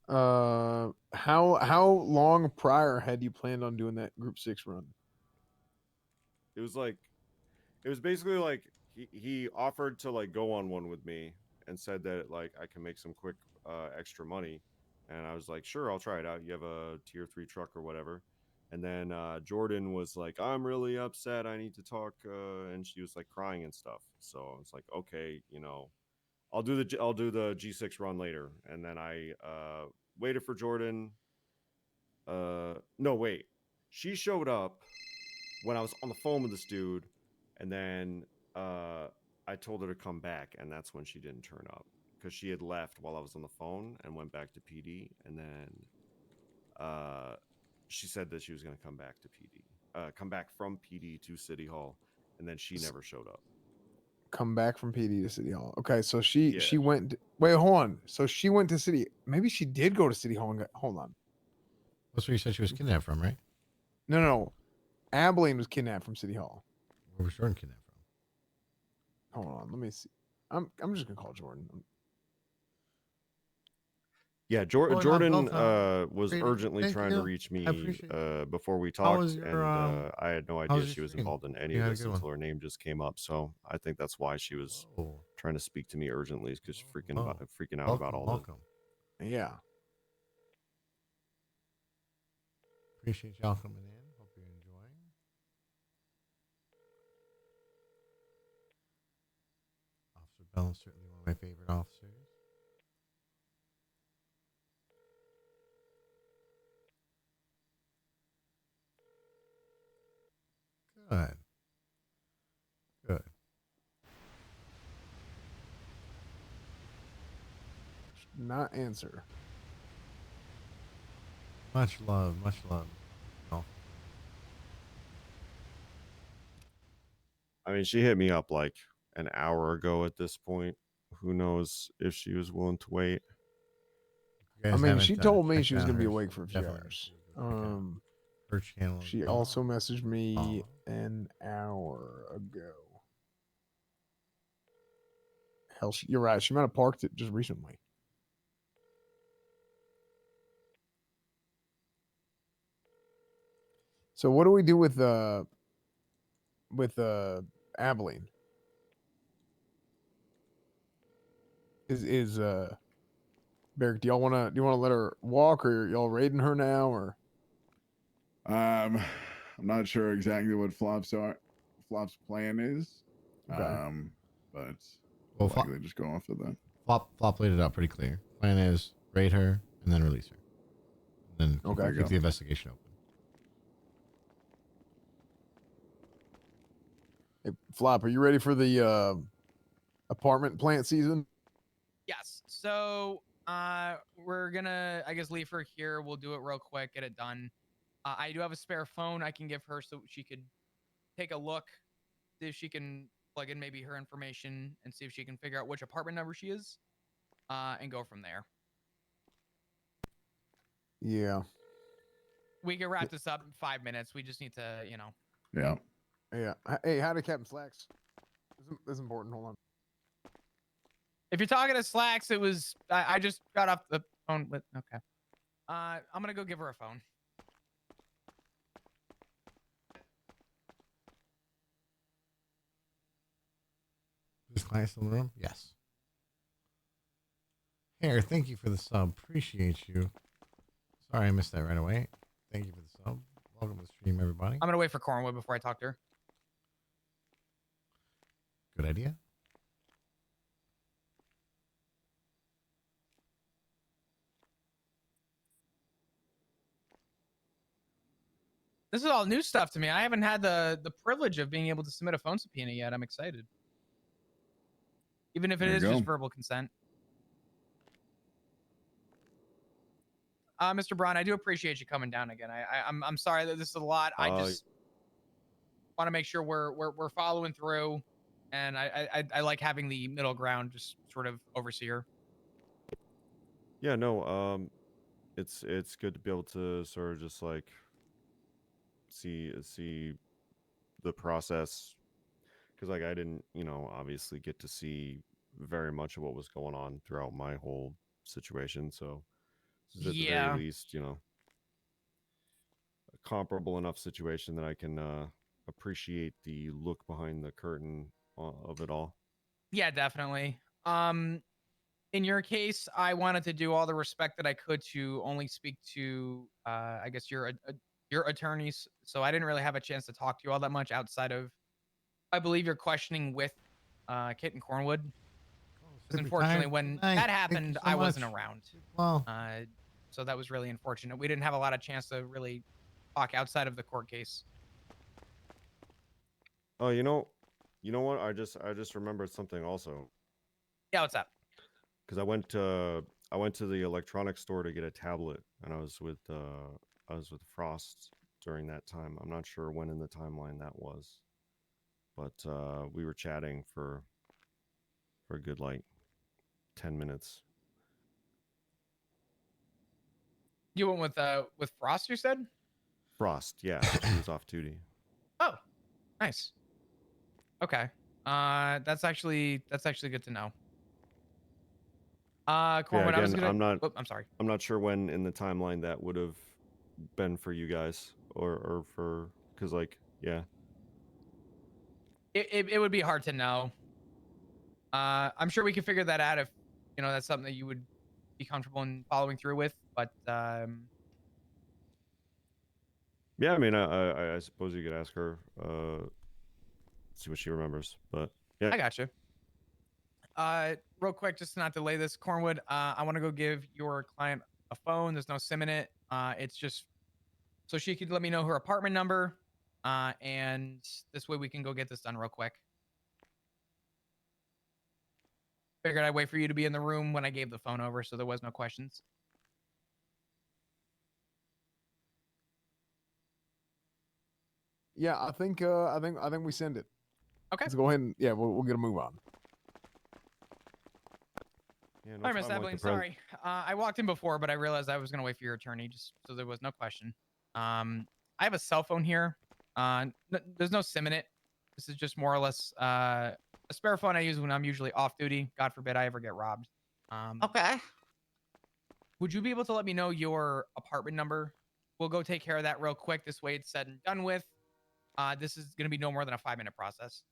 How long prior had you planned on doing that Group 6 run? It was basically like he offered to like go on one with me and said that like I can make some quick extra money, and I was like, sure, I'll try it out. You have a tier 3 truck or whatever. And then Jordan was like, I'm really upset, I need to talk, and she was like crying and stuff. So I was like, okay, I'll do the G6 run later. And then I waited for Jordan. No, wait, she showed up when I was on the phone with this dude, and then I told her to come back, and that's when she didn't turn up because she had left while I was on the phone and went back to PD, and then she said that she was going to come back to PD, come back from PD to City Hall, and then she never showed up. Come back from PD to City Hall. Okay, so she Yeah. went. Wait, hold on. So she went to City. Maybe she did go to City Hall and hold on. That's where you said she was kidnapped from, right? No. Abilene was kidnapped from City Hall. Where was Jordan kidnapped from? Hold on, let me see. I'm just gonna call Jordan. Yeah, Well, not Jordan both, was Brady, urgently thank trying to you. reach I me appreciate it. before we How talked, was your, and I had no how idea was your she was stream? involved in any You of had a this good one. until her name just came up. So I think that's why she was trying to speak to me urgently, because she's freaking out about all welcome. Yeah. Appreciate y'all coming in. Hope you're enjoying. Officer Bell is certainly one of my favorite officers. Good. Good. Not answer. Much love. Much love. Oh. I mean, she hit me up like an hour ago at this point. Who knows if she was willing to wait? I mean, she told me she was checked gonna be out her awake for a few definitely hours. her channel. She also messaged me an hour ago. Hell, you're right. She might have parked it just recently. So what do we do with Abilene? Is Barrick, do you want to let her walk, or y'all raiding her now, or? I'm not sure exactly what Flop's plan is. Okay. But Well, well, likely just go off of that. Flop laid it out pretty clear. Plan is raid her and then release her. And then keep the investigation open. Hey, Flop, are you ready for the apartment plant season? Yes. So we're gonna, I guess, leave her here. We'll do it real quick, get it done. I do have a spare phone I can give her so she could take a look, see if she can plug in maybe her information and see if she can figure out which apartment number she is, and go from there. Yeah. We can wrap this up in 5 minutes. We just need to, Yeah. Yeah. Hey, how did Captain Slacks? This is important. Hold on. If you're talking to Slacks, it was I just got off the phone with. Okay. I'm gonna go give her a phone. Is client still in the room? Yes. Here, thank you for the sub. Appreciate you. Sorry I missed that right away. Thank you for the sub. Welcome to the stream, everybody. I'm gonna wait for Cornwood before I talk to her. Good idea. This is all new stuff to me. I haven't had the privilege of being able to submit a phone subpoena yet. I'm excited. Even if it There you is just go. verbal consent. Mr. Braun, I do appreciate you coming down again. I'm sorry that this is a lot. I just want to make sure we're following through, and I like having the middle ground, just sort of overseer. Yeah, no, it's good to be able to sort of just like see the process, because like I didn't, obviously get to see very much of what was going on throughout my whole situation. So this is at the very least, a comparable enough situation that I can appreciate the look behind the curtain of it all. Yeah, definitely. In your case, I wanted to do all the respect that I could to only speak to, I guess your attorneys. So I didn't really have a chance to talk to you all that much outside of, I believe, your questioning with Kit and Cornwood. Because unfortunately, when that happened, I wasn't around. Well, so that was really unfortunate. We didn't have a lot of chance to really talk outside of the court case. Oh, you know what? I just remembered something also. Yeah, what's up? Because I went to the electronics store to get a tablet, and I was with Frost during that time. I'm not sure when in the timeline that was, but we were chatting for a good like 10 minutes. You went with Frost, you said? Frost, yeah, she was off duty. Oh, nice. Okay. That's actually good to know. Cornwood, Yeah, I was again, gonna. I'm sorry. I'm not sure when in the timeline that would have been for you guys, or for, because like, yeah. It would be hard to know. I'm sure we could figure that out if that's something that you would be comfortable in following through with. But Yeah, I mean, I suppose you could ask her, see what she remembers. But yeah, I got you. Real quick, just to not delay this, Cornwood. I want to go give your client a phone. There's no SIM in it. It's just so she could let me know her apartment number, and this way we can go get this done real quick. Figured I'd wait for you to be in the room when I gave the phone over, so there was no questions. Yeah, I think we send it. Okay. Let's go ahead and we'll get a move on. Yeah, no All right, Miss problem, Evelyn, sorry. I walked in before, but I realized I was going to wait for your attorney, just so there was no question. I have a cell phone here. There's no SIM in it. This is just more or less a spare phone I use when I'm usually off duty. God forbid I ever get robbed. Okay. Would you be able to let me know your apartment number? We'll go take care of that real quick. This way it's said and done with. This is going to be no more than a 5-minute process.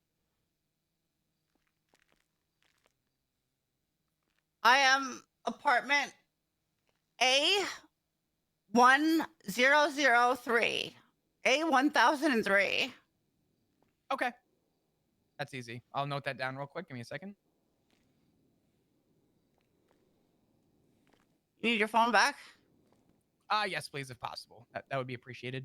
I am apartment A1003. A1003. Okay. That's easy. I'll note that down real quick. Give me a second. You need your phone back? Yes, please, if possible. That would be appreciated.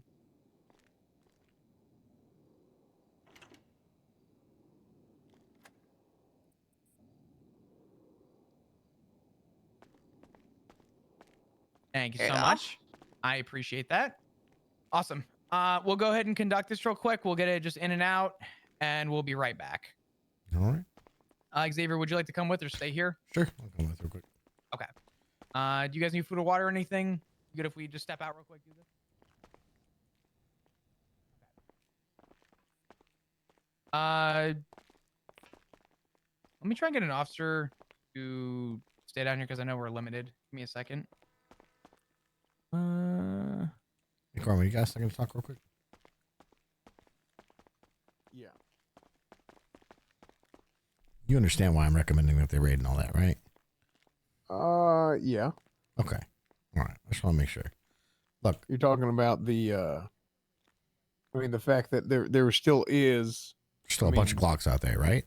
Thank you so much. I appreciate that. Awesome. We'll go ahead and conduct this real quick. We'll get it just in and out, and we'll be right back. All right. Xavier, would you like to come with or stay here? Sure. I'll come with real quick. Okay. Do you guys need food or water or anything? Good if we just step out real quick, do this? Let me try and get an officer to stay down here because I know we're limited. Give me a second. Hey, Carmen, you guys second to talk real quick? Yeah. You understand why I'm recommending that they raid and all that, right? Yeah. Okay. All right. I just want to make sure. Look, you're talking about the. I mean, the fact that there still is still a bunch of Glocks out there, right?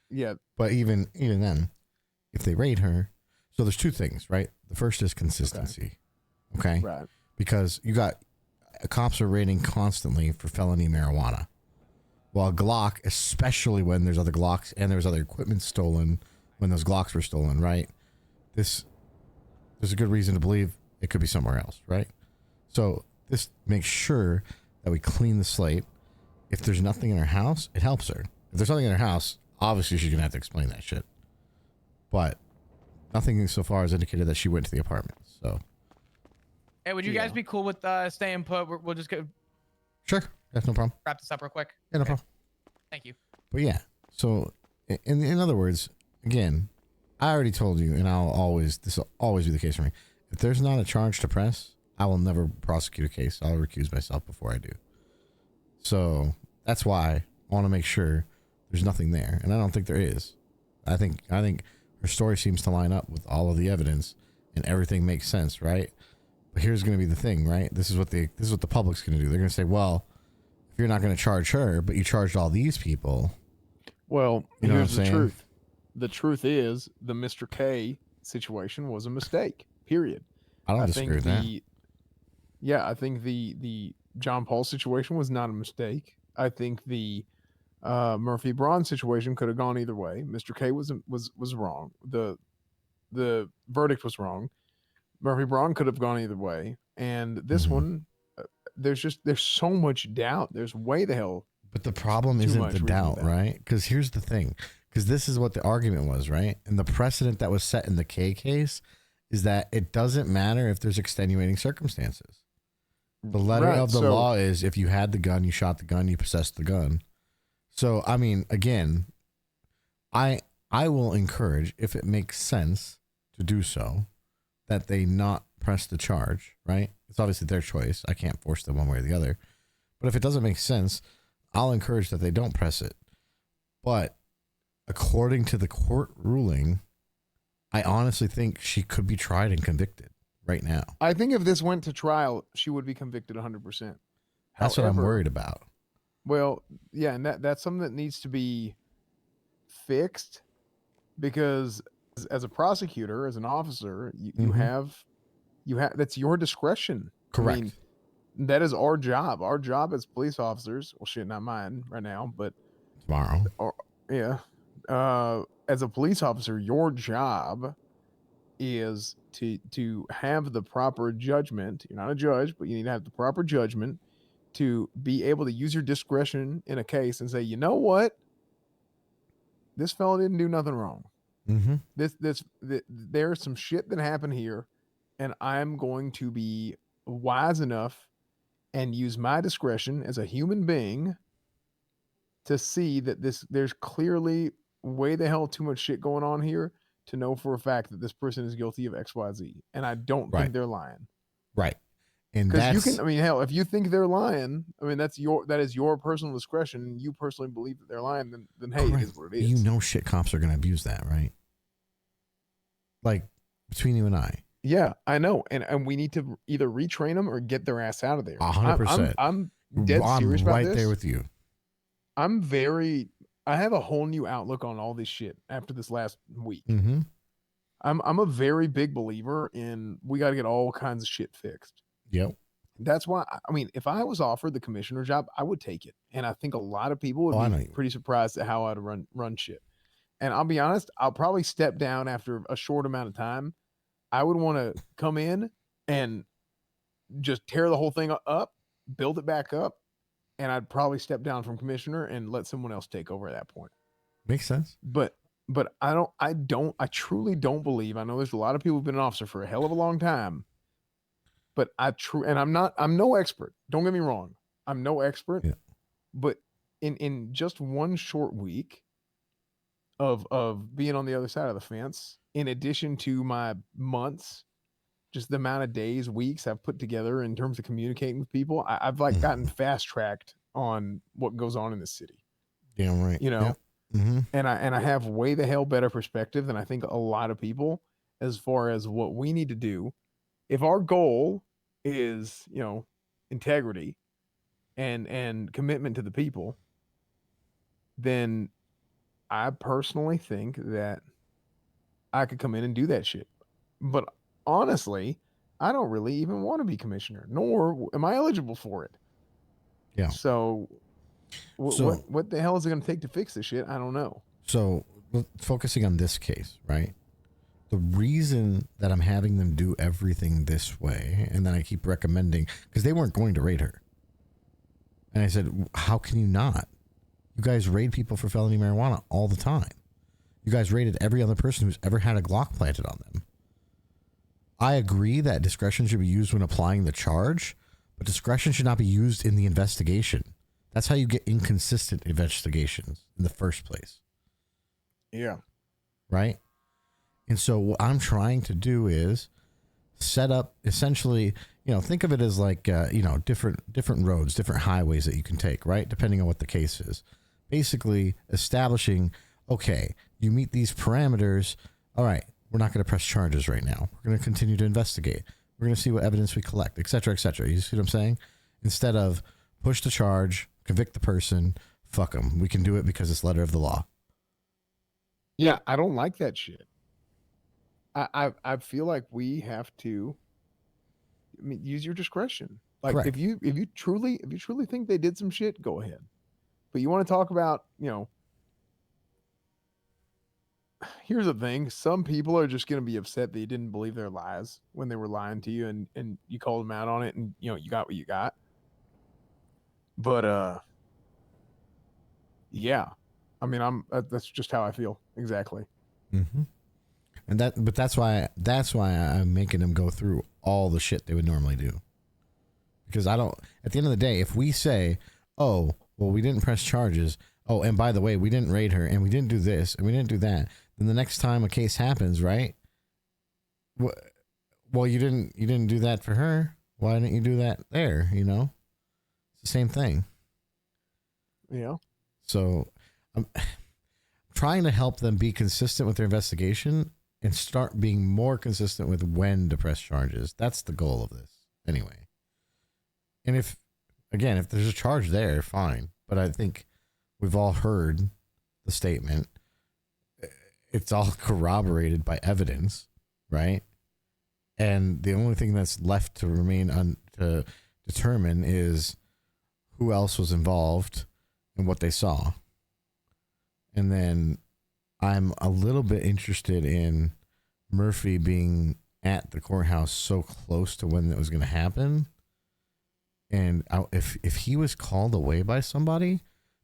Yeah. But even then, if they raid her, so there's two things, right? The first is consistency. Okay. Right. Because you got cops are raiding constantly for felony marijuana. While Glock, especially when there's other Glocks and there's other equipment stolen, when those Glocks were stolen, right? There's a good reason to believe it could be somewhere else, right? So this makes sure that we clean the slate. If there's nothing in her house, it helps her. If there's nothing in her house, obviously she's gonna have to explain that shit. But nothing so far has indicated that she went to the apartment. So Hey, would you guys be cool with staying put? We'll just go sure, that's no problem. wrap this up real quick. Yeah, no problem. Thank you. But yeah, so in other words, again, I already told you, and this will always be the case for me. If there's not a charge to press, I will never prosecute a case. I'll recuse myself before I do. So that's why I want to make sure there's nothing there, and I don't think there is. I think her story seems to line up with all of the evidence, and everything makes sense, right? But here's going to be the thing, right? This is what the public's going to do. They're going to say, well, if you're not going to charge her, but you charged all these people. Well, You know here's what I'm the saying? truth. The truth is the Mr. K situation was a mistake. Period. I don't disagree with that. Yeah, I think the John Paul situation was not a mistake. I think the Murphy Braun situation could have gone either way. Mr. K was wrong. The verdict was wrong. Murphy Braun could have gone either way, and this one, there's so much doubt. There's way the hell. But the problem too isn't much the reason doubt, to doubt. right? Because here's the thing. Because this is what the argument was, right? And the precedent that was set in the K case is that it doesn't matter if there's extenuating circumstances. The letter Right, of the so- law is if you had the gun, you shot the gun, you possessed the gun. So, I mean, again, I will encourage, if it makes sense to do so, that they not press the charge, right? It's obviously their choice. I can't force them one way or the other. But if it doesn't make sense, I'll encourage that they don't press it. But according to the court ruling, I honestly think she could be tried and convicted right now. I think if this went to trial, she would be convicted 100%. That's what I'm However- worried about. Well, yeah, and that's something that needs to be fixed because as a prosecutor, as an officer, you have that's your discretion. Correct. I mean, that is our job. Our job as police officers. Well, shit, not mine right now, but tomorrow. Yeah. As a police officer, your job is to have the proper judgment. You're not a judge, but you need to have the proper judgment to be able to use your discretion in a case and say, you know what, this fella didn't do nothing wrong. Mm-hmm. There's some shit that happened here, and I'm going to be wise enough and use my discretion as a human being to see that there's clearly way the hell too much shit going on here to know for a fact that this person is guilty of XYZ. And I don't Right. think they're lying. Right. And Because you that's can, I mean, hell, if you think they're lying, I mean, that is your personal discretion. And you personally believe that they're lying, then hey, it is what it is. you know shit cops are going to abuse that, right? Like between you and I. Yeah, I know. And we need to either retrain them or get their ass out of there. 100%. I'm dead serious about right this. there with you. I have a whole new outlook on all this shit after this last week. Mm-hmm. I'm a very big believer in we got to get all kinds of shit fixed. Yep. That's why, I mean, if I was offered the commissioner job, I would take it. And I think a lot of people would I know be you pretty surprised at how I'd run shit. And I'll be honest, I'll probably step down after a short amount of time. I would want to come in and just tear the whole thing up, build it back up, and I'd probably step down from commissioner and let someone else take over at that point. Makes sense. But I truly don't believe. I know there's a lot of people who've been an officer for a hell of a long time, but I'm no expert. Don't get me wrong. I'm no expert. Yeah. But in just one short week of being on the other side of the fence, in addition to my months, just the amount of days, weeks I've put together in terms of communicating with people, I've like gotten fast tracked on what goes on in the city. Damn right. You know, and I have way the hell better perspective than I think a lot of people as far as what we need to do. If our goal is, integrity and commitment to the people, then I personally think that I could come in and do that shit. But honestly, I don't really even want to be commissioner, nor am I eligible for it. Yeah. So, So- what the hell is it going to take to fix this shit? I don't know. So focusing on this case, right? The reason that I'm having them do everything this way, and then I keep recommending, because they weren't going to raid her. And I said, how can you not? You guys raid people for felony marijuana all the time. You guys raided every other person who's ever had a Glock planted on them. I agree that discretion should be used when applying the charge, but discretion should not be used in the investigation. That's how you get inconsistent investigations in the first place. Yeah. Right? And so what I'm trying to do is set up essentially, think of it as like, different roads, different highways that you can take, right? Depending on what the case is. Basically establishing, okay, you meet these parameters. All right, we're not going to press charges right now. We're going to continue to investigate. We're going to see what evidence we collect, et cetera, et cetera. You see what I'm saying? Instead of push the charge, convict the person, fuck them. We can do it because it's letter of the law. Yeah, I don't like that shit. I feel like we have to use your discretion. Like Correct. if you truly think they did some shit, go ahead. But you want to talk about, here's the thing. Some people are just going to be upset that you didn't believe their lies when they were lying to you and you called them out on it and, you got what you got. But, yeah, I mean, that's just how I feel. Exactly. Mm-hmm. But that's why I'm making them go through all the shit they would normally do. Because at the end of the day, if we say, oh, well, we didn't press charges. Oh, and by the way, we didn't raid her and we didn't do this and we didn't do that. Then the next time a case happens, right? Well, you didn't do that for her. Why didn't you do that there? It's the same thing. Yeah. So I'm trying to help them be consistent with their investigation and start being more consistent with when to press charges. That's the goal of this anyway. And if there's a charge there, fine. But I think we've all heard the statement. It's all corroborated by evidence, right? And the only thing that's left to remain to determine is who else was involved and what they saw. And then I'm a little bit interested in Murphy being at the courthouse so close to when that was going to happen. And if he was called away by somebody,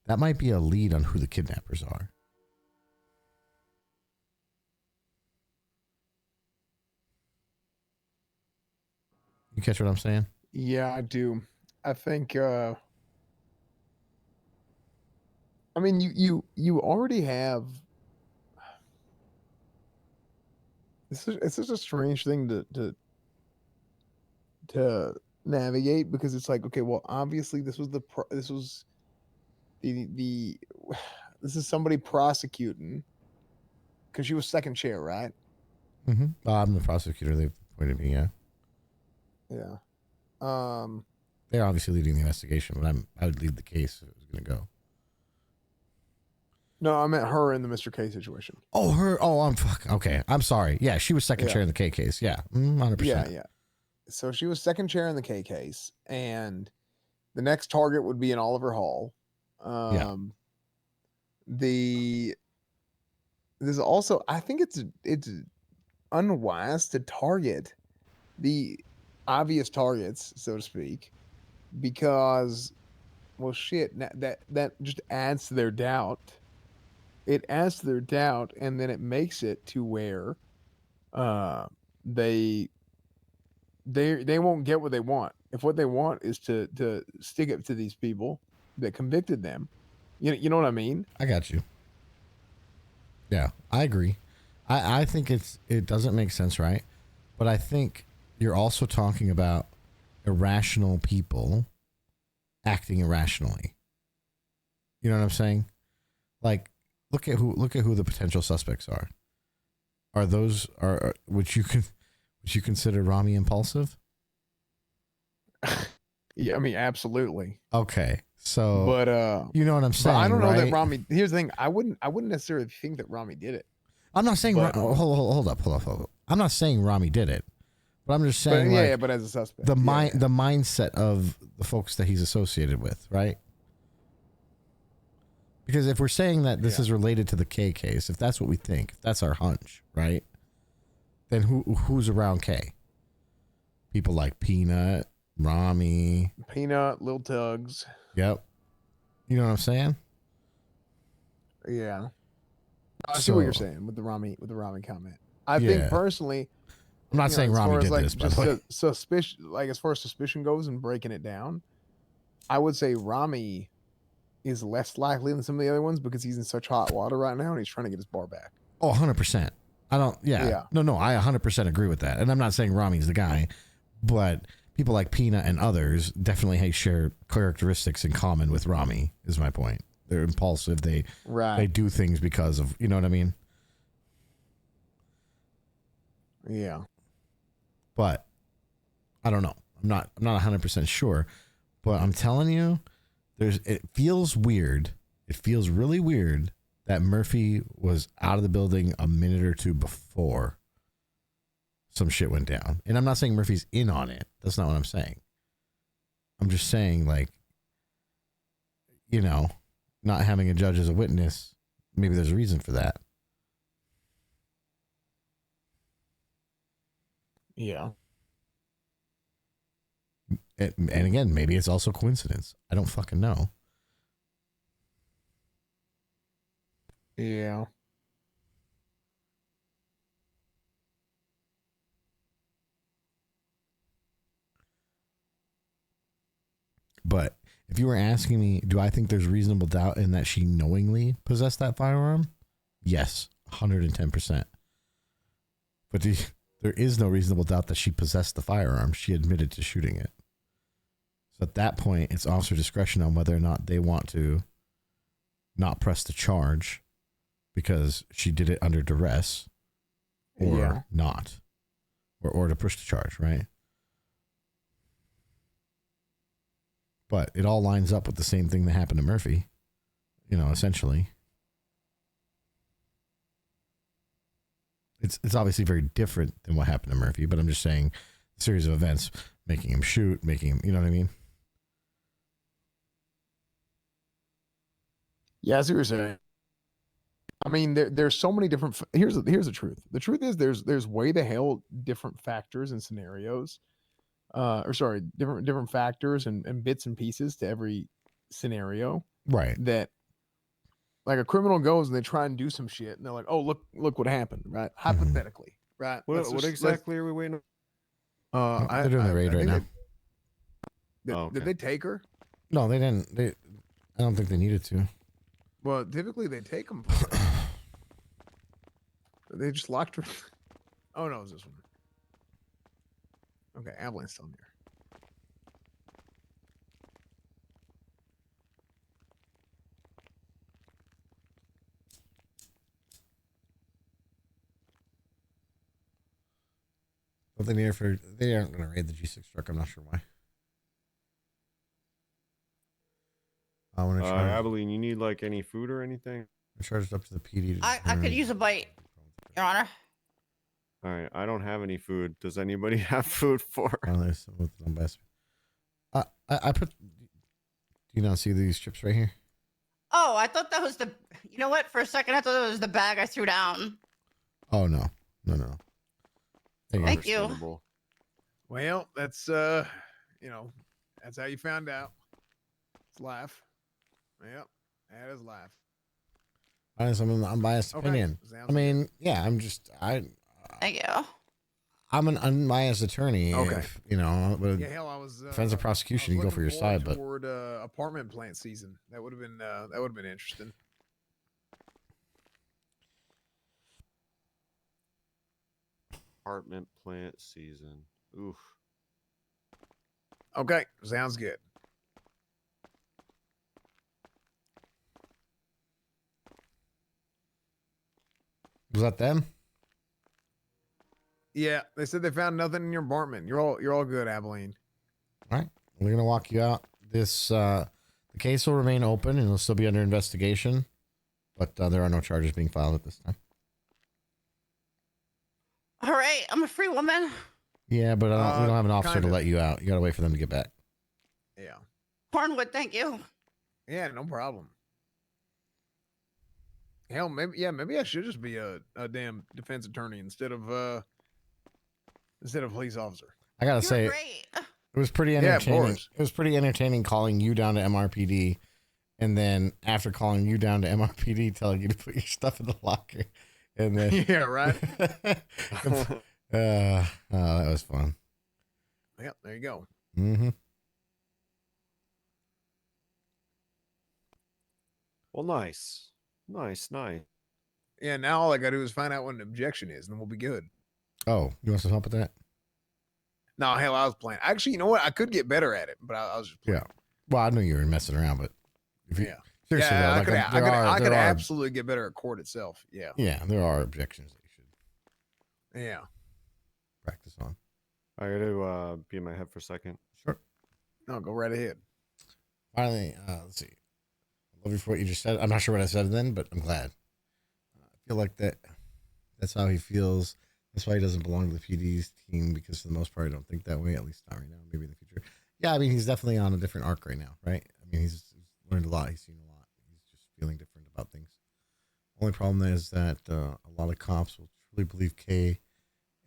that might be a lead on who the kidnappers are. You catch what I'm saying? Yeah, I do. I think, I mean, you already have. It's just a strange thing to navigate because it's like, okay, well, obviously this was this is somebody prosecuting because she was second chair, right? Mm-hmm. I'm the prosecutor. They appointed me. Yeah. Yeah. They're obviously leading the investigation, but I would lead the case if it was going to go. No, I meant her in the Mr. K situation. Oh, her. Oh, okay. I'm sorry. Yeah, she was second chair in the K case. Yeah, 100%. Yeah. So she was second chair in the K case, and the next target would be in Oliver Hall. There's also, I think it's unwise to target the obvious targets, so to speak, because, well, shit, that just adds to their doubt. It adds to their doubt, and then it makes it to where they won't get what they want. If what they want is to stick it to these people that convicted them, you know what I mean? I got you. Yeah, I agree. I think it doesn't make sense, right? But I think you're also talking about irrational people acting irrationally. You know what I'm saying? Like, look at who the potential suspects are. Would you consider Rami impulsive? Yeah, I mean, absolutely. Okay, so But you know what I'm saying. But I don't know that right? Rami. Here's the thing. I wouldn't necessarily think that Rami did it. I'm not saying. But- Hold up. I'm not saying Rami did it, but I'm just saying. But yeah, like, yeah, but as a suspect, the yeah, the mindset of the folks that he's associated with, right? Because if we're saying that this is related to the K case, if that's what we think, if that's our hunch, right? Then who's around K? People like Peanut, Rami. Peanut, Lil Tugs. Yep. You know what I'm saying? Yeah. I see what you're So- saying with the Rami comment. I Yeah. think personally, I'm not saying as Rami far as, did like, this, by just the way. suspicion, like as far as suspicion goes and breaking it down, I would say Rami is less likely than some of the other ones because he's in such hot water right now and he's trying to get his bar back. Oh, 100%. I don't, yeah. No, I 100% agree with that. And I'm not saying Rami's the guy, but people like Peanut and others definitely share characteristics in common with Rami, is my point. They're impulsive. They do things because of, you know what I mean? Yeah. But I don't know. I'm not 100% sure, but I'm telling you, it feels weird. It feels really weird that Murphy was out of the building a minute or two before some shit went down. And I'm not saying Murphy's in on it. That's not what I'm saying. I'm just saying, like, you know, not having a judge as a witness, maybe there's a reason for that. Yeah. And again, maybe it's also coincidence. I don't fucking know. Yeah. But if you were asking me, do I think there's reasonable doubt in that she knowingly possessed that firearm? Yes, 110%. But there is no reasonable doubt that she possessed the firearm. She admitted to shooting it. So at that point, it's officer discretion on whether or not they want to not press the charge because she did it under duress or not, or to push the charge, right? But it all lines up with the same thing that happened to Murphy, you know, essentially. It's obviously very different than what happened to Murphy, but I'm just saying a series of events making him shoot, making him, you know what I mean? Yeah, I see what you're saying. I mean, there's so many different. Here's the truth. The truth is there's way the hell different factors and scenarios, different factors and bits and pieces to every scenario. Right. That, like, a criminal goes and they try and do some shit and they're like, oh, look what happened, right? Hypothetically, right? What exactly are we waiting on? They're doing the raid right now. Did they take her? No, they didn't. I don't think they needed to. Well, typically they take them. They just locked her. Oh no, it was this one. Okay, Aveline's still here. But they aren't going to raid the G6 truck. I'm not sure why. I want to try. Abilene, you need like any food or anything? I charged up to the PD. I could use a bite, Your Honor. All right, I don't have any food. Does anybody have food for? I put. Do you not see these chips right here? Oh, I thought that was the. You know what? For a second, I thought it was the bag I threw down. Oh no. Thank you. Well, that's you know, that's how you found out. It's life. Yep, that is life. I'm unbiased Okay, opinion. sounds I mean, yeah, Thank you. I'm an unbiased attorney. Okay. If, you know, with Yeah, hell, I was defense of prosecution, you go for your side, but toward apartment plant season. That would have been interesting. Apartment plant season. Oof. Okay, sounds good. Was that them? Yeah, they said they found nothing in your apartment. You're all good, Abilene. All right. We're gonna walk you out. The case will remain open and it'll still be under investigation, but there are no charges being filed at this time. All right, I'm a free woman. Yeah, but we don't have an officer kind to of. let you out. You gotta wait for them to get back. Yeah. Cornwood, thank you. Yeah, no problem. Hell, maybe I should just be a damn defense attorney instead of police officer. I gotta say, it was pretty entertaining. course. It was pretty entertaining calling you down to MRPD, and then after calling you down to MRPD, telling you to put your stuff in the locker, and then Yeah, right. that was fun. Yep, there you go. Mm-hmm. Well, nice. Nice. Yeah, now all I gotta do is find out what an objection is, and then we'll be good. Oh, you want some help with that? No, hell, I was playing. Actually, you know what? I could get better at it, but I was just playing. Yeah. Well, I knew you were messing around, but if you, seriously, Yeah, though, I could there are- absolutely get better at court itself. Yeah. Yeah, there are objections that you should Yeah. practice on. I got to be in my head for a second. Sure. No, go right ahead. Finally, let's see. I love you for what you just said. I'm not sure what I said then, but I'm glad. I feel like that's how he feels. That's why he doesn't belong to the PD's team, because for the most part, I don't think that way, at least not right now, maybe in the future. Yeah, I mean, he's definitely on a different arc right now, right? I mean, he's learned a lot. He's seen a lot. He's just feeling different about things. Only problem is that a lot of cops will truly believe Kay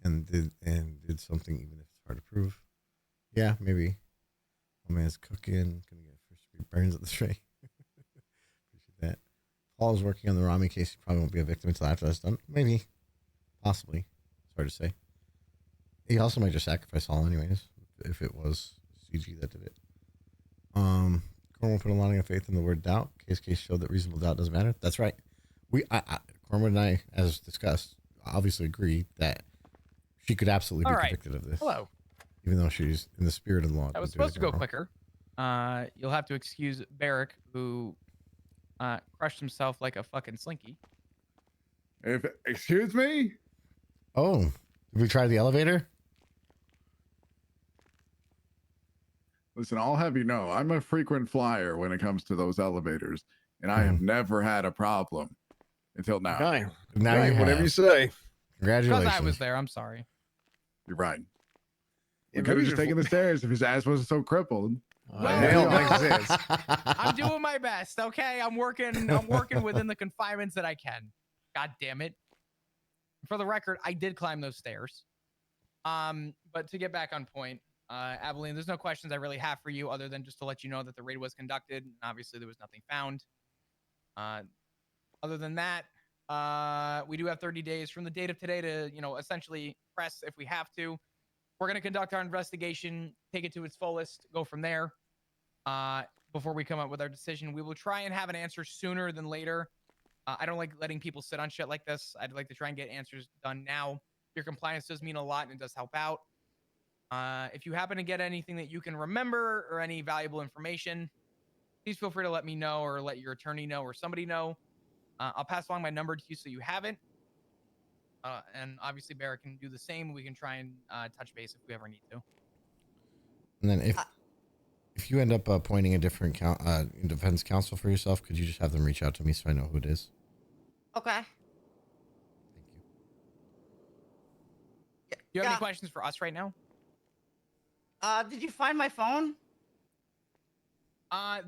and did something, even if it's hard to prove. Yeah, maybe. My man's cooking. Gonna get first degree burns at the tray. Appreciate that. Paul is working on the Rami case. He probably won't be a victim until after that's done. Maybe. Possibly. It's hard to say. He also might just sacrifice all anyways, if it was CG that did it. Cornwood put a lot of faith in the word doubt. Case showed that reasonable doubt doesn't matter. That's right. Cornwood and I, as discussed, obviously agree that she could absolutely be convicted of this. Hello. Even though she's in the spirit of the law. I was supposed to go quicker. You'll have to excuse Barrick, who crushed himself like a fucking slinky. Excuse me? Oh, did we try the elevator? Listen, I'll have you know, I'm a frequent flyer when it comes to those elevators, and I have never had a problem until now. Okay. Now Right, you whatever have. you say. Congratulations. Because I was there. I'm sorry. You're right. Yeah, We could have maybe just you're taken the stairs if his ass wasn't so crippled. I'm doing my best. Okay, I'm working within the confinements that I can. God damn it. For the record, I did climb those stairs. But to get back on point, Abilene, there's no questions I really have for you other than just to let you know that the raid was conducted. And obviously, there was nothing found. Other than that, we do have 30 days from the date of today to, essentially press if we have to. We're going to conduct our investigation, take it to its fullest, go from there. Before we come up with our decision, we will try and have an answer sooner than later. I don't like letting people sit on shit like this. I'd like to try and get answers done now. Your compliance does mean a lot and it does help out. If you happen to get anything that you can remember or any valuable information, please feel free to let me know or let your attorney know or somebody know. I'll pass along my number to you so you have it. And obviously Barrett can do the same. We can try and touch base if we ever need to. And then if you end up appointing a different defense counsel for yourself, could you just have them reach out to me so I know who it is? Okay. Do you have any questions for us right now? Did you find my phone?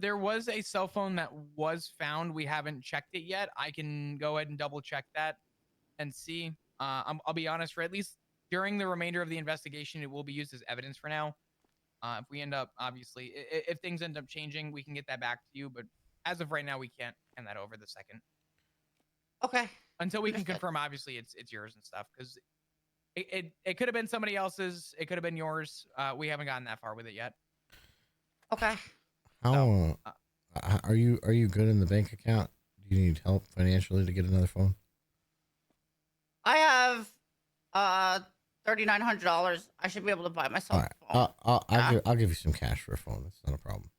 There was a cell phone that was found. We haven't checked it yet. I can go ahead and double check that and see. I'll be honest, for at least during the remainder of the investigation, it will be used as evidence for now. If we end up, obviously, if things end up changing, we can get that back to you. But as of right now, we can't hand that over the second. Okay. Until we can confirm, obviously, it's yours and stuff. Because it could have been somebody else's. It could have been yours. We haven't gotten that far with it yet. Okay. How are you good in the bank account? Do you need help financially to get another phone? I have $3,900. I should be able to buy myself a phone. I'll give you some cash for a phone. That's not a problem.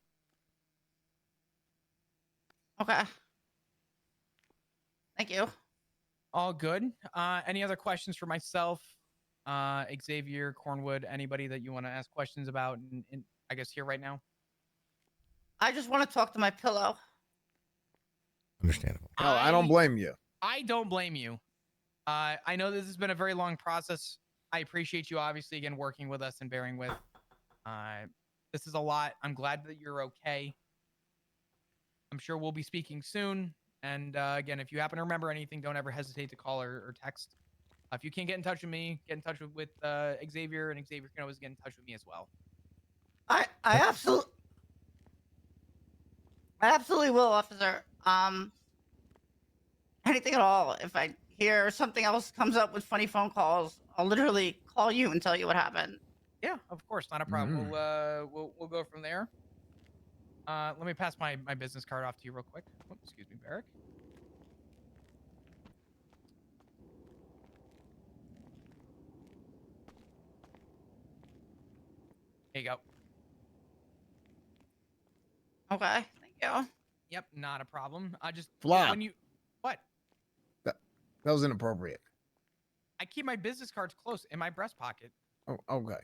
Okay. Thank you. All good. Any other questions for myself, Xavier, Cornwood, anybody that you want to ask questions about? I guess here right now. I just want to talk to my pillow. Understandable. No, I don't blame you. I don't blame you. I know this has been a very long process. I appreciate you obviously again working with us and bearing with. This is a lot. I'm glad that you're okay. I'm sure we'll be speaking soon. And again, if you happen to remember anything, don't ever hesitate to call or text. If you can't get in touch with me, get in touch with Xavier, and Xavier can always get in touch with me as well. I absolutely will, officer. Anything at all. If I hear something else comes up with funny phone calls, I'll literally call you and tell you what happened. Yeah, of course, not a problem. We'll go from there. Let me pass my business card off to you real quick. Oh, excuse me, Barrick. Here you go. Okay, thank you. Yep, not a problem. I just Flop. when you what? That was inappropriate. I keep my business cards close in my breast pocket. Oh, okay.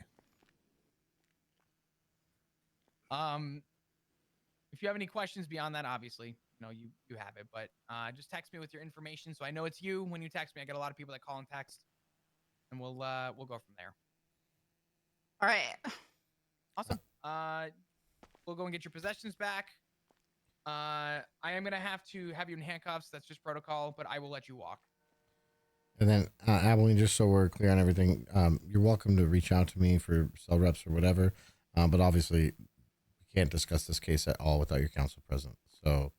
If you have any questions beyond that, obviously, you have it. But just text me with your information so I know it's you when you text me. I get a lot of people that call and text, and we'll go from there. All right. Awesome. We'll go and get your possessions back. I am gonna have to have you in handcuffs. That's just protocol, but I will let you walk. And then, Abilene, just so we're clear on everything, you're welcome to reach out to me for cell reps or whatever. But obviously, we can't discuss this case at all without your counsel present. So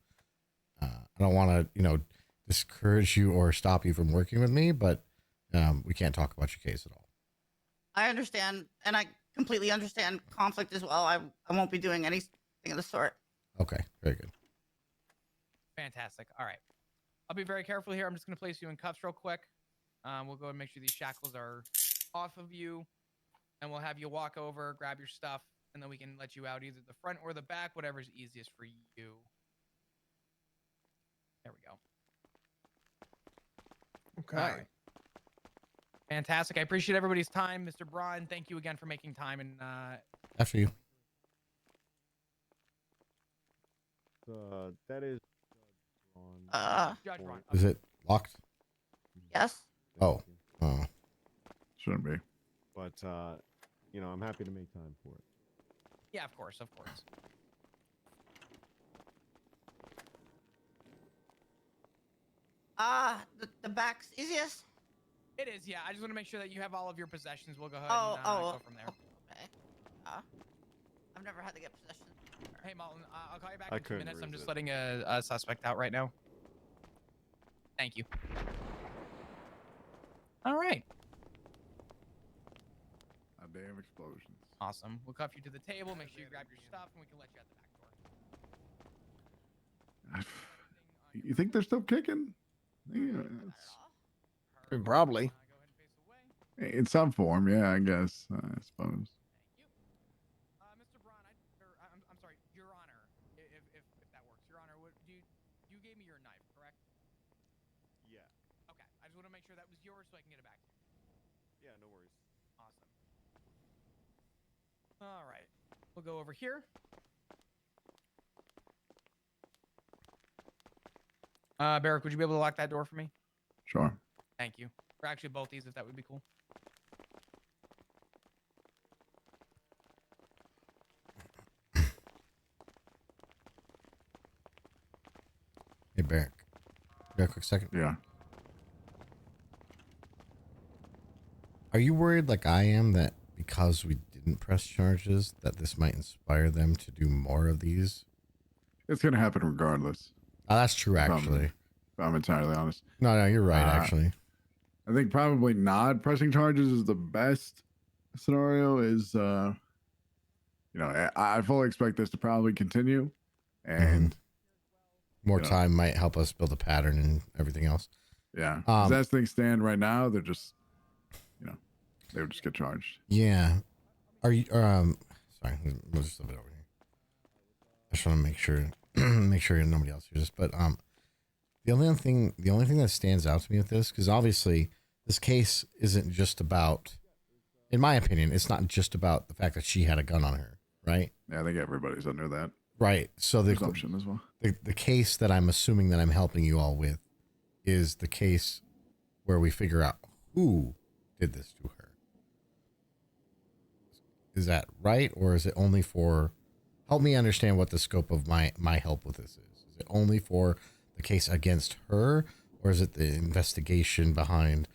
I don't want to, discourage you or stop you from working with me, but we can't talk about your case at all. I understand, and I completely understand conflict as well. I won't be doing anything of the sort. Okay, very good. Fantastic. All right. I'll be very careful here. I'm just going to place you in cuffs real quick. We'll go and make sure these shackles are off of you, and we'll have you walk over, grab your stuff, and then we can let you out either the front or the back, whatever's easiest for you. There we go. Okay. All right. Fantastic. I appreciate everybody's time. Mr. Braun, thank you again for making time. And After you. That is. Judge Braun. Is it locked? Yes. Oh. Shouldn't be. But I'm happy to make time for it. Yeah, of course, of course. The back's easiest. It is, yeah. I just want to make sure that you have all of your possessions. We'll go ahead and go from there. Okay. I've never had to get possession. Hey, Malton, I'll call you back I in 2 couldn't minutes. I'm just resist. letting a suspect out right now. Thank you. All right. A damn explosions. Awesome. We'll cuff you to the table. Make sure you grab your stuff, and we can let you out the back door. You think they're still kicking? Yeah, Probably. in some form, yeah, I guess. I suppose. Mr. Braun, I'm sorry, Your Honor, if that works. Your Honor, you gave me your knife, correct? Yeah. Okay. I just want to make sure that was yours so I can get it back to you. Yeah, no worries. Awesome. All right. We'll go over here. Barrick, would you be able to lock that door for me? Sure. Thank you. Or actually both these, if that would be cool. Hey, Barrick. You got a quick second? Yeah. Are you worried like I am that because we didn't press charges that this might inspire them to do more of these? It's going to happen regardless. Oh, that's true, actually. If I'm entirely honest. No, you're right, actually. I think probably not pressing charges is the best scenario. Is I fully expect this to probably continue, and more time might help us build a pattern and everything else. Yeah, as things stand right now, they're just, they would just get charged. Yeah. Are you? Sorry, we'll just leave it over here. I just want to make sure, nobody else hears this. But The only thing that stands out to me with this, because obviously this case isn't just about, in my opinion, it's not just about the fact that she had a gun on her, right? Yeah, I think everybody's under that. Right. So the presumption as well. The case that I'm assuming that I'm helping you all with is the case where we figure out who did this to her. Is that right? Or is it only for, help me understand what the scope of my help with this is. Is it only for the case against her, or is it the investigation behind,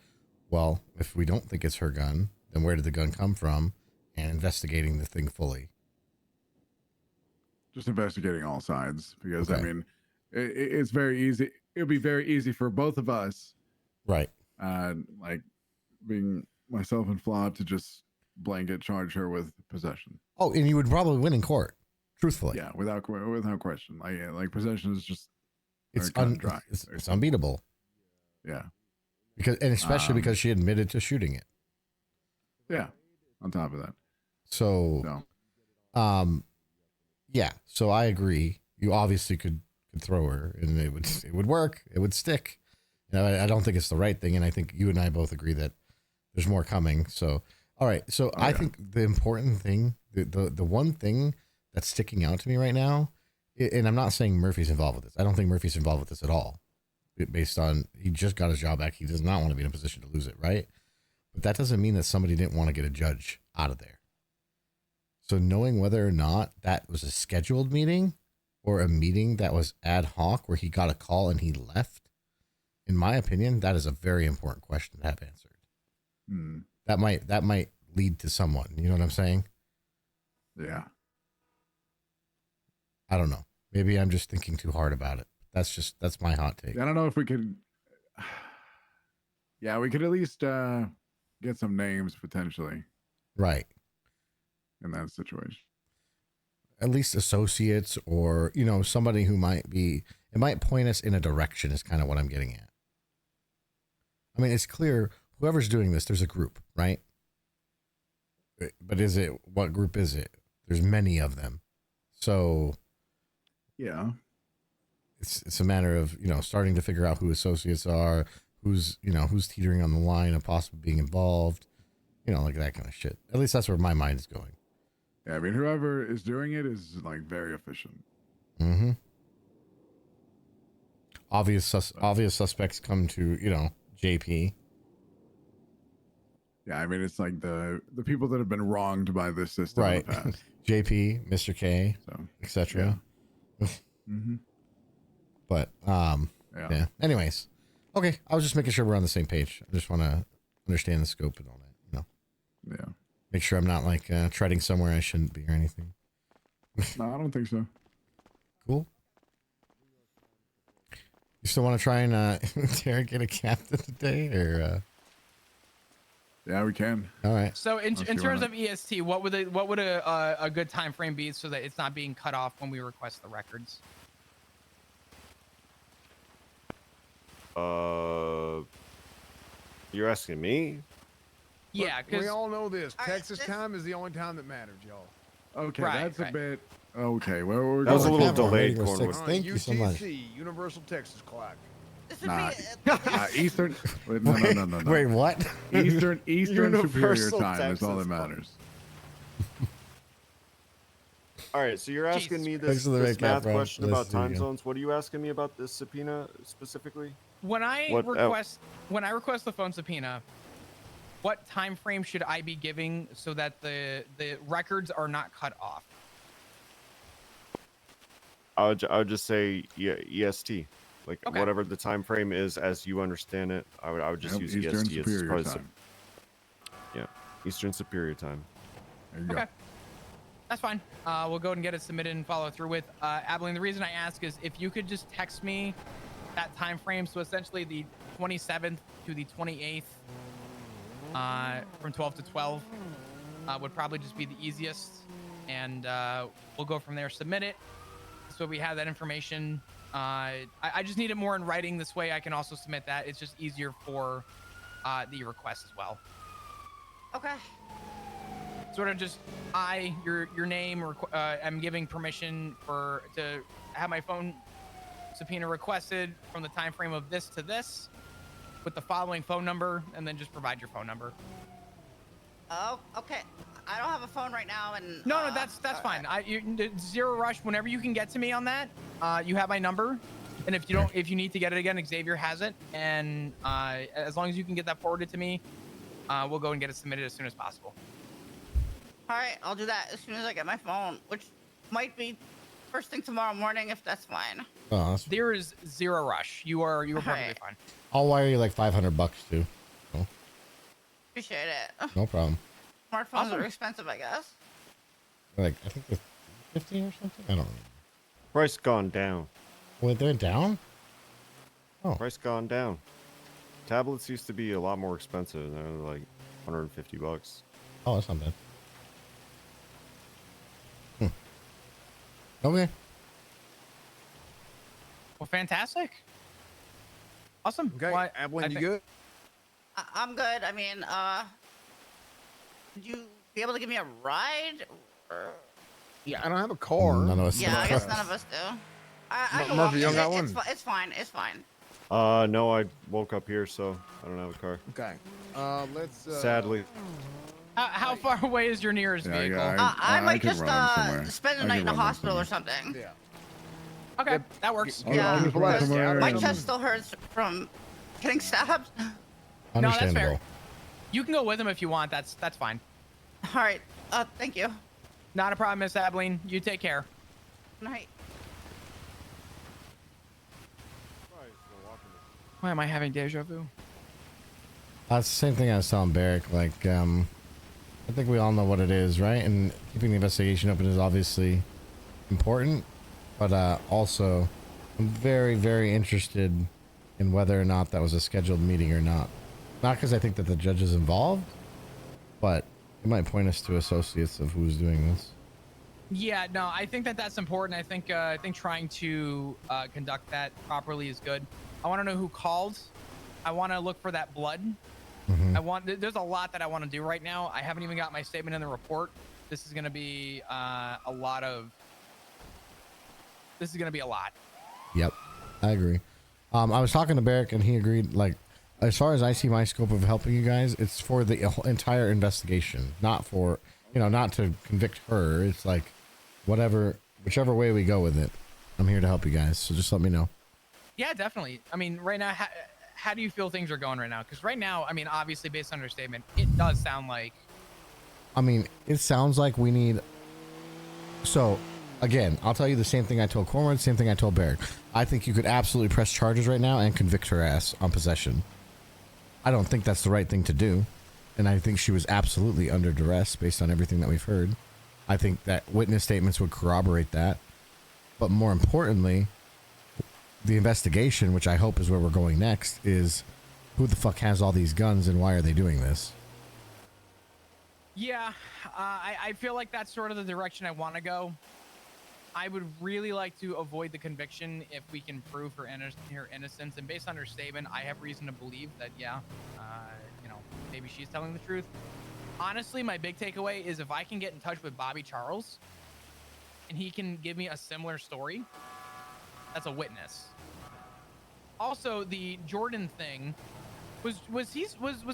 well, if we don't think it's her gun, then where did the gun come from, and investigating the thing fully? Just investigating all sides, because I Okay. mean, it's very easy. It would be very easy for both of us, right? Like being myself and Flop, to just blanket charge her with possession. Oh, and you would probably win in court, truthfully. Yeah, without question. Like possession is just It's cut and dry. it's unbeatable. Yeah, because especially because she admitted to shooting it. Yeah. On top of that, so yeah. So I agree. You obviously could throw her, and it would work. It would stick. You know, I don't think it's the right thing, and I think you and I both agree that there's more coming. So all right. So I think the important thing, the one thing that's sticking out to me right now, and I'm not saying Murphy's involved with this. I don't think Murphy's involved with this at all. Based on, he just got his job back. He does not want to be in a position to lose it, right? But that doesn't mean that somebody didn't want to get a judge out of there. So knowing whether or not that was a scheduled meeting or a meeting that was ad hoc where he got a call and he left, in my opinion, that is a very important question to have answered. That might lead to someone. You know what I'm saying? Yeah. I don't know. Maybe I'm just thinking too hard about it. That's my hot take. I don't know if we could. Yeah, we could at least get some names potentially. Right. In that situation. At least associates, or, you know, somebody who might be, it might point us in a direction is kind of what I'm getting at. I mean, it's clear whoever's doing this, there's a group, right? But what group is it? There's many of them. So yeah, it's a matter of, you know, starting to figure out who associates are, who's teetering on the line of possibly being involved, you know, like that kind of shit. At least that's where my mind is going. Yeah, I mean, whoever is doing it is like very efficient. Mm-hmm. Obvious suspects come to, you know, JP. Yeah, I mean, it's like the people that have been wronged by this system in Right. the past. JP, Mr. K, etc. Mm-hmm. But yeah. Anyways, okay. I was just making sure we're on the same page. I just want to understand the scope and all that. You know. Yeah. Make sure I'm not like treading somewhere I shouldn't be or anything. No, I don't think so. Cool. You still want to try and interrogate a captain today, or? Yeah, we can. All right. So in terms of EST, what would a good time frame be so that it's not being cut off when we request the records? You're asking me? Yeah, Look, we all know this. Texas time is the only time that matters, y'all. Okay, Right, that's right. a bit. Okay, where were we That was a going? little delayed, Cornwood. Thank you so much. UTC, Universal Texas Clock. Nah, Eastern. Wait, no. Wait, what? Eastern Superior Universal Time is all that Texas matters. All right, so you're asking me Thanks this, for the this recap, math bro. question Nice about to see you time again. zones. What are you asking me about this subpoena specifically? When I request the phone subpoena, what time frame should I be giving so that the records are not cut off? I would just say EST, like Okay. whatever the time frame is as you understand it. I would just use Eastern EST. It's Superior probably Time. yeah, Eastern Superior Time. There you Okay. go. That's fine. We'll go ahead and get it submitted and follow through with. Abilene, the reason I ask is if you could just text me that time frame, so essentially the 27th to the 28th, from 12 to 12, would probably just be the easiest, and we'll go from there. Submit it, so we have that information. I just need it more in writing. This way, I can also submit that. It's just easier for the request as well. Okay. Sort of just your name, or I'm giving permission to have my phone subpoena requested from the time frame of this to this, with the following phone number, and then just provide your phone number. Oh, okay. I don't have a phone right now, and No, that's fine. Zero rush. Whenever you can get to me on that, you have my number, and if you need to get it again, Xavier has it, and as long as you can get that forwarded to me, we'll go and get it submitted as soon as possible. All right, I'll do that as soon as I get my phone, which might be first thing tomorrow morning if that's fine. Oh, There is zero rush. You are perfectly fine. I'll wire you like $500 too. So, Appreciate it. no problem. Smartphones are expensive, I guess. Like I think it's 50 or something. I don't know. Price gone down. Wait, they're down? Oh. Price gone down. Tablets used to be a lot more expensive. They're like $150. Oh, that's not bad. Okay. Well, fantastic. Awesome. Okay, Well, Abilene, you good? I'm good. I mean, would you be able to give me a ride? Or... Yeah, I don't have a car. None of us. Yeah, I guess none of us do. I can Murphy, walk. you don't got one? It's fine. It's fine. No, I woke up here, so I don't have a car. Okay. Let's. Sadly. How far away is your nearest vehicle? I might can just run somewhere. spend the I night can in a run them hospital or somewhere. something. Yeah. Okay, that works. I'll just run because somewhere my and- chest still hurts from getting stabbed. No, that's Understandable. fair. You can go with him if you want. That's fine. All right. Thank you. Not a problem, Miss Abilene. You take care. Night. Why am I having deja vu? That's the same thing I was telling Barrick. Like, I think we all know what it is, right? And keeping the investigation open is obviously important, but also, I'm very, very interested in whether or not that was a scheduled meeting or not. Not because I think that the judge is involved, but it might point us to associates of who's doing this. Yeah, no, I think that's important. I think trying to conduct that properly is good. I want to know who called. I want to look for that blood. There's a lot that I want to do right now. I haven't even got my statement in the report. This is going to be a lot. Yep, I agree. I was talking to Barrick and he agreed, like, as far as I see my scope of helping you guys, it's for the entire investigation, not for, not to convict her. It's like, whichever way we go with it, I'm here to help you guys. So just let me know. Yeah, definitely. I mean, right now, how do you feel things are going right now? Because right now, I mean, obviously, based on your statement, it does sound like. I mean, it sounds like we need. So, again, I'll tell you the same thing I told Cormorant, same thing I told Barrick. I think you could absolutely press charges right now and convict her ass on possession. I don't think that's the right thing to do. And I think she was absolutely under duress based on everything that we've heard. I think that witness statements would corroborate that. But more importantly, the investigation, which I hope is where we're going next, is who the fuck has all these guns and why are they doing this? Yeah, I feel like that's sort of the direction I want to go. I would really like to avoid the conviction if we can prove her innocence. And based on her statement, I have reason to believe that, yeah, maybe she's telling the truth. Honestly, my big takeaway is if I can get in touch with Bobby Charles and he can give me a similar story, that's a witness. Also, the Jordan thing, was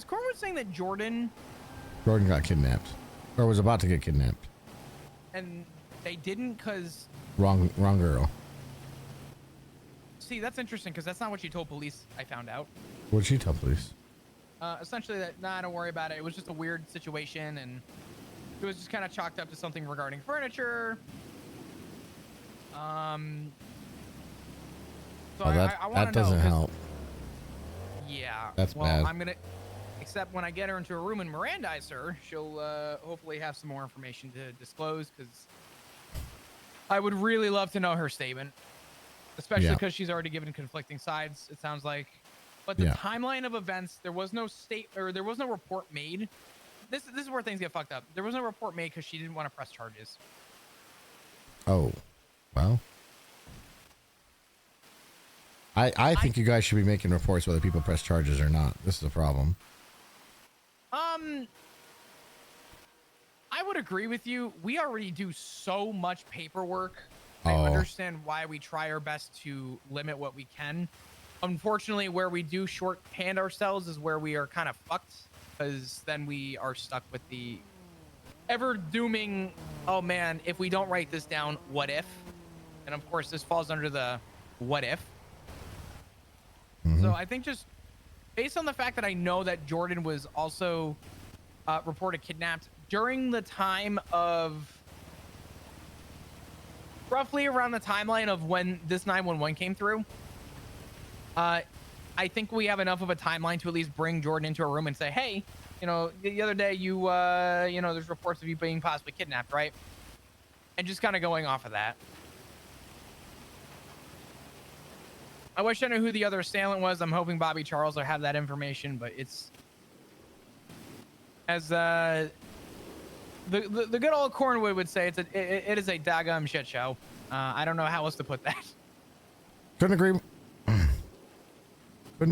Corwin saying that Jordan Got kidnapped, or was about to get kidnapped. and they didn't because... Wrong girl. See, that's interesting because that's not what she told police, I found out. What'd she tell police? Essentially that, nah, don't worry about it. It was just a weird situation and it was just kind of chalked up to something regarding furniture. So that doesn't help. Yeah. That's well, bad. I'm gonna, except when I get her into a room and Mirandize her, she'll hopefully have some more information to disclose because I would really love to know her statement, especially Yeah. because she's already given conflicting sides, it sounds like. But the Yeah. timeline of events, there was no there was no report made. This is where things get fucked up. There was no report made because she didn't want to press charges. Oh, well. I think you guys should be making reports whether people press charges or not. This is a problem. I would agree with you. We already do so much paperwork I Oh. understand why we try our best to limit what we can. Unfortunately, where we do shorthand ourselves is where we are kind of fucked, because then we are stuck with the ever dooming, oh man, if we don't write this down, what if? And of course, this falls under the what if. So I think just based on the fact that I know that Jordan was also reported kidnapped during the time of roughly around the timeline of when this 911 came through, I think we have enough of a timeline to at least bring Jordan into a room and say, hey, you know, the other day you know, there's reports of you being possibly kidnapped, right? And just kind of going off of that. I wish I knew who the other assailant was. I'm hoping Bobby Charles will have that information, but it's as the good old Cornwood would say, it is a daggum shit show. I don't know how else to put that. Couldn't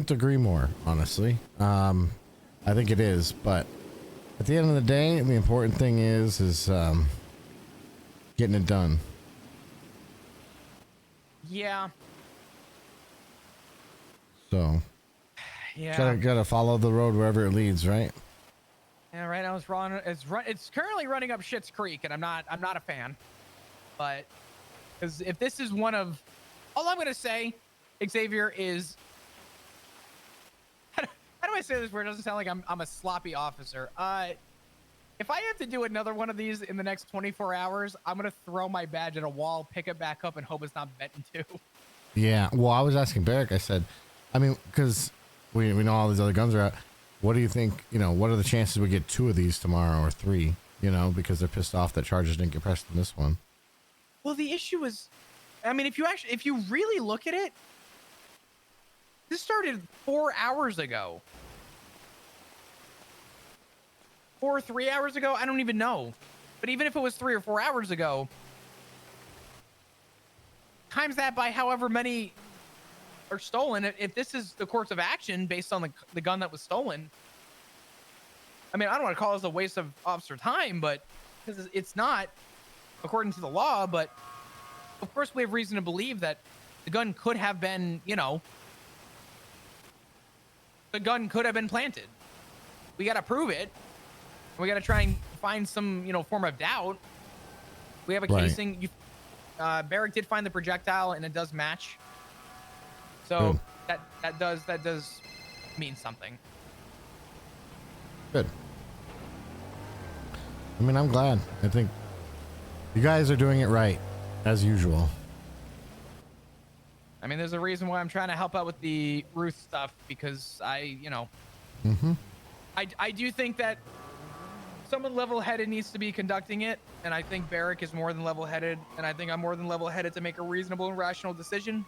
agree more, honestly. I think it is, but at the end of the day, the important thing is getting it done. Yeah. So, yeah, gotta follow the road wherever it leads, right? Yeah, right now it's currently running up Schitt's Creek, and I'm not a fan. But because if this is one of, all I'm gonna say, Xavier, is how do I say this where it doesn't sound like I'm a sloppy officer? If I have to do another one of these in the next 24 hours, I'm gonna throw my badge at a wall, pick it back up, and hope it's not bent in two. Yeah. Well, I was asking Barrick. I said, I mean, because we know all these other guns are out. What do you think? You know, what are the chances we get 2 of these tomorrow or 3? You know, because they're pissed off that charges didn't get pressed in this one. Well, the issue is, I mean, if you really look at it, this started 4 hours ago. 4 or 3 hours ago? I don't even know. But even if it was 3 or 4 hours ago, times that by however many are stolen. If this is the course of action based on the gun that was stolen, I mean, I don't want to call this a waste of officer time, but because it's not according to the law. But of course, we have reason to believe that the gun could have been, you know, the gun could have been planted. We got to prove it. We got to try and find some, you know, form of doubt. We have a casing. Barrick did find the projectile, and it does match. So that does mean something. Good. I mean, I'm glad. I think you guys are doing it right, as usual. I mean, there's a reason why I'm trying to help out with the Ruth stuff, because you know, I do think that someone level-headed needs to be conducting it, and I think Barrick is more than level-headed, and I think I'm more than level-headed to make a reasonable and rational decision.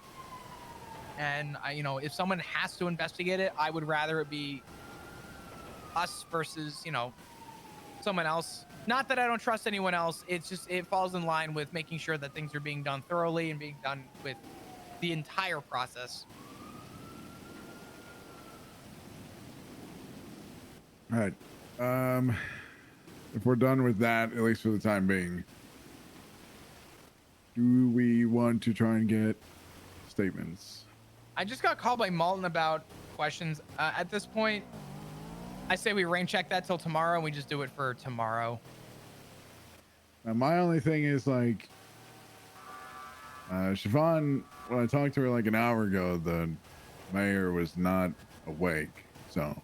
And you know, if someone has to investigate it, I would rather it be us versus, you know, someone else. Not that I don't trust anyone else. It's just, it falls in line with making sure that things are being done thoroughly and being done with the entire process. All right. If we're done with that, at least for the time being, do we want to try and get statements? I just got called by Malton about questions. At this point, I say we rain check that till tomorrow, and we just do it for tomorrow. Now, my only thing is, like, Siobhan, when I talked to her like an hour ago, the mayor was not awake. So,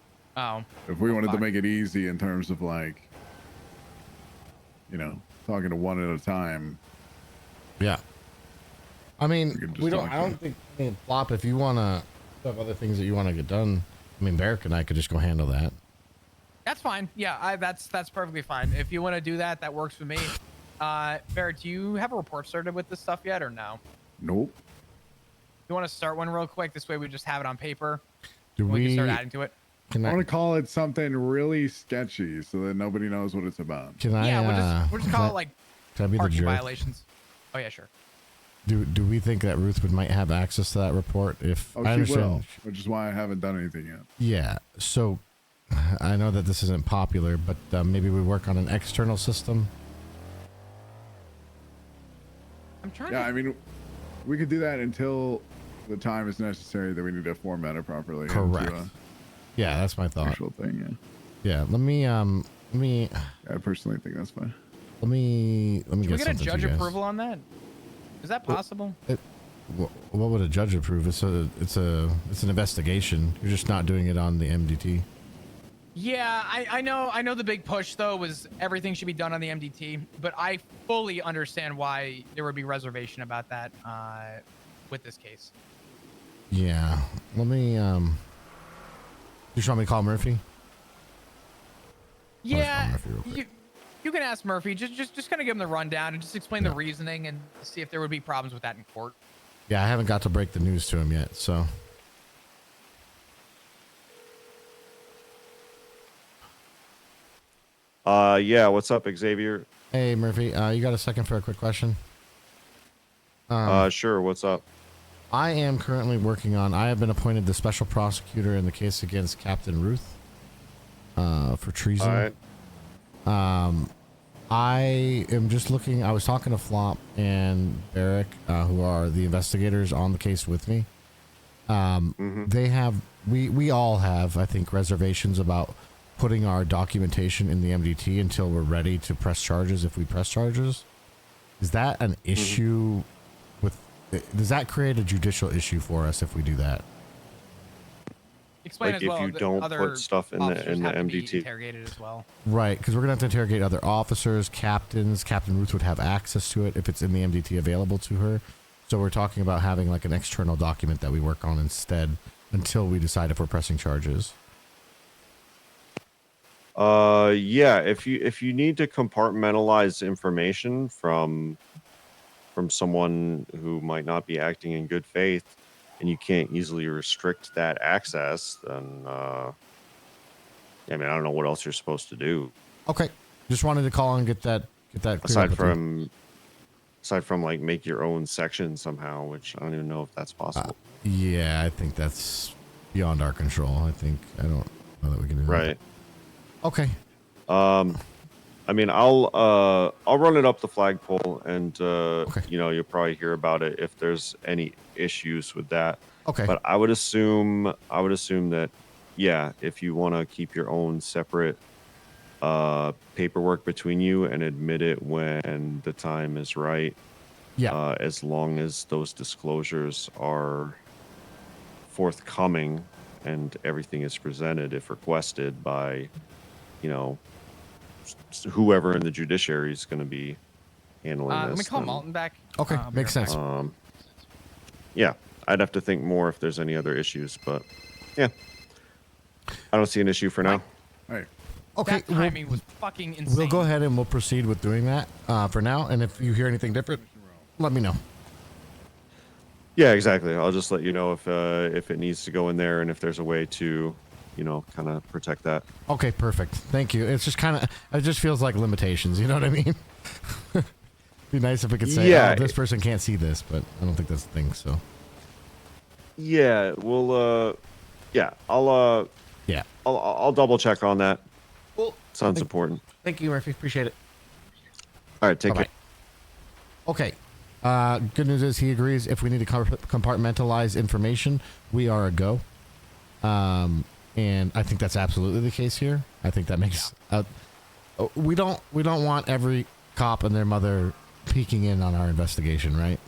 if we wanted to make it easy in terms of, like, you know, talking to one at a time. Yeah. I mean, I don't think, Flop, if you want to have other things that you want to get done, I mean, Barrick and I could just go handle that. That's fine. Yeah, that's perfectly fine. If you want to do that, that works for me. Barrett, do you have a report started with this stuff yet, or no? Nope. You want to start one real quick? This way we just have it on paper. We can start adding to it. I want to call it something really sketchy so that nobody knows what it's about. Can I? Yeah, we'll just call it like can I be the parking jerk? violations. Oh yeah, sure. Do we think that Ruth might have access to that report? If Oh, I she understand, will, which is why I haven't done anything yet. yeah. So I know that this isn't popular, but maybe we work on an external system. I'm trying Yeah, to. I mean, we could do that until the time is necessary that we need to format it properly. Correct. Yeah, that's my thought. Actual thing, Yeah, let me. I personally think that's fine. Let me Can we get get a something judge to you guys. approval on that? Is that possible? What would a judge approve? It's an investigation. You're just not doing it on the MDT. Yeah, I know the big push though was everything should be done on the MDT, but I fully understand why there would be reservation about that with this case. Yeah. Let me. You just want me to call Murphy? Yeah, you can ask Murphy. Just kind of give him the rundown and just explain the reasoning and see if there would be problems with that in court. Yeah, I haven't got to break the news to him yet, so. Yeah, what's up, Xavier? Hey, Murphy. You got a second for a quick question? Sure. What's up? I am currently working on. I have been appointed the special prosecutor in the case against Captain Ruth for treason. All right. I am just looking. I was talking to Flop and Barrick, who are the investigators on the case with me. They have. We all have, I think, reservations about putting our documentation in the MDT until we're ready to press charges. If we press charges, is that an issue? Does that create a judicial issue for us if we do that? Explain Like as well. if you don't other put stuff in the officers have to be MDT. interrogated as well. Right, because we're gonna have to interrogate other officers, captains. Captain Ruth would have access to it if it's in the MDT available to her. So we're talking about having like an external document that we work on instead until we decide if we're pressing charges. Yeah. If you need to compartmentalize information from someone who might not be acting in good faith, and you can't easily restrict that access, then I mean, I don't know what else you're supposed to do. Okay, just wanted to call and get that cleared aside up with you. from like make your own section somehow, which I don't even know if that's possible. Yeah, I think that's beyond our control. I don't know that we can do that. Right. Okay. I mean, I'll run it up the flagpole, and you'll probably hear about it if there's any issues with that. Okay. But I would assume that, yeah, if you want to keep your own separate paperwork between you and admit it when the time is right. Yeah. As long as those disclosures are forthcoming and everything is presented, if requested by, whoever in the judiciary is going to be handling this. Let me call then- Malton back. Okay, makes sense. Yeah, I'd have to think more if there's any other issues, but yeah, I don't see an issue for now. All right. Okay. That timing was fucking insane. We'll go ahead and we'll proceed with doing that for now. And if you hear anything different, let me know. Yeah, exactly. I'll just let you know if it needs to go in there and if there's a way to, kind of protect that. Okay, perfect. Thank you. It's just it just feels like limitations. You know what I mean? Be nice if we could say, Yeah. oh, this person can't see this, but I don't think that's the thing. So. Yeah, I'll double check on that. Cool. Sounds important. Thank you, Murphy. Appreciate it. All right, take Bye-bye. care. Okay. Good news is he agrees if we need to compartmentalize information, we are a go. And I think that's absolutely the case here. I think that makes we don't want every cop and their mother peeking in on our investigation, right?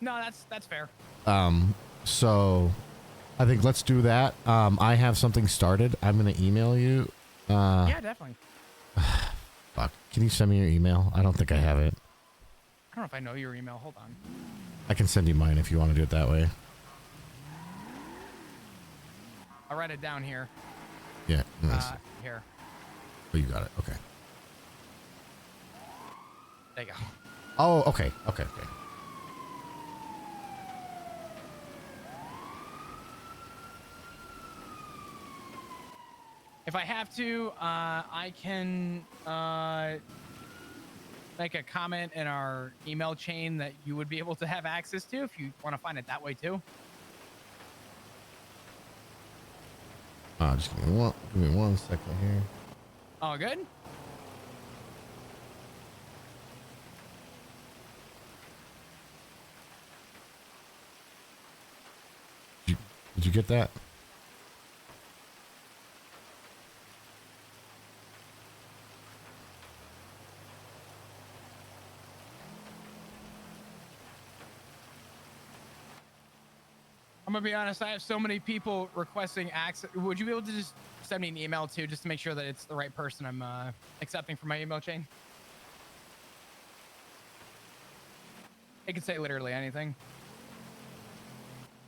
No, that's fair. So I think let's do that. I have something started. I'm gonna email you. Yeah, definitely. Fuck. Can you send me your email? I don't think I have it. I don't know if I know your email. Hold on. I can send you mine if you want to do it that way. I'll write it down here. Yeah. Nice. Here. Oh, you got it. Okay. There you go. Oh, okay. Okay. If I have to, I can make a comment in our email chain that you would be able to have access to if you want to find it that way too. Just give me one second here. All good? you get that? I'm gonna be honest. I have so many people requesting access. Would you be able to just send me an email too, just to make sure that it's the right person I'm accepting from my email chain? It can say literally anything.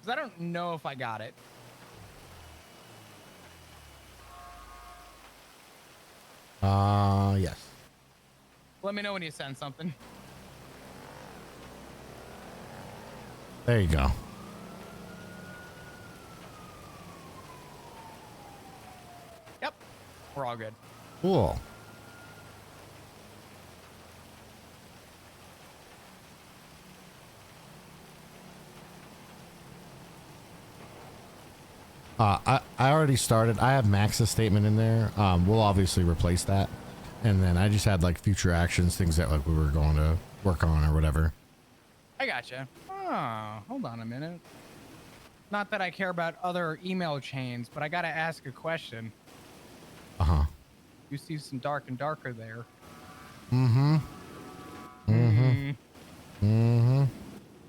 Because I don't know if I got it. Yes. Let me know when you send something. There you go. Yep. We're all good. Cool. I already started. I have Max's statement in there. We'll obviously replace that. And then I just had like future actions, things that like we were going to work on or whatever. I gotcha. Oh, hold on a minute. Not that I care about other email chains, but I gotta ask a question. Uh-huh. You see some dark and darker there. Mm-hmm. Mm-hmm. Mm-hmm.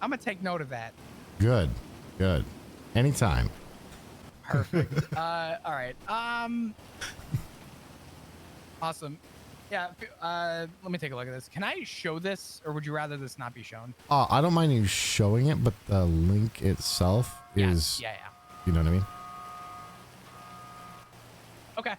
I'm gonna take note of that. Good. Good. Anytime. Perfect. All right. Awesome. Yeah. Let me take a look at this. Can I show this, or would you rather this not be shown? I don't mind you showing it, but the link itself is, Yeah. you know what I mean? Okay.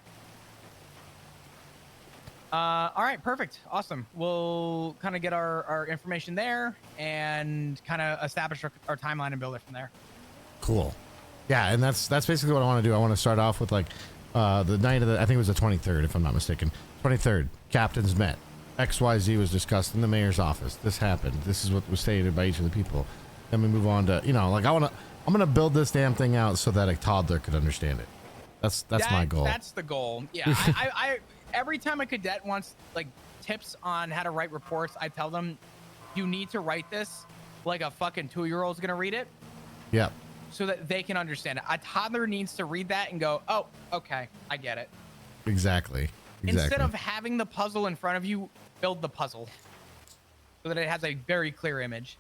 All right. Perfect. Awesome. We'll kind of get our information there and kind of establish our timeline and build it from there. Cool. Yeah, and that's basically what I want to do. I want to start off with like the night of the, I think it was the 23rd, if I'm not mistaken. 23rd, captains met. XYZ was discussed in the mayor's office. This happened. This is what was stated by each of the people. Then we move on to, you know, like I'm gonna build this damn thing out so that a toddler could understand it. That's my goal. That's the goal. Yeah. I every time a cadet wants like tips on how to write reports, I tell them, you need to write this like a fucking 2-year-old's gonna read it. Yep. So that they can understand it. A toddler needs to read that and go, oh, okay, I get it. Exactly. Instead of having the puzzle in front of you, build the puzzle so that it has a very clear image.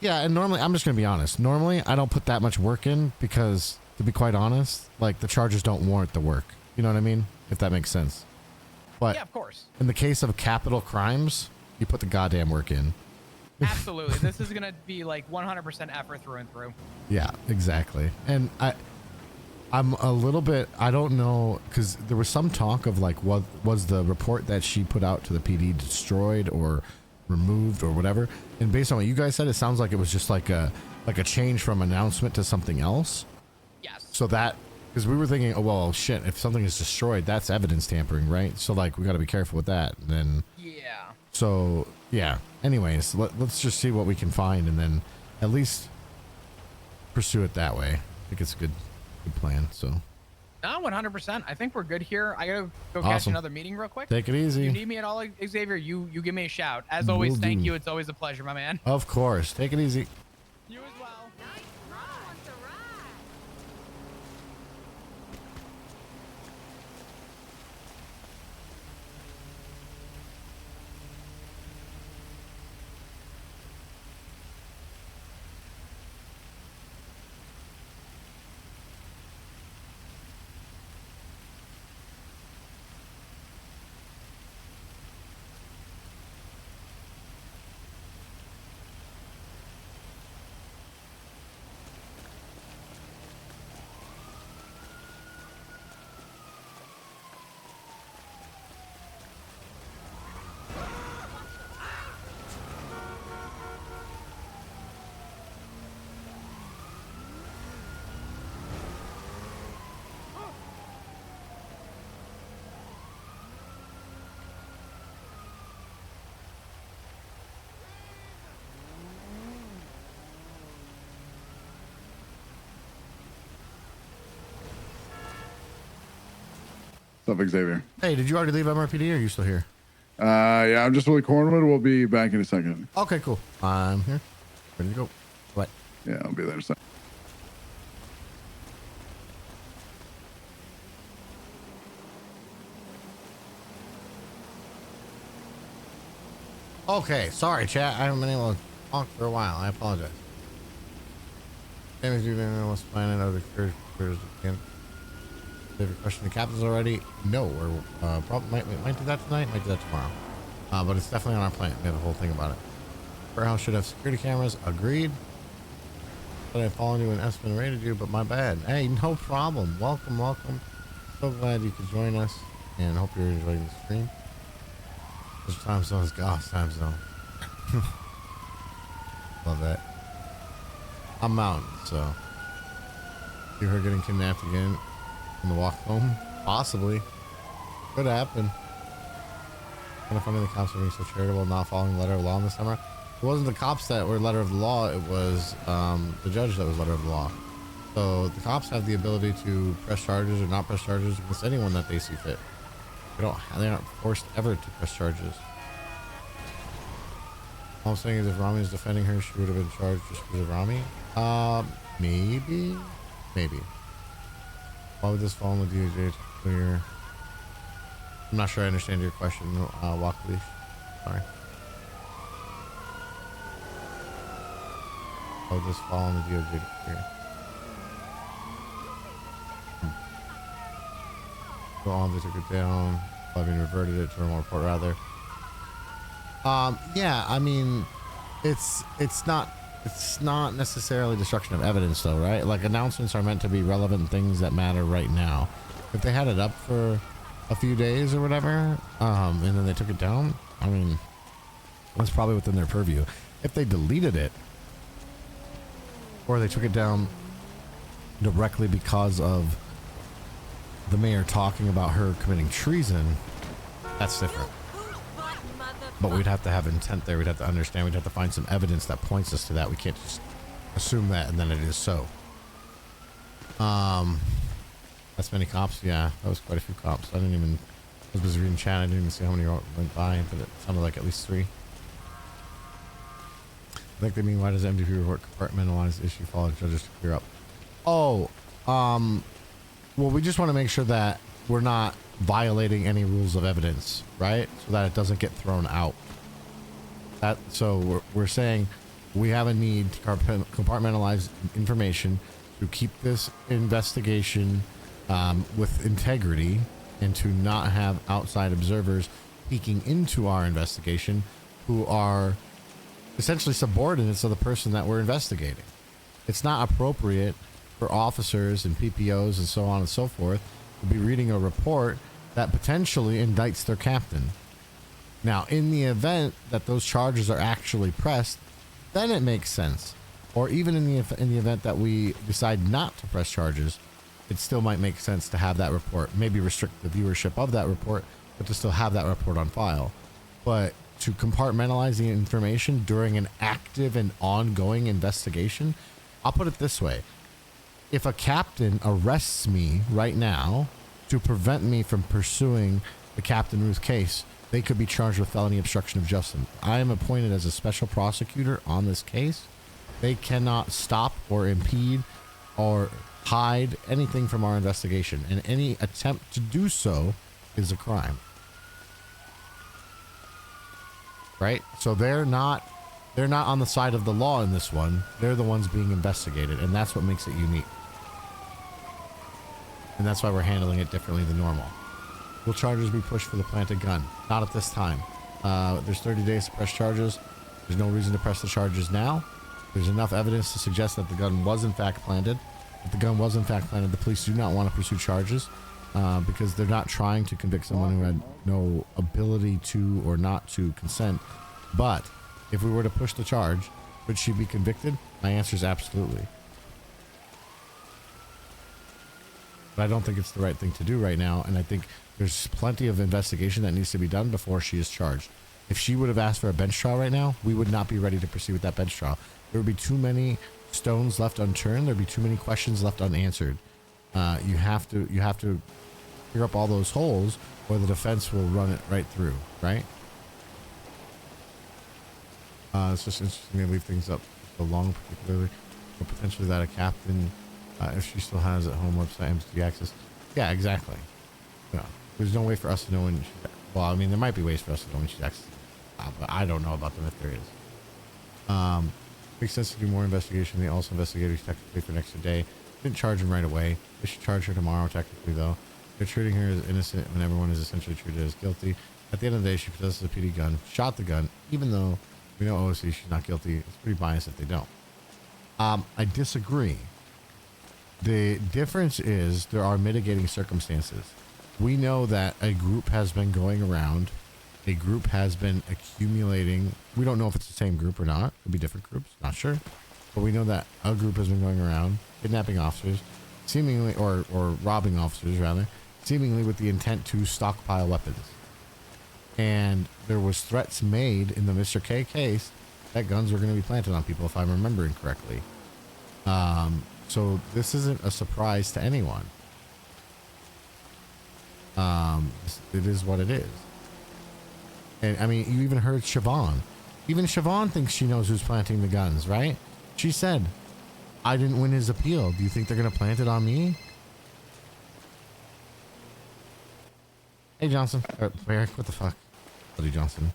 Yeah, and normally, I'm just going to be honest. Normally, I don't put that much work in because, to be quite honest, like the charges don't warrant the work. You know what I mean? If that makes sense. But yeah, of course. In the case of capital crimes, you put the goddamn work in. Absolutely. This is going to be like 100% effort through and through. Yeah, exactly. And I'm a little bit, I don't know, because there was some talk of like, what was the report that she put out to the PD destroyed or removed or whatever. And based on what you guys said, it sounds like it was just like a change from announcement to something else. Yes. So that, because we were thinking, oh, well, shit, if something is destroyed, that's evidence tampering, right? So like, we got to be careful with that. And then, yeah. So yeah, anyways, let's just see what we can find and then at least pursue it that way. I think it's a good plan. So No, 100%. I think we're good here. I gotta go catch Awesome. another meeting real quick. Take it easy. If you need me at all, Xavier, you give me a shout. As always, Will thank do. you. It's always a pleasure, my man. Of course. Take it easy. You as well. What's up, Xavier? Hey, did you already leave MRPD or are you still here? Yeah, I'm just really Cornwood. We'll be back in a second. Okay, cool. I'm here. Ready to go. What? Yeah, I'll be there in a second. Okay, sorry, chat. I haven't been able to talk for a while. I apologize. Damage even was planning out of the courage again. They have a question the captain's already. No, we're probably might do that tonight, might do that tomorrow. But it's definitely on our plan. We have a whole thing about it. Warehouse should have security cameras. Agreed. But I followed you and Espen rated you, but my bad. Hey, no problem. Welcome, welcome. So glad you could join us, and hope you're enjoying the stream. This time zone is Goss time zone. Love that. I'm mountain, so. You her getting kidnapped again on the walk home? Possibly. Could happen. Kind of funny the cops are being so charitable, not following letter of law in the summer. It wasn't the cops that were letter of the law, it was the judge that was letter of the law. So the cops have the ability to press charges or not press charges against anyone that they see fit. They aren't forced ever to press charges. All I'm saying is if Rami is defending her, she would have been charged just because of Rami. Maybe. Why would this fall in the DOJ to clear? I'm not sure I understand your question, Walk Leash. Sorry. Why would this fall in the DOJ to clear? Go on, they took it down. I mean, reverted it to a report rather. Yeah, I mean, it's not necessarily destruction of evidence though, right? Like announcements are meant to be relevant things that matter right now. If they had it up for a few days or whatever, and then they took it down, I mean, that's probably within their purview. If they deleted it or they took it down directly because of the mayor talking about her committing treason, that's different. But we'd have to have intent there. We'd have to understand. We'd have to find some evidence that points us to that. We can't just assume that and then it is so. That's many cops. Yeah, that was quite a few cops. I was busy reading chat. I didn't even see how many went by, but it sounded like at least 3. I think they mean, why does the MDP report compartmentalize the issue following judges to clear up? Oh, well, we just want to make sure that we're not violating any rules of evidence, right? So that it doesn't get thrown out. So we're saying we have a need to compartmentalize information to keep this investigation with integrity and to not have outside observers peeking into our investigation who are essentially subordinates of the person that we're investigating. It's not appropriate for officers and PPOs and so on and so forth to be reading a report that potentially indicts their captain. Now, in the event that those charges are actually pressed, then it makes sense. Or even in the event that we decide not to press charges, it still might make sense to have that report, maybe restrict the viewership of that report, but to still have that report on file. But to compartmentalize the information during an active and ongoing investigation, I'll put it this way. If a captain arrests me right now to prevent me from pursuing the Captain Ruth case, they could be charged with felony obstruction of justice. I am appointed as a special prosecutor on this case. They cannot stop or impede or hide anything from our investigation, and any attempt to do so is a crime. Right? So they're not on the side of the law in this one. They're the ones being investigated, and that's what makes it unique. And that's why we're handling it differently than normal. Will charges be pushed for the planted gun? Not at this time. There's 30 days to press charges. There's no reason to press the charges now. There's enough evidence to suggest that the gun was in fact planted. If the gun was in fact planted, the police do not want to pursue charges because they're not trying to convict someone who had no ability to or not to consent. But if we were to push the charge, would she be convicted? My answer is absolutely. But I don't think it's the right thing to do right now, and I think there's plenty of investigation that needs to be done before she is charged. If she would have asked for a bench trial right now, we would not be ready to proceed with that bench trial. There would be too many stones left unturned. There'd be too many questions left unanswered. You have to clear up all those holes, or the defense will run it right through, right? It's just interesting to leave things up so long, particularly, or potentially that a captain, if she still has at home website MSD access. Yeah, exactly. Yeah. There's no way for us to know when she, well, I mean, there might be ways for us to know when she's accessing. but I don't know about them if there is. Makes sense to do more investigation. They also investigated technically for an extra day. Didn't charge him right away. They should charge her tomorrow, technically, though. They're treating her as innocent when everyone is essentially treated as guilty. At the end of the day, she possesses a PD gun, shot the gun, even though we know OC she's not guilty. It's pretty biased if they don't. I disagree. The difference is there are mitigating circumstances. We know that a group has been going around. A group has been accumulating. We don't know if it's the same group or not. It could be different groups. Not sure. But we know that a group has been going around kidnapping officers, seemingly, or robbing officers, rather, seemingly with the intent to stockpile weapons. And there was threats made in the Mr. K case that guns were going to be planted on people, if I'm remembering correctly. So this isn't a surprise to anyone. It is what it is. And I mean, you even heard Siobhan. Even Siobhan thinks she knows who's planting the guns, right? She said, I didn't win his appeal. Do you think they're going to plant it on me? Hey, Johnson. Barry, what the fuck? Buddy Johnson.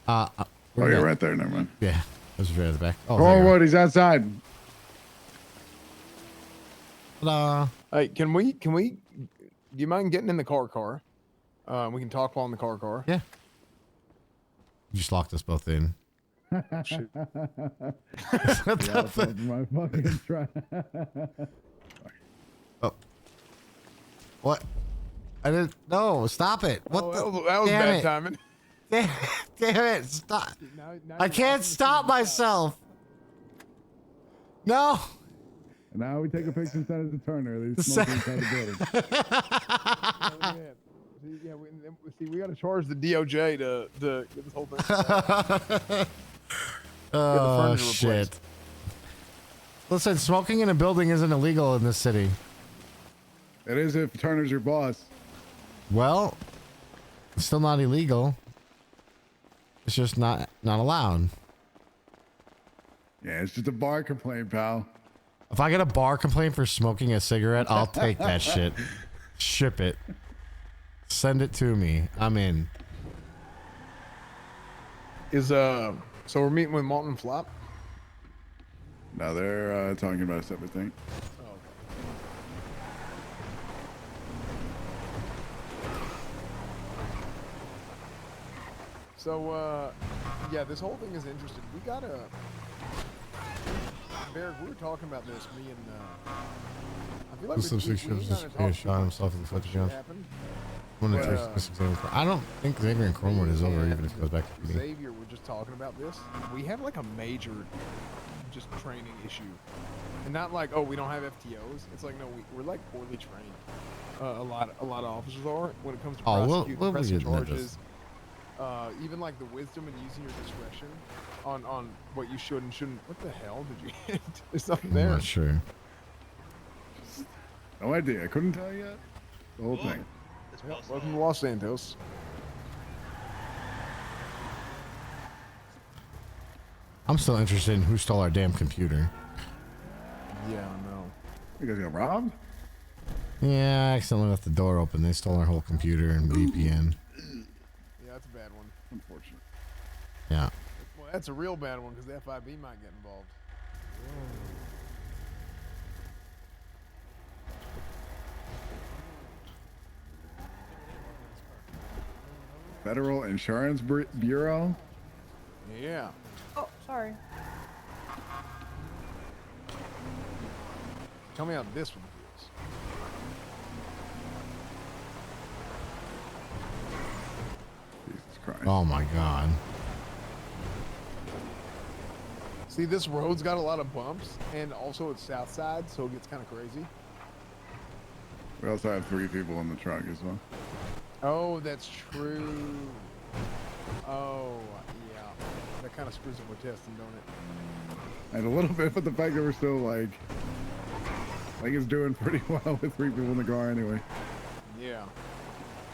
Oh, you're right there. Never mind. Yeah. I was right at the back. Oh, Forward. He's outside. Ta-da. Hey, can we, do you mind getting in the car? We can talk while in the car. Yeah. You just locked us both in. Shoot. My fucking try. Oh. What? I didn't. No, stop it. What Oh, the? that was damn bad it. timing. Damn it. Stop. Now I can't stop myself. No. And now we take a picture and send it to Turner. He's smoking inside the building. We got to charge the DOJ to get this whole thing. Oh, shit. Listen, smoking in a building isn't illegal in this city. It is if Turner's your boss. Well, it's still not illegal. It's just not allowed. Yeah, it's just a bar complaint, pal. If I get a bar complaint for smoking a cigarette, I'll take that shit. Ship it. Send it to me. I'm in. So we're meeting with Malton and Flop? No, they're talking about a separate thing. So, yeah, this whole thing is interesting. We got a... Barrick, we were talking about this, me and... I feel like we shot himself in the foot, Jones. I don't think Xavier and Chromewood is over, even if it goes back to PD. Xavier, we're just talking about this. We have like a major just training issue. And not like, oh, we don't have FTOs. It's like, no, we're like poorly trained. A lot of officers are when it comes to prosecuting, pressing charges. Even like the wisdom and using your discretion on what you should and shouldn't. What the hell did you hit? There's something there. I'm not sure. No idea. I couldn't tell you yet. The whole thing. Yep, welcome to Los Santos. I'm still interested in who stole our damn computer. Yeah, I know. You guys got robbed? Yeah, I accidentally left the door open. They stole our whole computer and VPN. Yeah, that's a bad one. Unfortunate. Yeah. Well, that's a real bad one because the FIB might get involved. Federal Insurance Bureau? Yeah. Oh, sorry. Tell me how this one feels. Jesus Christ. Oh my God. See, this road's got a lot of bumps, and also it's south side, so it gets kind of crazy. We also have 3 people in the truck as well. Oh, that's true. Oh, yeah. That kind of screws up our testing, don't it? And a little bit, but the fact that we're still like it's doing pretty well with 3 people in the car anyway. Yeah.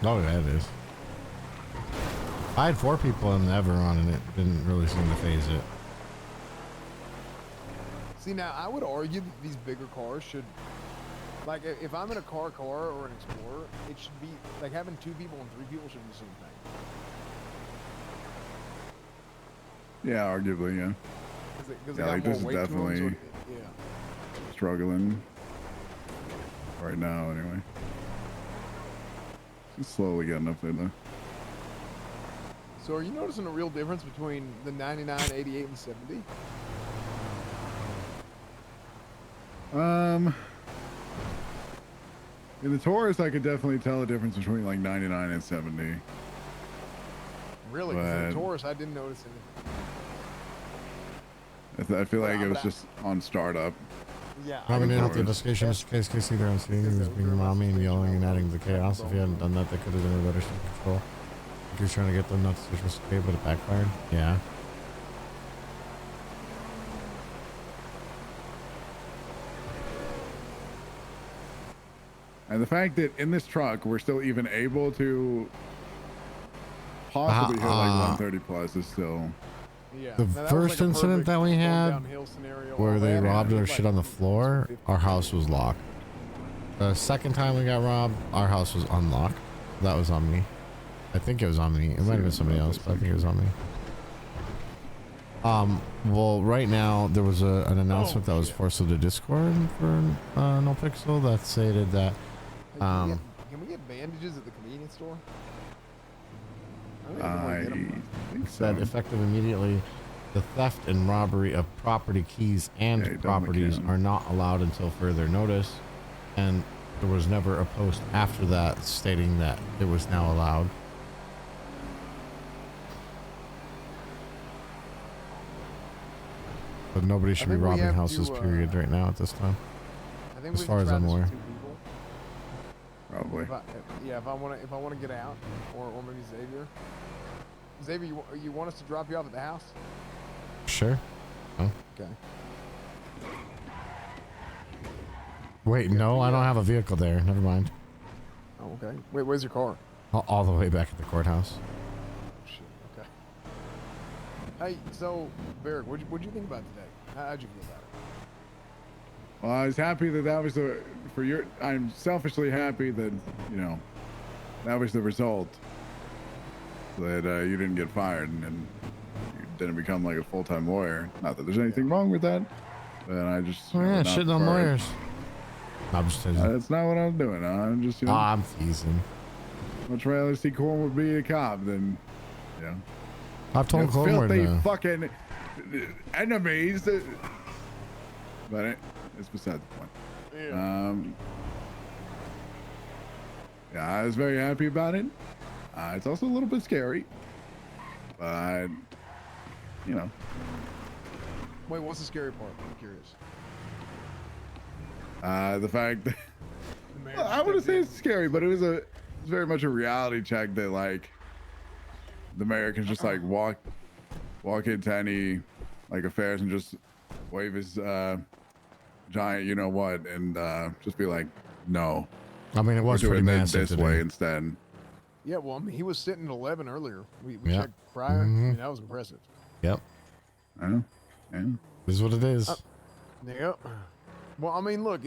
Oh, yeah, it is. I had 4 people in the Everon, and it didn't really seem to phase it. See, now, I would argue that these bigger cars should... Like, if I'm in a car or an Explorer, it should be... Like, having 2 people and 3 people should be the same thing. Yeah, arguably, yeah. Because Yeah, like this is definitely struggling right now. Anyway, she's slowly getting up there though. So are you noticing a real difference between the 99, 88, and 70? In the Taurus, I could definitely tell the difference between like 99 and 70. Really? Because in But the Taurus, I didn't notice anything. I feel like it was just on startup. Yeah. Probably didn't have the investigation. Mr. Case Casey there on scene. He was being mommy and yelling and adding to the chaos. If he hadn't done that, they could have been in better control. He was trying to get them not to switch Mr. K, but it backfired. Yeah. And the fact that in this truck we're still even able to possibly hit like 130 plus is still. Yeah. The first incident that we had, where they robbed our shit on the floor, our house was locked. The second time we got robbed, our house was unlocked. That was on me. I think it was on me. It might have been somebody else, but I think it was on me. Well, right now there was an announcement that was posted to Discord for NoPixel that stated that. Can we get bandages at the convenience store? I think so. That effective immediately, the theft and robbery of property keys and properties are not allowed until further notice, and there was never a post after that stating that it was now allowed. But nobody should be robbing houses, period, right now at this time. As far as I'm aware. Probably. If I want to get out, or maybe Xavier. Xavier, you want us to drop you off at the house? Sure. Oh. Okay. Wait, no, I don't have a vehicle there. Never mind. Oh, okay. Wait, where's your car? All the way back at the courthouse. Oh, shit. Okay. Hey, so Barrick, what'd you think about today? How'd you feel about it? Well, I was happy that was I'm selfishly happy that, you know, that was the result. That you didn't get fired and you didn't become like a full-time lawyer. Not that there's anything wrong with that, but I just. Oh, yeah, shitting on lawyers. I'm just teasing. That's not what I'm doing. I'm just, you know. I'm teasing. Much rather see Corn would be a cop than, you know. I've told Corn filthy fucking enemies. But it's beside the point. Yeah. Yeah, I was very happy about it. It's also a little bit scary, but you know. Wait, what's the scary part? I'm curious. The fact that I wouldn't say it's scary, but it's very much a reality check that like the mayor can just like walk into any like affairs and just wave his giant you know what and just be like, no. I mean, it was pretty massive this way instead. Yeah, well, I mean, he was sitting at 11 earlier. We checked prior. I mean, that was impressive. Yep. I know. Yeah. This is what it is. Yep. Well, I mean, look,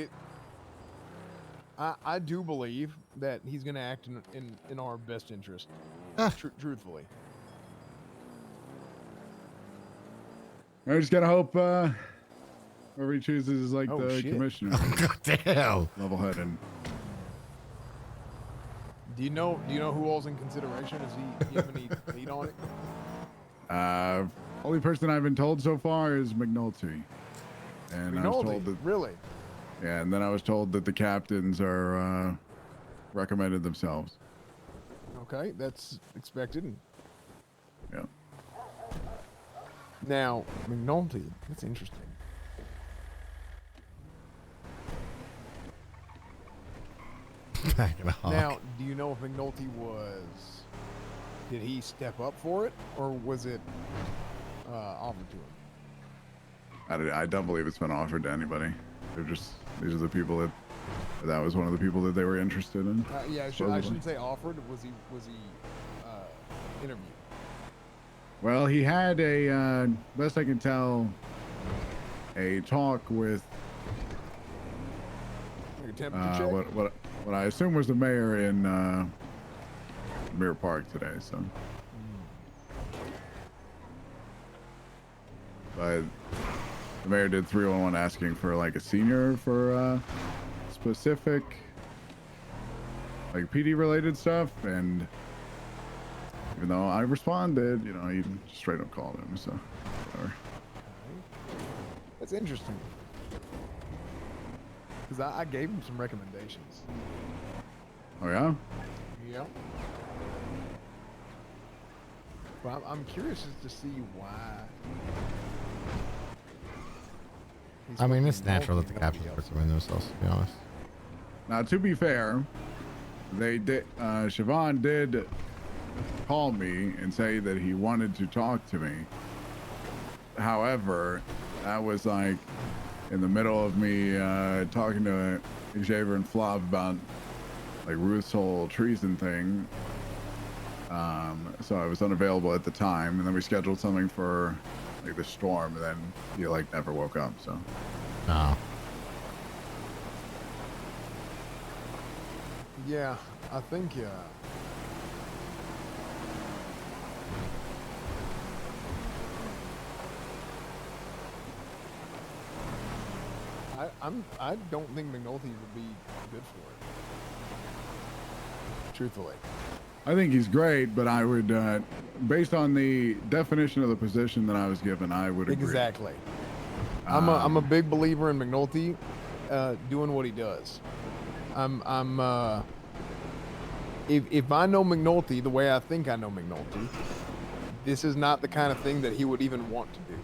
I do believe that he's going to act in our best interest. Truthfully. I just gotta hope whoever he chooses is like the commissioner. God damn. Level-headed. Do you know who all's in consideration? Do you have any lead on it? Only person I've been told so far is McNulty. And I was told that really? Yeah, and then I was told that the captains are recommended themselves. Okay, that's expected. Yeah. Now, McNulty, that's interesting. Now, do you know if McNulty did he step up for it, or was it offered to him? I don't believe it's been offered to anybody. These are the people that was one of the people that they were interested in. Yeah, I shouldn't say offered. Was he interviewed? Well, he had best I can tell, a talk with Like a temperature check? what I assume was the mayor in Mirror Park today. So but the mayor did 311 asking for like a senior for specific like PD related stuff, and even though I responded, you know, he straight up called him, so whatever. That's interesting. Because I gave him some recommendations. Oh yeah? Yep. But I'm curious as to see why. I mean, it's natural that the captains put them in themselves, to be honest. Now, to be fair, they did. Siobhan did call me and say that he wanted to talk to me. However, that was like in the middle of me talking to Xavier and Flav about like Ruth's whole treason thing. So I was unavailable at the time, and then we scheduled something for like the storm, and then he like never woke up. So. Oh. Yeah, I think. I don't think McNulty would be good for it. Truthfully. I think he's great, but I would, based on the definition of the position that I was given, I would agree. Exactly. I'm a big believer in McNulty doing what he does. If I know McNulty the way I think I know McNulty, this is not the kind of thing that he would even want to do.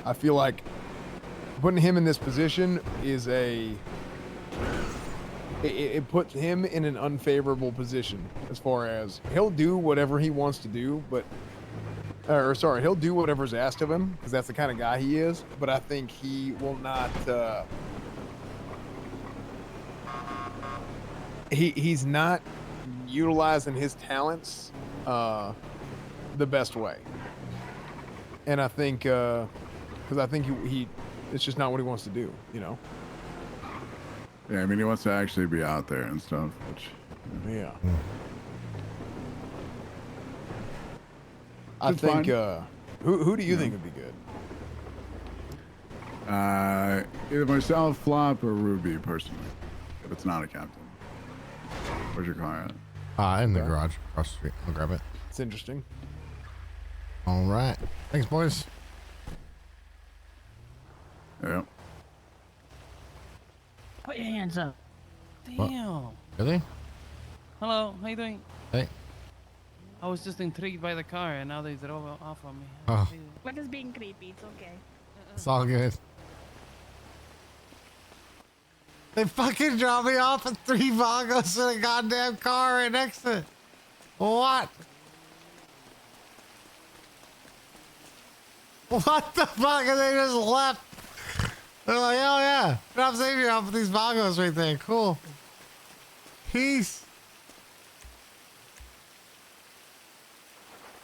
I feel like putting him in this position is it puts him in an unfavorable position as far as he'll do whatever he wants to do, but he'll do whatever's asked of him because that's the kind of guy he is. But I think he will not. He's not utilizing his talents the best way, and I think because I think he it's just not what he wants to do, you know. Yeah, I mean, he wants to actually be out there and stuff, which. Yeah. I think. Who do you think would be good? Either myself, Flop, or Ruby, personally. If it's not a captain. Where's your car at? In the garage across the street. I'll grab it. It's interesting. All right. Thanks, boys. Yeah. Put your hands up. What? Damn. Really? Hello, how you doing? Hey. I was just intrigued by the car and now they drove off on me. Oh. We're just being creepy, it's okay. It's all good. They fucking dropped me off at 3 Vagos in a goddamn car right next to it. What? What the fuck? And they just left. They're like, oh yeah, drop Xavier off with these Vagos right there. Cool. Peace.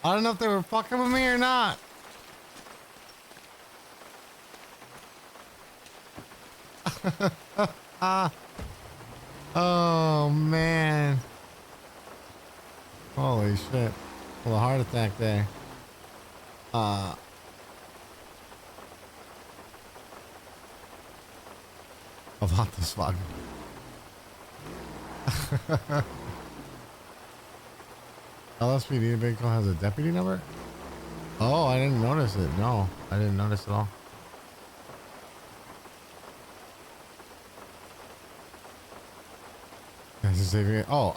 I don't know if they were fucking with me or not. Oh man. Holy shit. Well, a heart attack there. About this fuck. LSPD vehicle has a deputy number? Oh, I didn't notice it. No, I didn't notice at all. Xavier. Oh,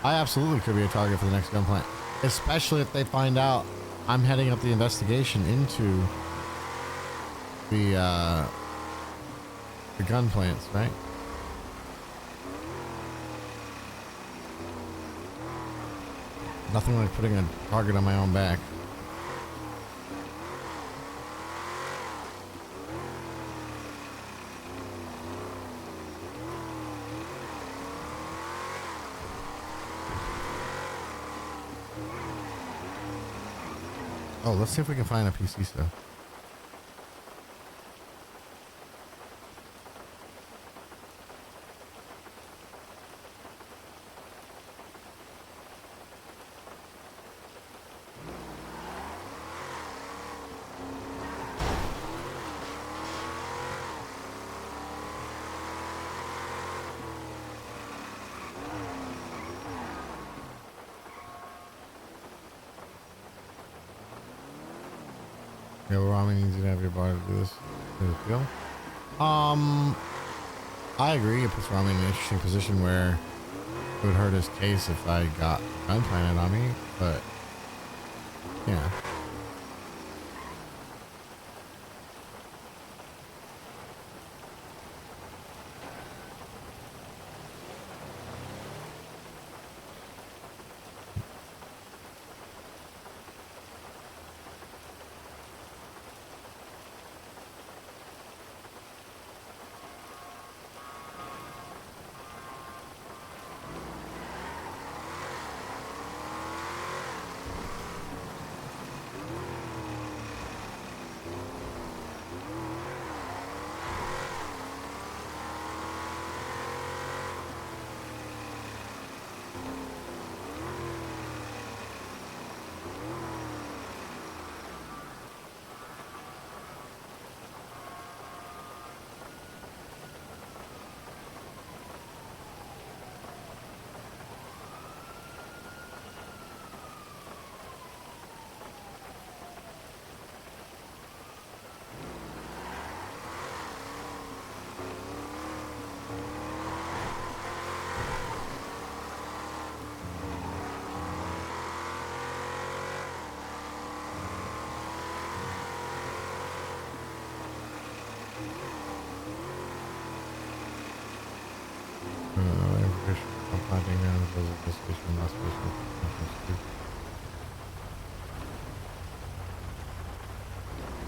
I absolutely could be a target for the next gun plant, especially if they find out I'm heading up the investigation into the gun plants, right? Nothing like putting a target on my own back. Oh, let's see if we can find a PC stuff. Yeah, well, Rami needs to have your bar to do this. Appeal. I agree. It puts Rami in an interesting position where it would hurt his case if I got a gun planted on me, but yeah.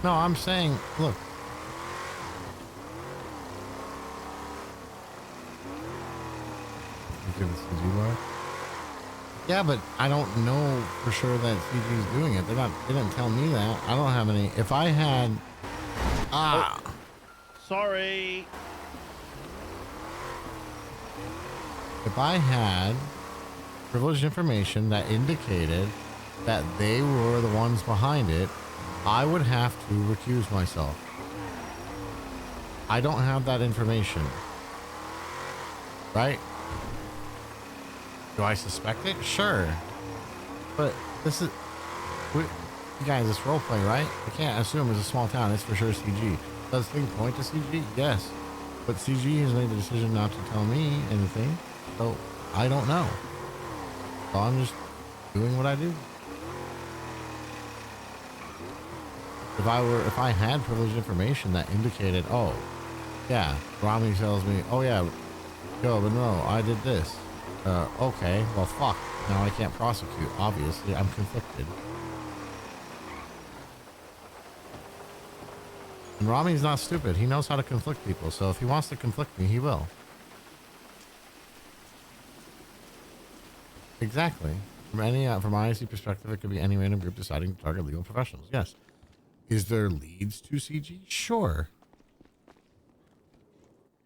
No, I'm saying, look. Give the CG bar? Yeah, but I don't know for sure that CG is doing it. They didn't tell me that. I don't have any. If I had, sorry. If I had privileged information that indicated that they were the ones behind it, I would have to recuse myself. I don't have that information. Right? Do I suspect it? Sure. But this is... you guys, it's roleplay, right? I can't assume it's a small town. It's for sure CG. Does things point to CG? Yes. But CG has made the decision not to tell me anything. So, I don't know. So I'm just doing what I do. If I had privileged information that indicated, oh, yeah, Rami tells me, oh yeah, yo, Monroe, I did this. Okay, well, fuck. Now I can't prosecute. Obviously, I'm conflicted. And Rami's not stupid. He knows how to conflict people. So if he wants to conflict me, he will. Exactly. From IC perspective, it could be any random group deciding to target legal professionals. Yes. Is there leads to CG? Sure.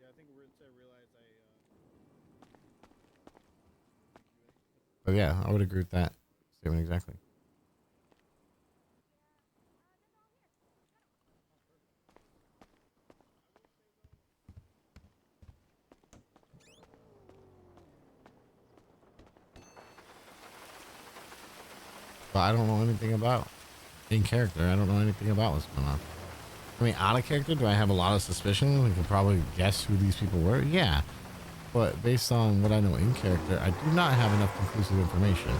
Yeah, I think we're to realize But yeah, I would agree with that statement exactly. But I don't know anything about in character. I don't know anything about what's going on. I mean, out of character, do I have a lot of suspicions? I can probably guess who these people were. Yeah. But based on what I know in character, I do not have enough conclusive information.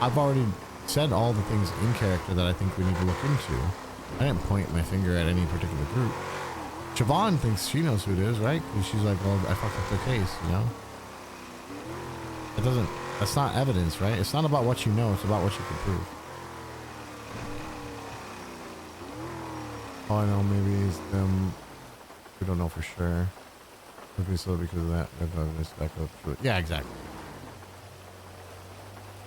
I've already said all the things in character that I think we need to look into. I didn't point my finger at any particular group. Siobhan thinks she knows who it is, right? Because she's like, well, I fucked up their case, you know? That's not evidence, right? It's not about what you know, it's about what you can prove. All I know maybe is them. We don't know for sure. Okay, so because of that, yeah, exactly.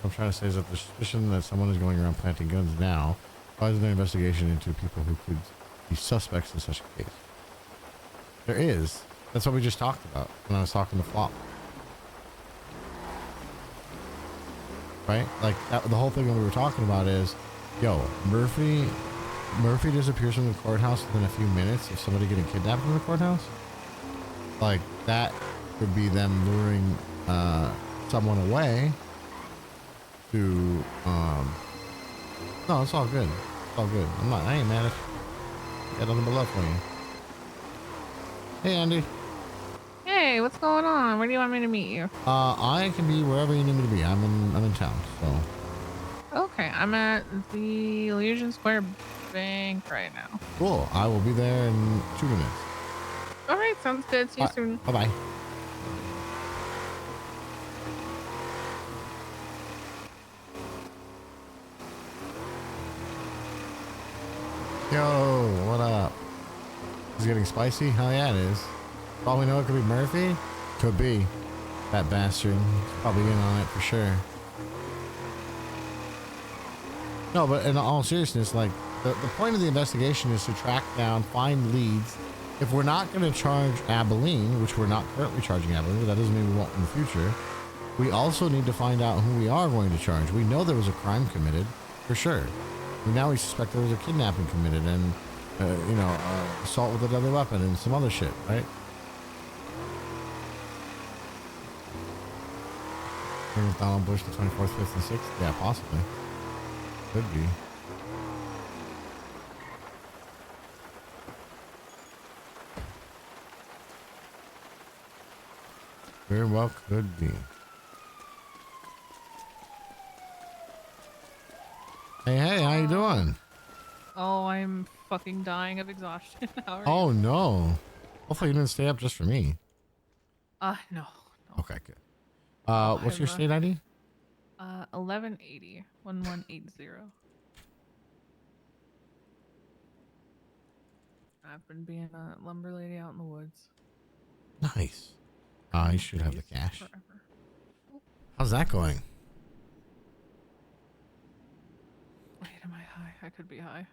What I'm trying to say is that the suspicion that someone is going around planting guns now. Why isn't there an investigation into people who could be suspects in such a case? There is. That's what we just talked about when I was talking to Flop. Right? Like, the whole thing that we were talking about is, yo, Murphy disappears from the courthouse within a few minutes of somebody getting kidnapped from the courthouse. Like, that could be them luring someone away to, no, it's all good. It's all good. I ain't mad at you. Got nothing but love for you. Hey, Andy. Hey, what's going on? Where do you want me to meet you? I can be wherever you need me to be. I'm in town, so. Okay, I'm at the Legion Square Bank right now. Cool. I will be there in 2 minutes. All right, sounds good. See you soon. Bye-bye. Yo, what up? Is it getting spicy? Hell yeah, it is. Probably know it could be Murphy. Could be. That bastard. He's probably in on it for sure. No, but in all seriousness, like, the point of the investigation is to track down, find leads. If we're not going to charge Abilene, which we're not currently charging Abilene, but that doesn't mean we won't in the future, we also need to find out who we are going to charge. We know there was a crime committed, for sure. Now we suspect there was a kidnapping committed and, assault with a deadly weapon and some other shit, right? Donald Bush, the 24th, 5th, and 6th? Yeah, possibly. Could be. Very well could be. Hey, how you doing? Oh, I'm fucking dying of exhaustion. How are Oh, you? no. Hopefully you didn't stay up just for me. No. Okay, good. What's your state ID? 1180 1180. I've been being a lumber lady out in the woods. Nice. You should have the cash. Forever. How's that going? Wait, am I high? I could be high.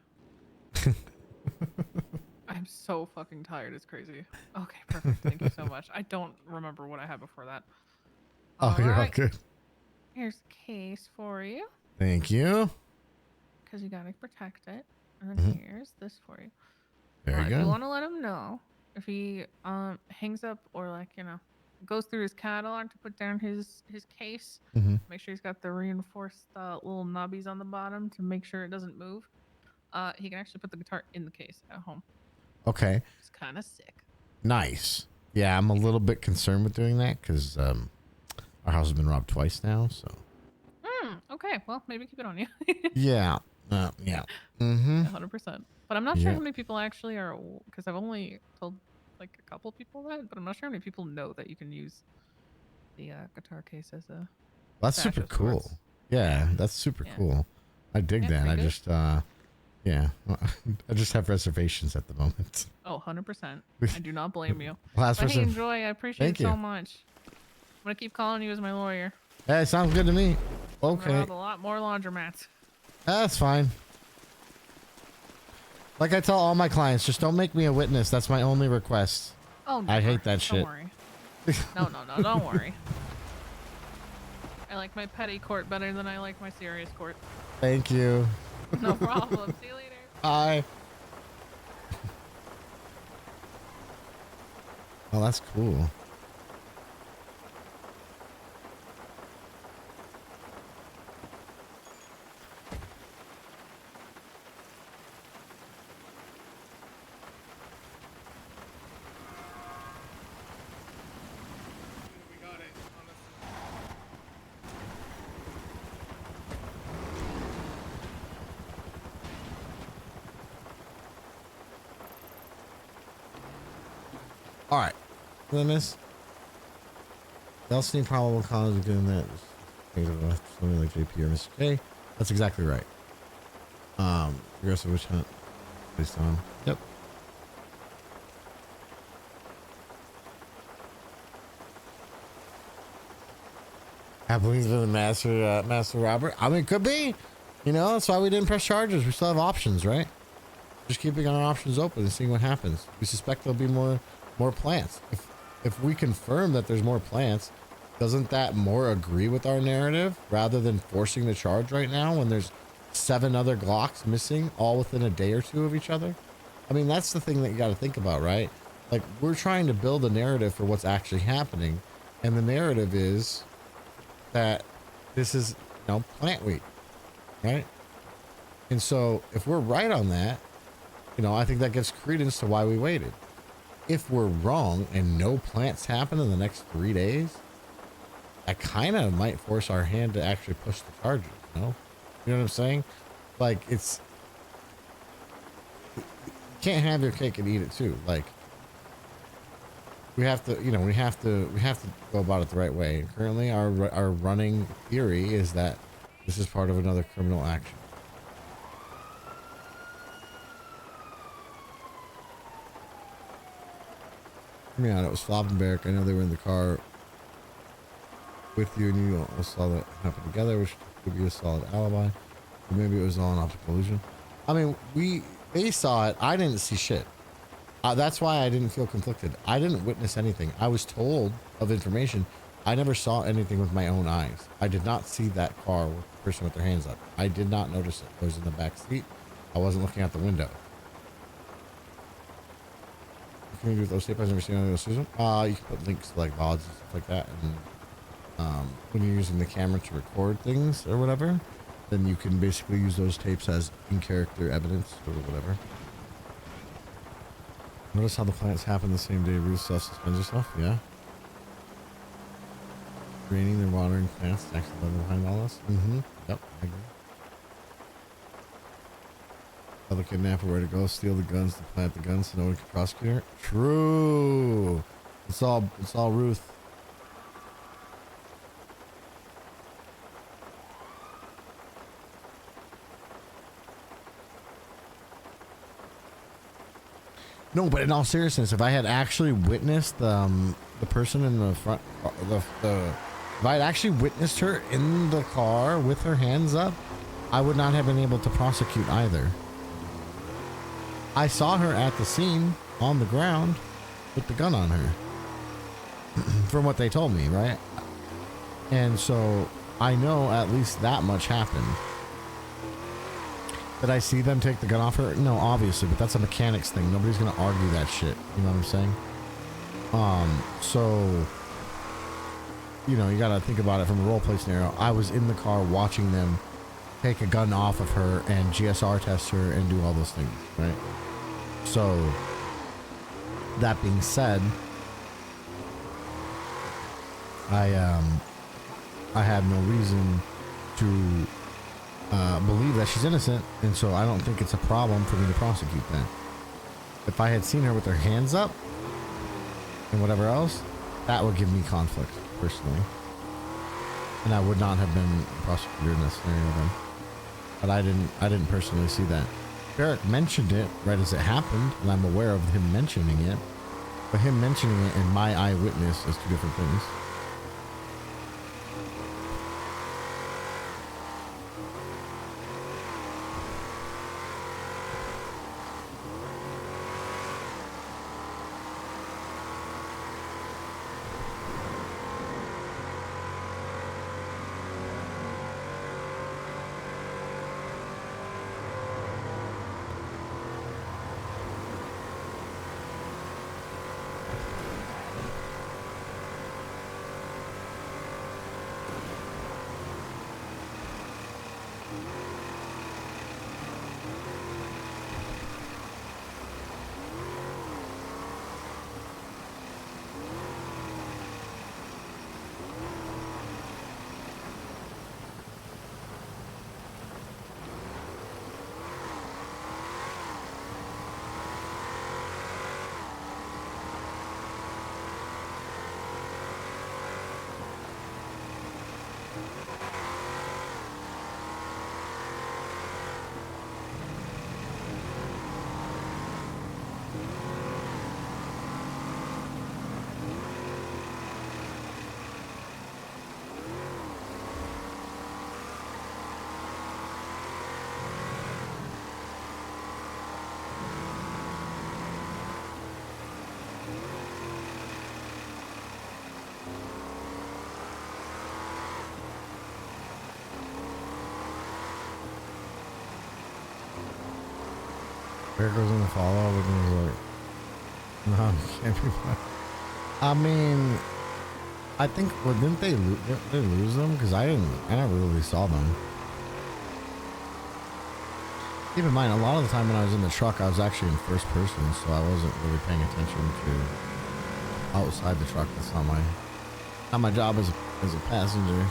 I'm so fucking tired. It's crazy. Okay, perfect. Thank you so much. I don't remember what I had before that. Oh, you're all Alright. good. Here's the case for you. Thank you. Because you gotta protect it. And then Mhm. here's this for you. Very If good. you want to let him know, if he hangs up or goes through his catalog to put down his case, make sure he's got the reinforced little knobbies on the bottom to make sure it doesn't move. He can actually put the guitar in the case at home. Okay. It's kind of sick. Nice. Yeah, I'm a little bit concerned with doing that because our house has been robbed twice now. So. Okay. Well, maybe keep it on you. Yeah. Yeah. Mm-hmm. 100%. But I'm not sure how many people actually are, because I've only told a couple people that, but I'm not sure how many people know that you can use the guitar case as a. That's stash super of cool. sorts. Yeah, that's super cool. I dig that. I pretty good. just, I just have reservations at the moment. Oh, 100%. I do not blame you. Last But hey, person. enjoy. I appreciate Thank it so you. much. I'm going to keep calling you as my lawyer. Hey, sounds good to me. I'm Okay. gonna rob a lot more laundromats. That's fine. Like I tell all my clients, just don't make me a witness. That's my only request. Oh, I never. hate that shit. Don't worry. No, don't worry. I like my petty court better than I like my serious court. Thank you. No problem. See you later. Bye. Oh, that's cool. All right. Limits. Elston probable cause of doing that. Something like JP or Mr. K. That's exactly right. Aggressive witch hunt. Based on. Yep. Applebee's been the master robber. I mean, it could be. You know, that's why we didn't press charges. We still have options, right? Just keeping our options open and seeing what happens. We suspect there'll be more plants. If we confirm that there's more plants, doesn't that more agree with our narrative rather than forcing the charge right now when there's 7 other Glocks missing all within a day or two of each other? I mean, that's the thing that you got to think about, right? Like, we're trying to build a narrative for what's actually happening, and the narrative is that this is, plant weed, right? And so if we're right on that, you know, I think that gives credence to why we waited. If we're wrong and no plants happen in the next 3 days, that kind of might force our hand to actually push the charges, you know? You know what I'm saying? Like, it's, you can't have your cake and eat it too. Like, we have to, you know, we have to go about it the right way. Currently, our running theory is that this is part of another criminal action. Yeah, it was Floppenberg. I know they were in the car with you, and you all saw that happen together, which could be a solid alibi. Or maybe it was all an optical illusion. I mean, they saw it. I didn't see shit. That's why I didn't feel conflicted. I didn't witness anything. I was told of information. I never saw anything with my own eyes. I did not see that car with the person with their hands up. I did not notice it. I was in the back seat. I wasn't looking out the window. What can you do with those tape? I've never seen any of those. You can put links to like VODs and stuff like that. And when you're using the camera to record things or whatever, then you can basically use those tapes as in-character evidence or whatever. Notice how the plants happen the same day Ruth self-suspends herself? Yeah. Raining, they're watering plants. Actually, behind all this. Mm-hmm. Yep, I agree. Tell the kidnapper where to go, steal the guns, to plant the guns so no one can prosecute her. True. It's all Ruth. No, but in all seriousness, if I had actually witnessed the person in the front, if I had actually witnessed her in the car with her hands up, I would not have been able to prosecute either. I saw her at the scene on the ground with the gun on her, from what they told me, right? And so I know at least that much happened. Did I see them take the gun off her? No, obviously, but that's a mechanics thing. Nobody's gonna argue that shit. You know what I'm saying? So, you know, you gotta think about it from a roleplay scenario. I was in the car watching them take a gun off of her and GSR test her and do all those things, right? So, that being said, I have no reason to believe that she's innocent, and so I don't think it's a problem for me to prosecute that. If I had seen her with her hands up and whatever else, that would give me conflict personally, and I would not have been a prosecutor in this scenario then. But I didn't personally see that. Barrett mentioned it right as it happened, and I'm aware of him mentioning it, but him mentioning it and my eyewitness is two different things. Where goes in the follow? Everything's like, no, you can't be fine. I mean, I think, well, didn't they lose them? Because I never really saw them. Keep in mind, a lot of the time when I was in the truck, I was actually in first person, so I wasn't really paying attention to outside the truck. That's not my job as a passenger.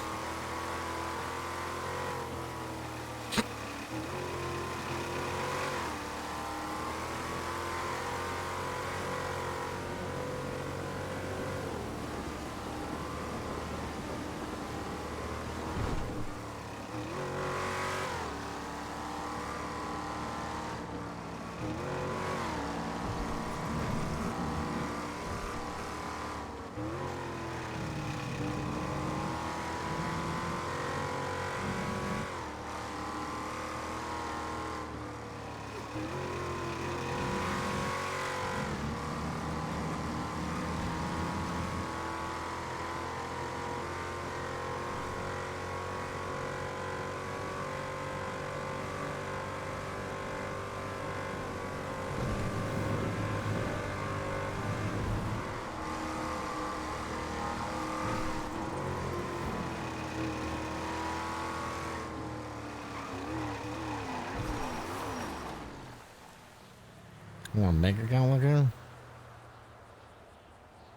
You want a bank account looking?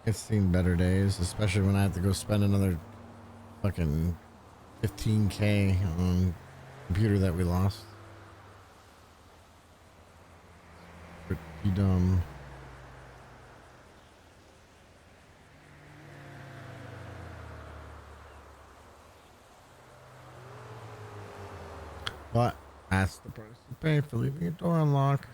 It's seen better days, especially when I have to go spend another fucking 15K on computer that we lost. Pretty dumb. But that's the price to pay for leaving your door unlocked.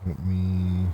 Let me...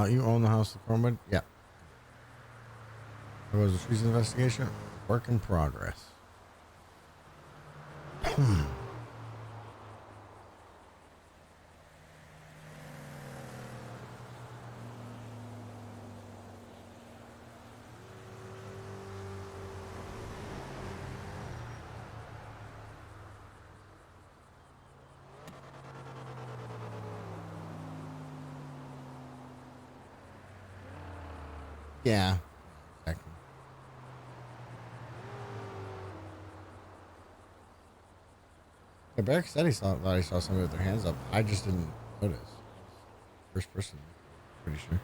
You own the house in Cornwood? Yeah. There was a treason investigation. Work in progress. Yeah. Exactly. Yeah, Barrick said thought he saw somebody with their hands up. I just didn't Oh, it is. First person. Pretty sure.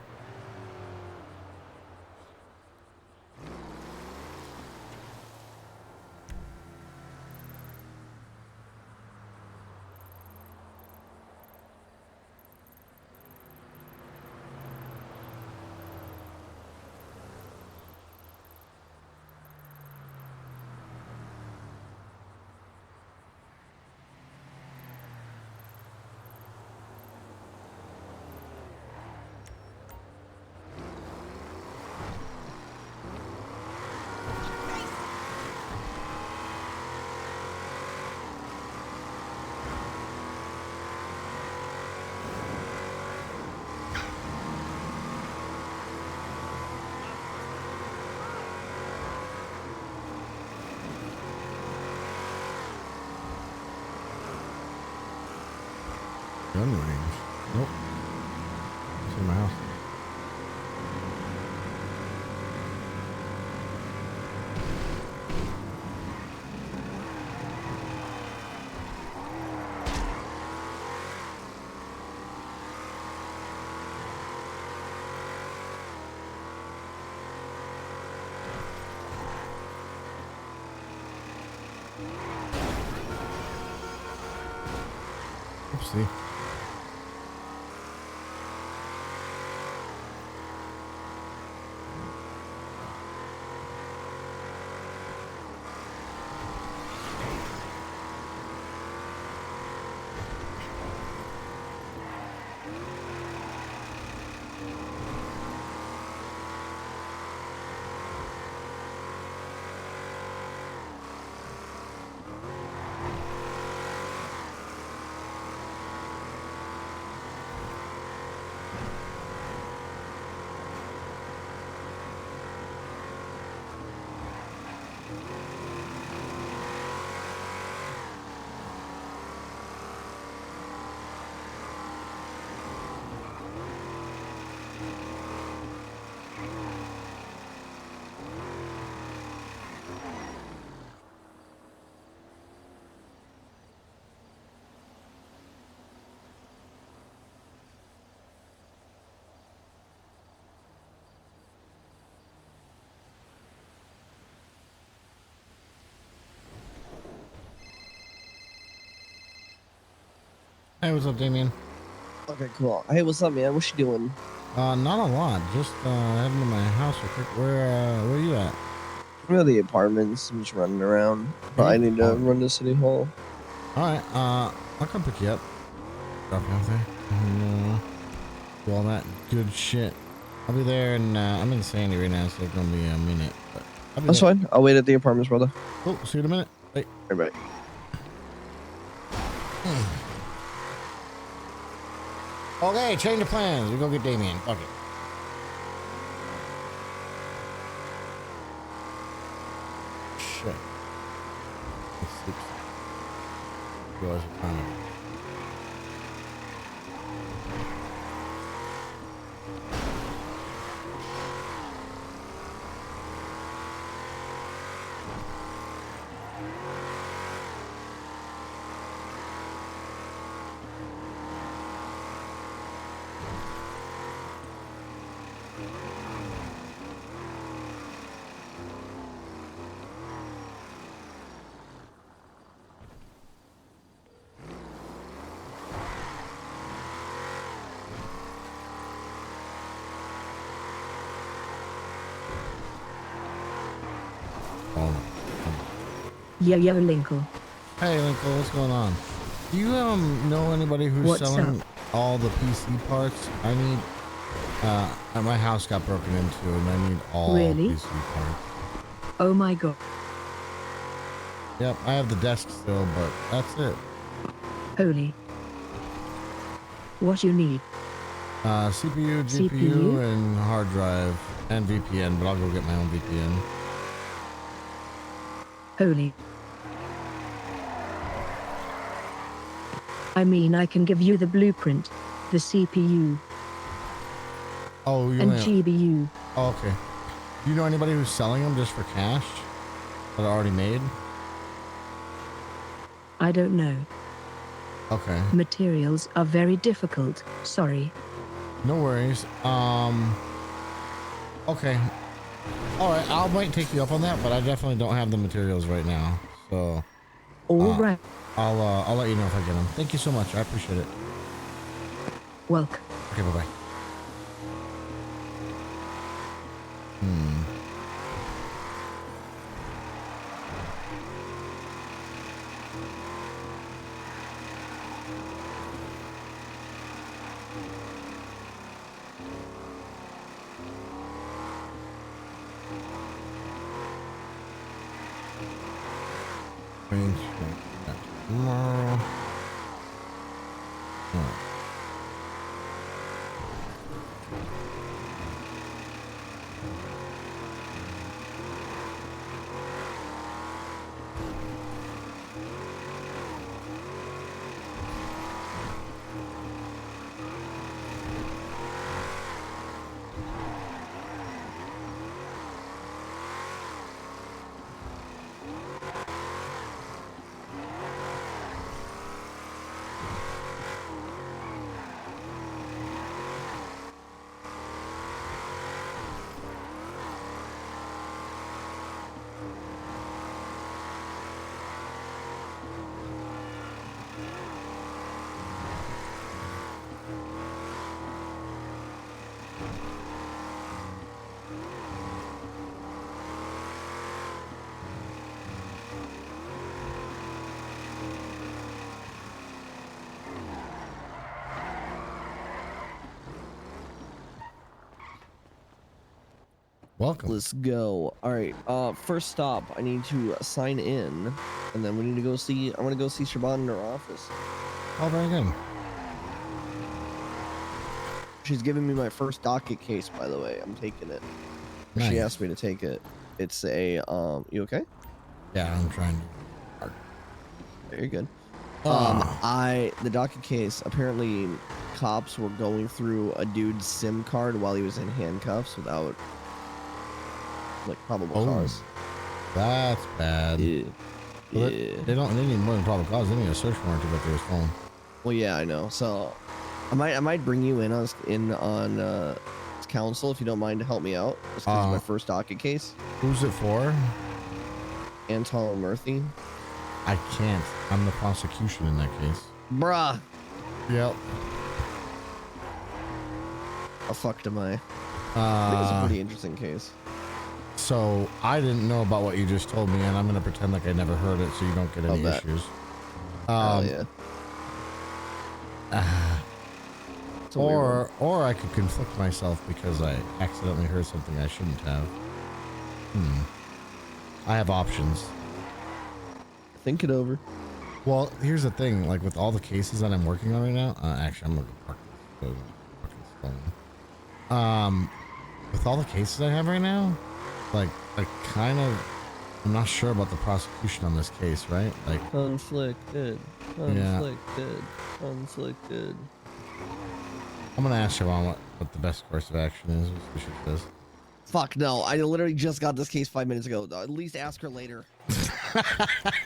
Gun range. Nope. It's in my house. Oopsie. Hey, what's up, Damien? Okay, cool. Hey, what's up, man? What you doing? Not a lot. Just heading to my house real quick. Where are you at? I'm at the apartments. I'm just running around. But I need to run to City Hall. All right. I'll come pick you up. Drop you off there. And, do all that good shit. I'll be there, and I'm in Sandy right now, so it's gonna be a minute. But I'll be That's there. fine. I'll wait at the apartments, brother. Cool. See you in a minute. Bye. Bye. Okay, change of plans. We go get Damien. Fuck it. Shit. Oops. Realize what time it is. Yo, Linkle. Hey, Linkle, what's going on? Do you know anybody who's What's selling up? all the PC parts? I need. My house got broken into, and I need all Really? PC parts. Oh my god. Yep, I have the desk still, but that's it. Holy. What you need? CPU, GPU, CPU? and hard drive, and VPN, but I'll go get my own VPN. Holy. I mean, I can give you the blueprint, the CPU, Oh, you and only- GBU. Oh, okay. Do you know anybody who's selling them just for cash? That are already made? I don't know. Okay. Materials are very difficult. Sorry. No worries. Okay. All right. I might take you up on that, but I definitely don't have the materials right now. So. All right. I'll let you know if I get them. Thank you so much. I appreciate it. Welcome. Okay. Bye bye. Tomorrow. Welcome. Let's go. All right. First stop, I need to sign in, and then we need to go see. I want to go see Siobhan in her office. Oh, very good. She's giving me my first docket case, by the way. I'm taking it. She Nice. asked me to take it. It's a You okay? Yeah, I'm trying to. Very good. Ah. The docket case. Apparently, cops were going through a dude's SIM card while he was in handcuffs without like probable cause. That's bad. Yeah. Well, they need more than probable cause. They need a search warrant to go through his phone. Well, yeah, I know. So, I might bring you in on counsel if you don't mind to help me out. This is my first docket case. Who's it for? Anton Murthy. I can't. I'm the prosecution in that case. Bruh. Yep. How fucked am I? I think it's a pretty interesting case. So I didn't know about what you just told me, and I'm gonna pretend like I never heard it, so you don't get any issues. Yeah. Or I could conflict myself because I accidentally heard something I shouldn't have. I have options. Think it over. Well, here's the thing. Like with all the cases that I'm working on right now, actually, I'm gonna go park this fucking stone. With all the cases I have right now, like I'm not sure about the prosecution on this case, right? Like conflicted. I'm gonna ask Siobhan what the best course of action is. We should do this. Fuck no! I literally just got this case 5 minutes ago. At least ask her later. I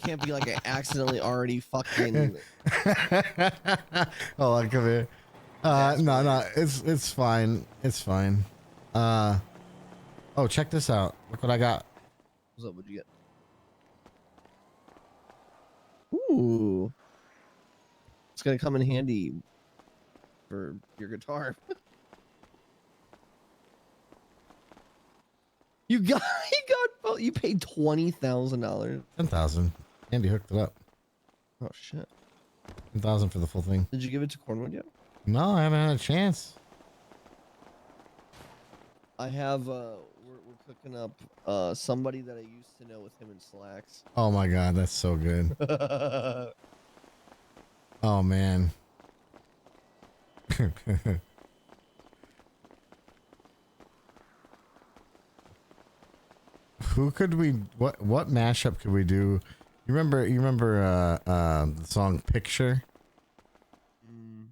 can't be like I accidentally already fucking. Oh, come here. No, it's fine. It's fine. Oh, check this out. Look what I got. What's up? What'd you get? Ooh. It's gonna come in handy for your guitar. You paid $20,000. 10,000. Andy hooked it up. Oh shit. 10,000 for the full thing. Did you give it to Cornwood yet? No, I haven't had a chance. I have we're cooking up somebody that I used to know with him in Slacks. Oh my god, that's so good. Oh man. Who could we what mashup could we do? You remember the song Picture? No.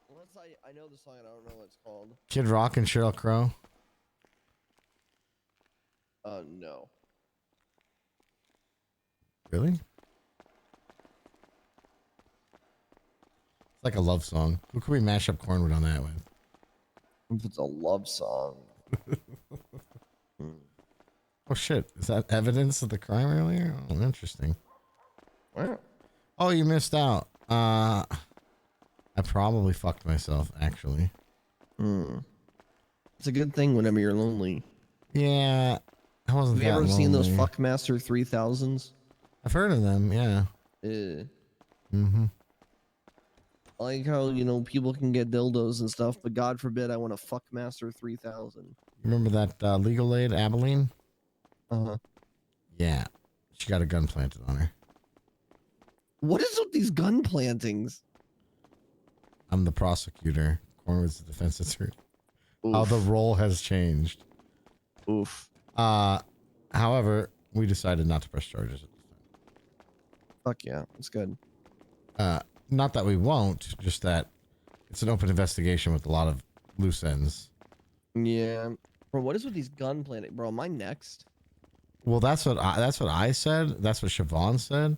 Unless I know the song, I don't know what it's called. Kid Rock and Sheryl Crow? No. Really? It's like a love song. Who can we mash up Cornwood on that with? If it's a love song. Oh shit! Is that evidence of the crime earlier? Oh, interesting. What? Oh, you missed out. I probably fucked myself, actually. It's a good thing whenever you're lonely. Yeah, I wasn't Have you that ever seen those lonely. Fuckmaster 3000s? I've heard of them, yeah. Mm-hmm. I like how, you know, people can get dildos and stuff, but God forbid I want a Fuckmaster 3000. Remember that legal aid, Abilene? Uh-huh. Yeah. She got a gun planted on her. What is with these gun plantings? I'm the prosecutor. Cornwood's the defense attorney. How the role has changed. Oof. However, we decided not to press charges at this time. Fuck yeah, it's good. Not that we won't, just that it's an open investigation with a lot of loose ends. Yeah. Bro, what is with these gun planting? Bro, am I next? Well, that's what I said. That's what Siobhan said.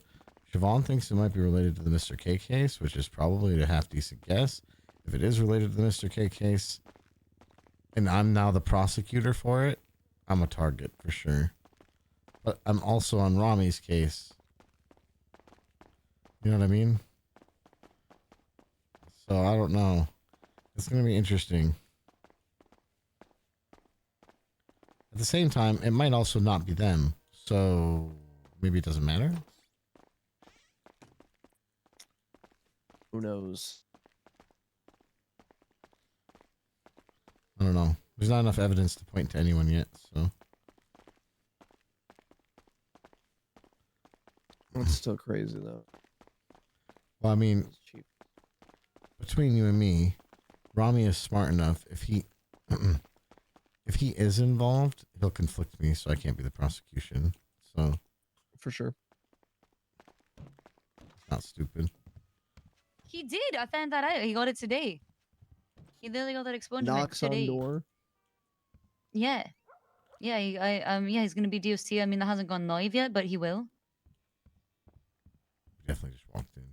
Siobhan thinks it might be related to the Mr. K case, which is probably a half decent guess. If it is related to the Mr. K case, and I'm now the prosecutor for it, I'm a target for sure. But I'm also on Rami's case. You know what I mean? So I don't know. It's going to be interesting. At the same time, it might also not be them. So maybe it doesn't matter. Who knows? I don't know. There's not enough evidence to point to anyone yet, so. It's still crazy though. Well, I mean, between you and me, Rami is smart enough. If he is involved, he'll conflict me, so I can't be the prosecution. So, for sure, not stupid. He did. I found that out. He got it today. He literally got that expungement Knocks today. on door. Yeah. Yeah, yeah, he's gonna be DOC. I mean, that hasn't gone live yet, but he will. Definitely just walked in.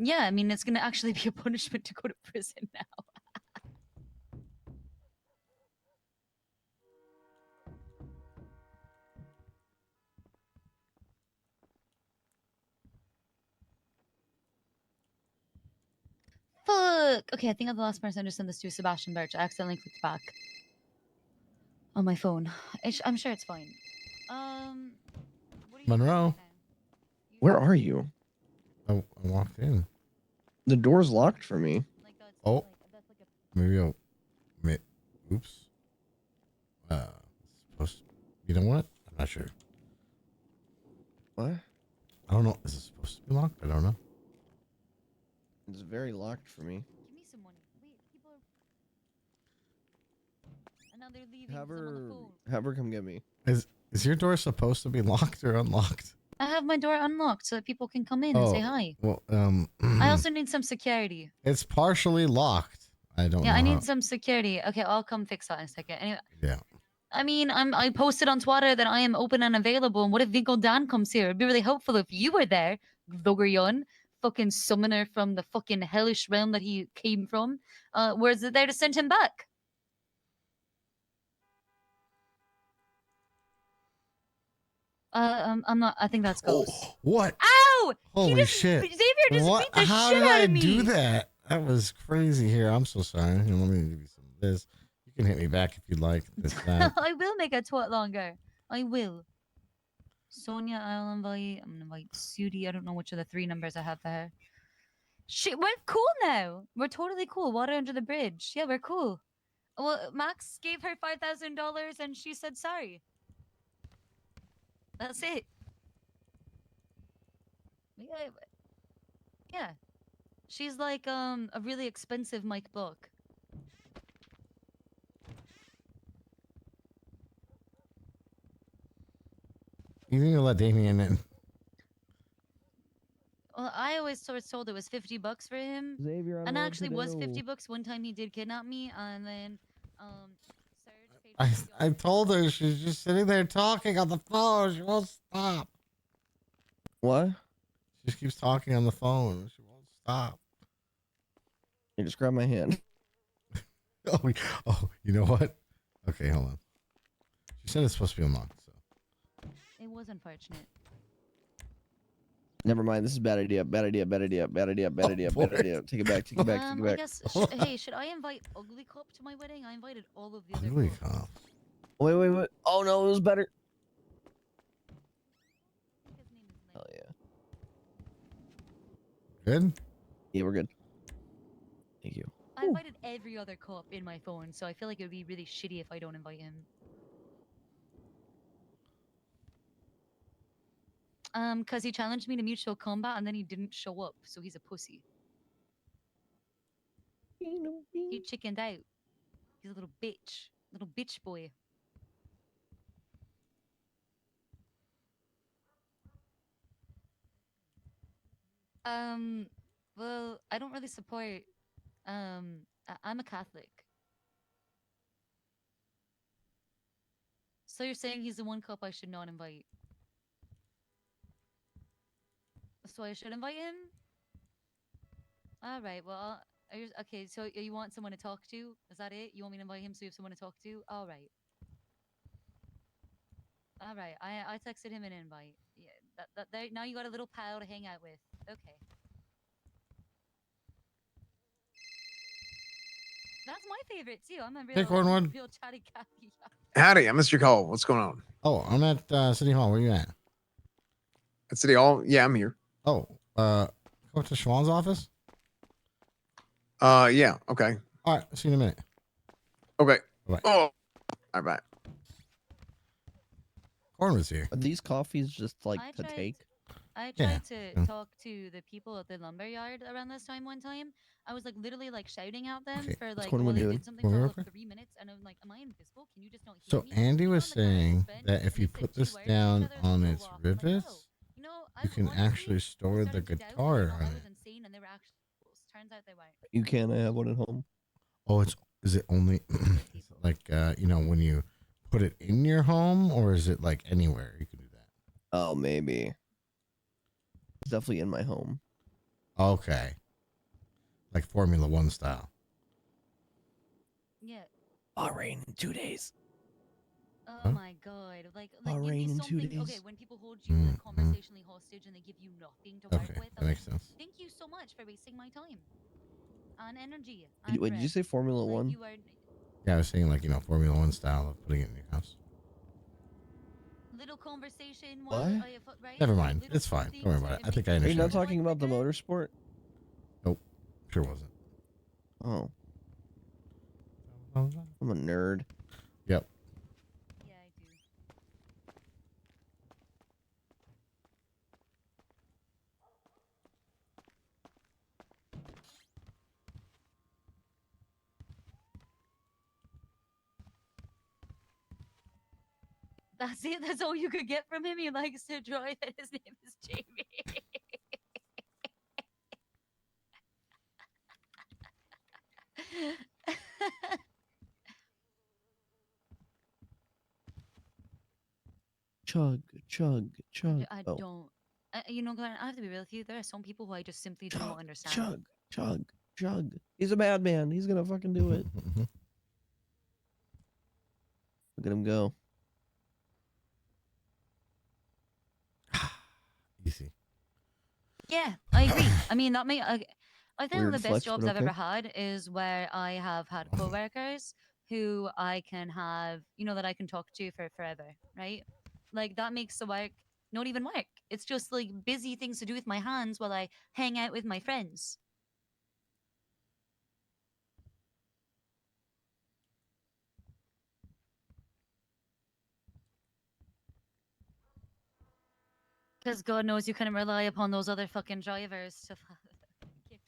Yeah, I mean, it's gonna actually be a punishment to go to prison now. Fuck. Okay, I think I'm the last person to send this to Sebastian Birch. I accidentally clicked back on my phone. I'm sure it's fine. Monroe. Where are you? I walked in. The door's locked for me. Oh. Maybe I'll. Oops. Supposed. You know what? I'm not sure. What? I don't know. Is it supposed to be locked? I don't know. It's very locked for me. Give me some money. Wait, people are. And now they're leaving. Have her come get me. Is your door supposed to be locked or unlocked? I have my door unlocked so that people can come in and say hi. Well, I also need some security. it's partially locked. I don't know. Yeah, I how- need some security. Okay, I'll come fix that in a second. Anyway, Yeah. I mean, I posted on Twitter that I am open and available. And what if Vigo Dan comes here? It'd be really helpful if you were there, Voguryon, fucking summoner from the fucking hellish realm that he came from. Where's it there to send him back? I'm not. I think that's Ghost. What? Ow! Holy He just, shit! Xavier just What? beat the How shit did out I of me. do that? That was crazy. Here, I'm so sorry. Here, let me give you some of this. You can hit me back if you'd like. This, that. I will make a twat longer. I will. Sonia, I'll invite. I'm gonna invite Sudi. I don't know which of the 3 numbers I have for her. Shit, we're cool now. We're totally cool. Water under the bridge. Yeah, we're cool. Well, Max gave her $5,000 and she said sorry. That's it. Yeah. Yeah. She's like a really expensive Mike book. You need to let Damien in. Well, I always told it was $50 for him. Xavier, and actually was $50 one time he did kidnap me, and then Serge paid I told her she's just sitting there talking on the phone. She won't stop. What? She just keeps talking on the phone. She won't stop. You just grab my hand. Oh, you know what? Okay, hold on. She said it's supposed to be unlocked. So It was unfortunate. Never mind. This is a bad idea. Bad idea. Bad idea. Bad idea. Bad idea. Bad boy. idea. Take it back. Take it back. Take it I back. guess. Hey, should I invite Ugly Cop to my wedding? I invited all of the other. Ugly cops. cop. Wait, wait, wait. Oh no, it was better. Hell yeah. Good? Yeah, we're good. Thank you. I invited every other cop in my phone, so I feel like it would be really shitty if I don't invite him. Cause he challenged me to mutual combat and then he didn't show up, so he's a pussy. He chickened out. He's a little bitch boy. Well, I don't really support. I'm a Catholic. So you're saying he's the one cop I should not invite? So I should invite him? All right. Well, okay. So you want someone to talk to? Is that it? You want me to invite him so you have someone to talk to? All right. All right. I texted him an invite. Yeah. There, now you got a little pal to hang out with. Okay. That's my favorite too. I'm a Hey, Cornwood. real chatty catty. Howdy, I missed your call. What's going on? Oh, I'm at City Hall. Where you at? At City Hall? Yeah, I'm here. Oh, go to Schwann's office? Yeah, okay. All right, see you in a minute. Okay. Bye. Oh, all right, bye. Cornwood's here. Are these coffees just like to take? I Yeah. tried to Yeah. talk to the people at the lumber yard around this time one time. I was like literally like shouting at them Okay. for What's like Cornwood while they doing? did something Come for here all real of quick. 3 minutes, and I'm like, am I invisible? Can you just not hear So me? Andy was saying bench, that if and you they said put 2 this words to each down other, on so its I'm like, rivets, you know, you can actually store the guitar on I it. was insane, and they were actually turns out they weren't. You can. I have one at home. Oh, is it only is it like when you put it in your home, or is it like anywhere you can do that? Oh, maybe. It's definitely in my home. Okay. Like Formula One style. Yeah. Bahrain in 2 days. Oh Huh? my god! Like give Bahrain me in 2 something. Okay, days. when people hold you like conversationally hostage and they give you nothing to work Okay, with, that I'm makes like, sense. thank you so much for wasting my time and energy. Wait, did you say Formula One? You are Yeah, I was saying Formula One style of putting it in your house. little conversation. What? Right? Never mind. It's fine. Don't worry about it. I think I Are you understand. not talking about the motorsport? Nope. Sure wasn't. Oh. I'm a nerd. Yep. Yeah, I do. That's it. That's all you could get from him. He likes to drive, and his name is Jamie. Chug, chug, chug. I Oh. don't. You know, Glenn, I have to be real with you. There are some people who I just simply do not understand. Chug, chug, chug. He's a madman. He's gonna fucking do it. Look at him go. Easy. Yeah, I agree. I mean, that may. I think Weird the flex, best jobs but I've ever okay. had is where I have had coworkers who I can have, that I can talk to for forever, right? Like that makes the work not even work. It's just like busy things to do with my hands while I hang out with my friends. Because God knows you couldn't rely upon those other fucking drivers to keep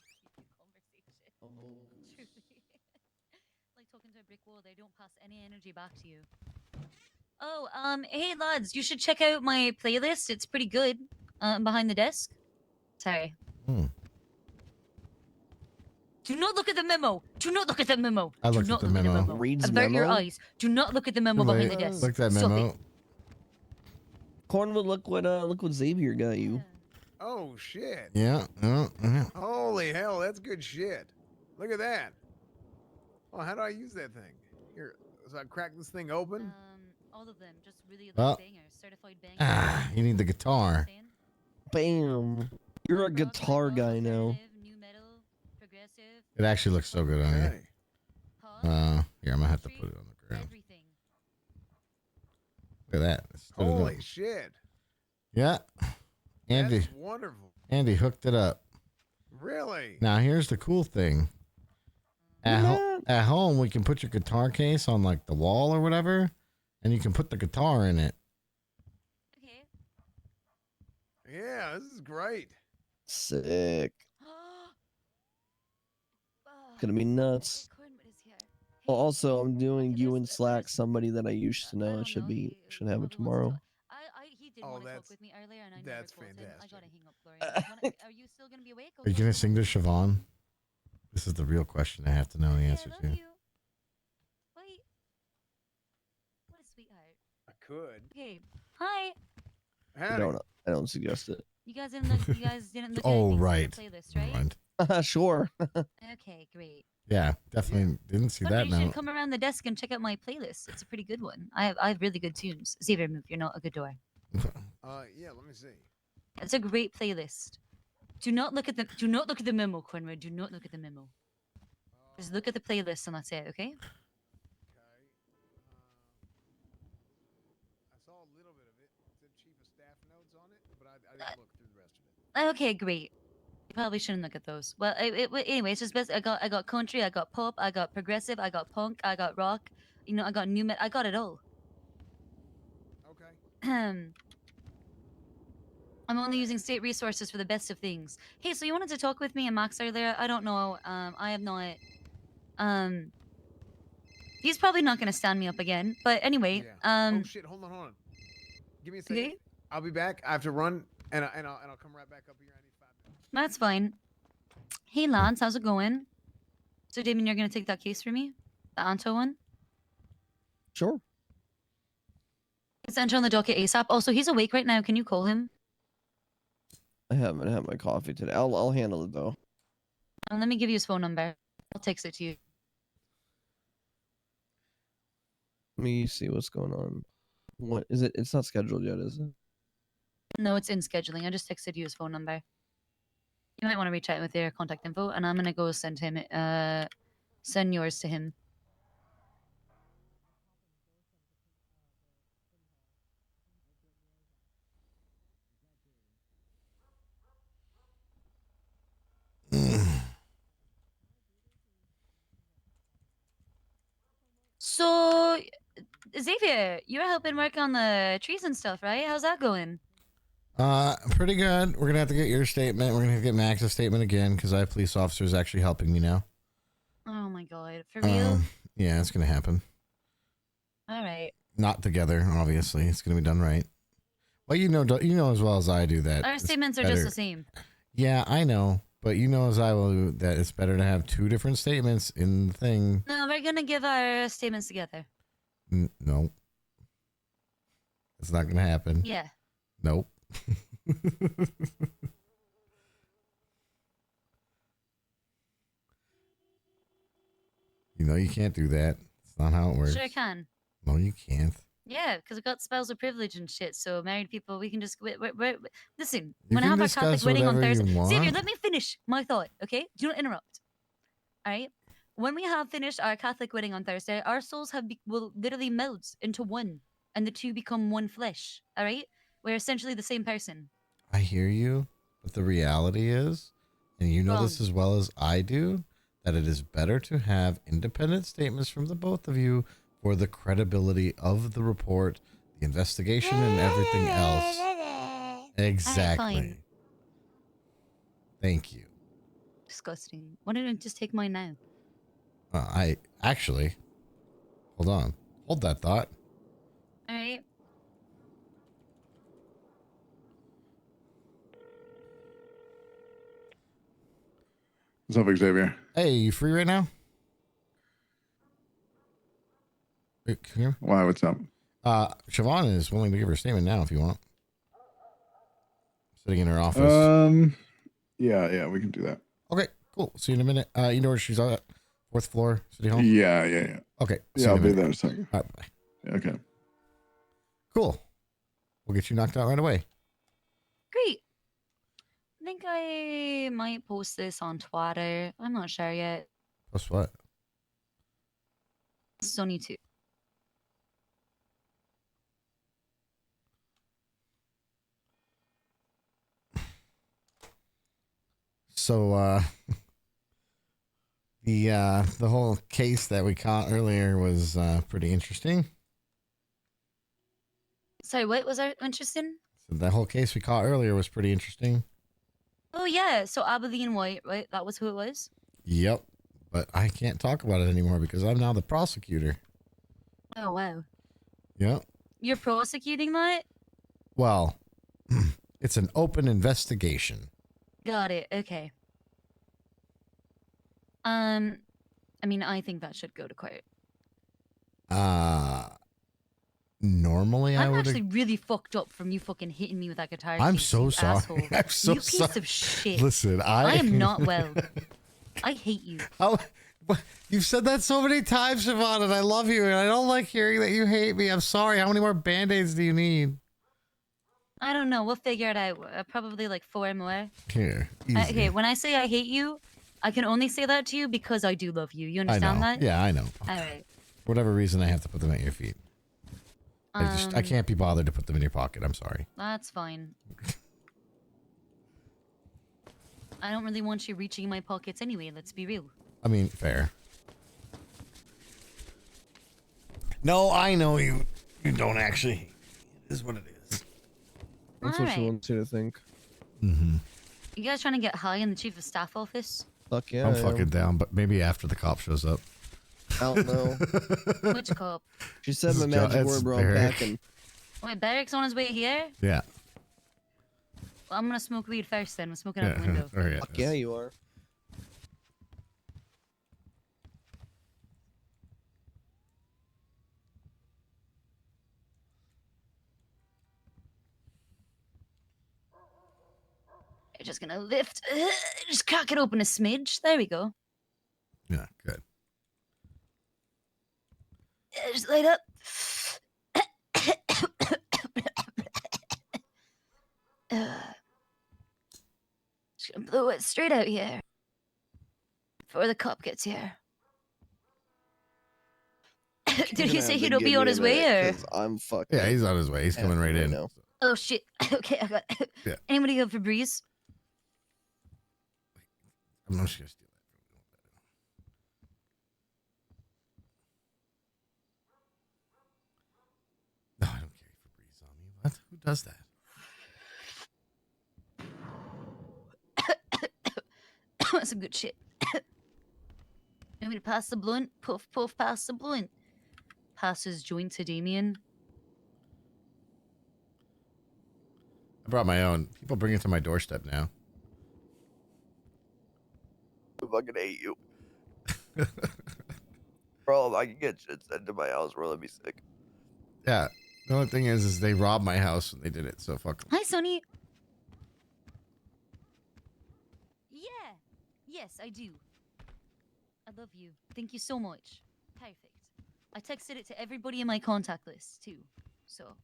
the conversation. Truly. Like talking to a brick wall, they don't pass any energy back to you. Oh, hey lads, you should check out my playlist. It's pretty good. Behind the desk. Sorry. Do not look at the memo. Do not look at the memo. I Do looked at not the look at the memo. memo. Reads Avert your memo? eyes. Do not look at the memo Too behind late. the desk. Look at that Stop memo. it. Cornwood, look what Xavier got you. Oh shit. Yeah. Holy hell, that's good shit. Look at that. Oh, how do I use that thing? Here, so I crack this thing open. All of them, just really Well, bangers, certified bangers. you need the guitar. Bam. You're a guitar guy now. It actually looks so good on you. Here, I'm gonna have to put it on the ground. Look at that. It stood it up. Holy shit. Yeah. Andy. That's wonderful. Andy hooked it up. Really? Now here's the cool thing. At home, we can put your guitar case on like the wall or whatever, and you can put the guitar in it. Yeah, this is great. Sick. Gonna be nuts. Well, also, I'm doing you in Slack somebody that I used to know. Should have it tomorrow. He did Oh, want to talk that's- with me earlier, and I that's never called him. I fantastic. gotta hang up, Gloria. Are you still gonna be awake? Are you gonna sing to Siobhan? This is the real question I have to know the answer to. Wait. What a sweetheart. I could. Okay. Hi. I don't suggest it. You guys didn't look. You guys didn't look. Oh, at anything right. from the playlist, right? Right. Sure. Okay, great. Yeah, definitely didn't see Wonder that you should now. come around the desk and check out my playlist. It's a pretty good one. I have really good tunes. Xavier, move. You're not a good door. Yeah, let me see. It's a great playlist. Do not look at the memo, Conrad. Do not look at the memo. Just look at the playlist and that's it, okay? I saw a little bit of it. It said chief of staff notes on it, but I didn't look through the rest of it. Okay, great. You probably shouldn't look at those. Well, anyway, it's just best. I got country, I got pop, I got progressive, I got punk, I got rock. You know, I got new metal. I got it all. Okay. I'm only using state resources for the best of things. Hey, so you wanted to talk with me and Max earlier? I don't know. I have not. He's probably not gonna stand me up again. But anyway, Oh shit! Hold on. Give me a second. Okay. I'll be back. I have to run, and I'll come right back up here. I need 5 minutes. That's fine. Hey, Lance, how's it going? So, Damien, you're gonna take that case for me, the Anto one. Sure. It's enter on the docket ASAP. Also, he's awake right now. Can you call him? I haven't had my coffee today. I'll handle it though. Let me give you his phone number. I'll text it to you. Let me see what's going on. What is it? It's not scheduled yet, is it? No, it's in scheduling. I just texted you his phone number. You might want to reach out with their contact info, and I'm gonna go send him. Send yours to him. So, Xavier, you were helping work on the trees and stuff, right? How's that going? Pretty good. We're gonna have to get your statement. We're gonna have to get Max's statement again because I have police officers actually helping me now. Oh my god, for real? Yeah, it's gonna happen. All right. Not together, obviously. It's gonna be done right. Well, you know as well as I do that. Our it's statements are just better- the same. Yeah, I know, but you know as I will that it's better to have two different statements in the thing. No, we're gonna give our statements together. No, it's not gonna happen. Yeah. Nope. You know you can't do that. It's not how it works. Sure I can. No, you can't. Yeah, because I got spousal privilege and shit. So married people, we can just listen. You When I can have our discuss Catholic wedding on whatever you Thursday, Xavier, want. let me finish my thought, okay? Do not interrupt. All right. When we have finished our Catholic wedding on Thursday, our souls will literally melt into one, and the two become one flesh. All right. We're essentially the same person. I hear you, but the reality is, and you know this as well as I do, that it is better to have independent statements from the both of you for the credibility of the report, the investigation, and everything else. Exactly. fine. Thank you. Disgusting. Why don't you just take mine now? I actually, hold on. Hold that thought. All right. What's up, Xavier? Hey, you free right now? Wait, can you hear me? Why? What's up? Siobhan is willing to give her statement now if you want. Sitting in her office. Yeah, we can do that. Okay, cool. See you in a minute. You know where she's at? 4th floor, City Hall? Yeah. Okay. Yeah, I'll be there in a second. All right, bye. Okay. Cool. We'll get you knocked out right away. Great. I think I might post this on Twitter. I'm not sure yet. Post what? Sony too. So, the whole case that we caught earlier was pretty interesting. Sorry, what was interesting? So the whole case we caught earlier was pretty interesting. Oh yeah, so Abilene White, right? That was who it was. Yep. But I can't talk about it anymore because I'm now the prosecutor. Oh wow. Yep. You're prosecuting that? Well, it's an open investigation. Got it. Okay. I mean, I think that should go to court. Normally I I'm would. actually really fucked up from you fucking hitting me with that guitar. I'm case, so you sorry. Asshole. I'm so you piece sorry. of shit. Listen, I am not well. I hate you. You've said that so many times, Siobhan, and I love you, and I don't like hearing that you hate me. I'm sorry. How many more Band-Aids do you need? I don't know. We'll figure it out. Probably like 4 more. Here. Easy. Okay, when I say I hate you, I can only say that to you because I do love you. You I understand know. that? Yeah, I know. All right. For whatever reason, I have to put them at your feet. I can't be bothered to put them in your pocket. I'm sorry. That's fine. I don't really want you reaching in my pockets anyway, let's be real. I mean, fair. No, I know you. You don't actually. It is what it is. That's what she Alright. wants you to think. Mm-hmm. You guys trying to get high in the chief of staff office? Fuck yeah. I'm I fucking am. down, but maybe after the cop shows up. I don't know. Which cop? She said my It's Jo- magic it's word, bro. I'm Barrick. packing. Wait, Barrick's on his way here? Yeah. Well, I'm gonna smoke weed first then. We're smoking out the window. All right. Fuck yeah, you are. You're just gonna lift. Just crack it open a smidge. There we go. Yeah, good. Just light up. Just gonna blow it straight out here. Before the cop gets here. Did he say he'd be on his way or? I'm fucking. Yeah, he's on his way. He's coming right in. now. Oh shit. Okay, I got Yeah. Anybody go for breeze? I'm not just gonna steal that. No, I don't carry Febreze on me. What? Who does that? That's some good shit. Want me to pass the blunt? Puff, puff, pass the blunt. Pass his joint to Damien. I brought my own. People bring it to my doorstep now. I fucking hate you. Bro, I can get shit sent to my house, bro. That'd be sick. Yeah. The only thing is they robbed my house when they did it. So fuck 'em. Hi, Sonny. Yeah. Yes, I do. I love you. Thank you so much. Perfect. I texted it to everybody in my contact list, too. So,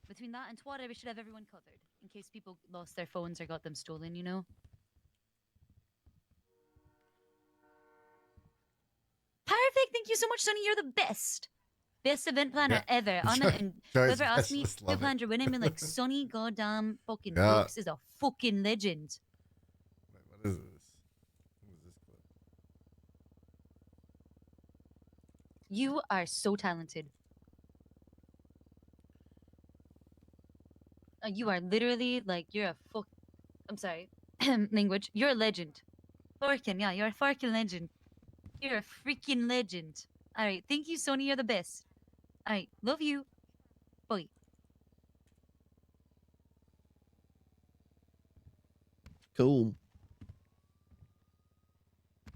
between that and Twitter, we should have everyone covered. In case people lost their phones or got them stolen, you know? Perfect. Thank you so much, Sonny. You're the best. Best event planner ever. Anna and Guys, whoever asked me just who love it. planned your wedding, been like, Sonny goddamn fucking Yeah. Brooks is a fucking legend. What is this? What is this clip? You are so talented. You are literally like you're a fuck. I'm sorry, language. You're a legend. Forkin, yeah, you're a fucking legend. You're a freaking legend. All right, thank you, Sony. You're the best. All right, love you. Bye. Cool.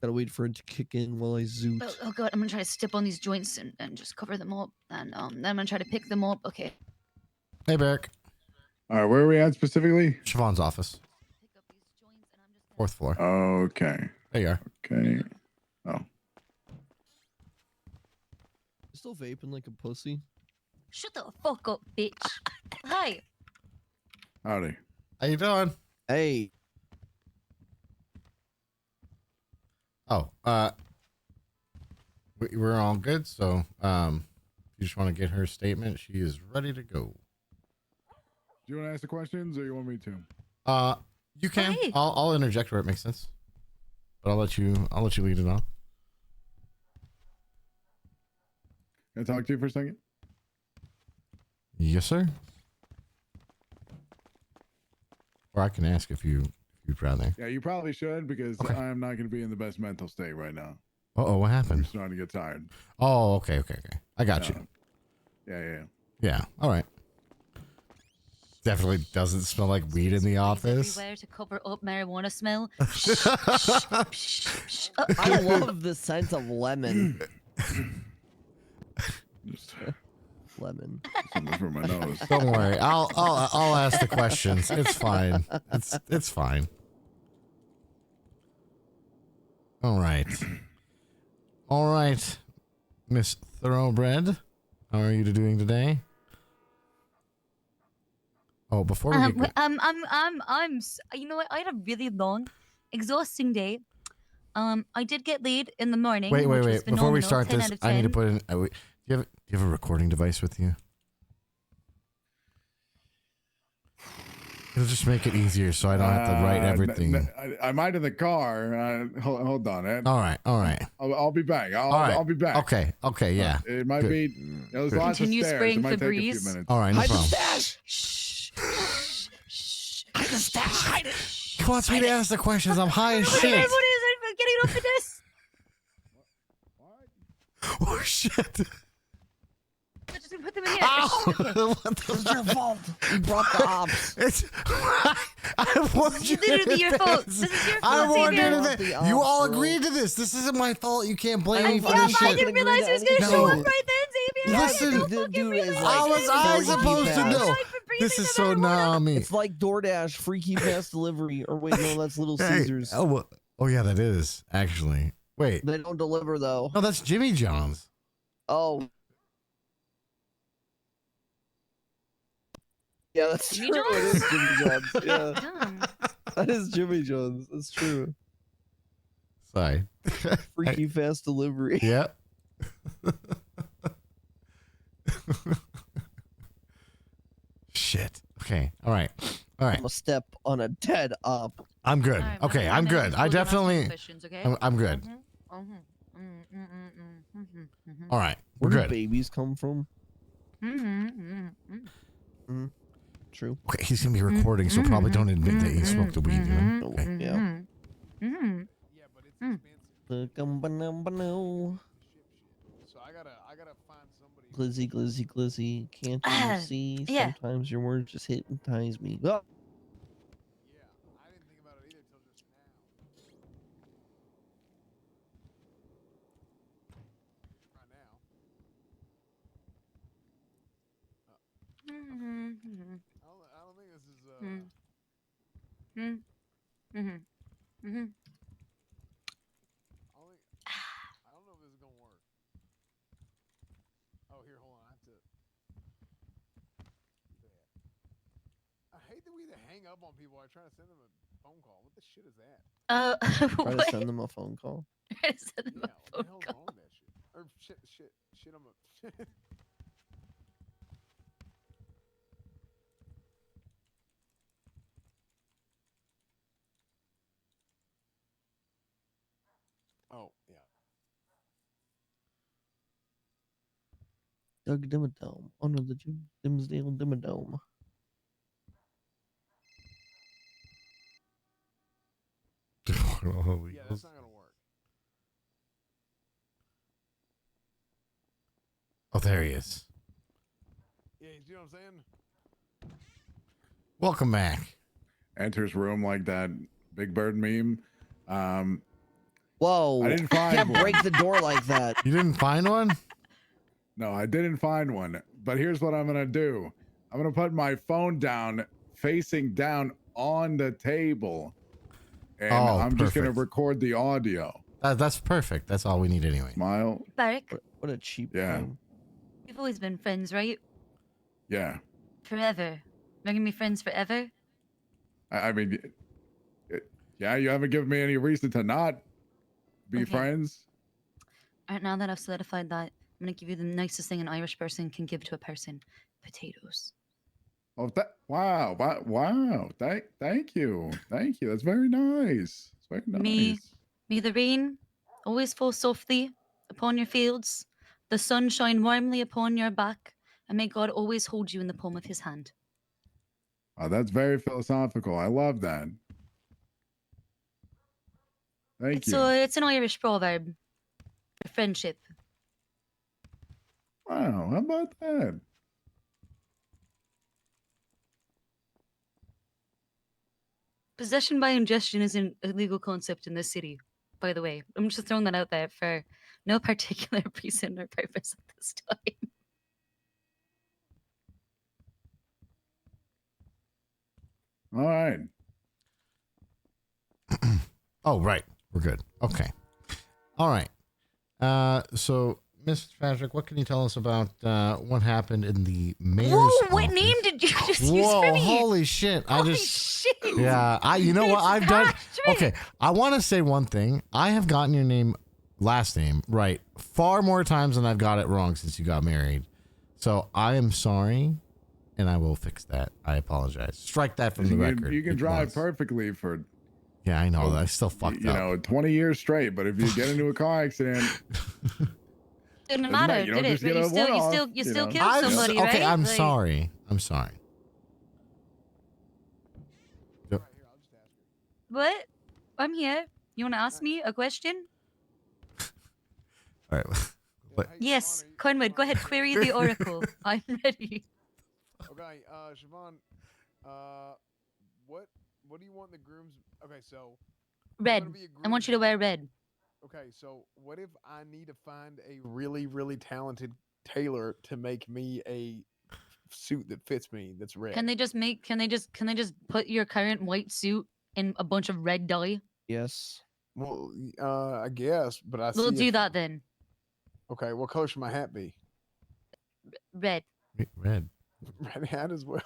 Gotta wait for it to kick in while I zoot. Oh god, I'm gonna try to step on these joints and just cover them up, and then I'm gonna try to pick them up. Okay. Hey, Barrick. All right, where are we at specifically? Siobhan's office. 4th floor. Okay. There you are. Okay. Oh. Still vaping like a pussy. Shut the fuck up, bitch. Hi. Howdy. How you doing? Hey. Oh, we're all good. So, you just want to get her statement. She is ready to go. Do you want to ask the questions, or you want me to? You can. Hey. I'll interject where it makes sense, but I'll let you lead it on. Can I talk to you for a second? Yes, sir. Or I can ask if you'd rather. Yeah, you probably should, because Okay. I'm not going to be in the best mental state right now. Uh-oh, what I'm happened? starting to get tired. Oh, okay. I got you. Yeah. Yeah. All right. Definitely doesn't smell like weed in the office. Everywhere to cover up marijuana smell. I love the scent of lemon. Just Lemon. something for my nose. Don't worry. I'll ask the questions. It's fine. It's fine. All right. All right, Miss Thoroughbred. How are you doing today? Oh, before we get you know what? I had a really long, exhausting day. I did get laid in the morning. wait. which was Before we phenomenal, start 10 this, out of I need to 10. put in. Do you have a recording device with you? It'll just make it easier, so I don't have to write everything. I might in the car. Hold on, Ed. All right. I'll be back. right. I'll be back. Okay. Yeah. It might Good. be. There's lots Continue of stairs. spraying It might take a few Febreze. minutes. All right. No problem. Hide the stash. Hide it. He wants me to ask the questions. I'm high as What shit. is it? Getting up for this? Oh shit. I'm just gonna put them in here. Ow! Okay. What the It's your fault. You brought the ops. It's. I warned you. Literally in your fault. advance. This is your I fault, warned you. in Xavier. advance. You all agreed to this. This isn't my fault. You can't blame me for Yeah, this but I shit. didn't realize he was gonna No. show up right then, Xavier. Listen, the dude is How like was I 40 supposed to fast. know? This is so not on me. It's like DoorDash, freaky fast delivery. Or wait, no, that's Little Hey, Caesars. oh yeah, that is actually. Wait, They don't deliver though. no, that's Jimmy John's. Oh. Yeah, that's Jimmy true. It is Jimmy John's. Yeah, Dumb. that is Jimmy John's. That's true. Sorry. Freaky fast delivery. Yep. Shit. Okay. All right. I'm a step on a dead op. I'm good. All right, Okay, I'm I'm gonna good. just I hold you around some definitely. questions, okay? I'm good. All right. We're Where do good. babies come from? Mm-hmm. True. Okay, he's gonna be recording, so probably don't admit that he smoked the weed. You know? Okay. Yeah. Mm-hmm. The gumbano. So I gotta find somebody. Glizzy, glizzy, glizzy. Can't you see? yeah. Sometimes your words just hypnotize me. Oh. I didn't think about it either till just now. Right now. I don't think this is I don't know if this is gonna work. Oh, here, hold on. I have to. I hate that we either hang up on people or try to send them a phone call. What the shit is that? Try to send them a phone call. Send them Yeah, a what the phone hell's call. wrong with that shit? Or shit, I'm a. Oh, yeah. Doug Dimmadome. Under the Dimsdale Dimmadome. Yeah, that's not gonna work. Oh, there he is. Yeah, you see what I'm saying? Welcome back. Enters room like that Big Bird meme. Whoa! I didn't find can't one. break the door like that. You didn't find one? No, I didn't find one. But here's what I'm gonna do. I'm gonna put my phone down, facing down on the table, and I'm just gonna perfect. record the audio. That's perfect. That's all we need anyway. Smile. Barrick, What a cheap. Yeah. we've always been friends, right? Yeah. Forever. We're gonna be friends forever. I mean, yeah, you haven't given me any reason to not be Okay. friends. All right, now that I've solidified that, I'm gonna give you the nicest thing an Irish person can give to a person: potatoes. Oh, wow. Thank you. Thank you. That's very nice. It's very nice. May the rain always fall softly upon your fields, the sun shine warmly upon your back, and may God always hold you in the palm of his hand. Oh, that's very philosophical. I love that. Thank you. So it's an Irish proverb for friendship. Wow, how about that? Possession by ingestion is an illegal concept in this city, by the way. I'm just throwing that out there for no particular reason or purpose at this time. All right. Oh, right. We're good. Okay. All right. So, Mr. Patrick, what can you tell us about what happened in the mayor's What office? name did you just use Whoa, for me? holy shit. Holy shit. Yeah, you know what I've done? Okay, I want to say one thing. I have gotten your last name right far more times than I've got it wrong since you got married. So I am sorry, and I will fix that. I apologize. Strike that from the record. You can drive perfectly for, Yeah, I know. I still fucked up. 20 years straight. But if you get into a car accident, Didn't matter, you don't did it? just get You a still, one-off, you still know. killed somebody, right? Okay, I'm Like- sorry. I'm sorry. Yep. What? I'm here. You want to ask me a question? All right. Yes, Conrad, go ahead, query the oracle. I'm ready. Okay, Siobhan, what do you want the grooms? Okay, so I'm Red. gonna be a I want you to wear red. Okay, so what if I need to find a really, really talented tailor to make me a suit that fits me that's red? Can they just put your current white suit in a bunch of red dye? Yes. Well, I guess, but I We'll see do if- that then. Okay, what color should my hat be? Red. Red. Red hat as well.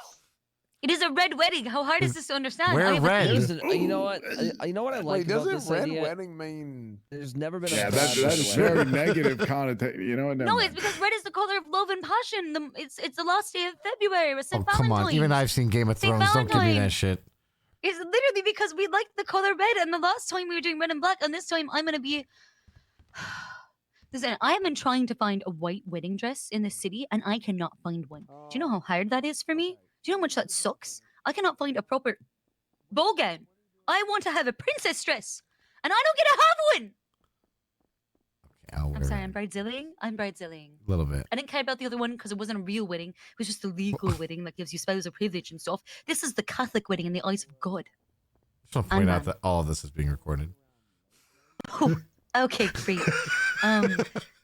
It is a red wedding. How hard is this to understand? Wear I have a red. theme. Listen, you know what? You know what I like Wait, about doesn't this red idea? wedding mean? There's never been Yeah, a that bad is red very wedding. negative connotation. You know what? No, it's because red is the color of love and passion. It's the last day of February. It's St. Oh, come on. Even Valentine's. I've seen Game of Saint Thrones. Don't give me that Valentine. shit. It's literally because we liked the color red, and the last time we were doing red and black, and this time I'm gonna be. Listen, I have been trying to find a white wedding dress in the city, and I cannot find one. Do you know how hard that is for me? Do you know how much that sucks? I cannot find a proper ball gown. I want to have a princess dress, and I don't get to have one. I'll I'm wear sorry, red. I'm bridezilling. I'm bridezilling. A little bit. I didn't care about the other one because it wasn't a real wedding. It was just a legal wedding that gives you spousal privilege and stuff. This is the Catholic wedding in the eyes of God. Just want to point out that all of this is being recorded. Okay, great.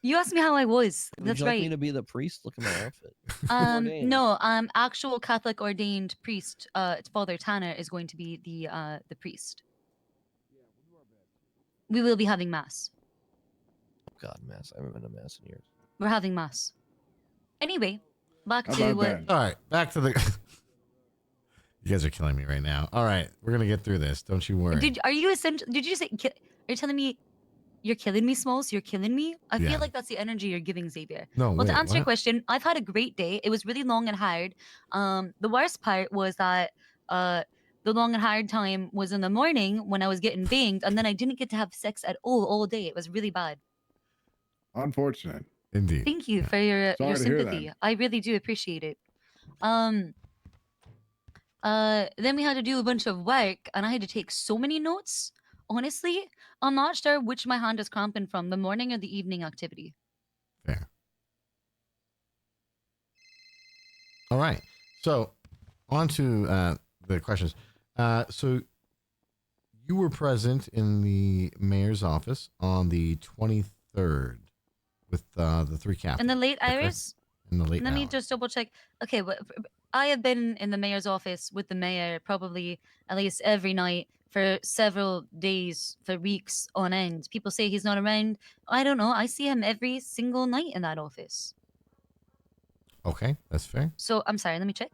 You asked me how I was. Would That's you like right. me to be the priest? Look at my outfit. No, actual Catholic ordained priest, Father Tanner is going to be the priest. We will be having mass. God, mass. I haven't been to mass in years. We're having mass. Anyway, back How to about what. that? All right, back to the. You guys are killing me right now. All right, we're gonna get through this. Don't you worry. Did you say? Are you telling me you're killing me, Smalls? You're killing me? I Yeah. feel like that's the energy you're giving, Xavier. No, Well, to wait, answer your what? question, I've had a great day. It was really long and hard. The worst part was that the long and hard time was in the morning when I was getting banged, and then I didn't get to have sex at all day. It was really bad. Unfortunate. Indeed. Thank you for your Sorry to hear sympathy. that. I really do appreciate it. Then we had to do a bunch of work, and I had to take so many notes. Honestly, I'm not sure which my hand is cramping from, the morning or the evening activity. All right. So, on to the questions. So, You were present in the mayor's office on the 23rd with the three captains. In the late correct? hours? In the late Let me hours. just double check. Okay, I have been in the mayor's office with the mayor probably at least every night for several days, for weeks on end. People say he's not around. I don't know. I see him every single night in that office. Okay, that's fair. So I'm sorry. Let me check.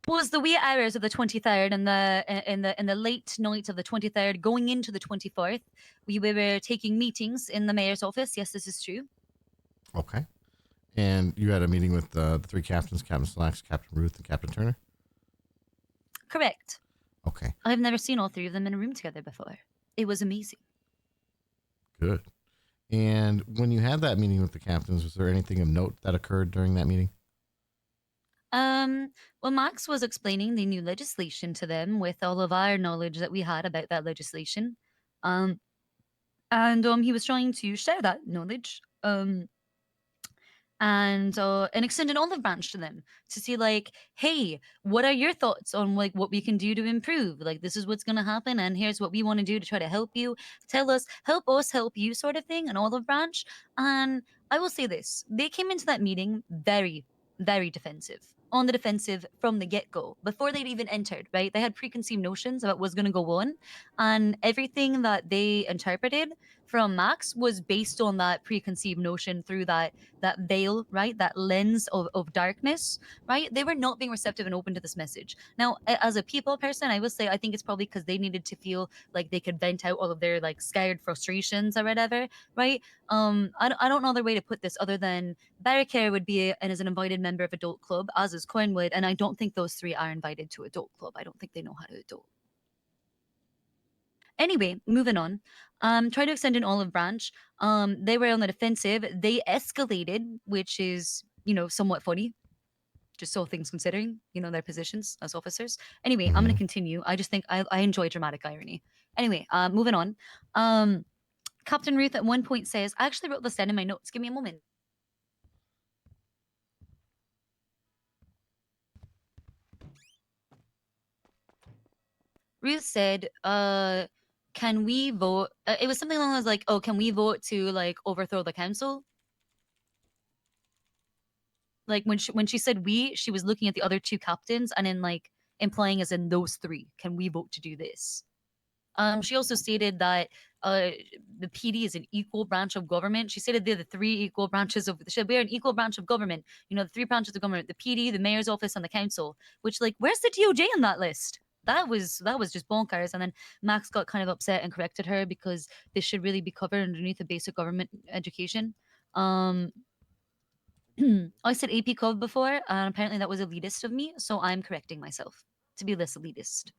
Was the wee hours of the 23rd and the late night of the 23rd going into the 24th, we were taking meetings in the mayor's office. Yes, this is true. Okay. And you had a meeting with the three captains, Captain Slacks, Captain Ruth, and Captain Turner? Correct. Okay, I've never seen all three of them in a room together before. It was amazing. good. And when you had that meeting with the captains, was there anything of note that occurred during that meeting? Well, Max was explaining the new legislation to them with all of our knowledge that we had about that legislation. And he was trying to share that knowledge. And extend an olive branch to them to see like, hey, what are your thoughts on like what we can do to improve? Like this is what's gonna happen, and here's what we want to do to try to help you. Tell us, help you, sort of thing, an olive branch. And I will say this: they came into that meeting very, very defensive. On the defensive from the get-go before they'd even entered, right? They had preconceived notions about what's going to go on, and everything that they interpreted from Max was based on that preconceived notion through that veil, right? That lens of darkness, right? They were not being receptive and open to this message. Now, as a people person, I would say I think it's probably because they needed to feel like they could vent out all of their like scared frustrations or whatever, right? I don't know other way to put this other than Barricare would be and is an invited member of Adult Club, as is Cornwood, and I don't think those three are invited to Adult Club. I don't think they know how to adult. Anyway, moving on. Try to extend an olive branch. They were on the defensive. They escalated, which is, somewhat funny. Just all things considering, their positions as officers. Anyway, I'm going to continue. I just think I enjoy dramatic irony. Anyway, moving on. Captain Ruth at one point says, I actually wrote this down in my notes. Give me a moment. Ruth said, can we vote? It was something along those like, oh, can we vote to like overthrow the council? Like when she said we, she was looking at the other two captains and then like implying as in those three, can we vote to do this? She also stated that the PD is an equal branch of government. She stated they're the three equal branches of. We're an equal branch of government. The three branches of government: the PD, the mayor's office, and the council. Which, like, where's the DOJ on that list? That was just bonkers. And then Max got kind of upset and corrected her because this should really be covered underneath a basic government education. I said AP Cov before, and apparently that was elitist of me, so I'm correcting myself to be less elitist.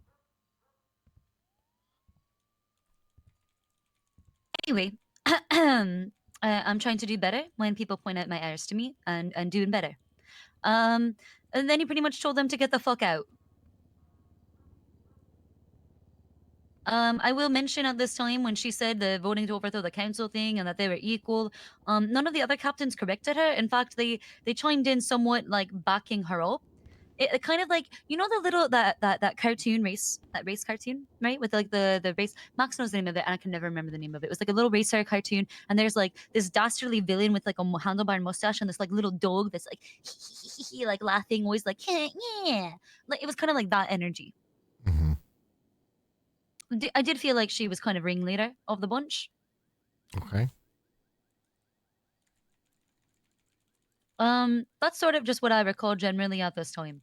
Anyway, I'm trying to do better when people point out my errors to me and doing better. And then he pretty much told them to get the fuck out. I will mention at this time when she said the voting to overthrow the council thing and that they were equal. None of the other captains corrected her. In fact, they chimed in somewhat like backing her up. It kind of like the little that cartoon race cartoon, right, with like the race. Max knows the name of it and I can never remember the name of it. It was like a little racer cartoon and there's like this dastardly villain with like a handlebar mustache and this like little dog that's like like laughing, always like yeah, like it was kind of like that energy. I did feel like she was kind of ringleader of the bunch. Okay. That's sort of just what I recall generally at this time.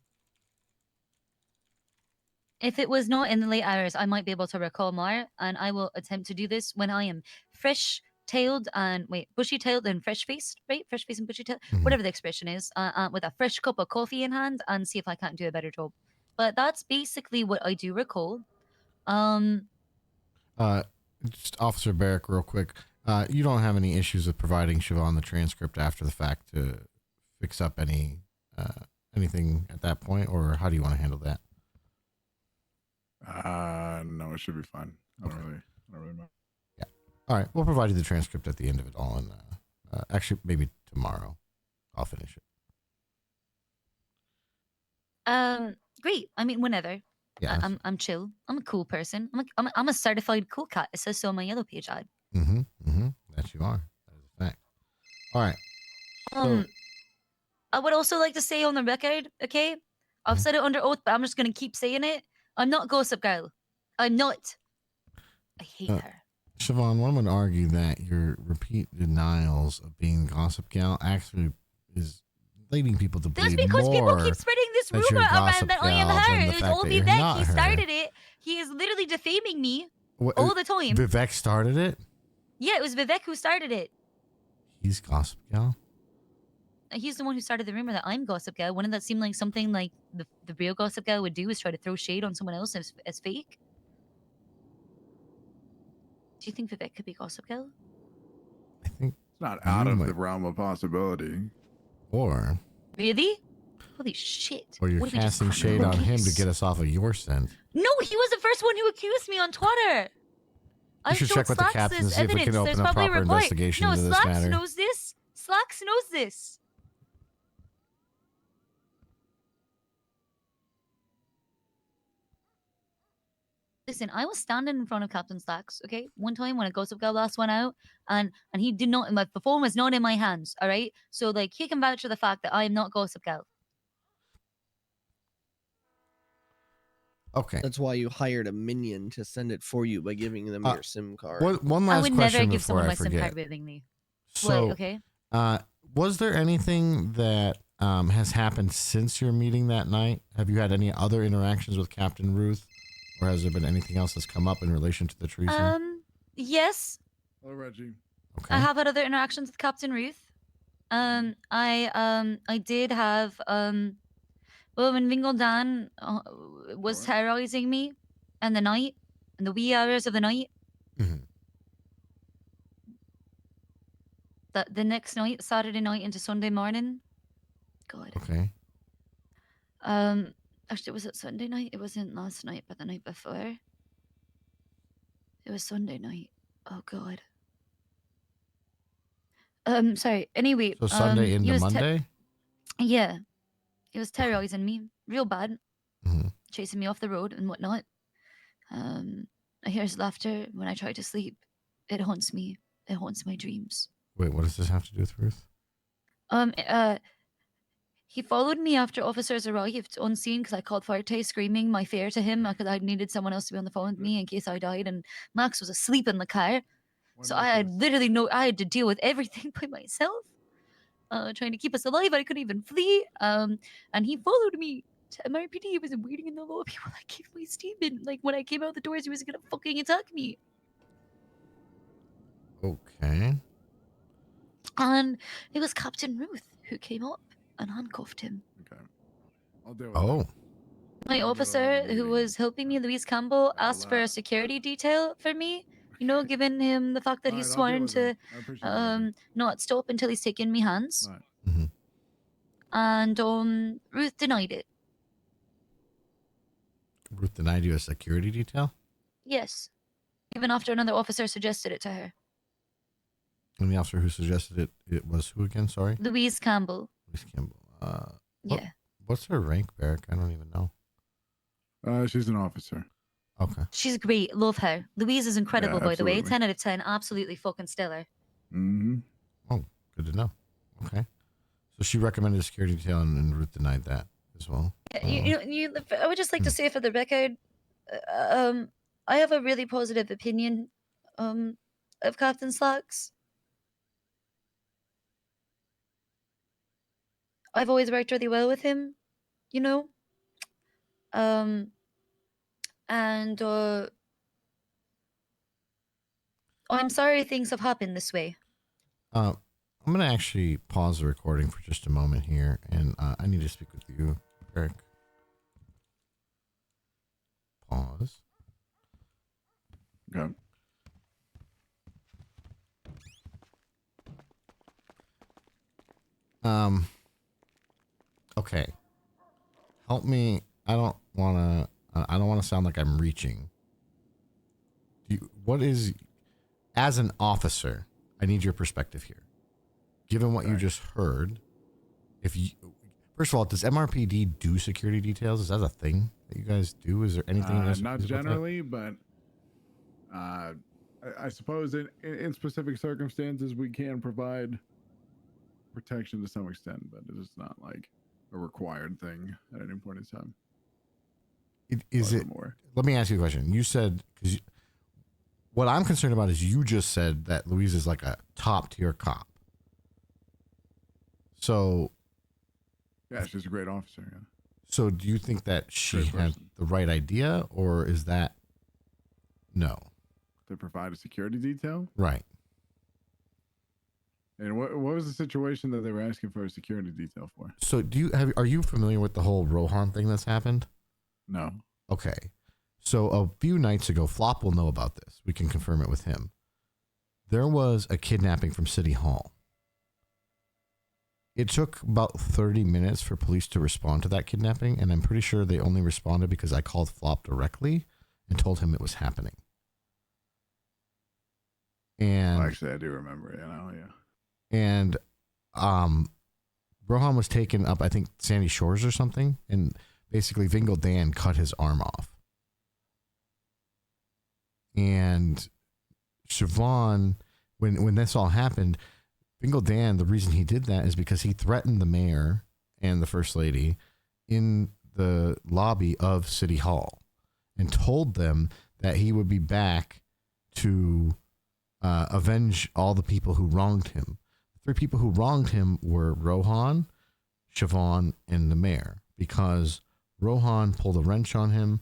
If it was not in the late hours, I might be able to recall more, and I will attempt to do this when I am bushy-tailed and fresh-faced, right? Fresh-faced and bushy-tailed, whatever the expression is, with a fresh cup of coffee in hand, and see if I can't do a better job. But that's basically what I do recall. Just Officer Barrick, real quick. You don't have any issues with providing Siobhan the transcript after the fact to fix up anything at that point, or how do you want to handle that? No, it should be fine. I don't really know. Yeah. All right. We'll provide you the transcript at the end of it all, and actually maybe tomorrow I'll finish it. Great. I mean, whenever. Yes. I'm chill. I'm a cool person. I'm a certified cool cat. It says so on my yellow page ad. Mm-hmm. Mm-hmm. That you are. That is a fact. All right. So, I would also like to say on the record, okay? I've said it under oath, but I'm just gonna keep saying it. I'm not Gossip Girl. I'm not. I hate her. Siobhan, one would argue that your repeat denials of being Gossip Gal actually is leading people to That's believe because people more keep spreading this that you're rumor Gossip around that I am Gal than her. the It was fact all that you're Vivek. not He her. started it. He is literally defaming me all the time. Vivek started it. Yeah, it was Vivek who started it. He's Gossip Gal. He's the one who started the rumor that I'm Gossip Gal. Wouldn't that seem like something like the real Gossip Gal would do, is try to throw shade on someone else as fake? Do you think Vivek could be Gossip Gal? It's not out of the realm of possibility. Or Really? Holy shit. you're What if we just casting crack shade on him to cookies? get us off of your scent. No, he was the first one who accused me on Twitter. You should check with the captain to see if we can open a proper investigation no, into this Slacks matter. knows this. Slacks knows this. Listen, I was standing in front of Captain Slacks, okay? One time when a Gossip Girl last went out, and he did not, the phone was not in my hands, all right? So, like, he can vouch for the fact that I am not Gossip Girl. Okay. That's why you hired a minion to send it for you by giving them your SIM card. One last I would question never give before someone I my SIM forget. card willingly. So, Wait, okay. Was there anything that has happened since your meeting that night? Have you had any other interactions with Captain Ruth, or has there been anything else that's come up in relation to the treason? Yes. Hello, Reggie. Okay. I have had other interactions with Captain Ruth. I did have well, when Vingle Dan was terrorizing me in the night, in the wee hours of the night. The next night, Saturday night into Sunday morning. God. Okay. Actually, was it Sunday night? It wasn't last night, but the night before. It was Sunday night. Oh God. Sorry. Anyway, So Sunday he into was Monday? yeah, he was terrorizing me real bad, chasing me off the road and whatnot. I hear his laughter when I try to sleep. It haunts me. It haunts my dreams. Wait, what does this have to do with Ruth? He followed me after officers arrived on scene because I called Forte screaming my fear to him because I needed someone else to be on the phone with me in case I died, and Max was asleep in the car. So I had literally I had to deal with everything by myself, trying to keep us alive. I couldn't even flee. And he followed me to MRPD. He was waiting in the lobby while I gave my statement. Like when I came out the doors, he was gonna fucking attack me. Okay. And it was Captain Ruth who came up and handcuffed him. Okay. I'll do it. Oh. My officer who was helping me, Louise Campbell, asked for a security detail for me. You know, giving him the fact that he's sworn to not stop until he's taken me hands. And Ruth denied it. Ruth denied you a security detail? Yes. Even after another officer suggested it to her. And the officer who suggested it was who again? Sorry? Louise Campbell. Louise Campbell. Yeah. What's her rank, Barrick? I don't even know. She's an officer. Okay. She's great. Love her. Louise is incredible, Yeah, by the way. absolutely. 10 out of 10. Absolutely fucking stellar. Mm-hmm. Oh, good to know. Okay. So she recommended a security detail and Ruth denied that as well. I would just like to say for the record, I have a really positive opinion of Captain Slacks. I've always worked really well with him, you know? And I'm sorry things have happened this way. I'm going to actually pause the recording for just a moment here, and I need to speak with you, Eric. Pause. Okay. Okay. Help me. I don't want to sound like I'm reaching. What is, as an officer, I need your perspective here. Given what you just heard, First of all, does MRPD do security details? Is that a thing that you guys do? Is there anything? you guys Not do about that? generally, but I suppose in specific circumstances we can provide protection to some extent, but it's not like a required thing at any point in time. Is it? Let me ask you a question. You said, because what I'm concerned about is you just said that Louise is like a top tier cop. So, yeah, she's a great officer. Yeah. So do you think that she Great had person. the right idea, or is that no? To provide a security detail, Right. and what was the situation that they were asking for a security detail for? So are you familiar with the whole Rohan thing that's happened? No. Okay. So a few nights ago, Flop will know about this. We can confirm it with him. There was a kidnapping from City Hall. It took about 30 minutes for police to respond to that kidnapping, and I'm pretty sure they only responded because I called Flop directly and told him it was happening. And Actually, I do remember. Yeah. And Rohan was taken up, I think, Sandy Shores or something, and basically Vingo Dan cut his arm off. And Siobhan, when this all happened, Vingo Dan, the reason he did that is because he threatened the mayor and the first lady in the lobby of City Hall and told them that he would be back to avenge all the people who wronged him. The three people who wronged him were Rohan, Siobhan, and the mayor, because Rohan pulled a wrench on him,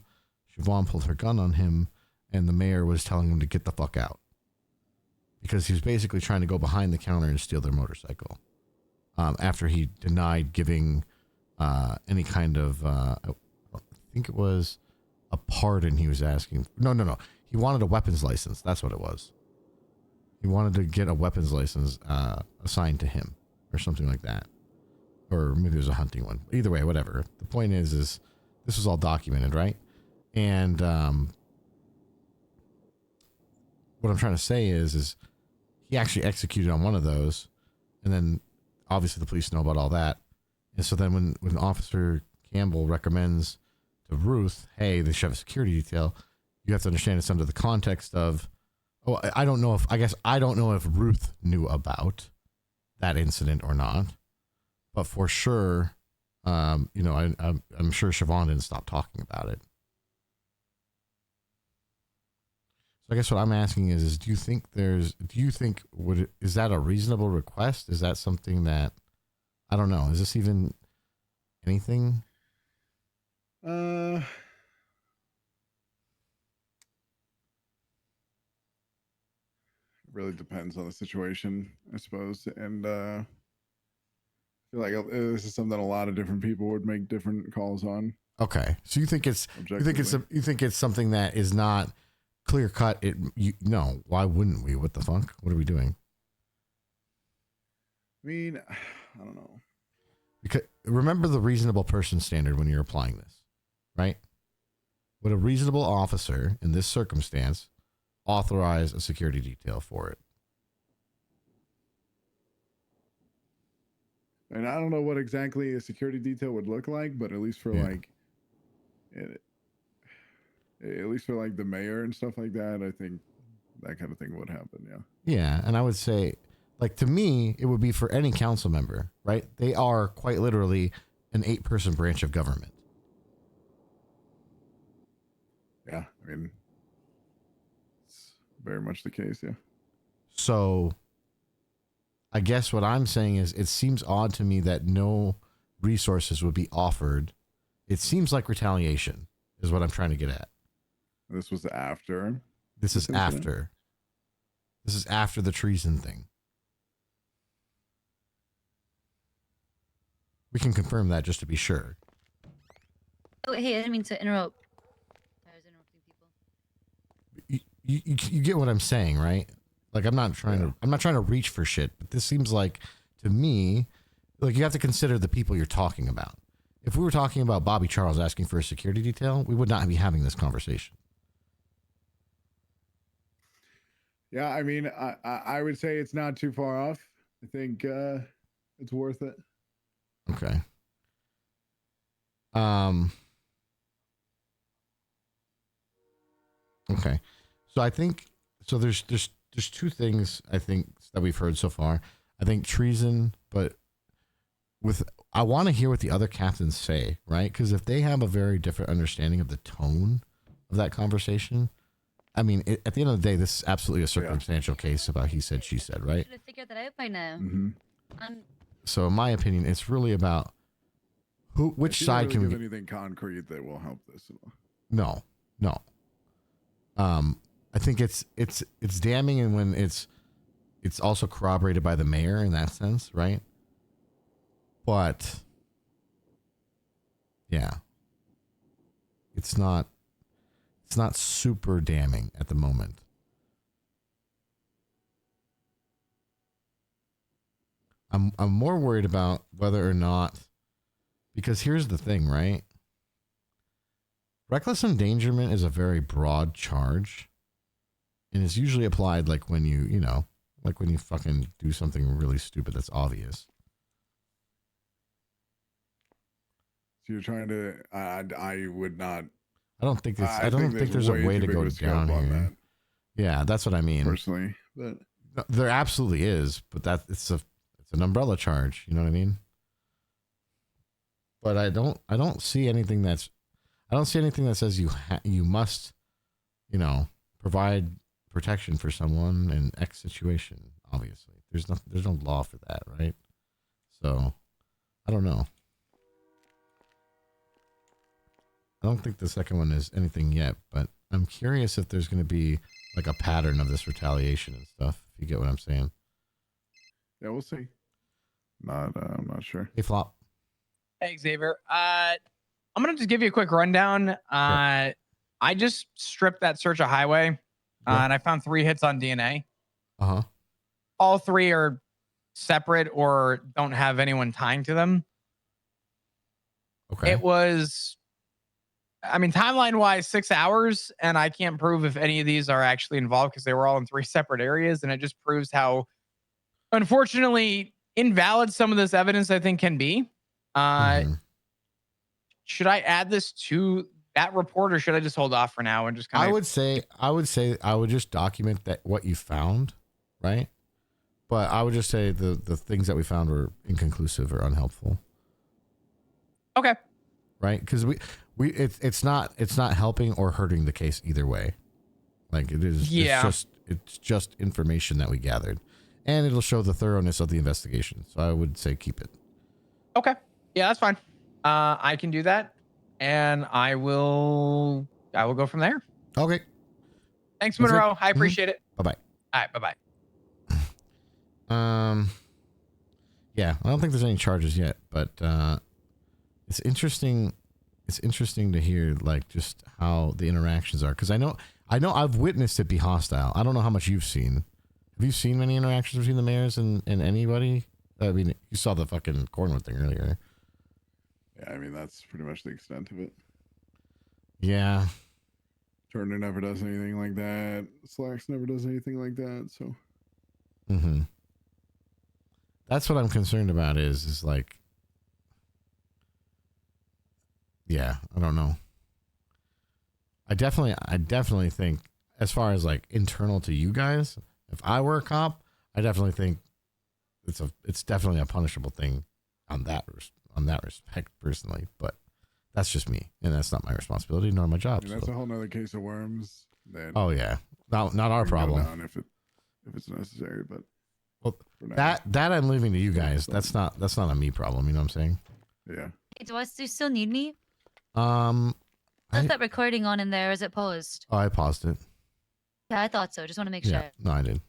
Siobhan pulled her gun on him, and the mayor was telling him to get the fuck out because he was basically trying to go behind the counter and steal their motorcycle after he denied giving any kind of, I think it was a pardon he was asking. No. He wanted a weapons license. That's what it was. He wanted to get a weapons license assigned to him or something like that. Or maybe it was a hunting one. Either way, whatever. The point is this was all documented, right? And what I'm trying to say is he actually executed on one of those. And then obviously the police know about all that. And so then when Officer Campbell recommends to Ruth, hey, they should have a security detail, you have to understand it's under the context of, I don't know if Ruth knew about that incident or not, but for sure, I'm sure Siobhan didn't stop talking about it. So I guess what I'm asking is do you think is that a reasonable request? Is that something that, I don't know, is this even anything? It really depends on the situation, I suppose, and I feel like this is something that a lot of different people would make different calls on. Okay, so you think it's something that is not clear cut? No, why wouldn't we? What the fuck? What are we doing? I mean, I don't know. Because remember the reasonable person standard when you're applying this, right? Would a reasonable officer in this circumstance authorize a security detail for it? And I don't know what exactly a security detail would look like, but at least for the mayor and stuff like that, I think that kind of thing would happen. Yeah. Yeah, and I would say, like, to me, it would be for any council member, right? They are quite literally an 8-person branch of government. Yeah, I mean, it's very much the case. Yeah. So I guess what I'm saying is it seems odd to me that no resources would be offered. It seems like retaliation is what I'm trying to get at. This was after. This is after the treason thing. We can confirm that just to be sure. Oh, hey, I didn't mean to interrupt. I was interrupting people. You get what I'm saying, right? Like I'm not trying to reach for shit, but this seems like, to me, like you have to consider the people you're talking about. If we were talking about Bobby Charles asking for a security detail, we would not be having this conversation. Yeah, I mean, I would say it's not too far off. I think it's worth it. Okay. Okay, so I think there's two things I think that we've heard so far. I think treason, but I want to hear what the other captains say, right? Because if they have a very different understanding of the tone of that conversation, I mean, at the end of the day, this is absolutely a circumstantial case about he said, she said, right? Should have figured that out by now. So, in my opinion, it's really about which She side didn't can really we give anything concrete that will help this at all. No. I think it's damning, and when it's also corroborated by the mayor in that sense, right? But yeah, it's not super damning at the moment. I'm more worried about whether or not, because here's the thing, right? Reckless endangerment is a very broad charge, and it's usually applied like when like when you fucking do something really stupid that's obvious. So you're trying to? I would not. I don't think I don't think there's a way to go down here. Yeah, that's what I mean. Personally, but there absolutely is, but it's an umbrella charge. You know what I mean? But I don't see anything that says you must, provide protection for someone in X situation. Obviously, there's no law for that, right? So, I don't know. I don't think the second one is anything yet, but I'm curious if there's going to be like a pattern of this retaliation and stuff. If you get what I'm saying. Yeah, we'll see. I'm not sure. Hey, Flop. Hey, Xavier. I'm gonna just give you a quick rundown. I just stripped that search of highway, and I found 3 hits on DNA. All 3 are separate or don't have anyone tying to them. Okay. It was, I mean, timeline-wise, 6 hours, and I can't prove if any of these are actually involved because they were all in 3 separate areas, and it just proves how, unfortunately, invalid some of this evidence I think can be. Should I add this to that report, or should I just hold off for now and just kind of? I would just document that what you found, right? But I would just say the things that we found were inconclusive or unhelpful. Okay. Right? Because it's not helping or hurting the case either way. Like it is. Yeah. It's just information that we gathered, and it'll show the thoroughness of the investigation. So I would say keep it. Okay. Yeah, that's fine. I can do that, and I will go from there. Okay. Thanks, Monroe. I appreciate it. Bye bye. All right. Bye bye. Yeah, I don't think there's any charges yet, but it's interesting. It's interesting to hear like just how the interactions are, because I know I've witnessed it be hostile. I don't know how much you've seen. Have you seen many interactions between the mayors and anybody? I mean, you saw the fucking Cornwood thing earlier. Yeah, I mean that's pretty much the extent of it. Yeah. Turner never does anything like that. Slacks never does anything like that. So. That's what I'm concerned about. Is like, yeah, I don't know. I definitely think, as far as like internal to you guys, if I were a cop, I definitely think it's definitely a punishable thing on that respect personally. But that's just me, and that's not my responsibility nor my job. I mean, that's a whole nother case of worms. That oh yeah, not our problem. If it's necessary, but that I'm leaving to you guys. That's not a me problem. You know what I'm saying? Yeah. Hey, do you still need me? Is that recording on in there? Or is it paused? Oh, I paused it. Yeah, I thought so. Just want to make Yeah, sure. no, I did.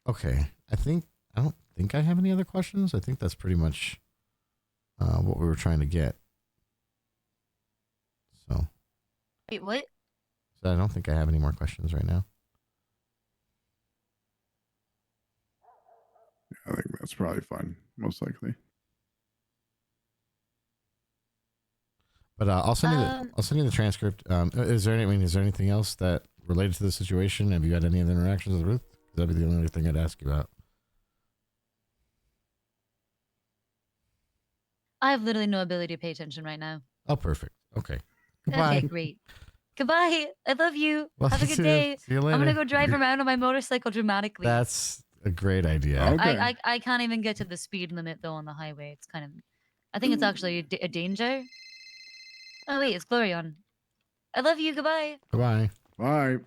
Okay. I don't think I have any other questions. I think that's pretty much what we were trying to get. So. Wait, what? So I don't think I have any more questions right now. I think that's probably fine, most likely. But I'll send you the transcript. Is there anything else that related to the situation? Have you had any other interactions with Ruth? That'd be the only thing I'd ask you about. I have literally no ability to pay attention right now. Oh, perfect. Okay. Goodbye. Okay, great. Goodbye. I love you. Well, Have a good see you- day. see you I'm gonna later. go drive around on my motorcycle dramatically. That's a great idea. I can't even get to the speed limit though on the highway. It's kind of, I think it's actually a danger. Oh wait, it's Glorion. I love you. Goodbye. Goodbye. Bye.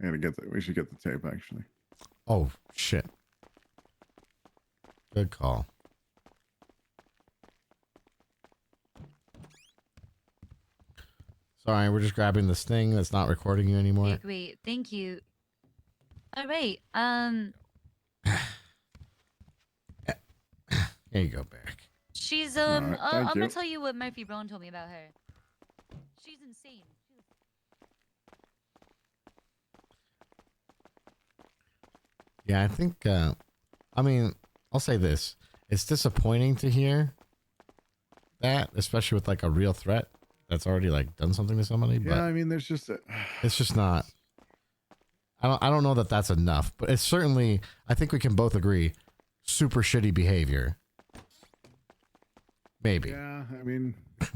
I gotta get the, we should get the tape actually. Oh, shit. Good call. Sorry, we're just grabbing this thing that's not recording you anymore. Okay, great. Thank you. All right. Here you go, Barrick. She's right, I'm thank gonna you. tell you what Murphy Brown told me about her. She's insane. Yeah, I think, I mean, I'll say this. It's disappointing to hear that, especially with like a real threat that's already like done something to somebody. But Yeah, I mean, there's just it's just not. I don't know that that's enough, but it's certainly. I think we can both agree, super shitty behavior. Maybe. Yeah, I mean, yeah.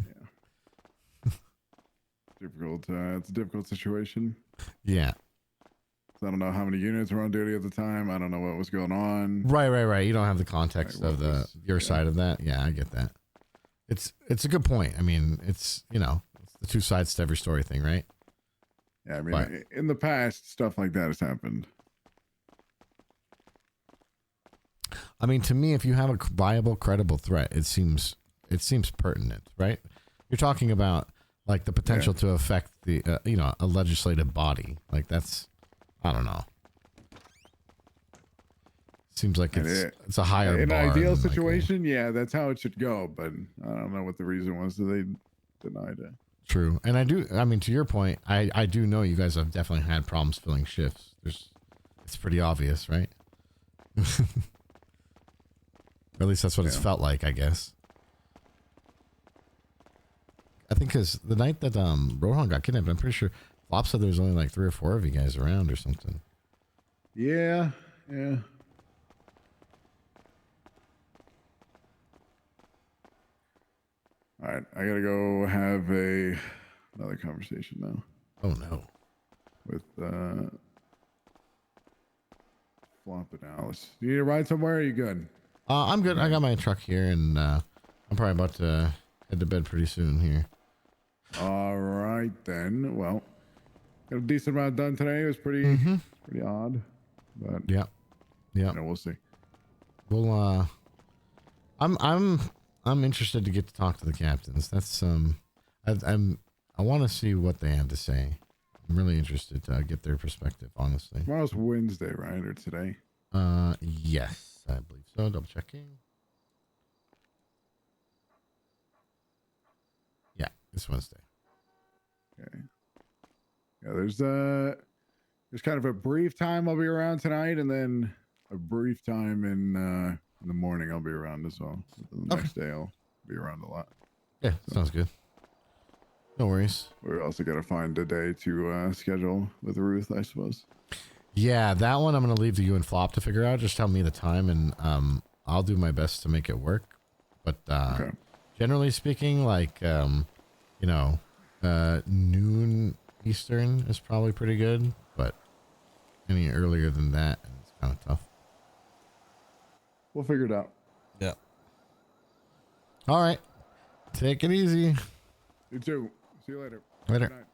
Difficult. It's a difficult situation. Yeah. I don't know how many units were on duty at the time. I don't know what was going on. Right. You don't have the context Right, of what the was- your side of that. Yeah, I get that. It's a good point. I mean, it's it's the two sides to every story thing, right? Yeah, I mean, But- in the past, stuff like that has happened. I mean, to me, if you have a viable, credible threat, it seems pertinent, right? You're talking about like the potential to affect the a legislative body. Like that's, I don't know. Seems like it's a higher in bar an ideal than, like, situation. Yeah, that's how it should go. But I don't know what the reason was that they denied it. True. And I mean, to your point, I do know you guys have definitely had problems filling shifts. It's pretty obvious, right? Or at least that's what it's felt like, I guess. I think because the night that Rohan got kidnapped, I'm pretty sure Flop said there was only like 3 or 4 of you guys around or something. Yeah. All right, I gotta go have another conversation now. Oh no. With Flop and Alice. You need to ride somewhere? Or are you good? I'm good. I got my truck here, and I'm probably about to head to bed pretty soon here. All right then. Well, got a decent amount done today. It was pretty odd, but yeah. We'll see. Well, I'm interested to get to talk to the captains. That's I want to see what they have to say. I'm really interested to get their perspective, honestly. Tomorrow's Wednesday, right, or today? Yes, I believe so. Double checking. Yeah, it's Wednesday. Okay. Yeah, there's kind of a brief time I'll be around tonight, and then a brief time in the morning I'll be around as well. The next day I'll be around a lot. Yeah, sounds good. No worries. We're also gonna find a day to schedule with Ruth, I suppose. Yeah, that one I'm gonna leave to you and Flop to figure out. Just tell me the time, and I'll do my best to make it work. But generally speaking, like noon Eastern is probably pretty good. But any earlier than that, it's kind of tough. We'll figure it out. Yeah. All right. Take it easy. You too. See you later. Later. Good night.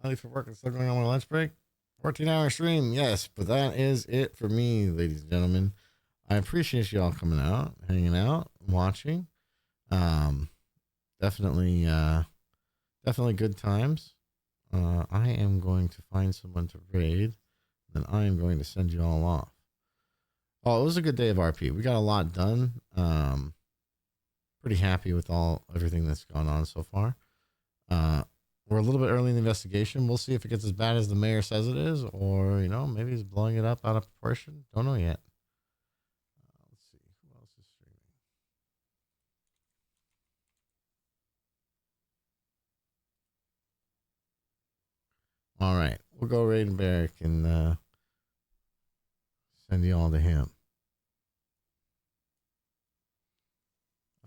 I leave for work and still going on my lunch break. 14-hour stream, yes, but that is it for me, ladies and gentlemen. I appreciate you all coming out, hanging out, watching. Definitely good times. I am going to find someone to raid, then I am going to send you all off. Oh, it was a good day of RP. We got a lot done. Pretty happy with everything that's gone on so far. we're a little bit early in the investigation. We'll see if it gets as bad as the mayor says it is, or maybe he's blowing it up out of proportion. Don't know yet. Let's see who else is streaming. All right, we'll go Raiden Barrick and send you all to him.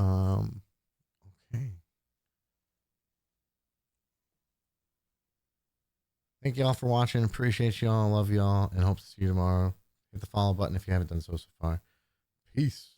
Okay. Thank y'all for watching. Appreciate y'all. Love y'all, and hope to see you tomorrow. Hit the follow button if you haven't done so far. Peace.